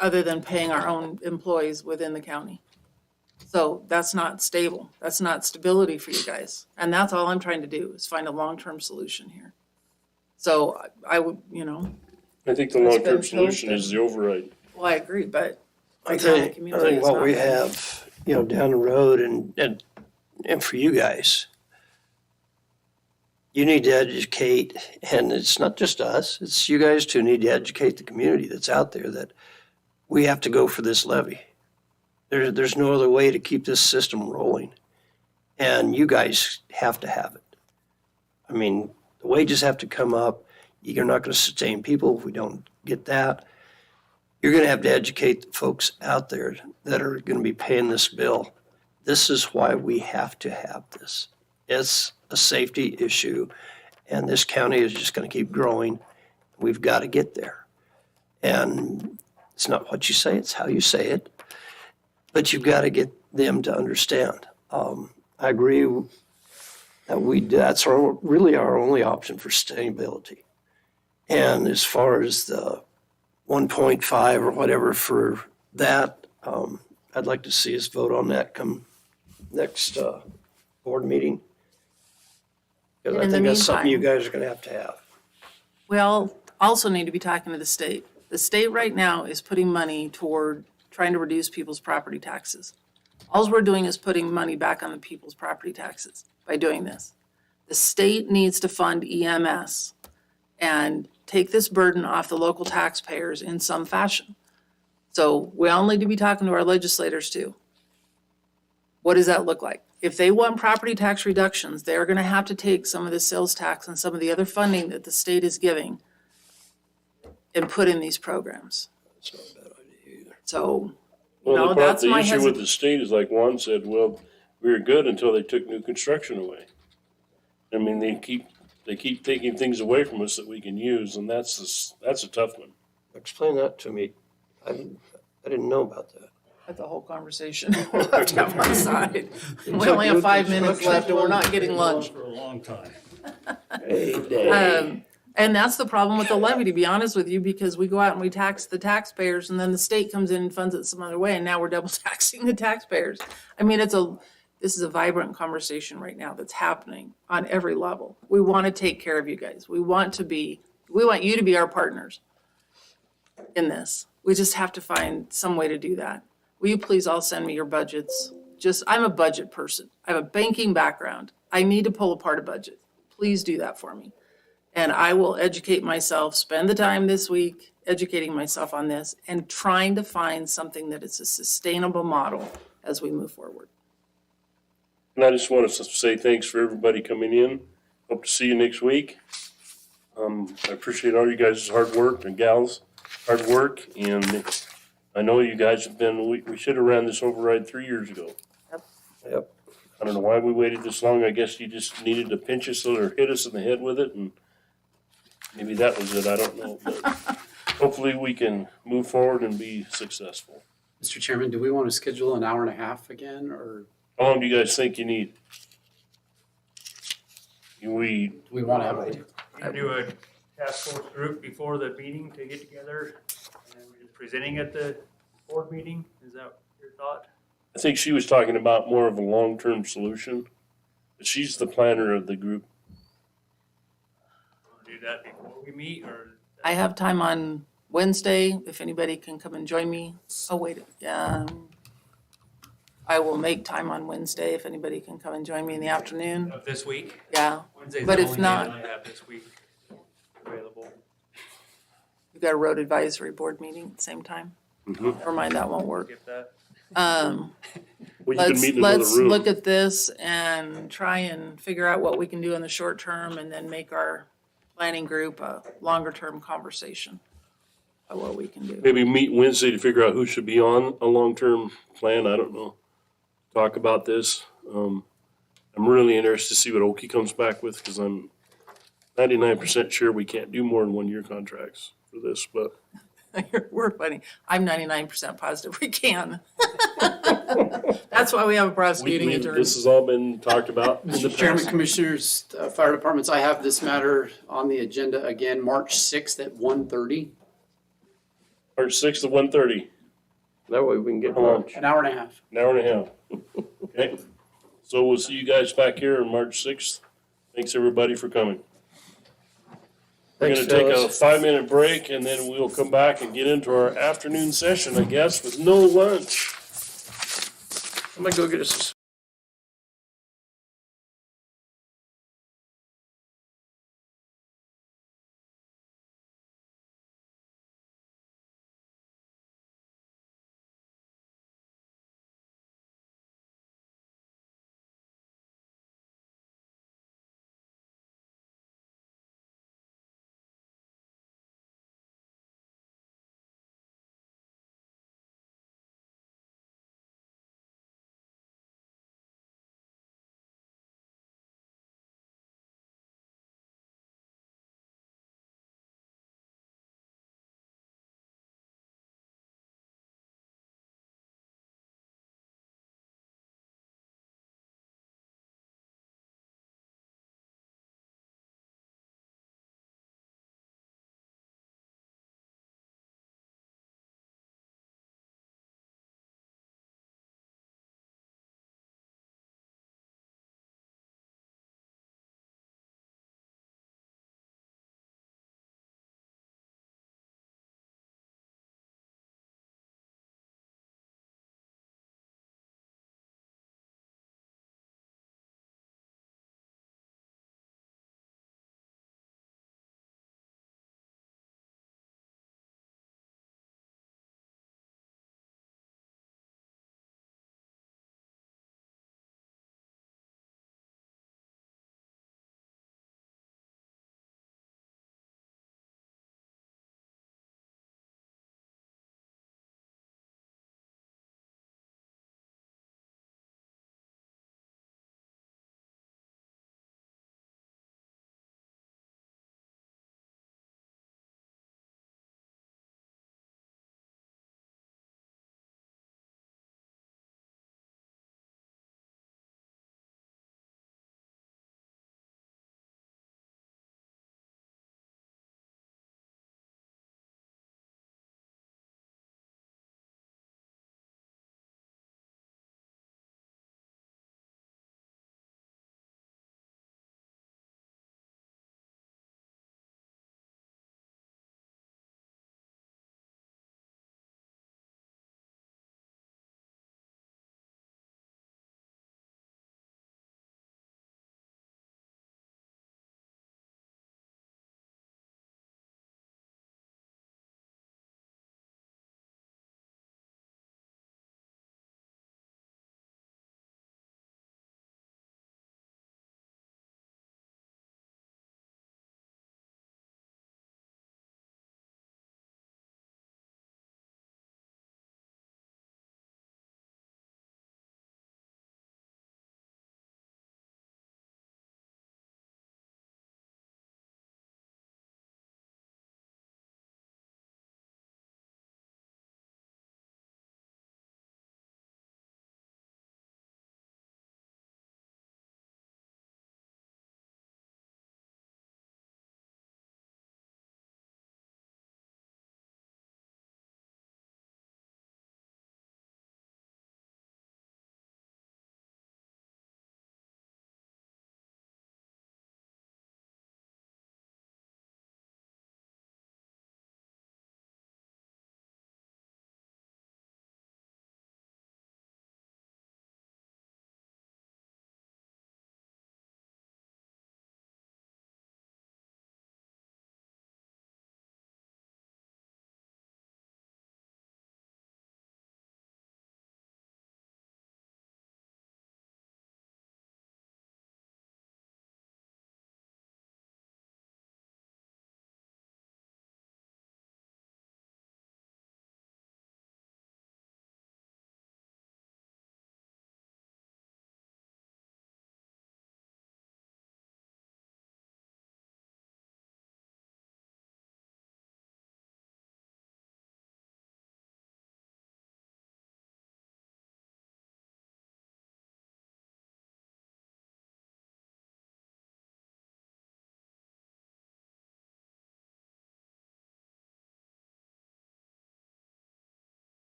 D: Other than paying our own employees within the county. So that's not stable, that's not stability for you guys. And that's all I'm trying to do, is find a long-term solution here. So I would,
B: I think the long-term solution is the override.
D: well, I agree, but
C: I think what we have, down the road and for you guys, you need to educate, and it's not just us, it's you guys too need to educate the community that's out there that we have to go for this levy. There's no other way to keep this system rolling. And you guys have to have it. I mean, the wages have to come up. You're not going to sustain people if we don't get that. You're going to have to educate the folks out there that are going to be paying this bill. This is why we have to have this. It's a safety issue, and this county is just going to keep growing. We've got to get there. And it's not what you say, it's how you say it. But you've got to get them to understand. I agree that that's really our only option for sustainability. And as far as the 1.5 or whatever for that, I'd like to see us vote on that come next board meeting. Because I think that's something you guys are going to have.
D: we all also need to be talking to the state. The state right now is putting money toward trying to reduce people's property taxes. All we're doing is putting money back on the people's property taxes by doing this. The state needs to fund EMS and take this burden off the local taxpayers in some fashion. So we all need to be talking to our legislators too. What does that look like? If they want property tax reductions, they're going to have to take some of the sales tax and some of the other funding that the state is giving and put in these programs.
C: That's not a bad idea either.
D: So,
B: Well,
D: that's
B: the
D: my
B: issue with the state is like Juan said, well, we were good until they took new construction away. I mean, they keep taking things away from us that we can use, and that's a tough one.
C: Explain that to me. I didn't know about that.
D: That's a whole conversation. We'll have to have one side. We only have 5 minutes left and we're not getting lunch.
A: For a long time.
D: And that's the problem with the levy, to be honest with you, because we go out and we tax the taxpayers and then the state comes in and funds it some other way, and now we're double taxing the taxpayers. I mean, this is a vibrant conversation right now that's happening on every level. We want to take care of you guys. We want you to be our partners in this. We just have to find some way to do that. Will you please all send me your budgets? I'm a budget person. I have a banking background. I need to pull apart a budget. Please do that for me. And I will educate myself, spend the time this week educating myself on this and trying to find something that is a sustainable model as we move forward.
B: And I just want to say thanks for everybody coming in. Hope to see you next week. I appreciate all you guys' hard work and gals' hard work. And I know you guys have been, we should have ran this override 3 years ago.
C: Yep.
B: I don't know why we waited this long. I guess you just needed to pinch us or hit us in the head with it, and maybe that was it. I don't know. But hopefully we can move forward and be successful.
S: Mr. Chairman, do we want to schedule an hour and a half again, or
B: How long do you guys think you need? We,
S: do we want to have?
U: You do a task force group before the meeting to get together and we're just presenting at the board meeting? Is that your thought?
B: I think she was talking about more of a long-term solution. But she's the planner of the group.
U: Want to do that before we meet or?
D: I have time on Wednesday, if anybody can come and join me. Oh, wait, I will make time on Wednesday if anybody can come and join me in the afternoon.
U: Of this week?
D: Yeah,
U: Wednesday's
D: but
U: the
D: if
U: only day
D: not-
U: that I have this week available.
D: we've got a road advisory board meeting at the same time.
B: Mhm.
D: Never mind, that won't work.
U: Skip that.
B: Well, you can
D: Let's,
B: meet in another
D: let's
B: room.
D: look at this and try and figure out what we can do in the short term and then make our planning group a longer term conversation of what we can do.
B: Maybe meet Wednesday to figure out who should be on a long-term plan. I don't know. Talk about this. I'm really interested to see what Oki comes back with because I'm 99% sure we can't do more than 1-year contracts for this, but
D: We're funny. I'm 99% positive we can. That's why we have a prosecuting attorney.
B: this has all been talked about in the
S: Mr. Chairman,
B: past.
S: Commissioners, Fire Departments, I have this matter on the agenda again, March 6th at 1:30.
B: March 6th at 1:30.
C: That way we can get
B: How long?
C: lunch.
S: An hour and a half.
B: An hour and a half. Okay. So we'll see you guys back here on March 6th. Thanks, everybody, for coming. We're
C: Thanks,
B: gonna take a
C: fellas.
B: 5-minute break and then we'll come back and get into our afternoon session, I guess, with no lunch.
C: I'm gonna go get us a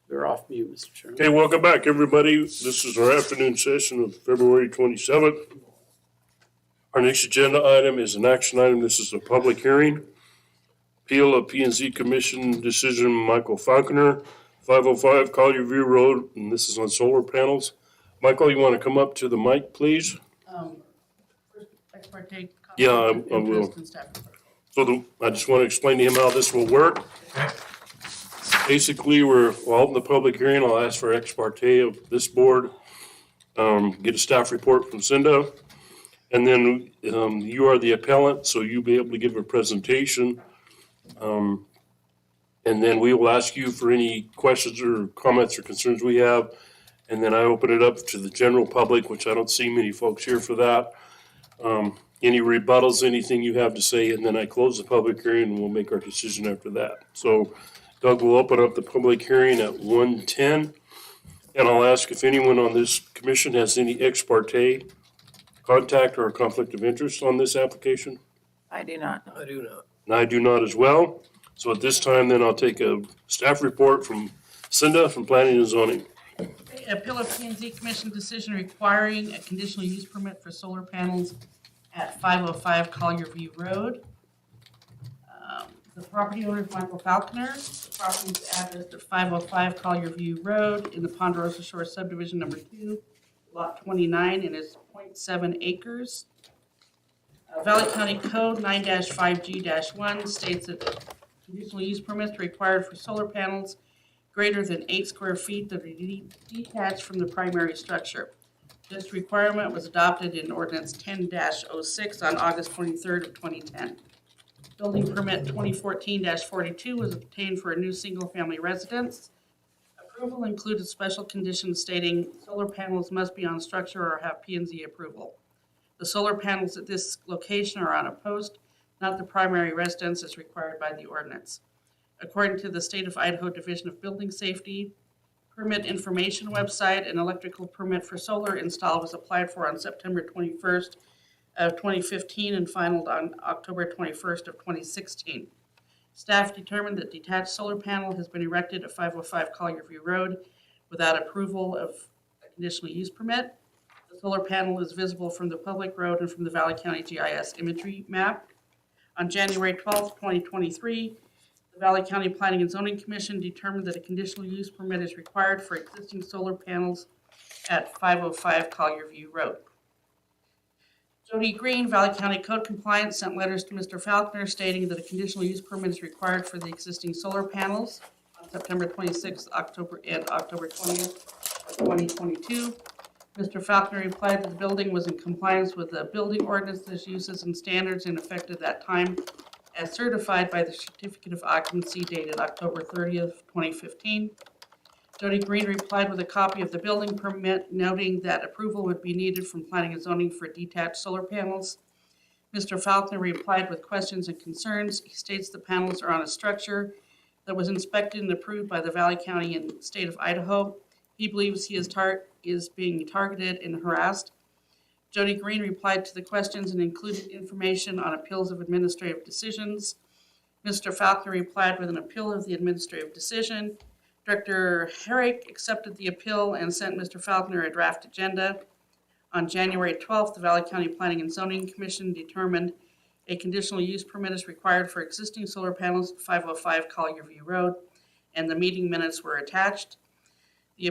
S: They're off mute, Mr. Chairman.
B: Okay, welcome back, everybody. This is our afternoon session of February 27th. Our next agenda item is an action item. This is a public hearing. Appeal of P and Z Commission decision, Michael Falconer, 505 Collier View Road, and this is on solar panels. Michael, you want to come up to the mic, please?
L: First, ex parte
B: Yeah, I
L: conflict of
B: will.
L: interest and staff report.
B: So I just want to explain to him how this will work. Basically, we'll open the public hearing. I'll ask for ex parte of this board, get a staff report from Cinda. And then you are the appellant, so you'll be able to give a presentation. And then we will ask you for any questions or comments or concerns we have. And then I open it up to the general public, which I don't see many folks here for that. Any rebuttals, anything you have to say, and then I close the public hearing and we'll make our decision after that. So Doug will open up the public hearing at 1:10. And I'll ask if anyone on this commission has any ex parte contact or conflict of interest on this application.
D: I do not.
C: I do not.
B: And I do not as well. So at this time, then I'll take a staff report from Cinda from Planning and Zoning.
L: Appeal of P&Z Commission decision requiring a conditional use permit for solar panels at 505 Collier View Road. The property owner is Michael Falconer. The property is addressed at 505 Collier View Road in the Ponderosa Shores subdivision number 2, lot 29, and is 0.7 acres. Valley County Code 9-5G-1 states that conditional use permits required for solar panels greater than 8 square feet that are detached from the primary structure. This requirement was adopted in ordinance 10-06 on August 23rd of 2010. Building permit 2014-42 was obtained for a new single-family residence. Approval included special conditions stating solar panels must be on structure or have P&Z approval. The solar panels at this location are on a post, not the primary residence as required by the ordinance. According to the State of Idaho Division of Building Safety Permit Information website, an electrical permit for solar install was applied for on September 21st of 2015 and finalized on October 21st of 2016. Staff determined that detached solar panel has been erected at 505 Collier View Road without approval of a conditional use permit. The solar panel is visible from the public road and from the Valley County GIS imagery map. On January 12th, 2023, the Valley County Planning and Zoning Commission determined that a conditional use permit is required for existing solar panels at 505 Collier View Road. Jody Green, Valley County Code Compliance, sent letters to Mr. Falconer stating that a conditional use permit is required for the existing solar panels on September 26th, and October 20th of 2022. Mr. Falconer replied that the building was in compliance with the building ordinances, uses, and standards in effect at that time, as certified by the certificate of occupancy dated October 30th, 2015. Jody Green replied with a copy of the building permit, noting that approval would be needed from Planning and Zoning for detached solar panels. Mr. Falconer replied with questions and concerns. He states the panels are on a structure that was inspected and approved by the Valley County and State of Idaho. He believes he is being targeted and harassed. Jody Green replied to the questions and included information on appeals of administrative decisions. Mr. Falconer replied with an appeal of the administrative decision. Director Herrick accepted the appeal and sent Mr. Falconer a draft agenda. On January 12th, the Valley County Planning and Zoning Commission determined a conditional use permit is required for existing solar panels at 505 Collier View Road, and the meeting minutes were attached. The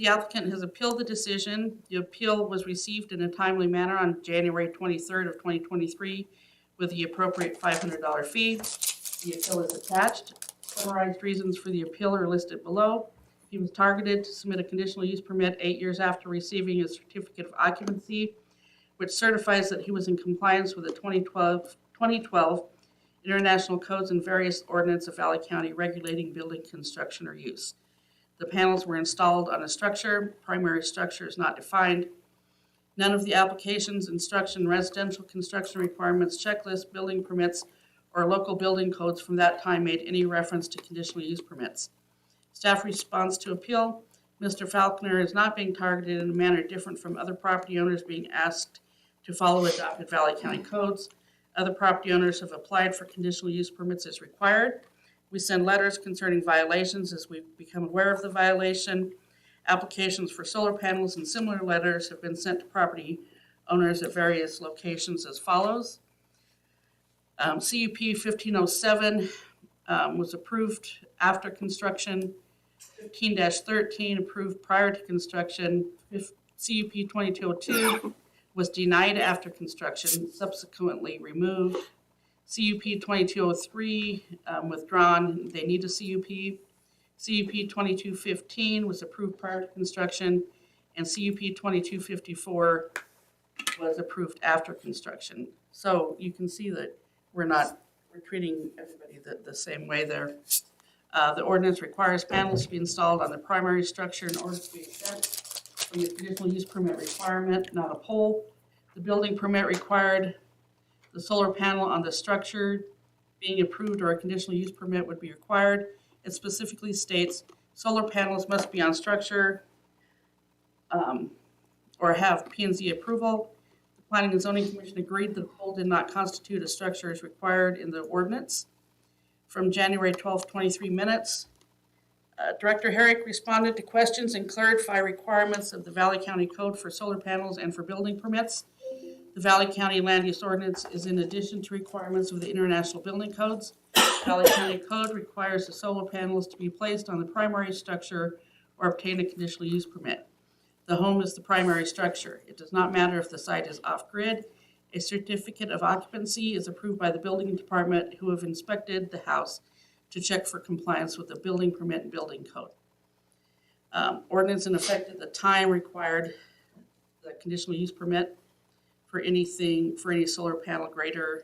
L: applicant has appealed the decision. The appeal was received in a timely manner on January 23rd of 2023 with the appropriate $500 fee. The appeal is attached. Summarized reasons for the appeal are listed below. He was targeted to submit a conditional use permit 8 years after receiving a certificate of occupancy, which certifies that he was in compliance with the 2012 international codes and various ordinances of Valley County regulating building construction or use. The panels were installed on a structure. Primary structure is not defined. None of the application's instruction, residential construction requirements, checklist, building permits, or local building codes from that time made any reference to conditional use permits. Staff response to appeal: Mr. Falconer is not being targeted in a manner different from other property owners being asked to follow adopted Valley County codes. Other property owners have applied for conditional use permits as required.
J: We send letters concerning violations as we become aware of the violation. Applications for solar panels and similar letters have been sent to property owners at various locations as follows. CUP 1507 was approved after construction. 15-13 approved prior to construction. CUP 2202 was denied after construction, subsequently removed. CUP 2203 withdrawn. They need a CUP. CUP 2215 was approved prior to construction, and CUP 2254 was approved after construction. So you can see that we're treating everybody the same way there. The ordinance requires panels to be installed on the primary structure in order to be exempt from the conditional use permit requirement, not a pole. The building permit required the solar panel on the structure being approved, or a conditional use permit would be required. It specifically states solar panels must be on structure or have P&Z approval. The Planning and Zoning Commission agreed that the pole did not constitute a structure as required in the ordinance. From January 12th, 23 minutes. Director Herrick responded to questions and clarified requirements of the Valley County Code for solar panels and for building permits. The Valley County Land Use Ordinance is in addition to requirements of the International Building Codes. Valley County Code requires the solar panels to be placed on the primary structure or obtain a conditional use permit. The home is the primary structure. It does not matter if the site is off-grid. A certificate of occupancy is approved by the building department, who have inspected the house to check for compliance with the building permit and building code. Ordinance in effect at the time required the conditional use permit for any solar panel greater,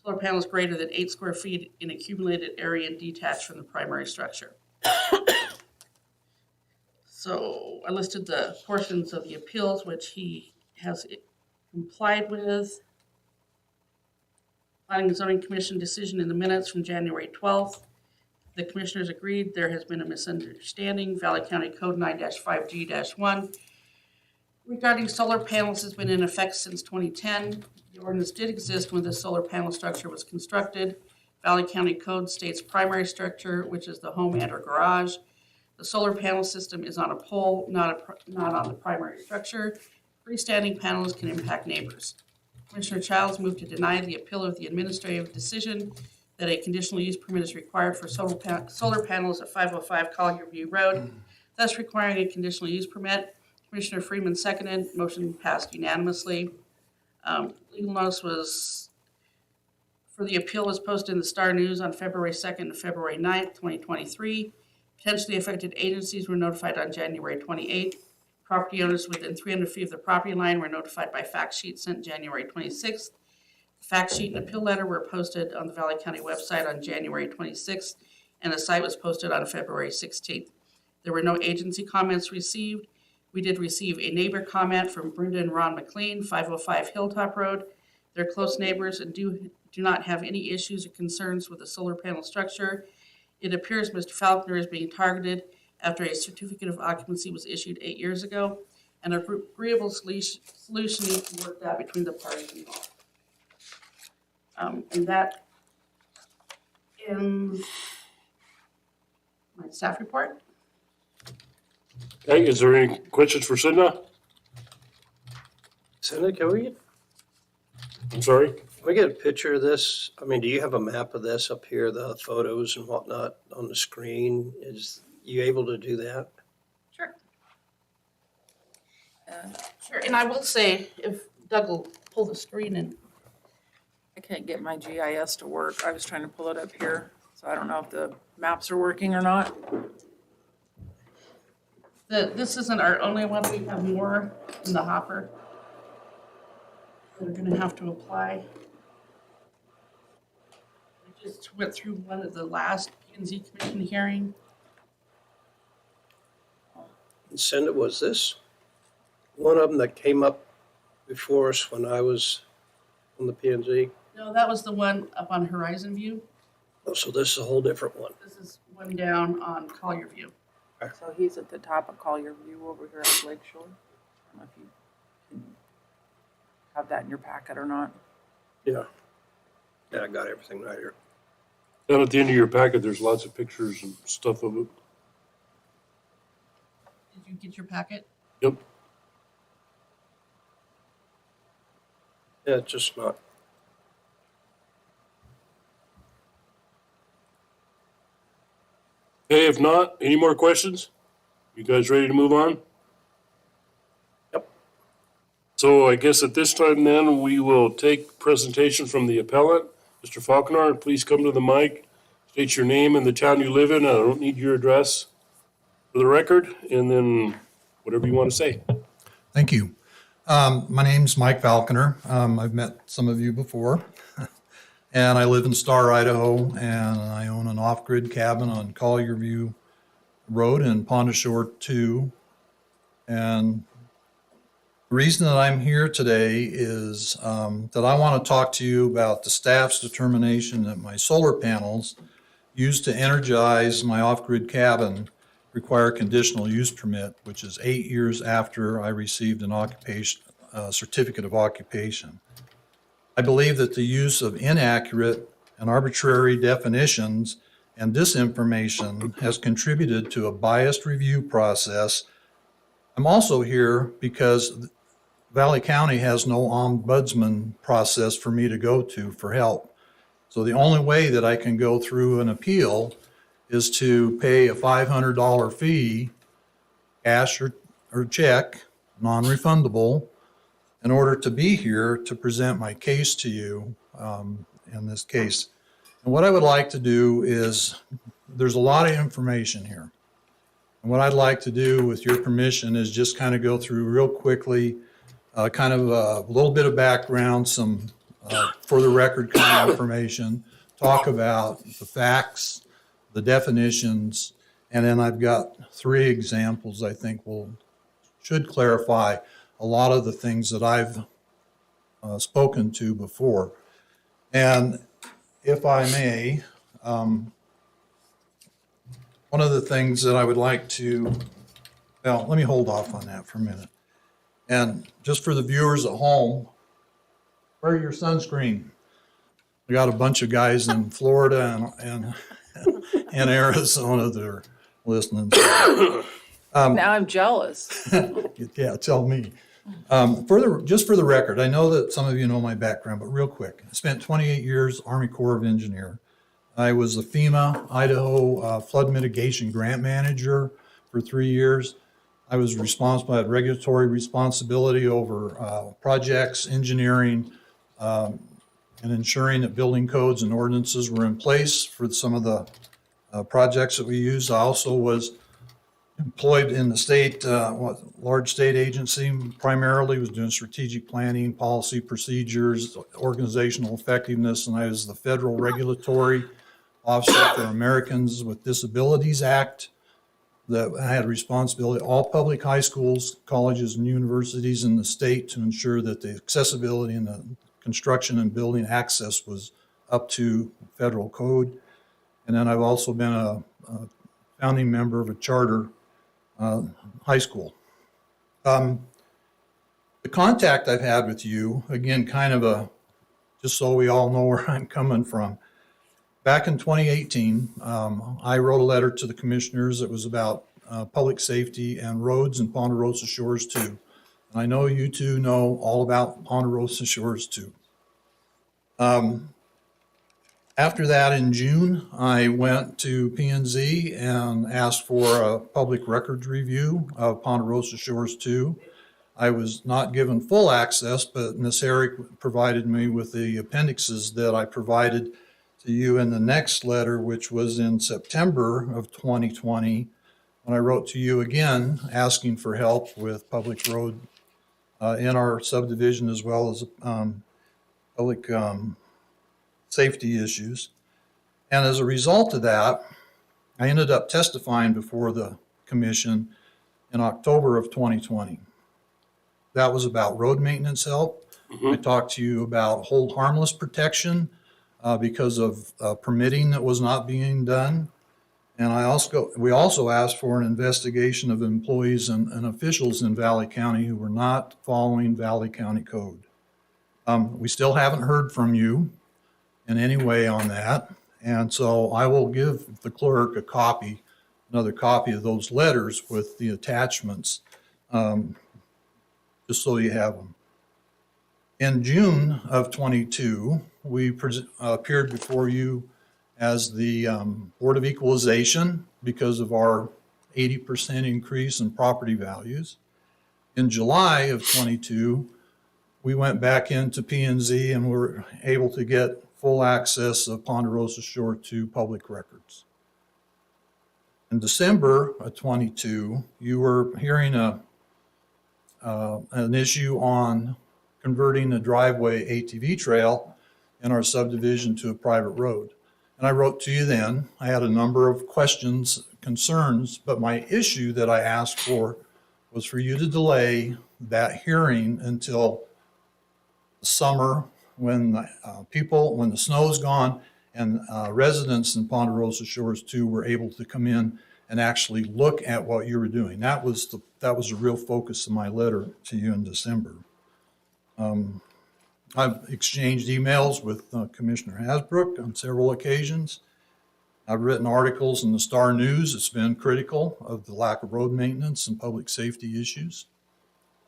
J: solar panels greater than 8 square feet in accumulated area and detached from the primary structure. So I listed the portions of the appeals which he has complied with. Planning and Zoning Commission decision in the minutes from January 12th. The commissioners agreed there has been a misunderstanding. Valley County Code 9-5G-1 regarding solar panels has been in effect since 2010. The ordinance did exist when the solar panel structure was constructed. Valley County Code states primary structure, which is the home and or garage. The solar panel system is on a pole, not on the primary structure. Freestanding panels can impact neighbors. Commissioner Childs moved to deny the appeal of the administrative decision that a conditional use permit is required for solar panels at 505 Collier View Road, thus requiring a conditional use permit. Commissioner Freeman seconded. Motion passed unanimously. Legal notice for the appeal was posted in the Star News on February 2nd and February 9th, 2023. Potentially affected agencies were notified on January 28th. Property owners within 300 feet of the property line were notified by fact sheet sent January 26th. The fact sheet and appeal letter were posted on the Valley County website on January 26th, and the site was posted on February 16th. There were no agency comments received. We did receive a neighbor comment from Brenda and Ron McLean, 505 Hilltop Road. They're close neighbors and do not have any issues or concerns with the solar panel structure. It appears Mr. Falconer is being targeted after a certificate of occupancy was issued 8 years ago, and an agreeable solution needs to be worked out between the parties involved. And that ends my staff report.
B: Okay, is there any questions for Cinda?
C: Cindy, can we
B: I'm sorry?
C: get a picture of this? I mean, do you have a map of this up here, the photos and whatnot on the screen? Is you able to do that?
J: Sure. Sure, and I will say, if Doug will pull the screen in.
D: I can't get my GIS to work. I was trying to pull it up here, so I don't know if the maps are working or not.
J: This isn't our only one. We have more in the hopper that are gonna have to apply. I just went through one of the last P&Z Commission hearing.
C: And Cindy, was this one of them that came up before us when I was on the P&Z?
J: No, that was the one up on Horizon View.
C: Oh, so this is a whole different one.
J: This is one down on Collier View.
D: So he's at the top of Collier View over here at Lake Shore. I don't know if you can have that in your packet or not.
C: Yeah. Yeah, I got everything right here.
B: Down at the end of your packet, there's lots of pictures and stuff of it.
D: Did you get your packet?
B: Yep.
C: Yeah, it's just not.
B: Okay, if not, any more questions? You guys ready to move on?
C: Yep.
B: So I guess at this time then, we will take presentation from the appellant. Mr. Falconer, please come to the mic, state your name and the town you live in. I don't need your address for the record, and then whatever you want to say.
I: Thank you. My name's Mike Falconer. I've met some of you before. And I live in Star, Idaho, and I own an off-grid cabin on Collier View Road in Ponda Shore 2. And the reason that I'm here today is that I want to talk to you about the staff's determination that my solar panels used to energize my off-grid cabin require a conditional use permit, which is 8 years after I received an occupation certificate of occupation. I believe that the use of inaccurate and arbitrary definitions and disinformation has contributed to a biased review process. I'm also here because Valley County has no ombudsman process for me to go to for help. So the only way that I can go through an appeal is to pay a $500 fee, cash or check, non-refundable, in order to be here to present my case to you in this case. And what I would like to do is, there's a lot of information here. And what I'd like to do, with your permission, is just kind of go through real quickly, kind of a little bit of background, some for the record kind of information, talk about the facts, the definitions, and then I've got 3 examples I think should clarify a lot of the things that I've spoken to before. And if I may, one of the things that I would like to, well, let me hold off on that for a minute. And just for the viewers at home, wear your sunscreen. We got a bunch of guys in Florida and Arizona that are listening.
D: Now I'm jealous.
I: Yeah, tell me. Just for the record, I know that some of you know my background, but real quick, I spent 28 years Army Corps of Engineer. I was a FEMA Idaho flood mitigation grant manager for 3 years. I was responsible, I had regulatory responsibility over projects, engineering, and ensuring that building codes and ordinances were in place for some of the projects that we used. I also was employed in the state, large state agency, primarily was doing strategic planning, policy procedures, organizational effectiveness, and I was the federal regulatory officer for Americans with Disabilities Act. That I had responsibility, all public high schools, colleges, and universities in the state to ensure that the accessibility and the construction and building access was up to federal code. And then I've also been a founding member of a charter high school. The contact I've had with you, again, kind of just so we all know where I'm coming from. Back in 2018, I wrote a letter to the commissioners that was about public safety and roads in Ponderosa Shores 2. And I know you two know all about Ponderosa Shores 2. After that, in June, I went to P&Z and asked for a public records review of Ponderosa Shores 2. I was not given full access, but Ms. Herrick provided me with the appendixes that I provided to you in the next letter, which was in September of 2020, when I wrote to you again asking for help with public road in our subdivision, as well as public safety issues. And as a result of that, I ended up testifying before the commission in October of 2020. That was about road maintenance help. I talked to you about hold harmless protection because of permitting that was not being done. And we also asked for an investigation of employees and officials in Valley County who were not following Valley County code. We still haven't heard from you. in any way on that. And so I will give the clerk a copy, another copy of those letters with the attachments, just so you have them. In June of '22, we appeared before you as the Board of Equalization because of our 80% increase in property values. In July of '22, we went back into P&Z and were able to get full access of Ponderosa Shore to public records. In December of '22, you were hearing an issue on converting a driveway ATV trail in our subdivision to a private road. And I wrote to you then. I had a number of questions, concerns, but my issue that I asked for was for you to delay that hearing until the summer when when the snow's gone and residents in Ponderosa Shores too were able to come in and actually look at what you were doing. That was the real focus of my letter to you in December. I've exchanged emails with Commissioner Hasbrook on several occasions. I've written articles in the Star News. It's been critical of the lack of road maintenance and public safety issues.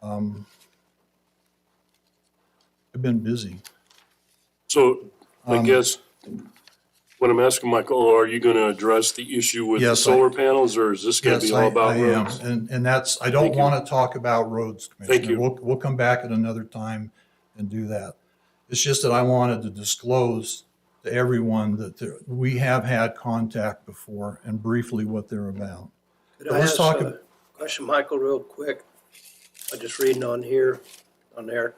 I: I've been busy.
B: So I guess what I'm asking, Michael, are you going to address the issue with the
I: Yes,
B: solar panels, or is this going to be all about
I: I am.
B: roads?
I: And that's, I don't
B: Thank you.
I: want to talk about roads, Commissioner.
B: Thank you.
I: We'll come back at another time and do that. It's just that I wanted to disclose to everyone that we have had contact before and briefly what they're about.
C: Could
I: But
C: I
I: let's
C: ask
I: talk
C: a question, Michael, real quick? I'm just reading on here, on there.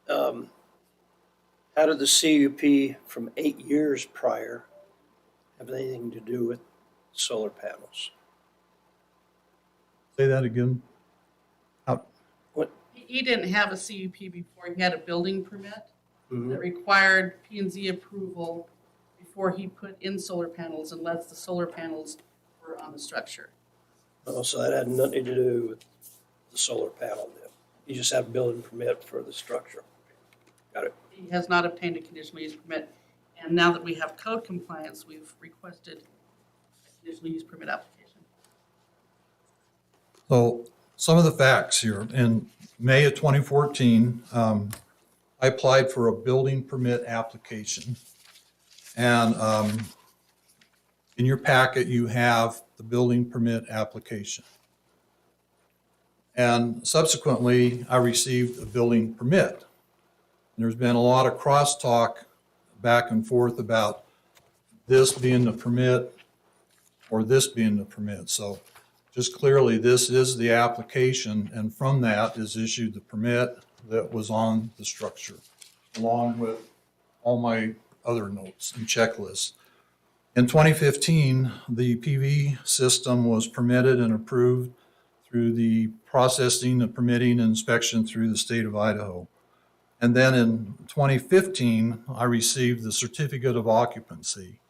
C: How did the CUP from 8 years prior have anything to do with solar panels?
I: Say that again.
J: He didn't have a CUP before. He had a building permit
C: Mhm.
J: that required P&Z approval before he put in solar panels unless the solar panels were on the structure.
C: Oh, so that had nothing to do with the solar panel then? You just have a building permit for the structure? Got it.
J: He has not obtained a conditional use permit. And now that we have code compliance, we've requested a conditional use permit application.
I: So some of the facts here. In May of 2014, I applied for a building permit application. And in your packet, you have the building permit application. And subsequently, I received a building permit. And there's been a lot of crosstalk back and forth about this being the permit or this being the permit. So just clearly, this is the application, and from that is issued the permit that was on the structure, along with all my other notes and checklists. In 2015, the PV system was permitted and approved through the processing, the permitting, and inspection through the state of Idaho. And then in 2015, I received the certificate of occupancy.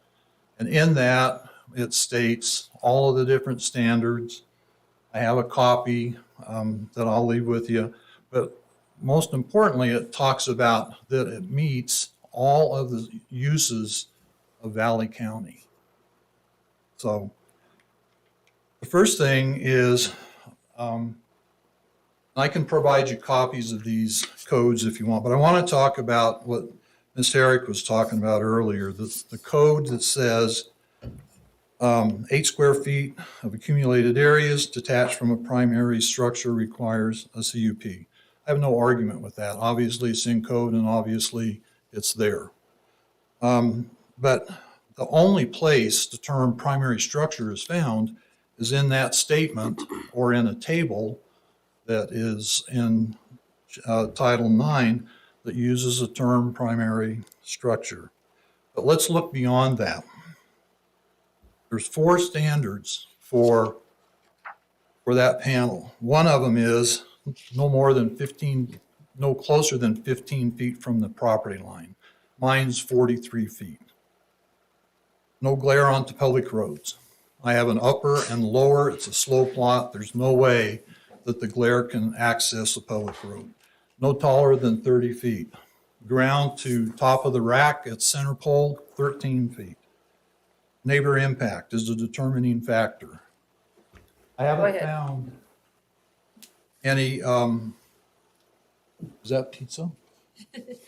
I: And in that, it states all of the different standards. I have a copy that I'll leave with you. But most importantly, it talks about that it meets all of the uses of Valley County. So the first thing is, I can provide you copies of these codes if you want, but I want to talk about what Ms. Herrick was talking about earlier, the code that says 8 square feet of accumulated areas detached from a primary structure requires a CUP. I have no argument with that. Obviously, it's in code and obviously it's there. But the only place the term primary structure is found is in that statement or in a table that is in Title IX that uses the term primary structure. But let's look beyond that. There's 4 standards for that panel. One of them is no closer than 15 feet from the property line. Mine's 43 feet. No glare onto public roads. I have an upper and lower, it's a slope lot. There's no way that the glare can access a public road. No taller than 30 feet. ground to top of the rack at center pole, 13 feet. Neighbor impact is the determining factor. I haven't found any, is that pizza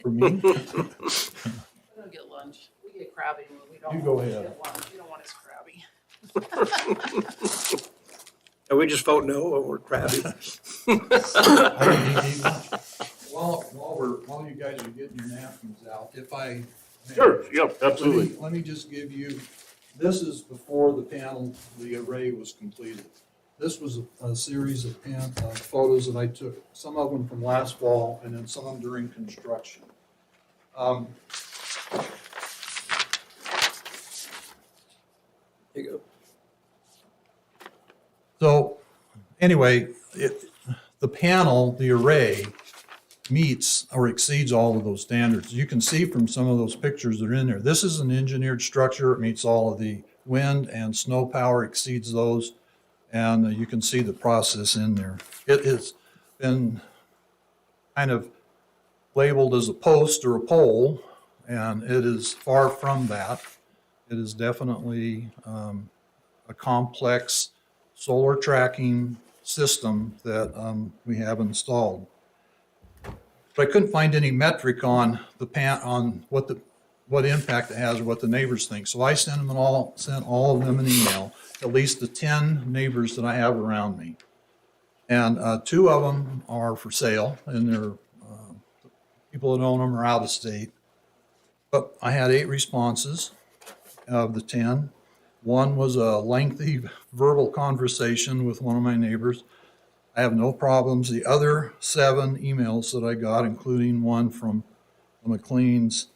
I: for me?
D: We don't get lunch. We get crabby when we don't.
I: You go ahead.
D: Get lunch. We don't want his crabby.
C: And we just vote no when we're crabby.
I: While you guys are getting your napkins out, if I.
B: Sure, yep, absolutely.
I: Let me just give you, this is before the panel, the array was completed. This was a series of photos that I took, some of them from last fall and then some of them during construction.
C: There you go.
I: So anyway, the panel, the array meets or exceeds all of those standards. You can see from some of those pictures that are in there. This is an engineered structure. It meets all of the wind and snow power, exceeds those. And you can see the process in there. It has been kind of labeled as a post or a pole, and it is far from that. It is definitely a complex solar tracking system that we have installed. But I couldn't find any metric on on what impact it has or what the neighbors think. So I sent all of them an email, at least the 10 neighbors that I have around me. And 2 of them are for sale, and they're people that own them are out of state. But I had 8 responses of the 10. One was a lengthy verbal conversation with one of my neighbors. I have no problems. The other 7 emails that I got, including one from the McLeans,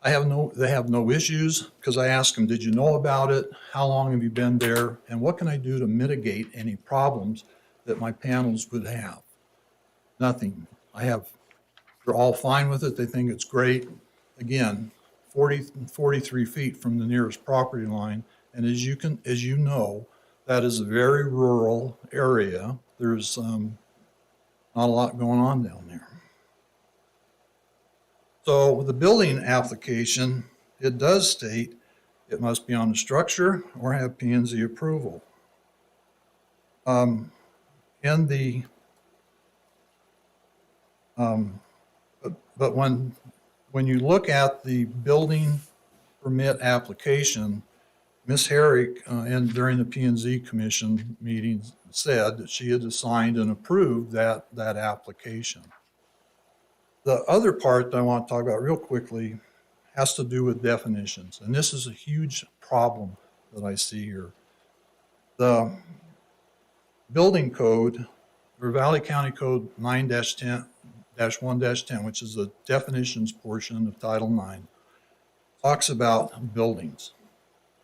I: they have no issues, because I asked them, did you know about it? How long have you been there? And what can I do to mitigate any problems that my panels would have? Nothing. They're all fine with it. They think it's great. Again, 43 feet from the nearest property line. And as you know, that is a very rural area. There's not a lot going on down there. So with the building application, it does state it must be on the structure or have P&Z approval. But when you look at the building permit application, Ms. Herrick, during the P&Z Commission meeting, said that she had signed and approved that application. The other part that I want to talk about real quickly has to do with definitions, and this is a huge problem that I see here. The building code, or Valley County Code 9-1-10, which is the definitions portion of Title IX, talks about buildings.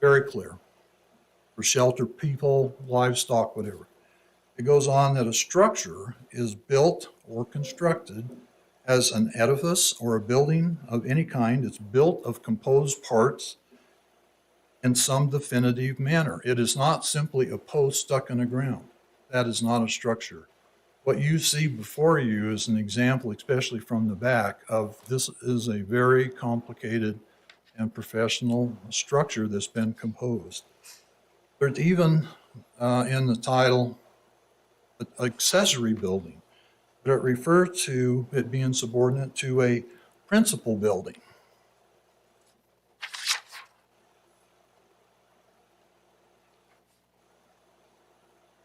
I: Very clear. For shelter, people, livestock, whatever. It goes on that a structure is built or constructed as an edifice or a building of any kind. It's built of composed parts in some definitive manner. It is not simply a post stuck in the ground. That is not a structure. What you see before you is an example, especially from the back, of this is a very complicated and professional structure that's been composed. There's even in the title, accessory building, but it refers to it being subordinate to a principal building.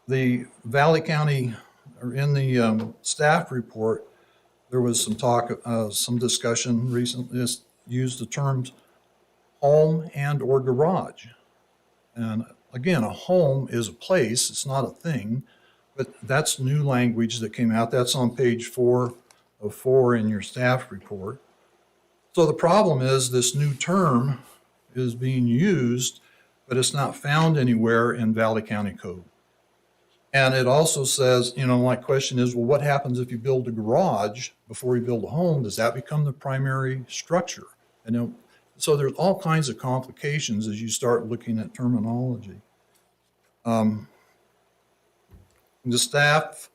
I: The Valley County, or in the staff report, there was some talk, some discussion recently, just used the terms home and or garage. And again, a home is a place, it's not a thing, but that's new language that came out. That's on page 4 of 4 in your staff report. So the problem is this new term is being used, but it's not found anywhere in Valley County Code. And it also says, my question is, well, what happens if you build a garage before you build a home? Does that become the primary structure? So there's all kinds of complications as you start looking at terminology. The staff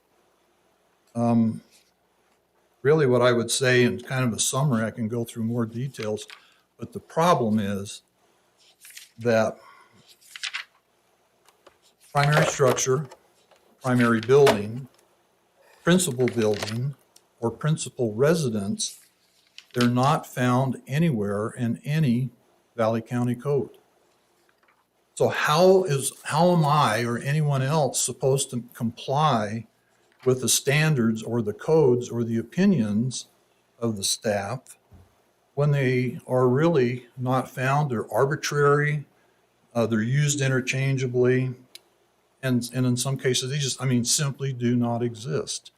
I: really what I would say in kind of a summary, I can go through more details, but the problem is that primary structure, primary building, principal building, or principal residence, they're not found anywhere in any Valley County code. So how am I or anyone else supposed to comply with the standards or the codes or the opinions of the staff when they are really not found? They're arbitrary, they're used interchangeably, and in some cases, they just, simply do not exist.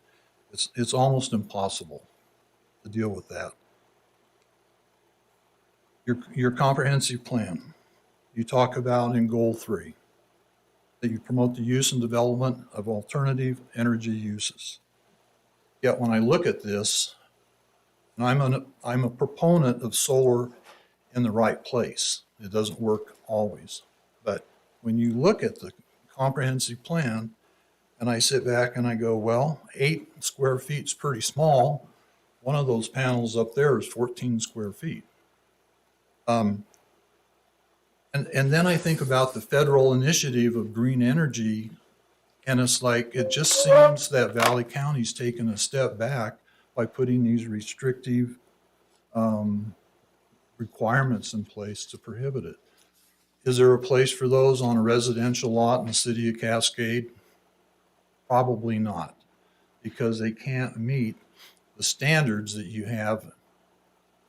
I: It's almost impossible to deal with that. Your comprehensive plan, you talk about in goal 3, that you promote the use and development of alternative energy uses. Yet when I look at this, and I'm a proponent of solar in the right place. It doesn't work always. But when you look at the comprehensive plan, and I sit back and I go, well, 8 square feet is pretty small. One of those panels up there is 14 square feet. And then I think about the federal initiative of green energy, and it's like, it just seems that Valley County's taken a step back by putting these restrictive requirements in place to prohibit it. Is there a place for those on a residential lot in the city of Cascade? Probably not, because they can't meet the standards that you have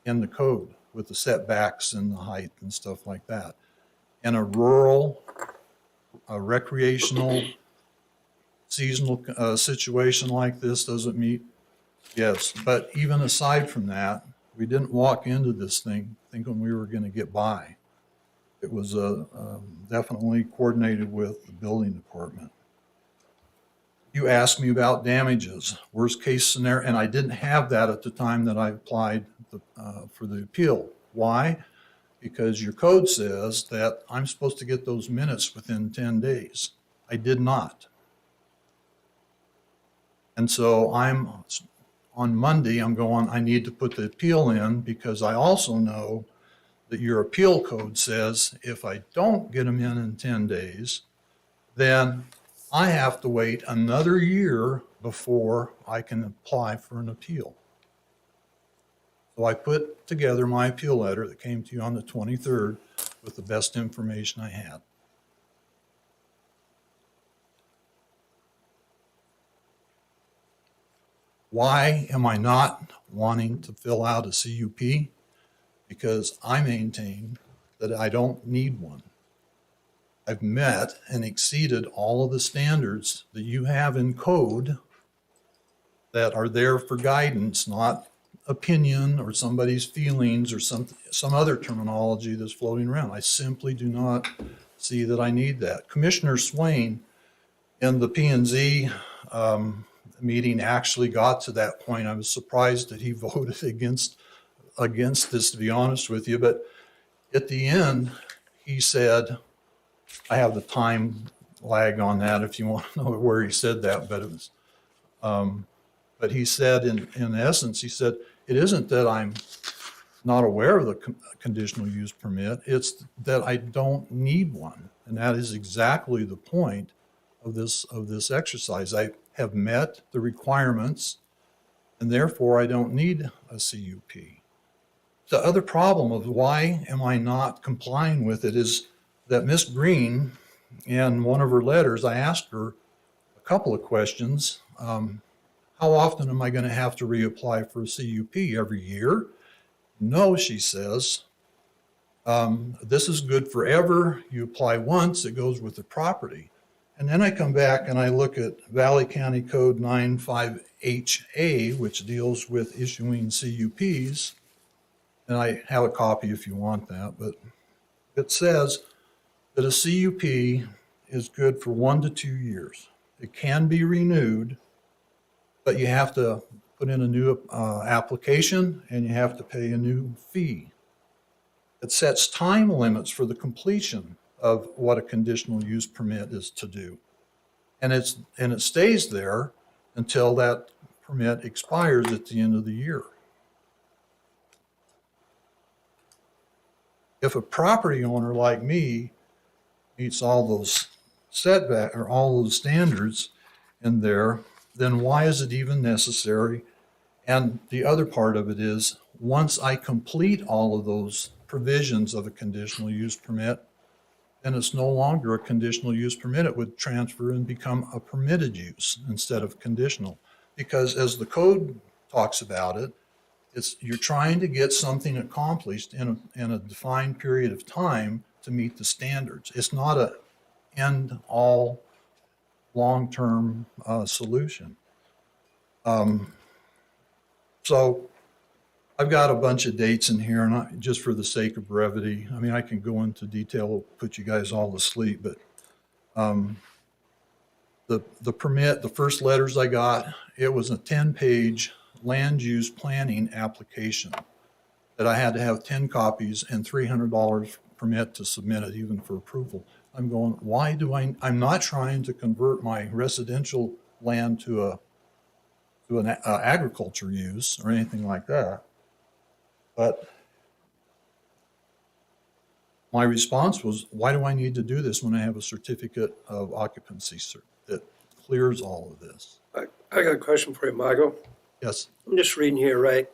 I: in the code with the setbacks and the height and stuff like that. In a rural, recreational, seasonal situation like this, does it meet? Yes, but even aside from that, we didn't walk into this thing thinking we were going to get by. It was definitely coordinated with the building department. You asked me about damages, worst case scenario, and I didn't have that at the time that I applied for the appeal. Why? Because your code says that I'm supposed to get those minutes within 10 days. I did not. And so on Monday, I'm going, I need to put the appeal in, because I also know that your appeal code says if I don't get them in 10 days, then I have to wait another year before I can apply for an appeal. So I put together my appeal letter that came to you on the 23rd with the best information I had. Why am I not wanting to fill out a CUP? Because I maintain that I don't need one. I've met and exceeded all of the standards that you have in code that are there for guidance, not opinion or somebody's feelings or some other terminology that's floating around. I simply do not see that I need that. Commissioner Swain in the P&Z meeting actually got to that point. I was surprised that he voted against this, to be honest with you. But at the end, he said, I have the time lag on that if you want to know where he said that, but it was, but he said in essence, he said, it isn't that I'm not aware of the conditional use permit, it's that I don't need one. And that is exactly the point of this exercise. I have met the requirements, and therefore I don't need a CUP. The other problem of why am I not complying with it is that Miss Green, in one of her letters, I asked her a couple of questions. How often am I going to have to reapply for a CUP? Every year? No, she says. This is good forever. You apply once, it goes with the property. And then I come back and I look at Valley County Code 95HA, which deals with issuing CUPs. And I have a copy if you want that, but it says that a CUP is good for 1 to 2 years. It can be renewed, but you have to put in a new application and you have to pay a new fee. It sets time limits for the completion of what a conditional use permit is to do. And it stays there until that permit expires at the end of the year. If a property owner like me meets all those setback or all those standards in there, then why is it even necessary? And the other part of it is, once I complete all of those provisions of a conditional use permit, then it's no longer a conditional use permit. It would transfer and become a permitted use instead of conditional. Because as the code talks about it, you're trying to get something accomplished in a defined period of time to meet the standards. It's not a end all long-term solution. So I've got a bunch of dates in here, and just for the sake of brevity, I mean, I can go into detail, put you guys all to sleep, but the permit, the first letters I got, it was a 10-page land use planning application that I had to have 10 copies and $300 permit to submit it even for approval. I'm going, why do I'm not trying to convert my residential land to an agriculture use or anything like that. But my response was, why do I need to do this when I have a certificate of occupancy that clears all of this?
C: I got a question for you, Michael.
I: Yes.
C: I'm just reading here, right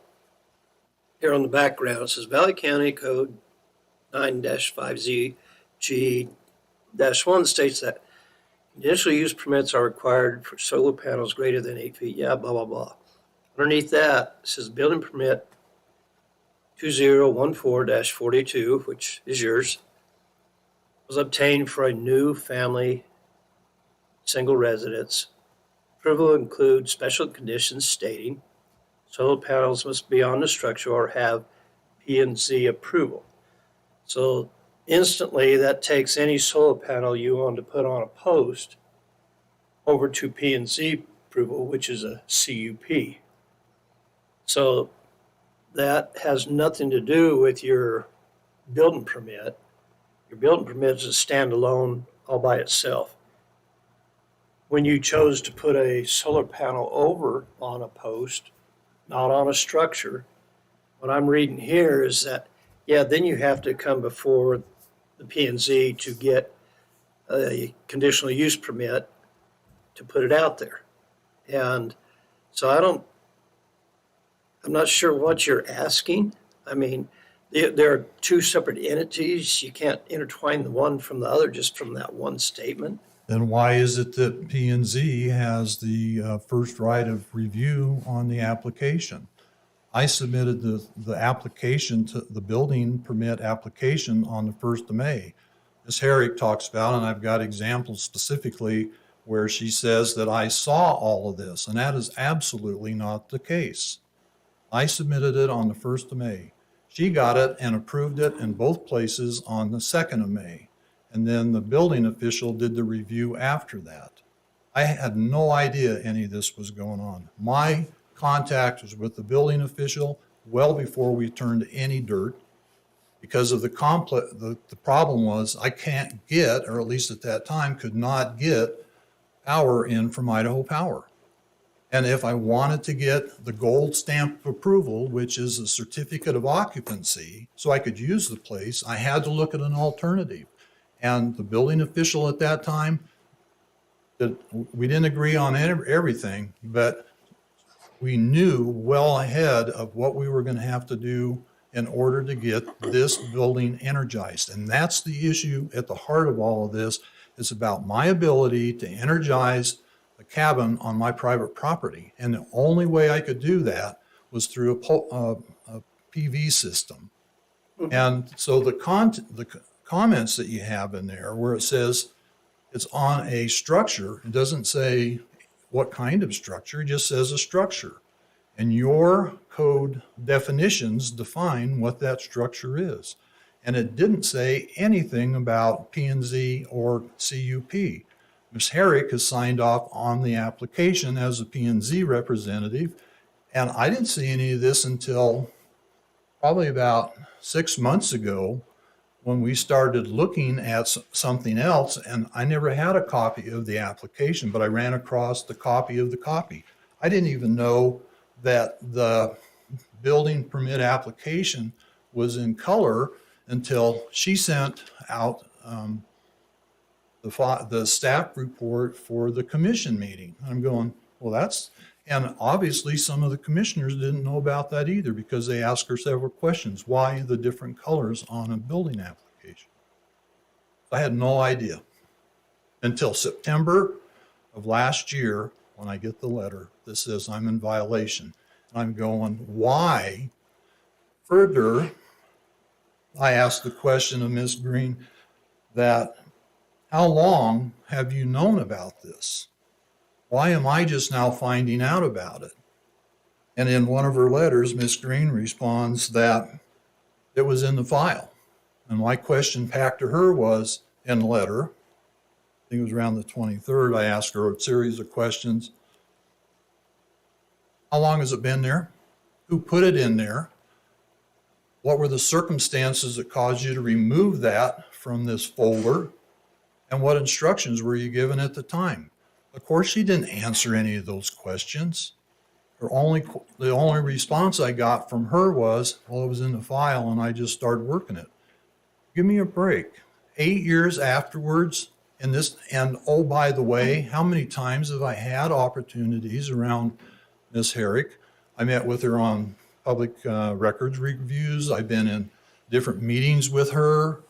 C: here on the background. It says Valley County Code 9-5ZG-1 states that conditional use permits are required for solar panels greater than 8 feet. Yeah, blah, blah, blah. Underneath that, it says building permit 2014-42, which is yours, was obtained for a new family single residence. Approval includes special conditions stating solar panels must be on the structure or have P&Z approval. So instantly that takes any solar panel you want to put on a post over to P&Z approval, which is a CUP. So that has nothing to do with your building permit. Your building permit is a standalone all by itself. When you chose to put a solar panel over on a post, not on a structure, what I'm reading here is that, yeah, then you have to come before the P&Z to get a conditional use permit to put it out there. And so I'm not sure what you're asking. I mean, there are two separate entities. You can't intertwine the one from the other just from that one statement.
I: Then why is it that P&Z has the first right of review on the application? I submitted the application to the building permit application on the 1st of May. Ms. Herrick talks about, and I've got examples specifically where she says that I saw all of this, and that is absolutely not the case. I submitted it on the 1st of May. She got it and approved it in both places on the 2nd of May. And then the building official did the review after that. I had no idea any of this was going on. My contact was with the building official well before we turned any dirt, because of the problem was I can't get, or at least at that time could not get, power in from Idaho Power. And if I wanted to get the gold stamp of approval, which is a certificate of occupancy, so I could use the place, I had to look at an alternative. And the building official at that time, we didn't agree on everything, but we knew well ahead of what we were going to have to do in order to get this building energized. And that's the issue at the heart of all of this. It's about my ability to energize a cabin on my private property. And the only way I could do that was through a PV system. And so the comments that you have in there where it says it's on a structure, it doesn't say what kind of structure, it just says a structure. And your code definitions define what that structure is. And it didn't say anything about P&Z or CUP. Ms. Herrick has signed off on the application as a P&Z representative, and I didn't see any of this until probably about 6 months ago when we started looking at something else, and I never had a copy of the application, but I ran across the copy of the copy. I didn't even know that the building permit application was in color until she sent out the staff report for the commission meeting. I'm going, well, and obviously some of the commissioners didn't know about that either because they asked her several questions. Why the different colors on a building application? I had no idea until September of last year when I get the letter that says I'm in violation. And I'm going, why? Further, I asked the question of Ms. Green that, how long have you known about this? Why am I just now finding out about it? And in one of her letters, Ms. Green responds that it was in the file. And my question back to her was in the letter, I think it was around the 23rd, I asked her a series of questions. How long has it been there? Who put it in there? What were the circumstances that caused you to remove that from this folder? And what instructions were you given at the time? Of course, she didn't answer any of those questions. The only response I got from her was, well, it was in the file and I just started working it. Give me a break. 8 years afterwards, and oh, by the way, how many times have I had opportunities around Ms. Herrick? I met with her on public records reviews. I've been in different meetings with her.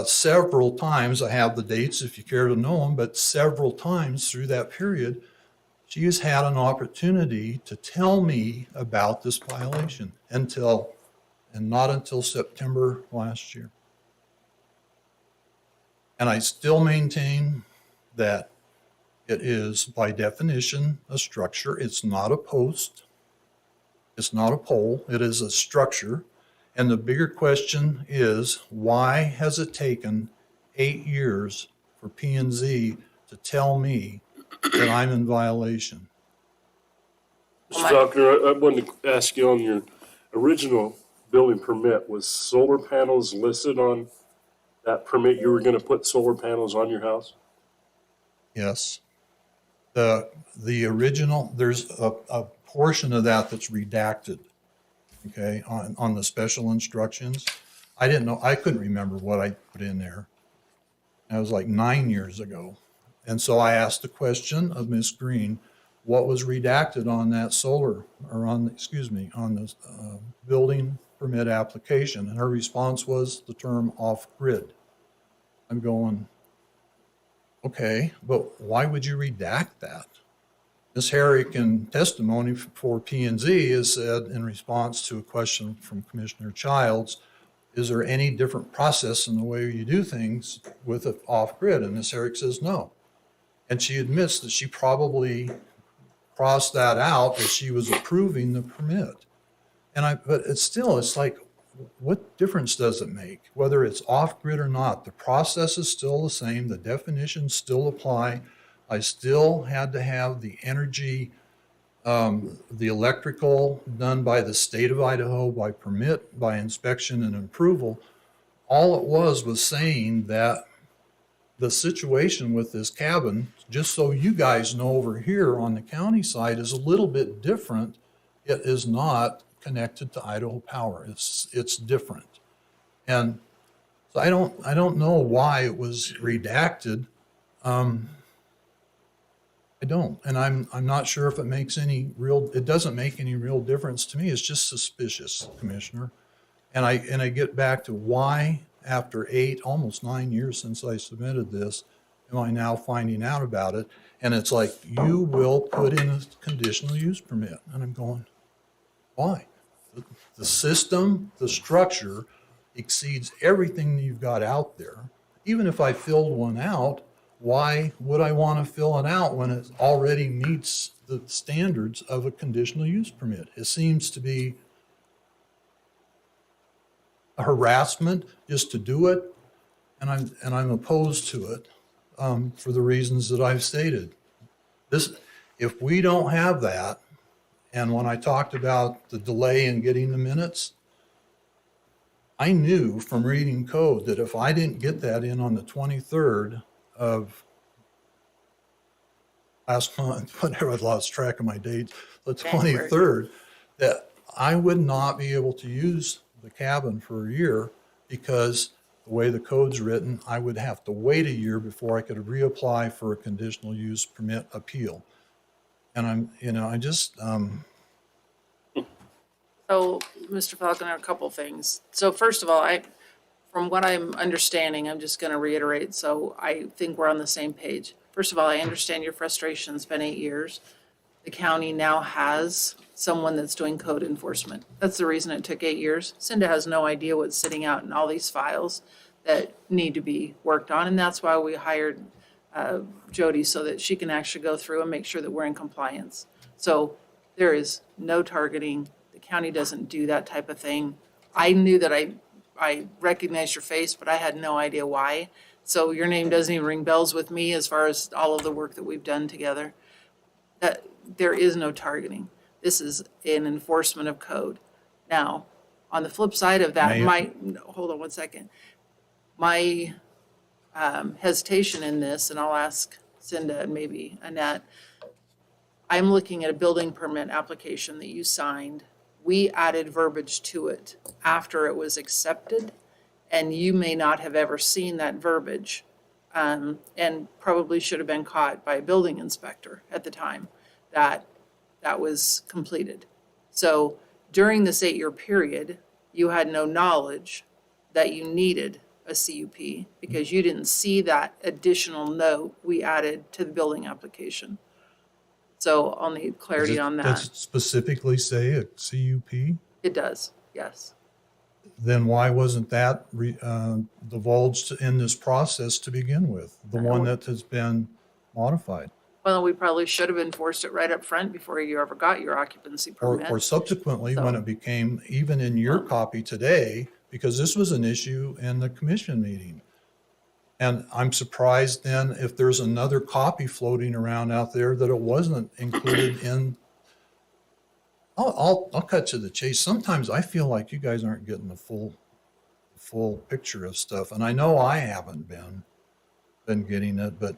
I: Several times, I have the dates if you care to know them, but several times through that period, she has had an opportunity to tell me about this violation and not until September last year. And I still maintain that it is by definition a structure. It's not a post. It's not a pole. It is a structure. And the bigger question is, why has it taken 8 years for P&Z to tell me that I'm in violation?
B: Mr. Falconer, I wanted to ask you on your original building permit, was solar panels listed on that permit? You were going to put solar panels on your house?
I: Yes. The original, there's a portion of that that's redacted, okay, on the special instructions. I didn't know, I couldn't remember what I put in there. That was like 9 years ago. And so I asked the question of Ms. Green, what was redacted on that on the building permit application? And her response was the term off-grid. I'm going, okay, but why would you redact that? Ms. Herrick, in testimony for P&Z, has said in response to a question from Commissioner Childs, is there any different process in the way you do things with it off-grid? And Ms. Herrick says no. And she admits that she probably crossed that out as she was approving the permit. But it's like, what difference does it make? Whether it's off-grid or not, the process is still the same, the definitions still apply. I still had to have the energy, the electrical done by the state of Idaho by permit, by inspection and approval. All it was saying that the situation with this cabin, just so you guys know over here on the county side, is a little bit different. It is not connected to Idaho Power. It's different. And so I don't know why it was redacted. I don't, and I'm not sure if it makes it doesn't make any real difference to me. It's just suspicious, Commissioner. And I get back to why, after almost 9 years since I submitted this, am I now finding out about it? And it's like, you will put in a conditional use permit. And I'm going, why? The system, the structure exceeds everything you've got out there. Even if I filled one out, why would I want to fill it out when it already meets the standards of a conditional use permit? It seems to be a harassment just to do it, and I'm opposed to it for the reasons that I've stated. If we don't have that, and when I talked about the delay in getting the minutes, I knew from reading code that if I didn't get that in on the 23rd of last month, whenever I lost track of my dates, the
D: January.
I: 23rd, that I would not be able to use the cabin for a year because the way the code's written, I would have to wait a year before I could reapply for a conditional use permit appeal. And I just,
D: So, Mr. Falconer, a couple things. So first of all, from what I'm understanding, I'm just gonna reiterate, so I think we're on the same page. First of all, I understand your frustration. It's been 8 years. The county now has someone that's doing code enforcement. That's the reason it took 8 years. Cinda has no idea what's sitting out in all these files that need to be worked on, and that's why we hired Jody, so that she can actually go through and make sure that we're in compliance. So there is no targeting. The county doesn't do that type of thing. I knew that I recognized your face, but I had no idea why. So your name doesn't even ring bells with me as far as all of the work that we've done together. That there is no targeting. This is an enforcement of code. Now, on the flip side of that, hold on one second. My hesitation in this, and I'll ask Cinda and maybe Annette, I'm looking at a building permit application that you signed. We added verbiage to it after it was accepted, and you may not have ever seen that verbiage, and probably should have been caught by a building inspector at the time that was completed. So during this 8-year period, you had no knowledge that you needed a CUP because you didn't see that additional note we added to the building application. So I'll need clarity on
I: Does
D: that.
I: it specifically say a CUP?
D: It does, yes.
I: Then why wasn't that divulged in this process to begin with? The one that has been modified?
D: Well, we probably should have enforced it right up front before you ever got your occupancy permit.
I: Or subsequently, when it became even in your copy today, because this was an issue in the commission meeting. And I'm surprised then if there's another copy floating around out there that it wasn't included in. I'll cut to the chase. Sometimes I feel like you guys aren't getting the full picture of stuff. And I know I haven't been getting it, but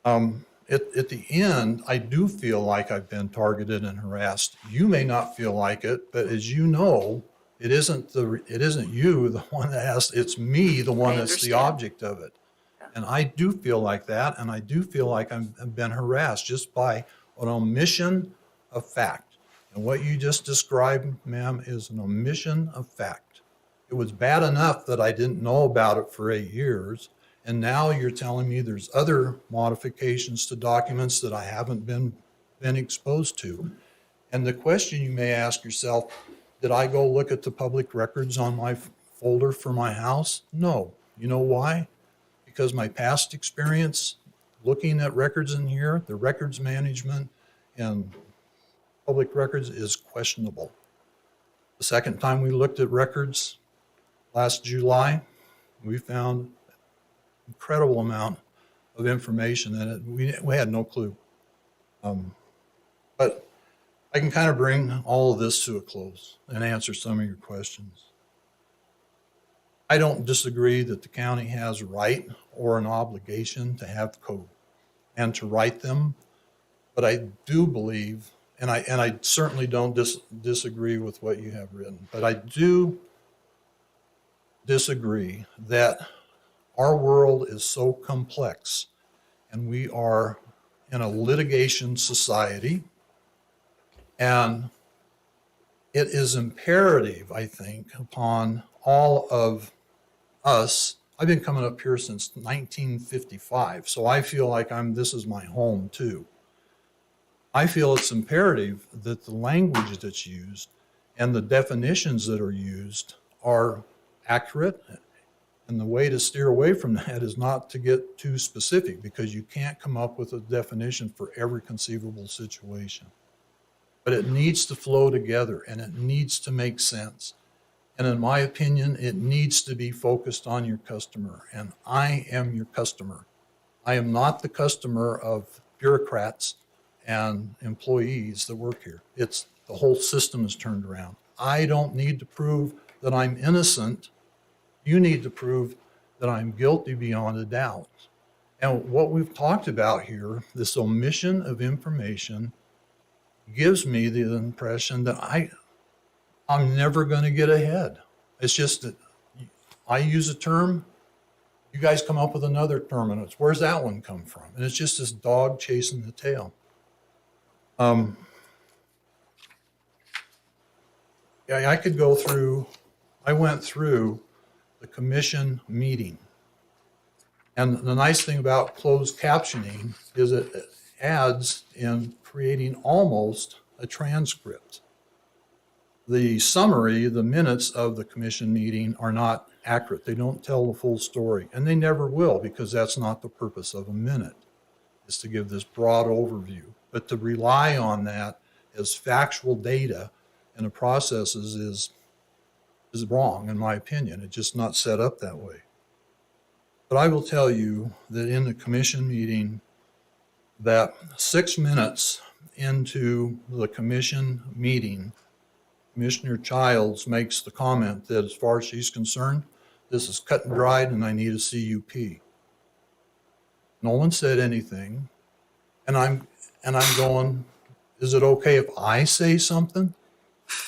I: at the end, I do feel like I've been targeted and harassed. You may not feel like it, but as you know, it isn't you, the one that has, it's me, the one that's the object of it. And I do feel like that, and I do feel like I've been harassed just by an omission of fact. And what you just described, ma'am, is an omission of fact. It was bad enough that I didn't know about it for 8 years, and now you're telling me there's other modifications to documents that I haven't been exposed to. And the question you may ask yourself, did I go look at the public records on my folder for my house? No. You know why? Because my past experience looking at records in here, the records management and public records is questionable. The second time we looked at records last July, we found an incredible amount of information in it. We had no clue. But I can kind of bring all of this to a close and answer some of your questions. I don't disagree that the county has a right or an obligation to have code and to write them, but I do believe, and I certainly don't disagree with what you have written, but I do disagree that our world is so complex and we are in a litigation society. And it is imperative, I think, upon all of us. I've been coming up here since 1955, so I feel like this is my home too. I feel it's imperative that the language that's used and the definitions that are used are accurate. And the way to steer away from that is not to get too specific, because you can't come up with a definition for every conceivable situation. But it needs to flow together and it needs to make sense. And in my opinion, it needs to be focused on your customer. And I am your customer. I am not the customer of bureaucrats and employees that work here. It's the whole system is turned around. I don't need to prove that I'm innocent. You need to prove that I'm guilty beyond a doubt. And what we've talked about here, this omission of information, gives me the impression that I'm never going to get ahead. It's just that I use a term, you guys come up with another term, and it's where's that one come from? And it's just this dog chasing the tail. Yeah, I could go through, I went through the commission meeting. And the nice thing about closed captioning is it adds in creating almost a transcript. The summary, the minutes of the commission meeting are not accurate. They don't tell the full story, and they never will, because that's not the purpose of a minute, is to give this broad overview. But to rely on that as factual data in the processes is wrong, in my opinion. It's just not set up that way. But I will tell you that in the commission meeting, that 6 minutes into the commission meeting, Commissioner Childs makes the comment that as far as she's concerned, this is cut and dried and I need a CUP. No one said anything. And I'm going, is it okay if I say something?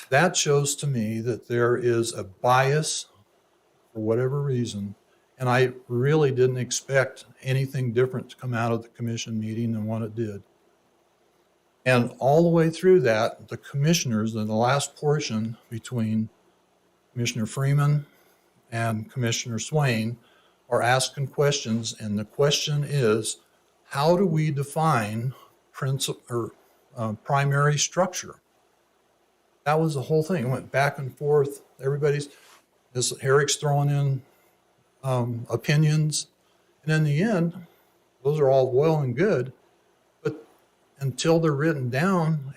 I: That shows to me that there is a bias for whatever reason. And I really didn't expect anything different to come out of the commission meeting than what it did. And all the way through that, the commissioners in the last portion between Commissioner Freeman and Commissioner Swain are asking questions. And the question is, how do we define primary structure? That was the whole thing. It went back and forth. Eric's throwing in opinions. And in the end, those are all well and good, but until they're written down,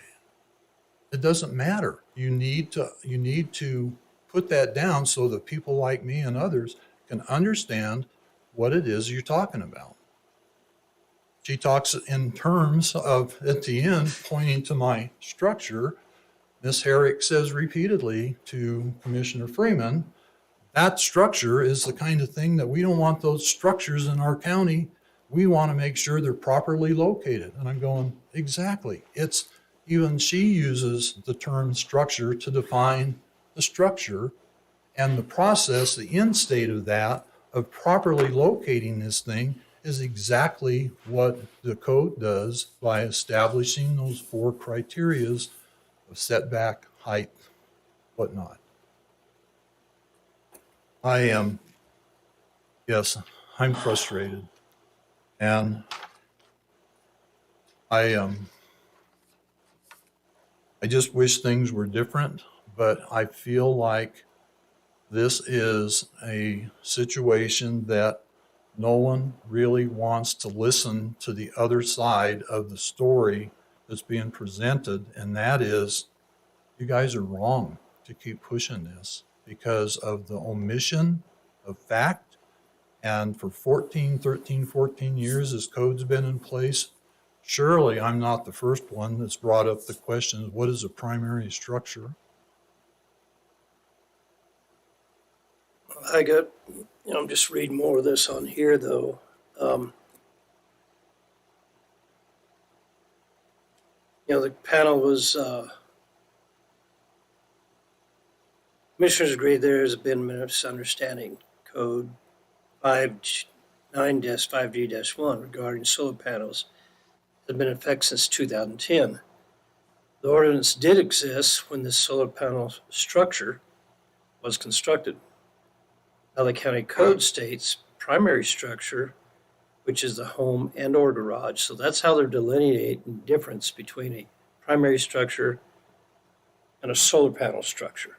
I: it doesn't matter. You need to put that down so that people like me and others can understand what it is you're talking about. She talks in terms of, at the end, pointing to my structure. Ms. Herrick says repeatedly to Commissioner Freeman, that structure is the kind of thing that we don't want those structures in our county. We want to make sure they're properly located. And I'm going, exactly. Even she uses the term structure to define the structure, and the process, the end state of that, of properly locating this thing is exactly what the code does by establishing those 4 criterias of setback, height, whatnot. I'm frustrated. And I just wish things were different, but I feel like this is a situation that no one really wants to listen to the other side of the story that's being presented, and that is, you guys are wrong to keep pushing this because of the omission of fact. And for 14 years, this code's been in place. Surely I'm not the first one that's brought up the question, what is a primary structure?
C: I'm just reading more of this on here, though. The panel was, commissioners agree there has been misunderstanding. Code 9-5G-1 regarding solar panels has been in effect since 2010. The ordinance did exist when the solar panel structure was constructed. Now the county code states primary structure, which is the home and or garage. So that's how they're delineating the difference between a primary structure and a solar panel structure.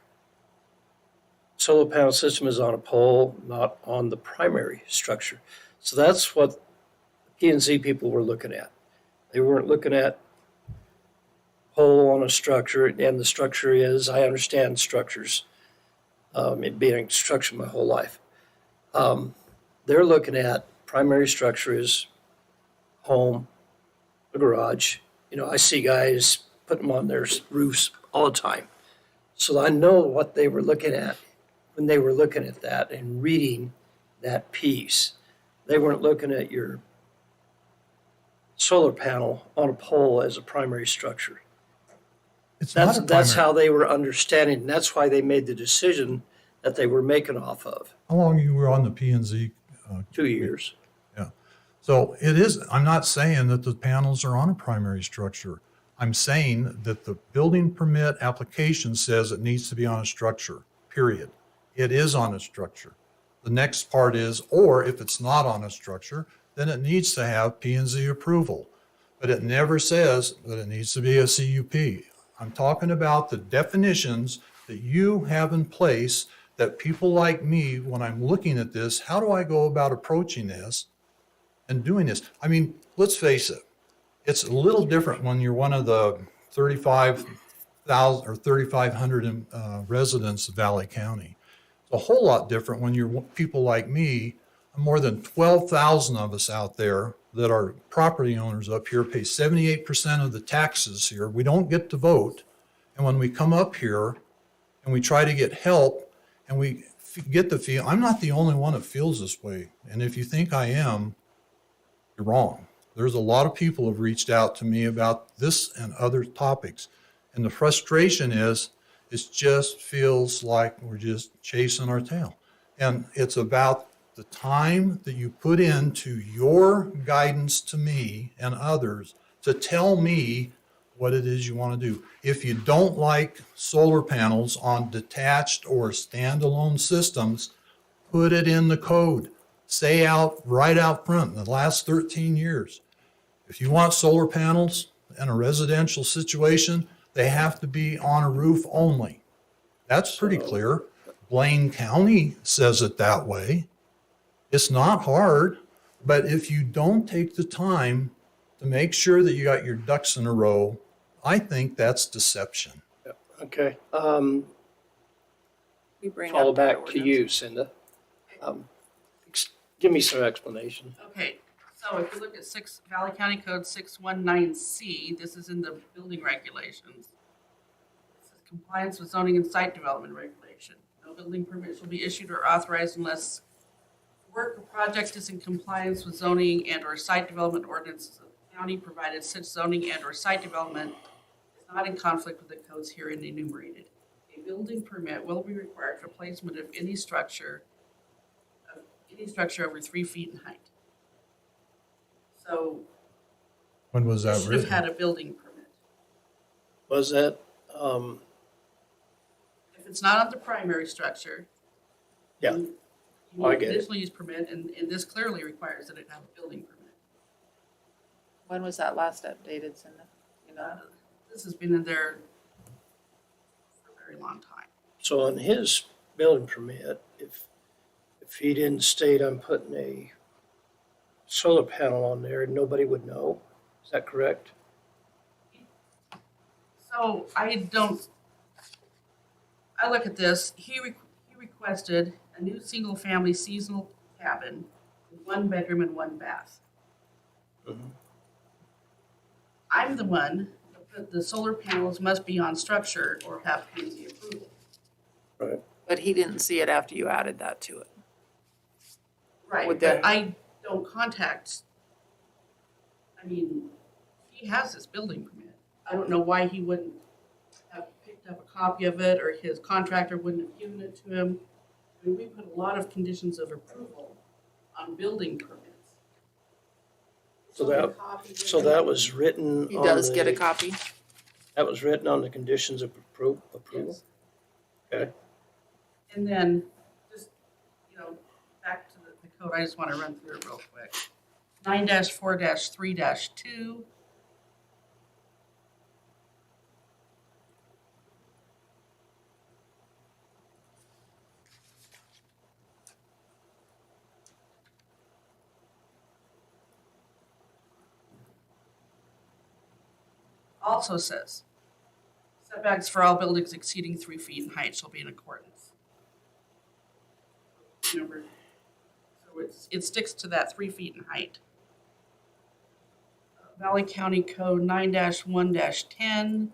C: Solar panel system is on a pole, not on the primary structure. So that's what the P&Z people were looking at. They weren't looking at pole on a structure, and the structure is, I understand structures, it being construction my whole life. They're looking at primary structure is home, a garage. I see guys put them on their roofs all the time. So I know what they were looking at when they were looking at that and reading that piece. They weren't looking at your solar panel on a pole as a primary structure.
I: It's not
C: That's,
I: a
C: that's
I: primary.
C: how they were understanding, and that's why they made the decision that they were making off of.
I: How long you were on the P and Z?
C: 2 years.
I: Yeah. So it is, I'm not saying that the panels are on a primary structure. I'm saying that the building permit application says it needs to be on a structure, period. It is on a structure. The next part is, or if it's not on a structure, then it needs to have P and Z approval. But it never says that it needs to be a CUP. I'm talking about the definitions that you have in place that people like me, when I'm looking at this, how do I go about approaching this and doing this? I mean, let's face it, it's a little different when you're one of the 35,000 or 3,500 residents of Valley County. It's a whole lot different when you're people like me, more than 12,000 of us out there that are property owners up here, pay 78% of the taxes here. We don't get to vote. And when we come up here and we try to get help, and we get the feel, I'm not the only one that feels this way. And if you think I am, you're wrong. There's a lot of people have reached out to me about this and other topics. And the frustration is, it just feels like we're just chasing our tail. And it's about the time that you put into your guidance to me and others to tell me what it is you want to do. If you don't like solar panels on detached or standalone systems, put it in the code. Say right out front in the last 13 years. If you want solar panels in a residential situation, they have to be on a roof only. That's pretty clear. Blaine County says it that way. It's not hard, but if you don't take the time to make sure that you got your ducks in a row, I think that's deception.
C: Okay.
D: We bring
C: Follow
D: up that
C: back to you, Cinda. Give me some explanation.
J: Okay, so if you look at Valley County Code 619C, this is in the building regulations. It says compliance with zoning and site development regulation. No building permit shall be issued or authorized unless the work or project is in compliance with zoning and or site development ordinances of the county, provided such zoning and or site development is not in conflict with the codes herein enumerated. A building permit will be required for placement of any structure over 3 feet in height. So
I: When was
J: you
I: that
J: should have
I: written?
J: had a building permit.
C: Was that,
J: If it's not on the primary structure.
C: Yeah.
J: You
C: I
J: need a
C: get it.
J: conditional use permit, and this clearly requires that it have a building permit.
D: When was that last updated, Cinda? You know,
J: This has been in there for a very long time.
C: so on his building permit, if he didn't state I'm putting a solar panel on there, nobody would know. Is that correct?
J: So I look at this, he requested a new single-family seasonal cabin with 1 bedroom and 1 bath.
C: Mhm.
J: I'm the one that put the solar panels must be on structure or have PZ approval.
C: Right.
D: but he didn't see it after you added that to it.
J: Right,
D: Would
J: but
D: that-
J: I don't contact, I mean, he has this building permit. I don't know why he wouldn't have picked up a copy of it, or his contractor wouldn't have given it to him. I mean, we put a lot of conditions of approval on building permits.
C: So that was written
D: He
C: on
D: does get a
C: the-
D: copy.
C: That was written on the conditions of approval?
J: Yes.
C: Okay.
J: And then, just, back to the code, I just want to run through it real quick. 9-4-3-2. Also says, setbacks for all buildings exceeding 3 feet in height shall be in accordance. Number, so it sticks to that 3 feet in height. Valley County Code 9-1-10.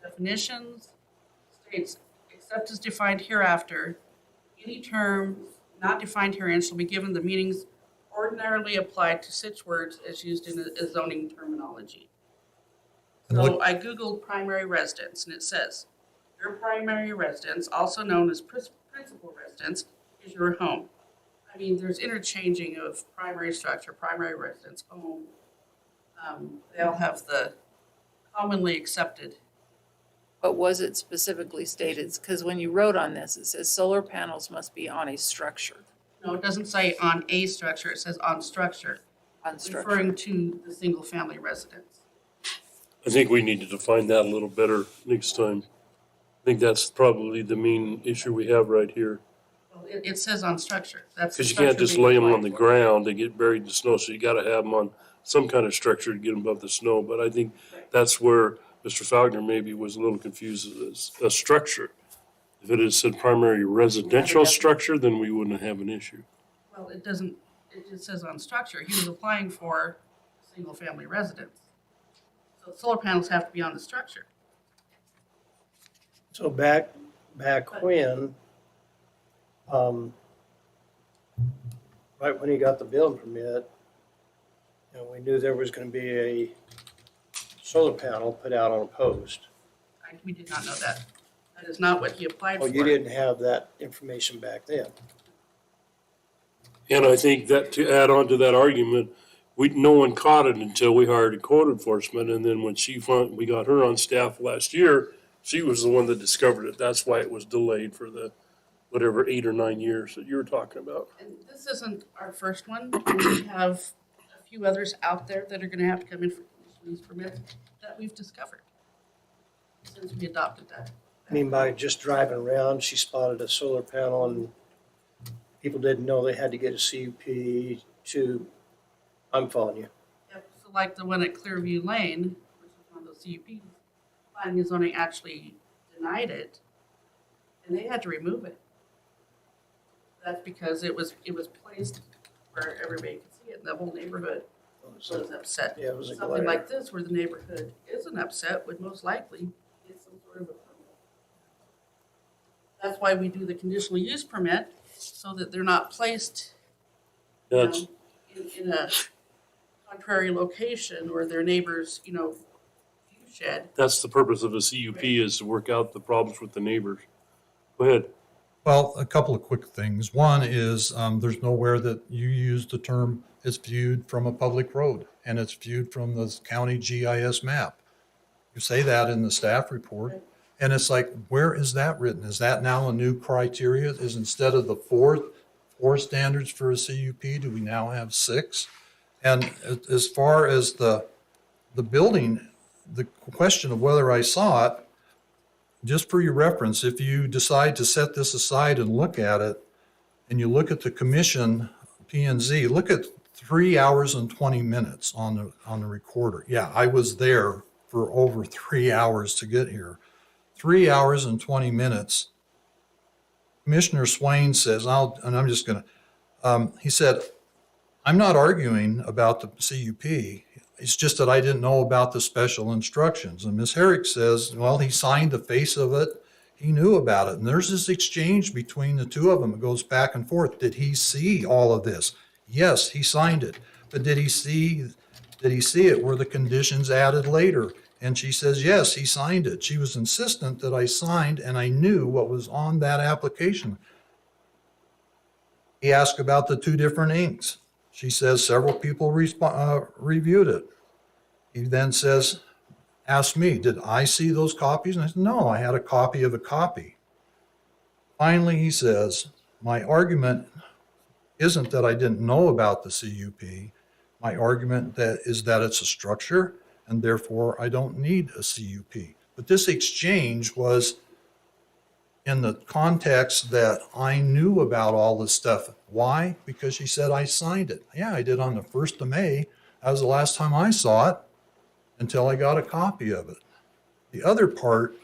J: Definitions states except as defined hereafter, any term not defined herein shall be given the meanings ordinarily applied to such words as used in a zoning terminology.
I: And
J: So
I: what-
J: I Googled primary residence and it says, your primary residence, also known as principal residence, is your home. I mean, there's interchanging of primary structure, primary residence, home. They all have the commonly accepted.
D: But was it specifically stated? Because when you wrote on this, it says solar panels must be on a structure.
J: No, it doesn't say on a structure, it says on structure.
D: On structure.
J: Referring to the single family residence.
B: I think we need to define that a little better next time. I think that's probably the main issue we have right here.
J: Well, it says on structure, that's. the
B: Because you can't
J: structure
B: just
J: being
B: lay them on
J: applied
B: the
J: for.
B: ground, they get buried in the snow, so you gotta have them on some kind of structure to get them above the snow. But I think that's where Mr. Falconer maybe was a little confused, as a structure. If it had said primary residential structure, then we wouldn't have an issue.
J: Well, it doesn't, it just says on structure, he was applying for a single family residence. So solar panels have to be on the structure.
C: So back when, right when he got the building permit, you know, we knew there was gonna be a solar panel put out on a post.
J: We did not know that. That is not what he applied for.
C: Well, you didn't have that information back then.
B: And I think that to add on to that argument, no one caught it until we hired a code enforcement. And then when we got her on staff last year, she was the one that discovered it. That's why it was delayed for the, whatever, 8 or 9 years that you were talking about.
J: And this isn't our first one. We have a few others out there that are gonna have to come in for these permits that we've discovered since we adopted that.
C: I mean, by just driving around, she spotted a solar panel and people didn't know they had to get a CUP to, I'm following you.
J: Yep, so like the one at Clearview Lane, which is one of those CUPs, planning and zoning actually denied it, and they had to remove it. That's because it was placed where everybody could see it, and the whole neighborhood was upset.
C: Yeah, it was a
J: Something
C: glare.
J: like this, where the neighborhood isn't upset, would most likely get some sort of a permit. That's why we do the conditional use permit, so that they're not placed
B: That's,
J: in a contrary location or their neighbors, view shed.
B: that's the purpose of a CUP, is to work out the problems with the neighbors. Go ahead.
I: Well, a couple of quick things. One is, there's nowhere that you use the term it's viewed from a public road and it's viewed from the county GIS map. You say that in the staff report. And it's like, where is that written? Is that now a new criteria? Is instead of the four standards for a CUP, do we now have 6? And as far as the building, the question of whether I saw it, just for your reference, if you decide to set this aside and look at it, and you look at the commission, P&Z, look at 3 hours and 20 minutes on the recorder. Yeah, I was there for over 3 hours to get here. 3 hours and 20 minutes. Commissioner Swain says, he said, I'm not arguing about the CUP. It's just that I didn't know about the special instructions. And Ms. Herrick says, well, he signed the face of it. He knew about it. And there's this exchange between the two of them. It goes back and forth. Did he see all of this? Yes, he signed it. But did he see it? Were the conditions added later? And she says, yes, he signed it. She was insistent that I signed and I knew what was on that application. He asked about the 2 different inks. She says several people reviewed it. He then says, asked me, did I see those copies? And I said, no, I had a copy of a copy. Finally, he says, my argument isn't that I didn't know about the CUP. My argument is that it's a structure and therefore I don't need a CUP. But this exchange was in the context that I knew about all this stuff. Why? Because she said I signed it. Yeah, I did on the 1st of May. That was the last time I saw it until I got a copy of it. The other part.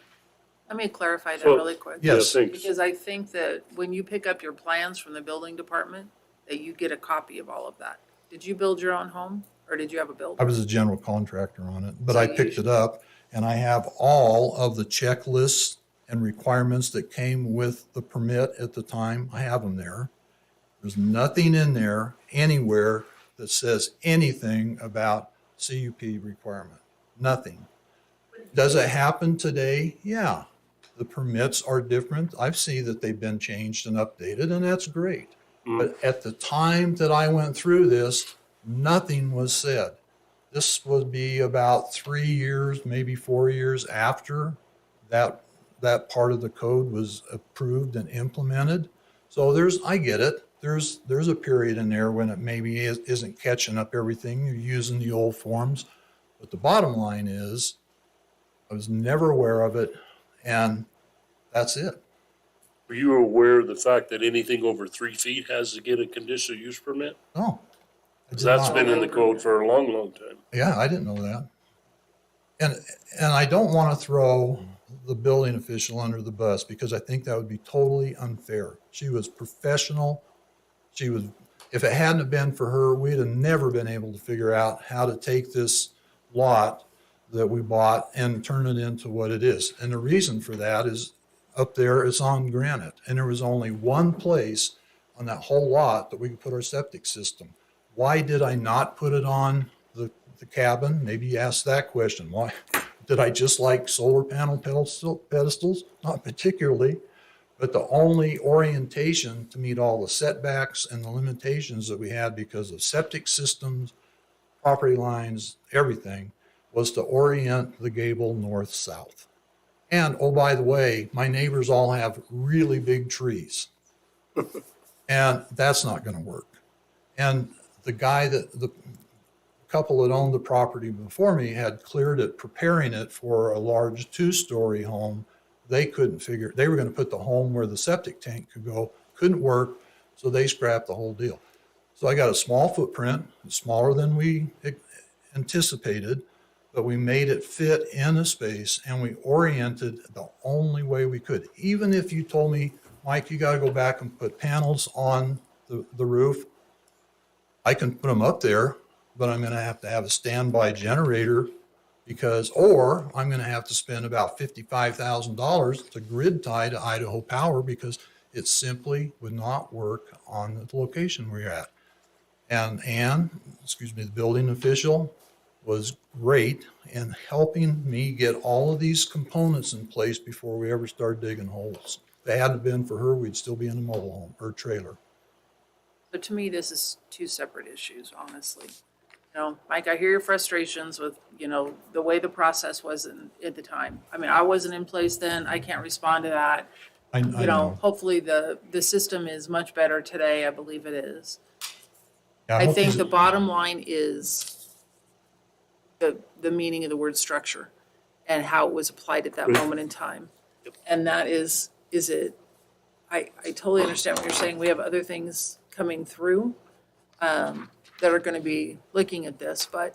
D: Let me clarify that
B: So-
D: really quick.
I: Yes.
B: Yeah, thanks.
D: Because I think that when you pick up your plans from the building department, that you get a copy of all of that. Did you build your own home or did you have a builder?
I: I was a general contractor on it, but
D: So
I: I
D: you
I: picked it up and I have all of the checklists and requirements that came with the permit at the time. I have them there. There's nothing in there anywhere that says anything about CUP requirement. Nothing. Does it happen today? Yeah. The permits are different. I've seen that they've been changed and updated, and that's great. But at the time that I went through this, nothing was said. This would be about 3 years, maybe 4 years after that part of the code was approved and implemented. So I get it. There's a period in there when it maybe isn't catching up everything. You're using the old forms. But the bottom line is, I was never aware of it, and that's it.
B: Were you aware of the fact that anything over 3 feet has to get a conditional use permit?
I: No. I
B: 'Cause
I: did
B: that's
I: not.
B: been in the code for a long, long time.
I: Yeah, I didn't know that. And I don't want to throw the building official under the bus because I think that would be totally unfair. She was professional. If it hadn't have been for her, we'd have never been able to figure out how to take this lot that we bought and turn it into what it is. And the reason for that is up there, it's on granite. And there was only one place on that whole lot that we could put our septic system. Why did I not put it on the cabin? Maybe you ask that question. Why? Did I just like solar panel pedestals? Not particularly, but the only orientation to meet all the setbacks and the limitations that we had because of septic systems, property lines, everything, was to orient the gable north-south. And, oh, by the way, my neighbors all have really big trees. And that's not going to work. And the couple that owned the property before me had cleared it, preparing it for a large 2-story home. They couldn't figure, they were going to put the home where the septic tank could go, couldn't work, so they scrapped the whole deal. So I got a small footprint, smaller than we anticipated, but we made it fit in a space and we oriented the only way we could. Even if you told me, Mike, you got to go back and put panels on the roof, I can put them up there, but I'm going to have a standby generator or I'm going to have to spend about $55,000 to grid tie to Idaho Power because it simply would not work on the location we're at. And Ann, the building official, was great in helping me get all of these components in place before we ever started digging holes. If it hadn't been for her, we'd still be in a mobile home or trailer.
D: So to me, this is two separate issues, honestly. Mike, I hear your frustrations with, the way the process was at the time. I mean, I wasn't in place then. I can't respond to that.
I: I know.
D: Hopefully the system is much better today. I believe it is.
I: Yeah,
D: I
I: hope
D: think
I: these-
D: the bottom line is the meaning of the word structure and how it was applied at that moment in time. And that is it, I totally understand what you're saying. We have other things coming through that are going to be looking at this, but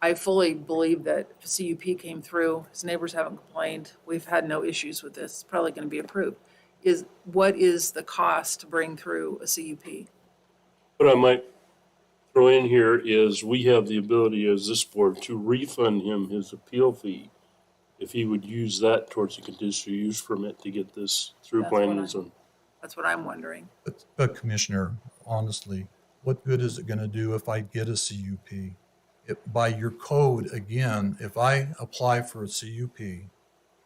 D: I fully believe that if CUP came through, his neighbors haven't complained, we've had no issues with this, it's probably going to be approved. What is the cost to bring through a CUP?
B: What I might throw in here is we have the ability as this board to refund him his appeal fee if he would use that towards a conditional use permit to get this through planning and zoning.
D: That's what I'm wondering.
I: But Commissioner, honestly, what good is it going to do if I get a CUP? By your code, again, if I apply for a CUP,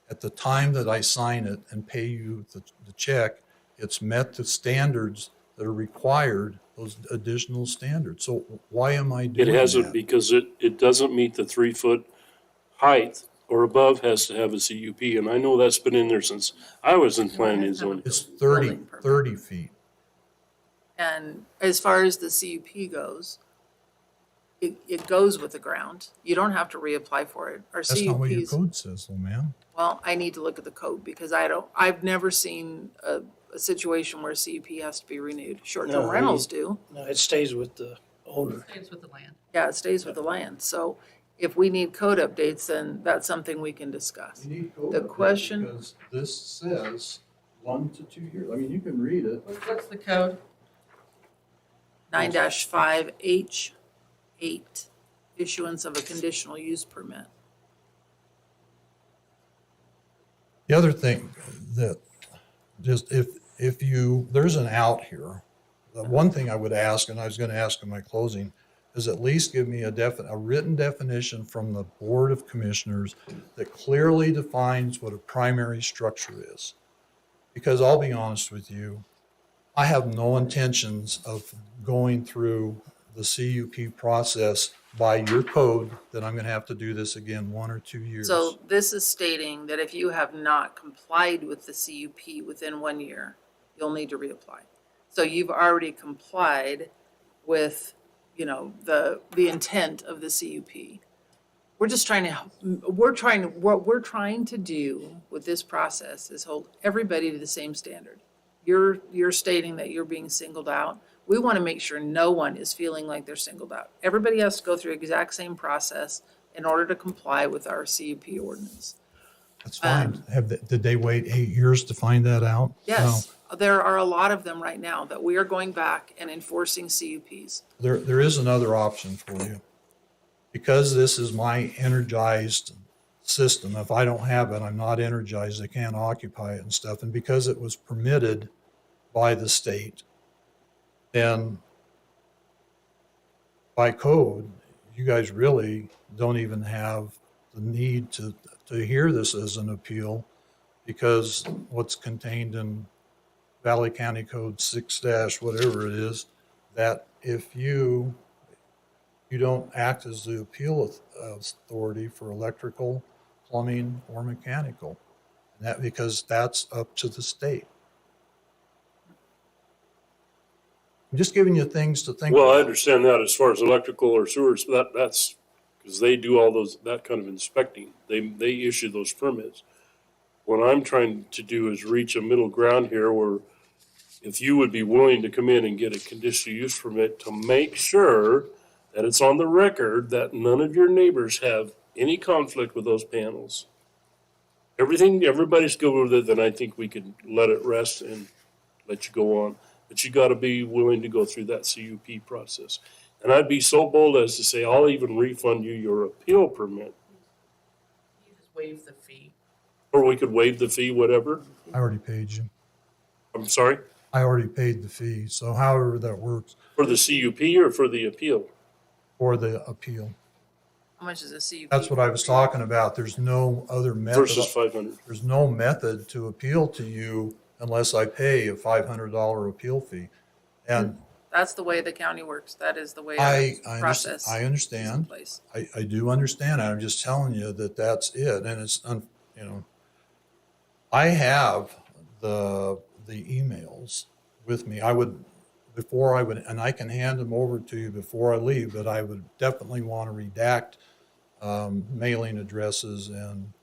I: at the time that I sign it and pay you the check, it's met the standards that are required, those additional standards. So why am I doing
B: It
I: that?
B: hasn't because it doesn't meet the 3-foot height or above has to have a CUP. And I know that's been in there since I was in planning and zoning.
I: It's 30 feet.
D: And as far as the CUP goes, it goes with the ground. You don't have to reapply for it. Our
I: That's not what your
D: CUPs,
I: code says, though, ma'am.
D: well, I need to look at the code because I've never seen a situation where a CUP has to be renewed. Short-term
C: No,
D: rentals do.
C: No, it stays with the owner.
J: Stays with the land.
D: Yeah, it stays with the land. So if we need code updates, then that's something we can discuss.
I: You need code
D: The
I: updates
D: question,
I: Because this says 1 to 2 years. I mean, you can read it.
J: What's the code?
D: 9-5H8, issuance of a conditional use permit.
I: The other thing that just if you, there's an out here, the one thing I would ask, and I was going to ask in my closing, is at least give me a written definition from the Board of Commissioners that clearly defines what a primary structure is. Because I'll be honest with you, I have no intentions of going through the CUP process by your code that I'm going to have to do this again 1 or 2 years.
D: So this is stating that if you have not complied with the CUP within 1 year, you'll need to reapply. So you've already complied with, you know, the intent of the CUP. We're just trying to, what we're trying to do with this process is hold everybody to the same standard. You're stating that you're being singled out. We want to make sure no one is feeling like they're singled out. Everybody has to go through the exact same process in order to comply with our CUP ordinance.
I: That's fine. Did they wait 8 years to find that out?
D: Yes, there are a lot of them right now that we are going back and enforcing CUPs.
I: No. There is another option for you. Because this is my energized system, if I don't have it, I'm not energized, I can't occupy it and stuff. And because it was permitted by the state, then by code, you guys really don't even have the need to hear this as an appeal, because what's contained in Valley County Code 6- whatever it is, that if you don't act as the appeal authority for electrical, plumbing, or mechanical. And that because that's up to the state. I'm just giving you things to think
B: Well, I
I: about.
B: understand that as far as electrical or sewers, that's, because they do all that kind of inspecting. They issue those permits. What I'm trying to do is reach a middle ground here where if you would be willing to come in and get a conditional use permit to make sure that it's on the record that none of your neighbors have any conflict with those panels. Everybody's good with it, then I think we could let it rest and let you go on. But you gotta be willing to go through that CUP process. And I'd be so bold as to say, I'll even refund you your appeal permit,
D: You just waive the fee.
B: or we could waive the fee, whatever.
I: I already paid you.
B: I'm sorry,
I: I already paid the fee. So however that works
B: for the CUP or for the appeal?
I: for the appeal.
D: How much is a CUP?
I: That's what I was talking about. There's no other method.
B: Versus 500.
I: There's no method to appeal to you unless I pay a $500 appeal fee. And
D: That's the way the county works. That is the way
I: I
D: our process
I: I
D: is in
I: understand.
D: place.
I: I do understand. I'm just telling you that that's it. And it's, I have the emails with me. And I can hand them over to you before I leave, but I would definitely want to redact mailing addresses and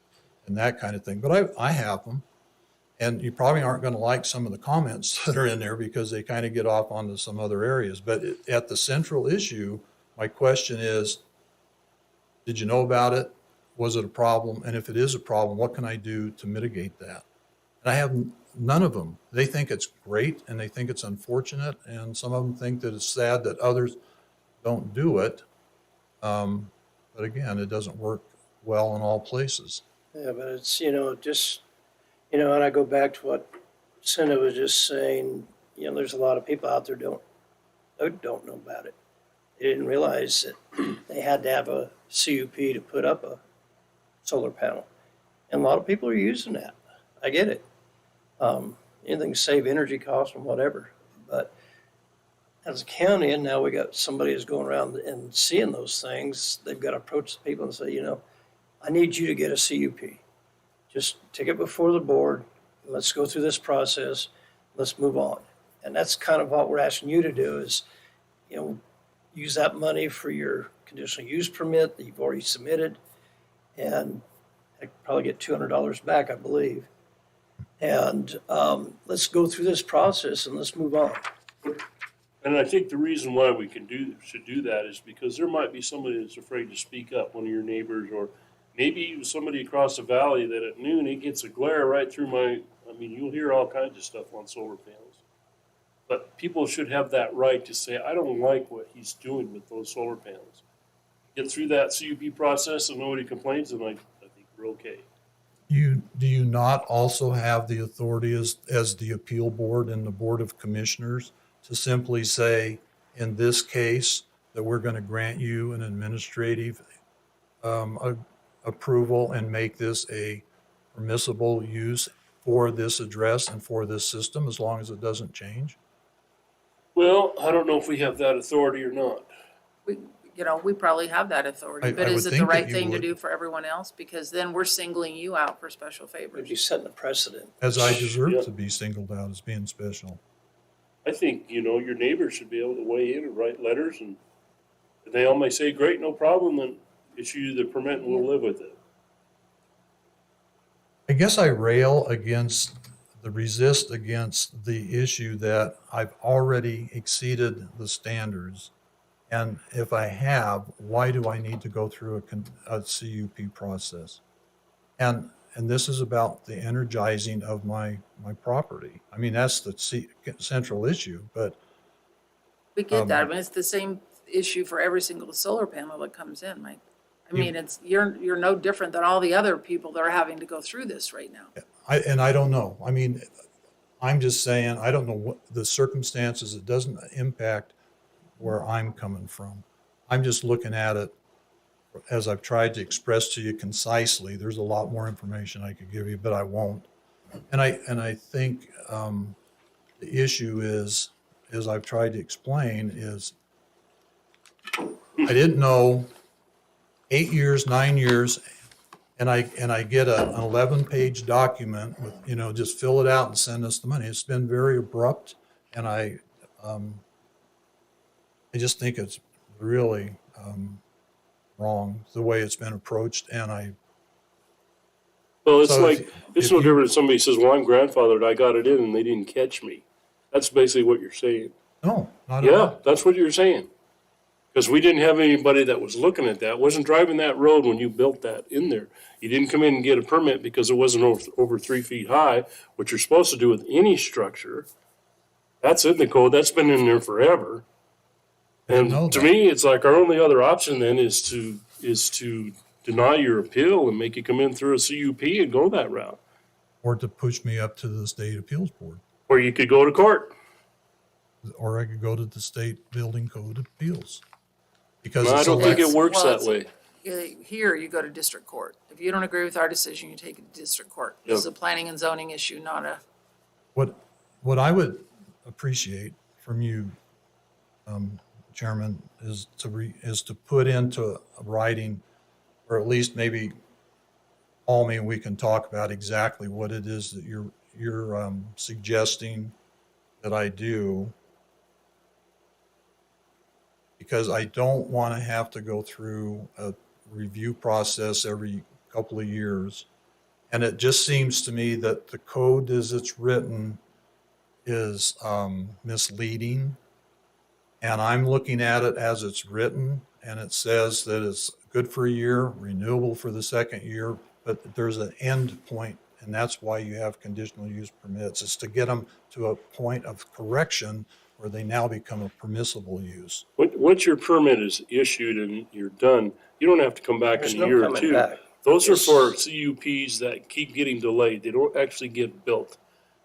I: that kind of thing. But I have them. And you probably aren't going to like some of the comments that are in there because they kind of get off onto some other areas. But at the central issue, my question is, did you know about it? Was it a problem? And if it is a problem, what can I do to mitigate that? And I have none of them. They think it's great and they think it's unfortunate. And some of them think that it's sad that others don't do it. But again, it doesn't work well in all places.
C: Yeah, but it's, and I go back to what Cinda was just saying, there's a lot of people out there don't know about it. They didn't realize that they had to have a CUP to put up a solar panel. And a lot of people are using that. I get it. Anything to save energy costs and whatever. But as a county, and now we got somebody who's going around and seeing those things, they've got to approach the people and say, I need you to get a CUP. Just take it before the board. Let's go through this process. Let's move on. And that's kind of what we're asking you to do is, use that money for your conditional use permit that you've already submitted. And I could probably get $200 back, I believe. And let's go through this process and let's move on.
B: And I think the reason why we should do that is because there might be somebody that's afraid to speak up, one of your neighbors, or maybe even somebody across the valley that at noon, it gets a glare right through you'll hear all kinds of stuff on solar panels. But people should have that right to say, I don't like what he's doing with those solar panels. Get through that CUP process and nobody complains, and I think we're okay.
I: do you not also have the authority as the appeal board and the board of commissioners to simply say, in this case, that we're going to grant you an administrative approval and make this a permissible use for this address and for this system, as long as it doesn't change?
B: Well, I don't know if we have that authority or not.
D: We probably have that authority,
I: I
D: but
I: would
D: is it the
I: think that
D: right
I: you
D: thing to
I: would.
D: do for everyone else? Because then we're singling you out for special
C: Would
D: favors.
C: you setting a precedent?
I: As I deserve
B: Yeah.
I: to be singled out as being special.
B: I think, your neighbors should be able to weigh in and write letters, and if they all may say, great, no problem, then issue the permit and we'll live with it.
I: I guess I resist against the issue that I've already exceeded the standards. And if I have, why do I need to go through a CUP process? And this is about the energizing of my property. I mean, that's the central issue, but
D: We get that. I mean, it's the same issue for every single solar panel that comes in, Mike. I mean, you're no different than all the other people that are having to go through this right now.
I: I don't know. I mean, I'm just saying, I don't know what the circumstances. It doesn't impact where I'm coming from. I'm just looking at it as I've tried to express to you concisely. There's a lot more information I could give you, but I won't. And I think the issue is, as I've tried to explain, is I didn't know 8 years, 9 years, and I get an 11-page document with, just fill it out and send us the money. It's been very abrupt, and I just think it's really wrong the way it's been approached, and
B: Well, it's
I: So
B: like, it's no different if somebody says, well, I'm grandfathered, I got it in and they didn't catch me. That's basically what you're saying.
I: no, not at
B: Yeah,
I: all.
B: that's what you're saying. Because we didn't have anybody that was looking at that, wasn't driving that road when you built that in there. You didn't come in and get a permit because it wasn't over 3 feet high, which you're supposed to do with any structure. That's in the code, that's been in there forever.
I: know
B: And to
I: that.
B: me, it's like our only other option then is to deny your appeal and make you come in through a CUP and go that route.
I: Or to push me up to the state appeals board,
B: Or you could go to court.
I: or I could go to the state building code appeals. Because
B: I
I: it's
B: don't think it
I: elect-
B: works
D: Well,
B: that way.
D: Here, you go to district court. If you don't agree with our decision, you take it to district court. This is a planning and zoning issue, not a,
I: What I would appreciate from you, Chairman, is to put into writing, or at least maybe call me and we can talk about exactly what it is that you're suggesting that I do. Because I don't want to have to go through a review process every couple of years. And it just seems to me that the code as it's written is misleading. And I'm looking at it as it's written, and it says that it's good for a year, renewable for the second year, but there's an end point, and that's why you have conditional use permits. It's to get them to a point of correction where they now become a permissible use.
B: Once your permit is issued and you're done, you don't have to come back
C: There's
B: in a
C: no
B: year or
C: coming
B: two.
C: back.
B: Those are
C: Yes.
B: for CUPs that keep getting delayed. They don't actually get built.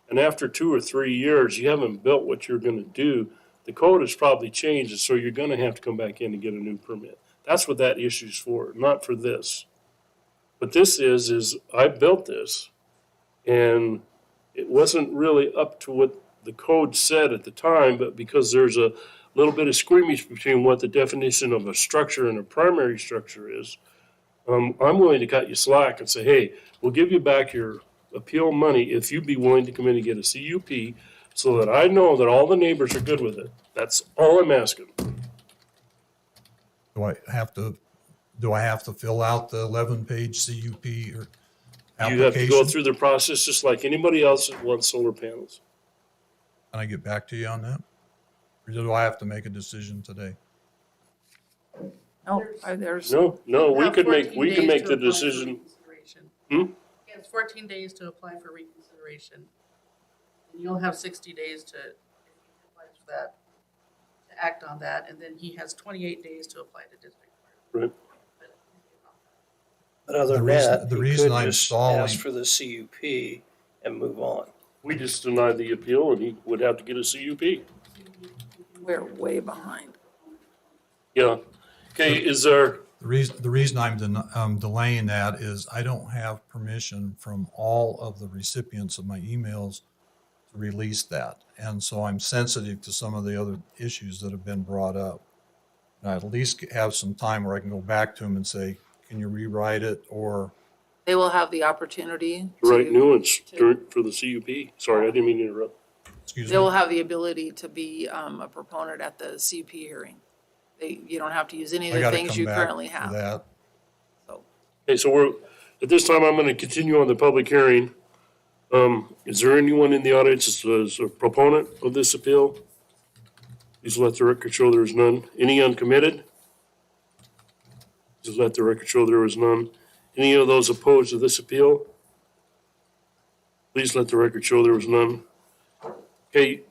B: And after 2 or 3 years, you haven't built what you're gonna do, the code has probably changed, and so you're gonna have to come back in and get a new permit. That's what that issue's for, not for this. What this is I built this, and it wasn't really up to what the code said at the time, but because there's a little bit of squeamish between what the definition of a structure and a primary structure is, I'm willing to cut you slack and say, hey, we'll give you back your appeal money if you'd be willing to come in and get a CUP so that I know that all the neighbors are good with it. That's all I'm asking.
I: Do I have to fill out the 11-page CUP or application?
B: You have to go through the process just like anybody else that wants solar panels.
I: Can I get back to you on that? Or do I have to make a decision today?
D: no, there's.
B: No, we
J: have
B: can
J: 14
B: make
J: days
B: the
J: to apply for
B: decision.
J: reconsideration.
B: Hmm?
J: He has 14 days to apply for reconsideration. And you'll have 60 days to, if he applies for that, to act on that, and then he has 28 days to apply to district court.
B: Right.
C: But other
I: The
C: than
I: reason-
C: that,
I: the
C: you
I: reason
C: could
I: I'm
C: just
I: stalling-
C: ask for the CUP and move on.
B: We just denied the appeal and he would have to get a CUP.
D: We're way behind.
B: Yeah. Okay, is there,
I: The reason I'm delaying that is I don't have permission from all of the recipients of my emails to release that. And so I'm sensitive to some of the other issues that have been brought up. And I at least have some time where I can go back to them and say, can you rewrite it? Or,
D: They will have the opportunity
B: to write new ones
D: to-
B: for the CUP? Sorry, I didn't mean to interrupt.
I: excuse
D: They will
I: me,
D: have the ability to be a proponent at the CUP hearing. You don't have to use any of
I: I
D: the
I: gotta
D: things
I: come
D: you
I: back
D: currently
I: for
D: have.
I: that.
B: Okay, so at this time, I'm going to continue on the public hearing. Is there anyone in the audience as a proponent of this appeal? Please let the record show there is none. Any uncommitted? Please let the record show there is none. Any of those opposed to this appeal? Please let the record show there was none. Okay,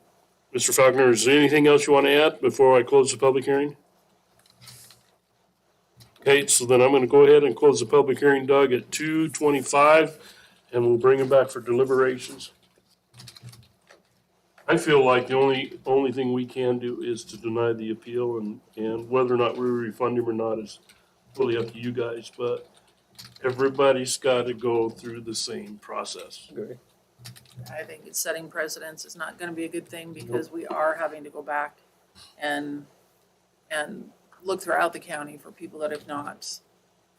B: Mr. Falconer, is there anything else you want to add before I close the public hearing? Okay, so then I'm going to go ahead and close the public hearing, Doug, at 2:25, and we'll bring it back for deliberations. I feel like the only thing we can do is to deny the appeal, and whether or not we refund him or not is really up to you guys, but everybody's got to go through the same process.
C: Agree.
D: I think it's setting precedents is not gonna be a good thing because we are having to go back and look throughout the county for people that have not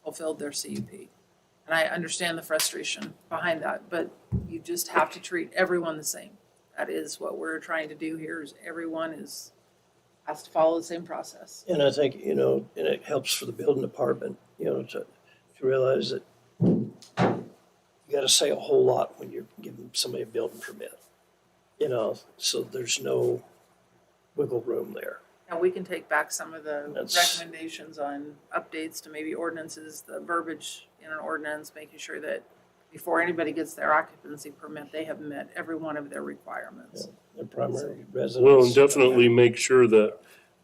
D: fulfilled their CUP. And I understand the frustration behind that, but you just have to treat everyone the same. That is what we're trying to do here is everyone has to follow the same process.
C: And I think, and it helps for the building department, to realize that you gotta say a whole lot when you're giving somebody a building permit. So there's no wiggle room there.
D: Now, we can take back some of the
C: That's-
D: recommendations on updates to maybe ordinances, the verbiage in an ordinance, making sure that before anybody gets their occupancy permit, they have met every one of their requirements.
C: The primary residence.
B: Well, and definitely make sure that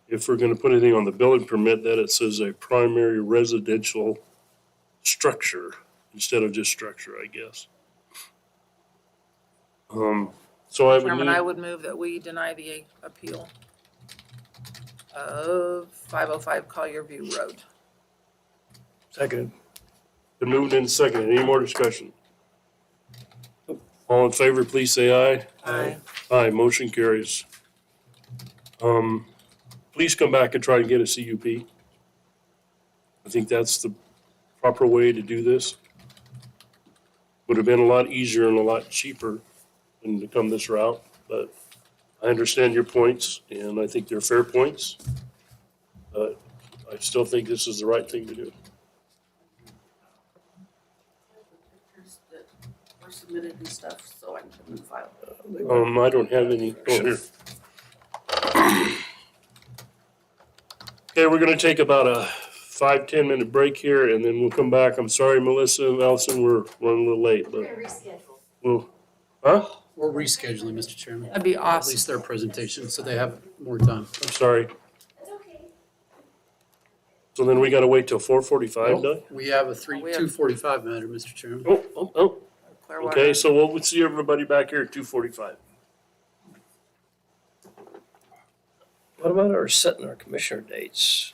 B: if we're gonna put anything on the building permit, that it says a primary residential structure instead of just structure, I guess. So I would
D: Chairman, I
B: need,
D: would move that we deny the appeal of 505 Collier View Road.
C: Second.
B: been moved and seconded. Any more discussion? All in favor, please say aye.
D: Aye.
B: Aye, motion carries. Please come back and try to get a CUP. I think that's the proper way to do this. Would have been a lot easier and a lot cheaper than to come this route, but I understand your points, and I think they're fair points. But I still think this is the right thing to do.
D: Pictures that were submitted and stuff, so I can file.
B: I don't have any. Oh, here. Okay, we're gonna take about a 5-10 minute break here, and then we'll come back. I'm sorry, Melissa and Allison, we're running a little late, but we'll, huh?
S: We're rescheduling, Mr. Chairman.
D: That'd be
S: At
D: awesome.
S: least their presentation, so they have more time.
B: I'm sorry. So then we gotta wait till 4:45, Doug?
S: We have a
D: We have-
S: 2:45 matter, Mr. Chairman.
B: Oh.
D: Clearwater.
B: Okay, so we'll see everybody back here at 2:45.
C: What about our setting our commissioner dates?